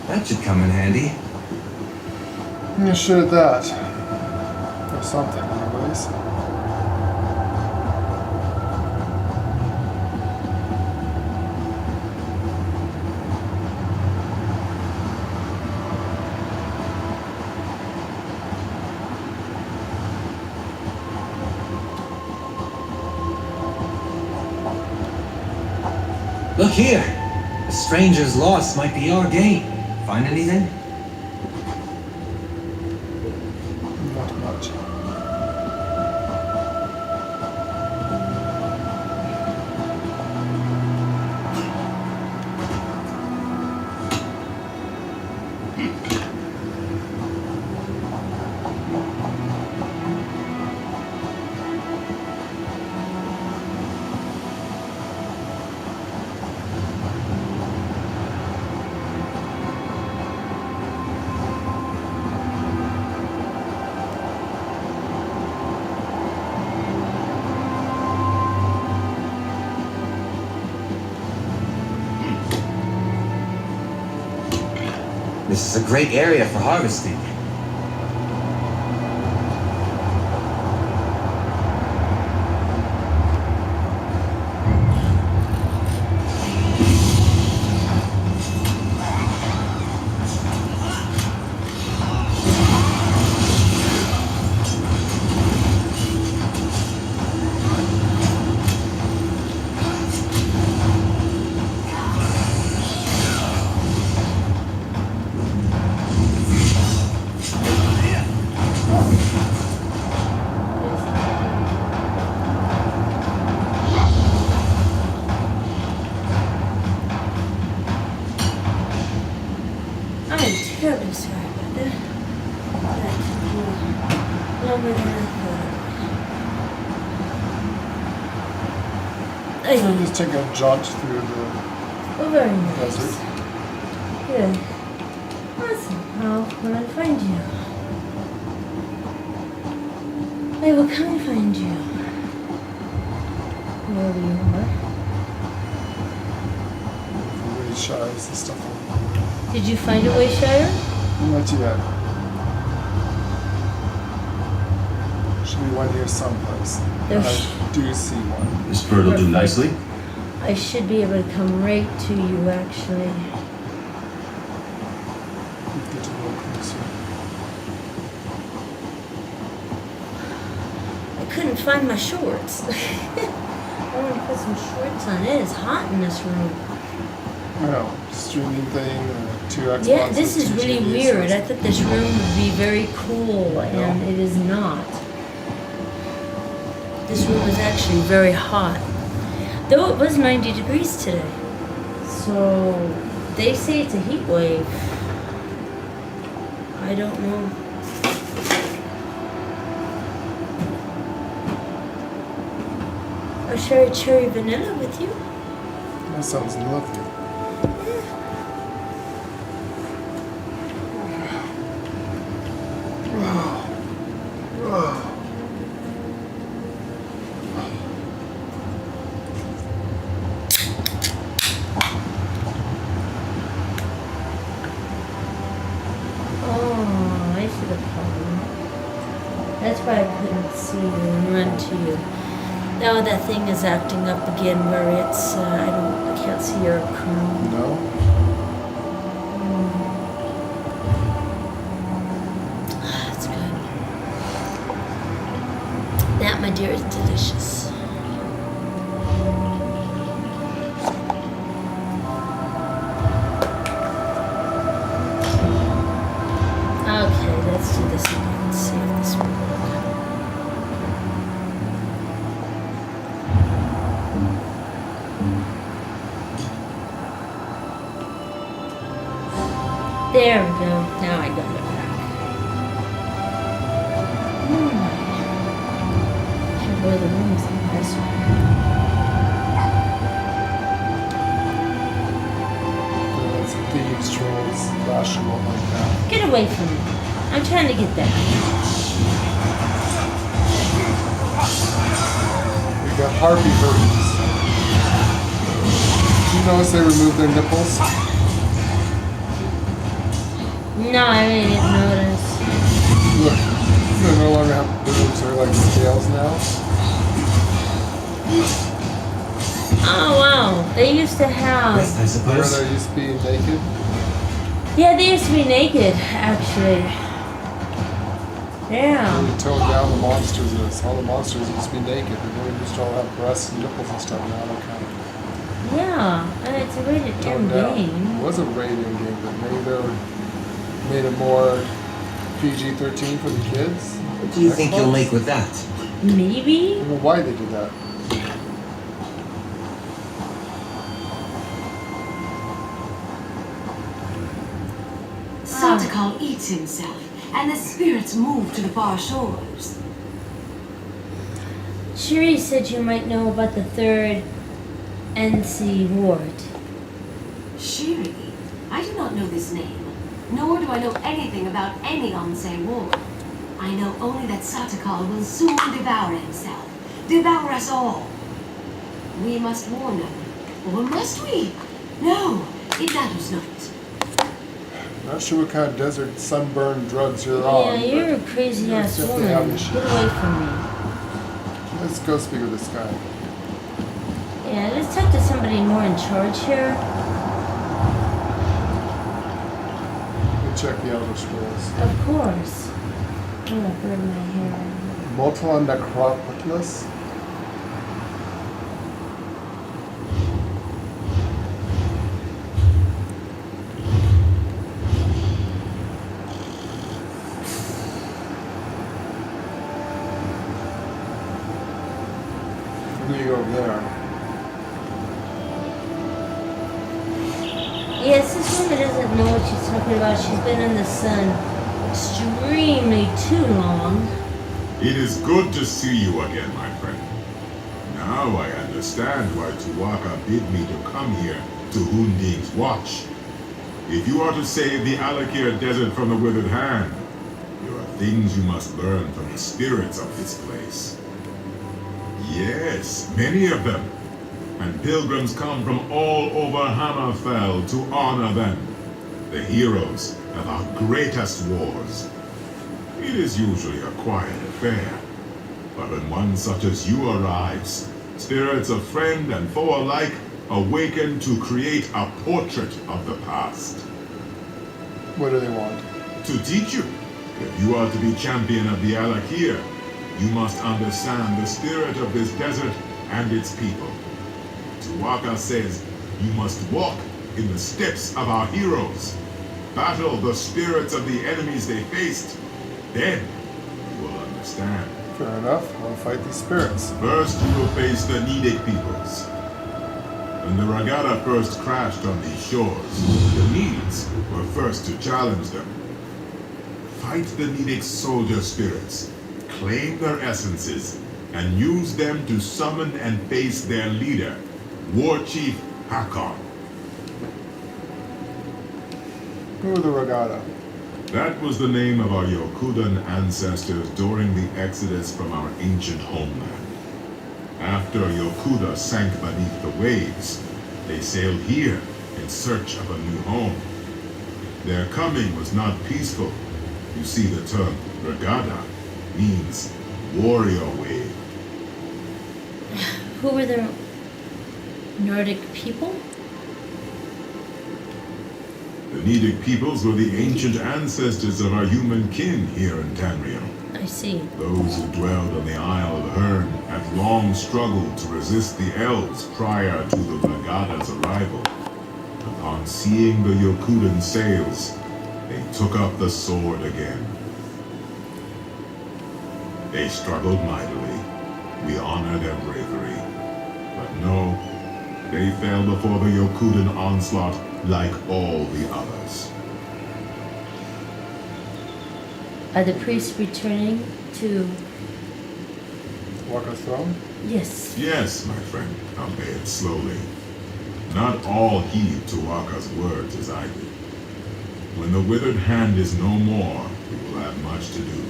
That should come in handy.
Yeah, sure that. Or something, anyways.
Look here. The stranger's loss might be our gain. Find anything?
Not much.
This is a great area for harvesting.
Terribly sorry about that. That took longer than I thought.
So just take a jaunt through the
very nice.
desert.
Good. Awesome. How will I find you? I will come and find you. Wherever you are.
Really shires and stuff.
Did you find a Wayshire?
Not yet. Should be one here someplace. I do see one.
This bird will do nicely.
I should be able to come right to you, actually.
Get a little closer.
I couldn't find my shorts. I want to put some shorts on. It is hot in this room.
No, streaming thing, 2 Xboxes.
Yeah, this is
2
really
TVs,
weird. I thought this room would be very cool, and it is not. This room is actually very hot. Though it was 90 degrees today. So, they say it's a heat wave. I don't know. Or share a cherry vanilla with you.
That sounds lovely.
Oh, I see the problem. That's why I couldn't see you and run to you. Now that thing is acting up again where it's, I can't see your crown.
No?
That's good. That, my dear, is delicious. Okay, let's do this again and see if this will work. There we go. Now I got it back. Boy, the room is impressive.
Those thieves, trolls, flashing won't like that.
Get away from me. I'm trying to get that.
We got harpy birds. Did you notice they removed their nipples?
No, I really didn't notice.
Look, they no longer have boobs, they're like scales now.
Oh wow, they used to have.
I suppose.
Where they used to be naked.
Yeah, they used to be naked, actually. Yeah.
Really toned down the monsters. All the monsters used to be naked. They really used to all have breasts and nipples and stuff. Now they're kind of
Yeah, and it's a rated M
toned down.
game.
It was a rated M game, but maybe they made it more PG-13 for the kids.
What do you think you'll make with that?
Maybe?
I don't know why they did that.
Satakal eats himself, and the spirits move to the far shores.
Shiri said you might know about the third NC ward.
Shiri? I do not know this name, nor do I know anything about any Onse ward. I know only that Satakal will soon devour himself, devour us all. We must warn them, or must we? No, it matters not.
Not sure what kind of desert sunburn drugs you're
Yeah,
on.
you're a crazy ass
definitely
woman.
have issues.
Get away from me.
Let's go speak with this guy.
Yeah, let's talk to somebody more in charge here.
We'll check the Elder Scrolls.
Of course. I'm gonna burn my hair.
Multiple Necropolis. You go over there.
Yes, this woman doesn't know what she's talking about. She's been in the sun extremely too long.
It is good to see you again, my friend. Now I understand why Tuwaka bid me to come here to Hunding's watch. If you are to save the Alakir desert from the withered hand, there are things you must learn from the spirits of this place. Yes, many of them. And pilgrims come from all over Hammerfell to honor them, the heroes of our greatest wars. It is usually a quiet affair, but when one such as you arrives, spirits of friend and foe alike awaken to create a portrait of the past.
What do they want?
To teach you. If you are to be champion of the Alakir, you must understand the spirit of this desert and its people. Tuwaka says you must walk in the steps of our heroes, battle the spirits of the enemies they faced, then you will understand.
Fair enough. I'll fight these spirits.
First, you will face the Nidic peoples. When the Ragada first crashed on these shores, the Needs were first to challenge them. Fight the Nidic soldier spirits, claim their essences, and use them to summon and face their leader, War Chief Hakon.
Who are the Regada?
That was the name of our Yokudan ancestors during the exodus from our ancient homeland. After Yokuda sank beneath the waves, they sailed here in search of a new home. Their coming was not peaceful. You see, the term Regada means warrior wave.
Who were the Nordic people?
The Nordic peoples were the ancient ancestors of our human kin here in Tamriel.
I see.
Those who dwelled on the Isle of Hern had long struggled to resist the elves prior to the Regada's arrival. Upon seeing the Yokudan sails, they took up the sword again. They struggled mightily. We honor their bravery. But no, they fell before the Yokudan onslaught like all the others.
Are the priests returning to
Waka's throne?
Yes.
Yes, my friend, albeit slowly. Not all heed to Waka's words as I did. When the withered hand is no more, we will have much to do.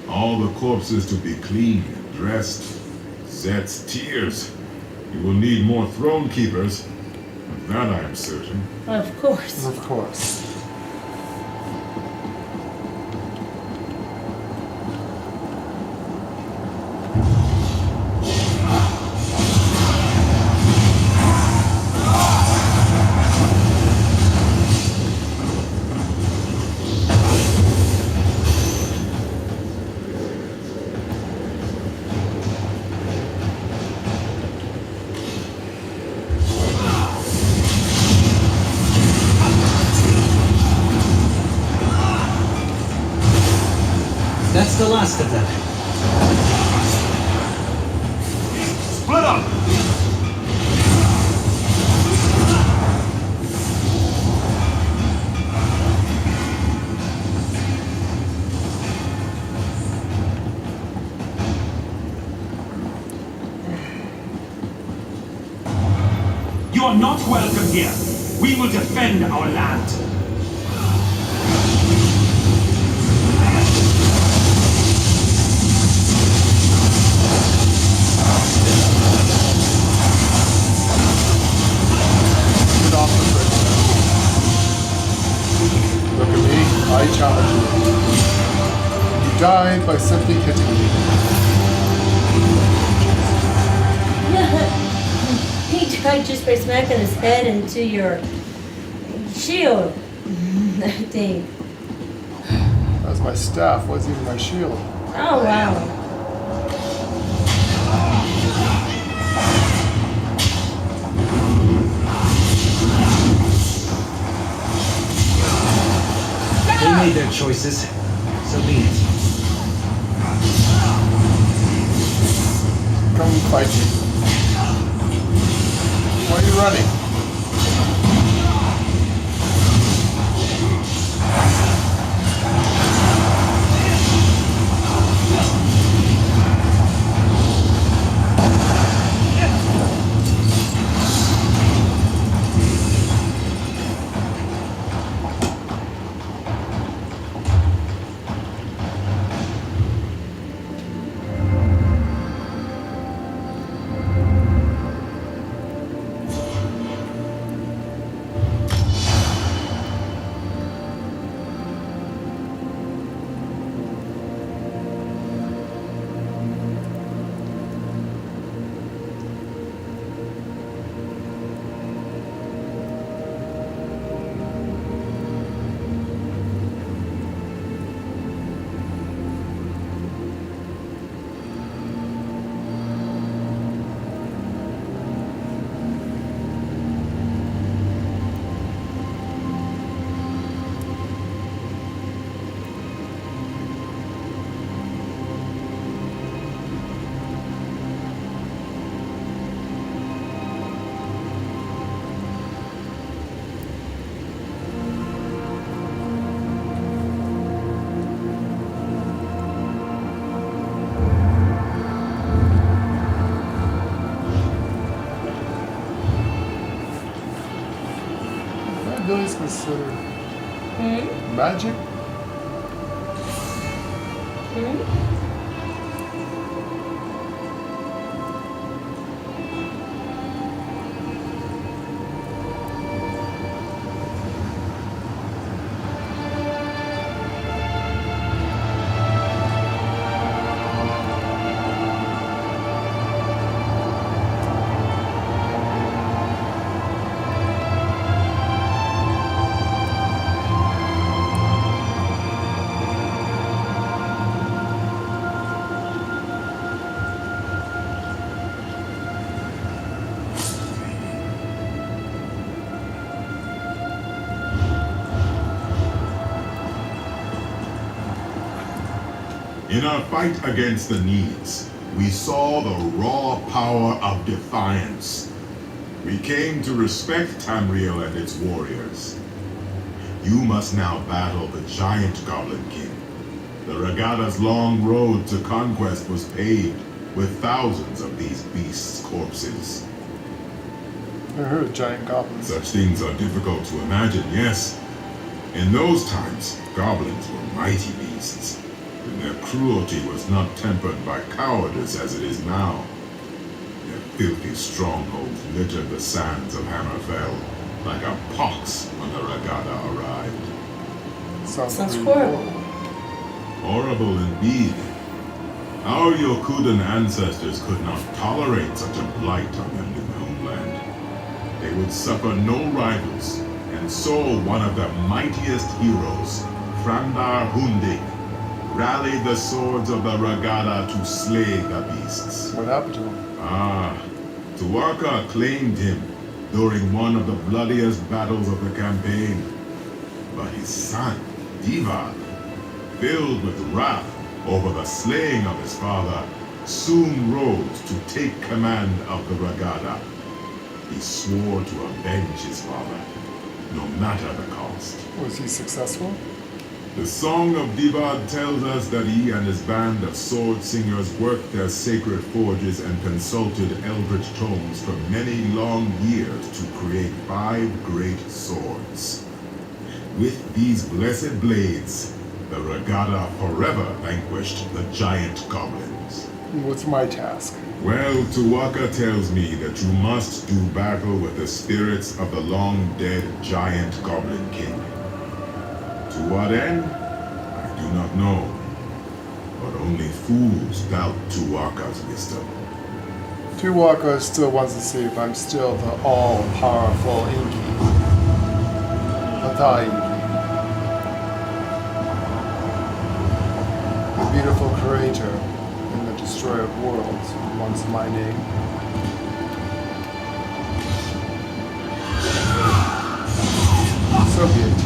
All the corpses to be cleaned and dressed. Zet's tears. You will need more throne keepers. Of that I am certain.
Of course.
Of course.
That's the last of them.
Split up!
You are not welcome here. We will defend our land.
Get off the bridge. Look at me. I challenge you. You died by simply hitting me.
He died just by smacking his head into your shield, I think.
That was my staff, wasn't even my shield.
Oh, wow.
They made their choices, so be it.
Come fight me. Why are you running? abilities considered magic?
In our fight against the Needs, we saw the raw power of defiance. We came to respect Tamriel and its warriors. You must now battle the giant Goblin King. The Regada's long road to conquest was paved with thousands of these beasts' corpses.
I heard of giant goblins.
Such things are difficult to imagine, yes. In those times, goblins were mighty beasts, and their cruelty was not tempered by cowardice as it is now. Their filthy strongholds littered the sands of Hammerfell like a pox when the Regada arrived.
Sounds horrible.
Horrible indeed. Our Yokudan ancestors could not tolerate such a blight on their new homeland. They would suffer no rivals, and so one of their mightiest heroes, Frandar Hundig, rallied the swords of the Regada to slay the beasts.
What happened to him?
Tuatha claimed him during one of the bloodiest battles of the campaign. But his son, Divad, filled with wrath over the slaying of his father, soon rose to take command of the Regada. He swore to avenge his father, no matter the cost.
Was he successful?
The Song of Divad tells us that he and his band of sword singers worked their sacred forges and consulted eldritch tomes for many long years to create 5 great swords. With these blessed blades, the Regada forever vanquished the giant goblins.
What's my task?
Well, Tuatha tells me that you must do battle with the spirits of the long-dead giant Goblin King. To what end? I do not know. But only fools doubt Tuatha's wisdom.
Tuatha still wants to see if I'm still the all-powerful Enki. Ptah Enki. The beautiful creator and the destroyer of worlds wants my name. So be it.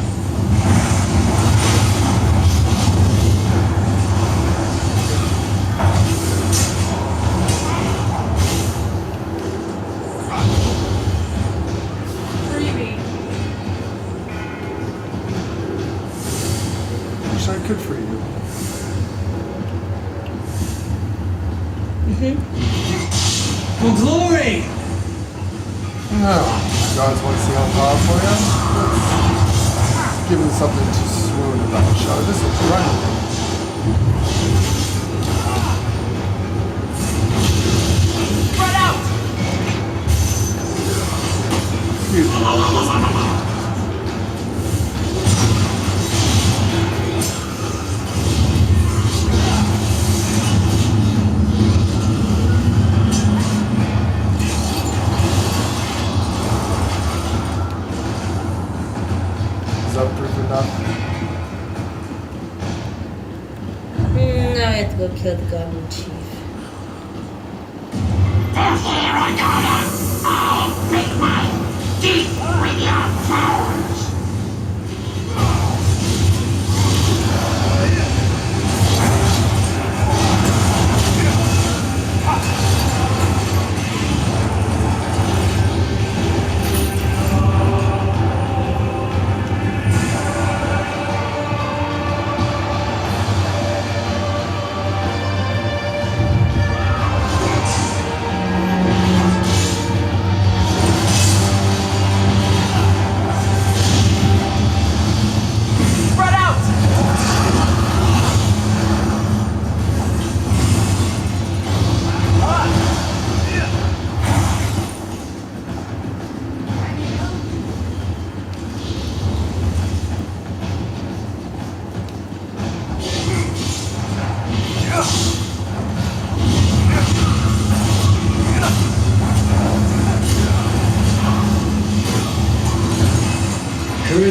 Wish I could free you.
For glory!
No. You guys want to see how powerful I am? Let's give him something to swoon about, shall we? This is running.
Spread out!
Excuse me. Is that proof enough?
Now I have to go kill the Goblin Chief.
I'll make my teeth with your powers!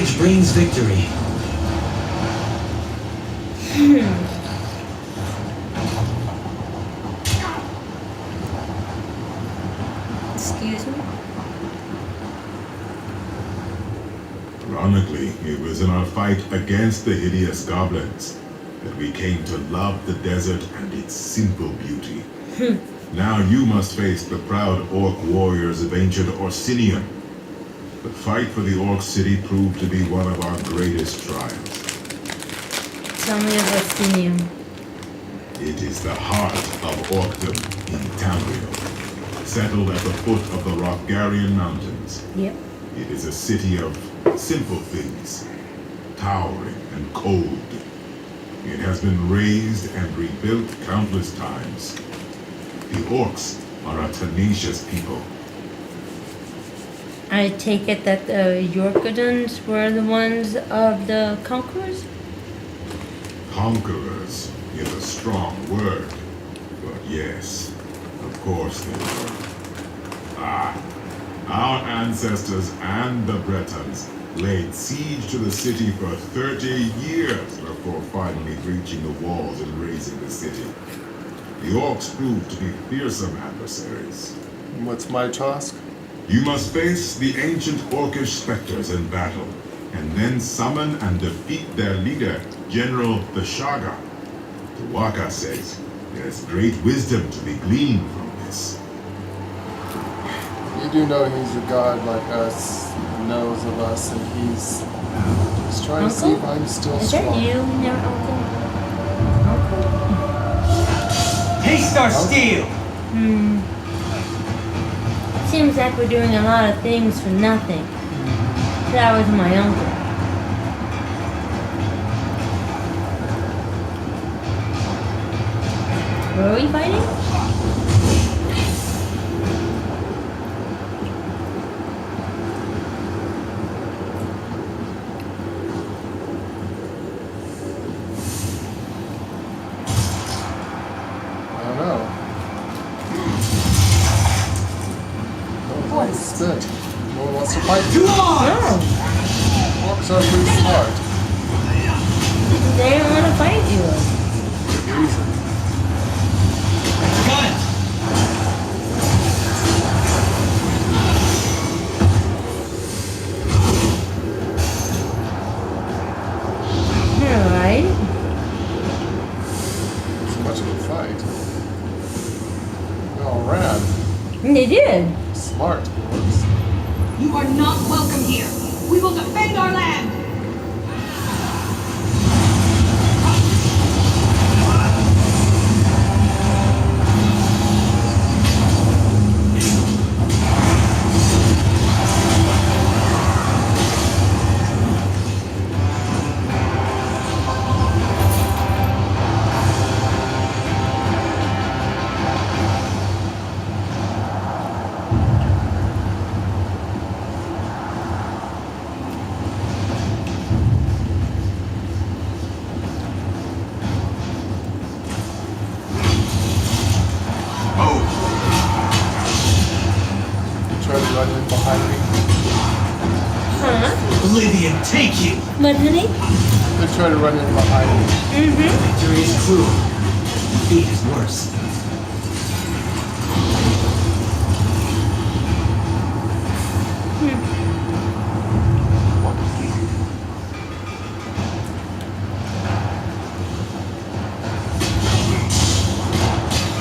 Courage brings victory.
Excuse me?
Ironically, it was in our fight against the hideous goblins that we came to love the desert and its simple beauty. Now you must face the proud orc warriors of ancient Orsinium. The fight for the orc city proved to be one of our greatest trials.
Tell me of Orsinium.
It is the heart of Orcdom in Tamriel, settled at the foot of the Rothgarian Mountains.
Yep.
It is a city of simple things, towering and cold. It has been razed and rebuilt countless times. The orcs are a tenacious people.
I take it that the Yorkadons were the ones of the conquerors?
Conquerors is a strong word, but yes, of course they were. Our ancestors and the Bretons laid siege to the city for 30 years before finally breaching the walls and razing the city. The orcs proved to be fearsome adversaries.
What's my task?
You must face the ancient orcish specters in battle, and then summon and defeat their leader, General Vishaga. Tuwaka says there's great wisdom to be gleaned from this.
You do know he's a god like us, who knows of us, and he's trying to see if I'm still strong.
Is that you and your uncle?
Haste our steel!
Seems like we're doing a lot of things for nothing. That was my uncle. Where are we fighting?
No one wants to fight you.
No.
Orcs are pretty smart.
They don't want to fight you.
Good reason.
Got it!
Alright.
It's much of a fight. They all ran.
They did.
Smart orcs.
You are not welcome here. We will defend our land.
Oblivion, take you!
What, honey?
They try to run in behind me.
Victory is cruel. Defeat is worse.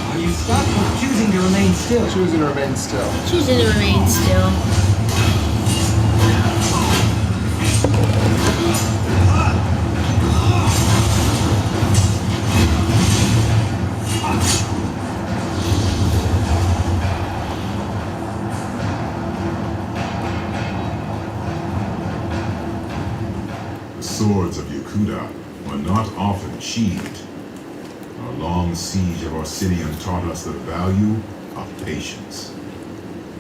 Are you stuck or choosing to remain still?
Choosing to remain still.
Choosing to remain still.
The swords of Yakuda were not often sheathed. Our long siege of Orsinium taught us the value of patience.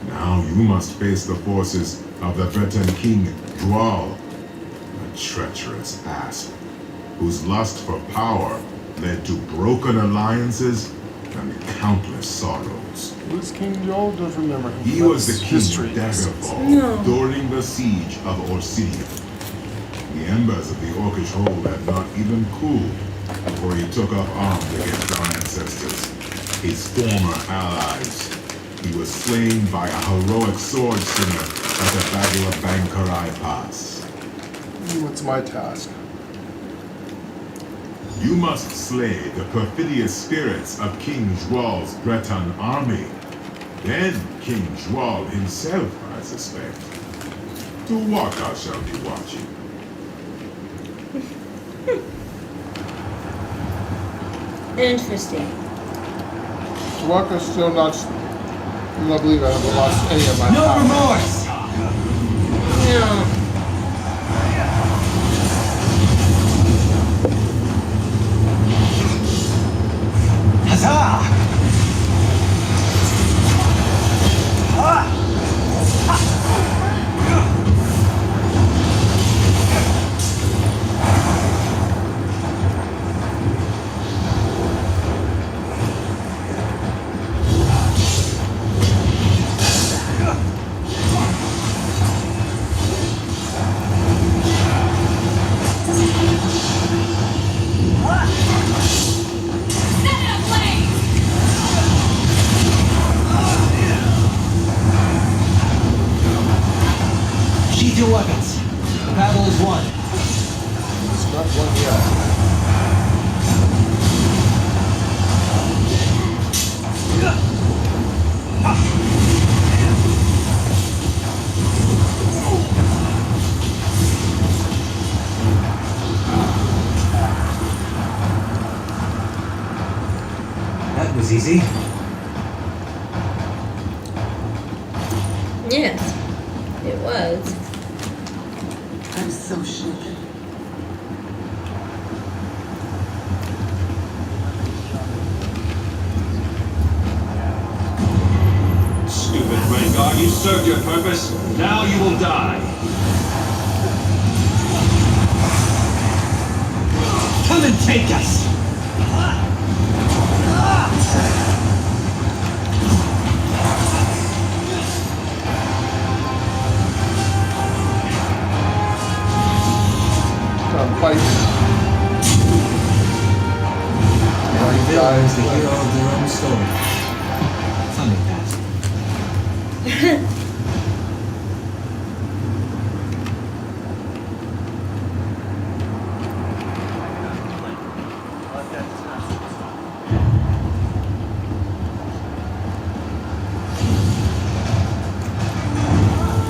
Now you must face the forces of the Breton king, Cadwell, a treacherous asp, whose lust for power led to broken alliances and countless sorrows.
Who's King Joel? Don't remember him.
He was the king
history.
of Daggerfall during the siege of Orsinium. The embers of the Orcish hold had not even cooled before he took up arms against our ancestors, his former allies. He was slain by a heroic sword swinger at the Battle of Bankarai Pass.
What's my task?
You must slay the perfidious spirits of King Zhual's Breton army. Then King Zhual himself, I suspect. To what I shall be watching.
Interesting.
Waka's still not. I don't believe I haven't lost any of my
No
power.
remorse!
No.
Huzzah! Sheath your weapons. The battle is won.
It's not one yet.
That was easy.
Yes, it was.
I'm so shaken.
Stupid Rengar, you served your purpose. Now you will die.
Come and take us!
Fight.
Every villain is the hero of their own story. Funny that.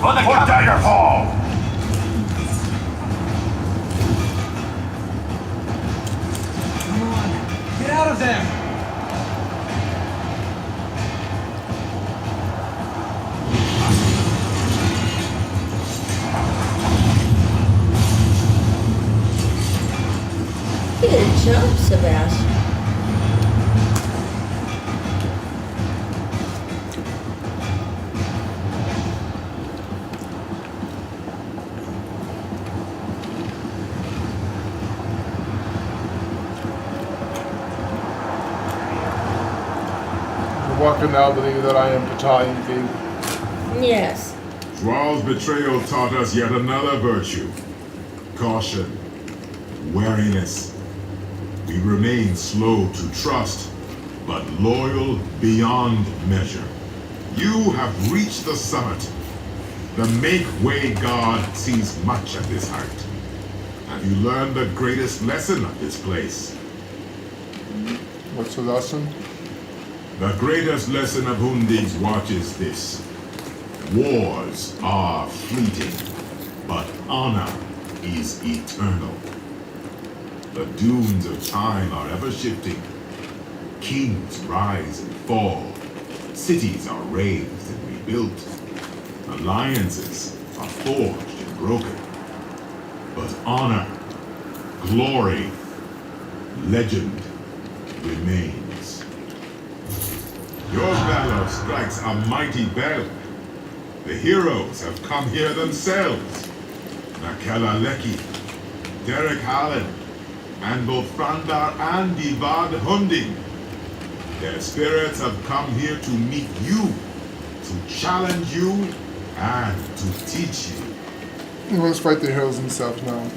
For Daggerfall!
Get out of there!
Good job, Sebastian.
Waka now believe that I am Ptah Enki.
Yes.
Zhual's betrayal taught us yet another virtue. Caution. Wariness. We remain slow to trust, but loyal beyond measure. You have reached the summit. The Make-Way God sees much at this height. Have you learned the greatest lesson of this place?
What's the lesson?
The greatest lesson of Hundig's watch is this. Wars are fleeting, but honor is eternal. The dunes of time are ever shifting. Kings rise and fall. Cities are razed and rebuilt. Alliances are forged and broken. But honor, glory, legend remains. Your valor strikes a mighty bell. The heroes have come here themselves. Nakela Leki, Derek Hallen, and both Frandar and Divad Hunding. Their spirits have come here to meet you, to challenge you, and to teach you.
Let's fight the heroes themselves now.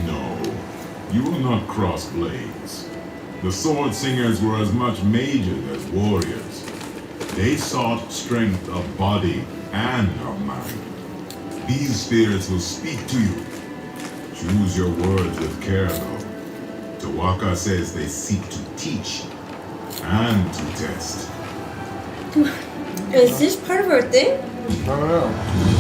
No, you will not cross blades. The sword singers were as much mages as warriors. They sought strength of body and of mind. These spirits will speak to you. Choose your words with care, though. Tawaka says they seek to teach and to test.
Is this part of our thing?
I don't know.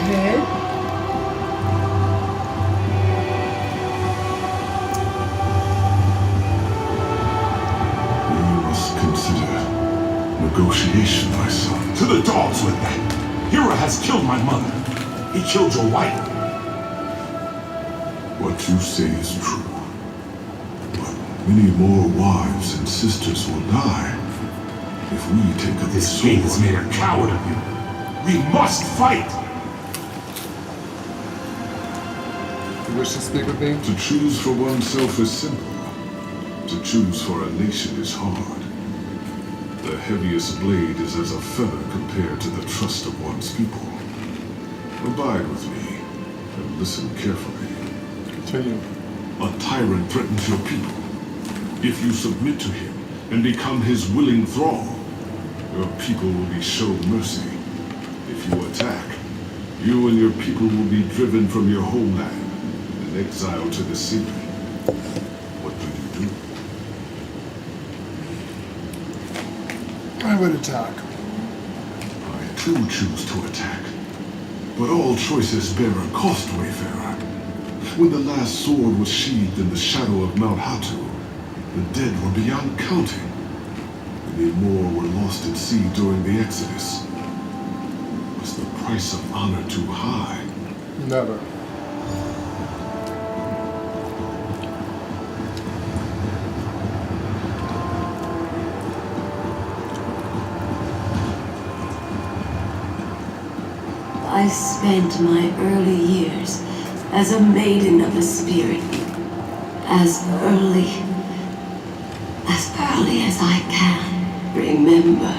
Okay.
We must consider negotiation, my son.
To the dogs with that! Hira has killed my mother. He killed your wife.
What you say is true. But many more wives and sisters will die if we take up
This
sword.
king has made a coward of you. We must fight!
You wish to speak with me?
To choose for oneself is simple. To choose for a nation is hard. The heaviest blade is as a feather compared to the trust of one's people. Abide with me and listen carefully.
Continue.
A tyrant threatens your people. If you submit to him and become his willing thrall, your people will be shown mercy. If you attack, you and your people will be driven from your homeland and exiled to the sea. What do you do?
I would attack.
I too choose to attack. But all choices bear a cost, Wayfarer. When the last sword was sheathed in the shadow of Mount Hatu, the dead were beyond counting. Many more were lost at sea during the Exodus. Was the price of honor too high?
Never.
I spent my early years as a maiden of the spirit. As early as I can remember.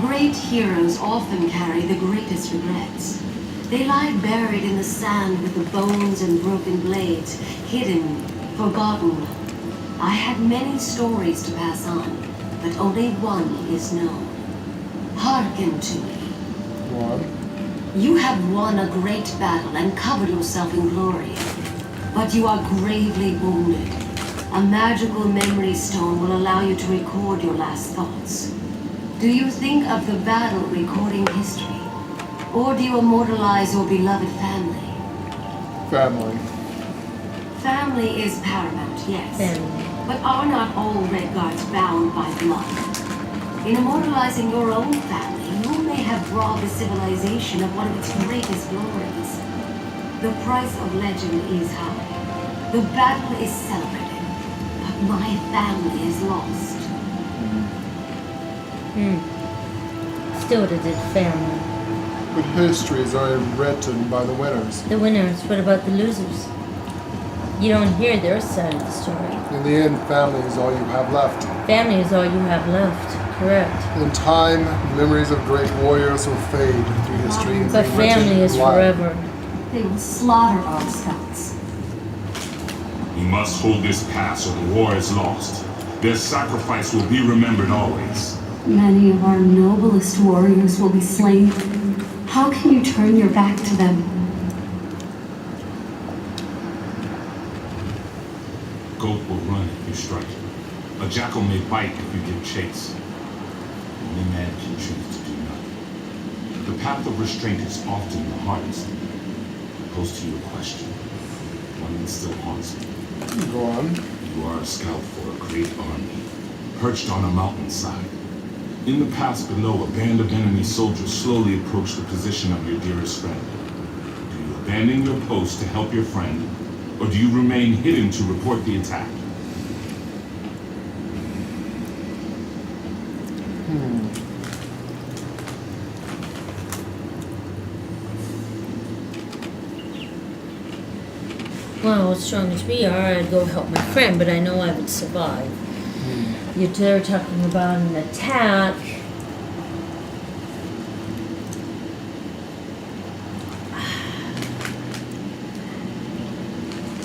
Great heroes often carry the greatest regrets. They lie buried in the sand with the bones and broken blades, hidden, forgotten. I had many stories to pass on, but only one is known. Hearken to me.
One.
You have won a great battle and covered yourself in glory, but you are gravely wounded. A magical memory stone will allow you to record your last thoughts. Do you think of the battle recording history? Or do you immortalize your beloved family?
Family.
Family is paramount, yes.
Family.
But are not all Red Guards bound by blood? In immortalizing your own family, you may have robbed the civilization of one of its greatest glories. The price of legend is high. The battle is celebrated, but my family is lost.
Still the dead family.
But histories are written by the winners.
The winners, what about the losers? You don't hear their side of the story.
In the end, family is all you have left.
Family is all you have left, correct.
In time, memories of great warriors will fade through history. And
But
be written
family is
in life.
forever.
They will slaughter our scouts.
We must hold this pass or the war is lost. Their sacrifice will be remembered always.
Many of our noblest warriors will be slain. How can you turn your back to them?
Goat will run if you strike. A jackal may bite if you give chase. Only man can choose to do nothing. The path of restraint is often the hardest. Goes to your question. One that still haunts me.
Go on.
You are a scout for a great army, perched on a mountainside. In the pass below, a band of enemy soldiers slowly approach the position of your dearest friend. Do you abandon your post to help your friend, or do you remain hidden to report the attack?
Well, as strong as we are, I'd go help my friend, but I know I would survive. You're talking about an attack.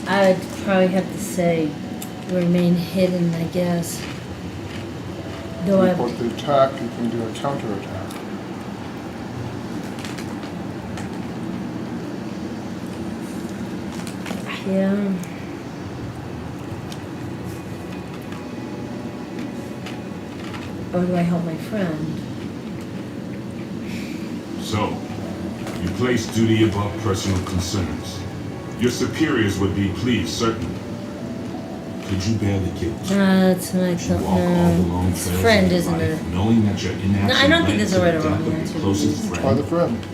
I'd probably have to say remain hidden, I guess. Though I
report the attack, you can do a counterattack.
Yeah. Or do I help my friend?
So, you place duty above personal concerns. Your superiors would be pleased, certainly. Could you bear the guilt?
That's what I thought. No. Friend, isn't it?
Knowing that your inaction
No, I don't think there's a right or wrong
the
answer.
closest
Try
friend.
the friend.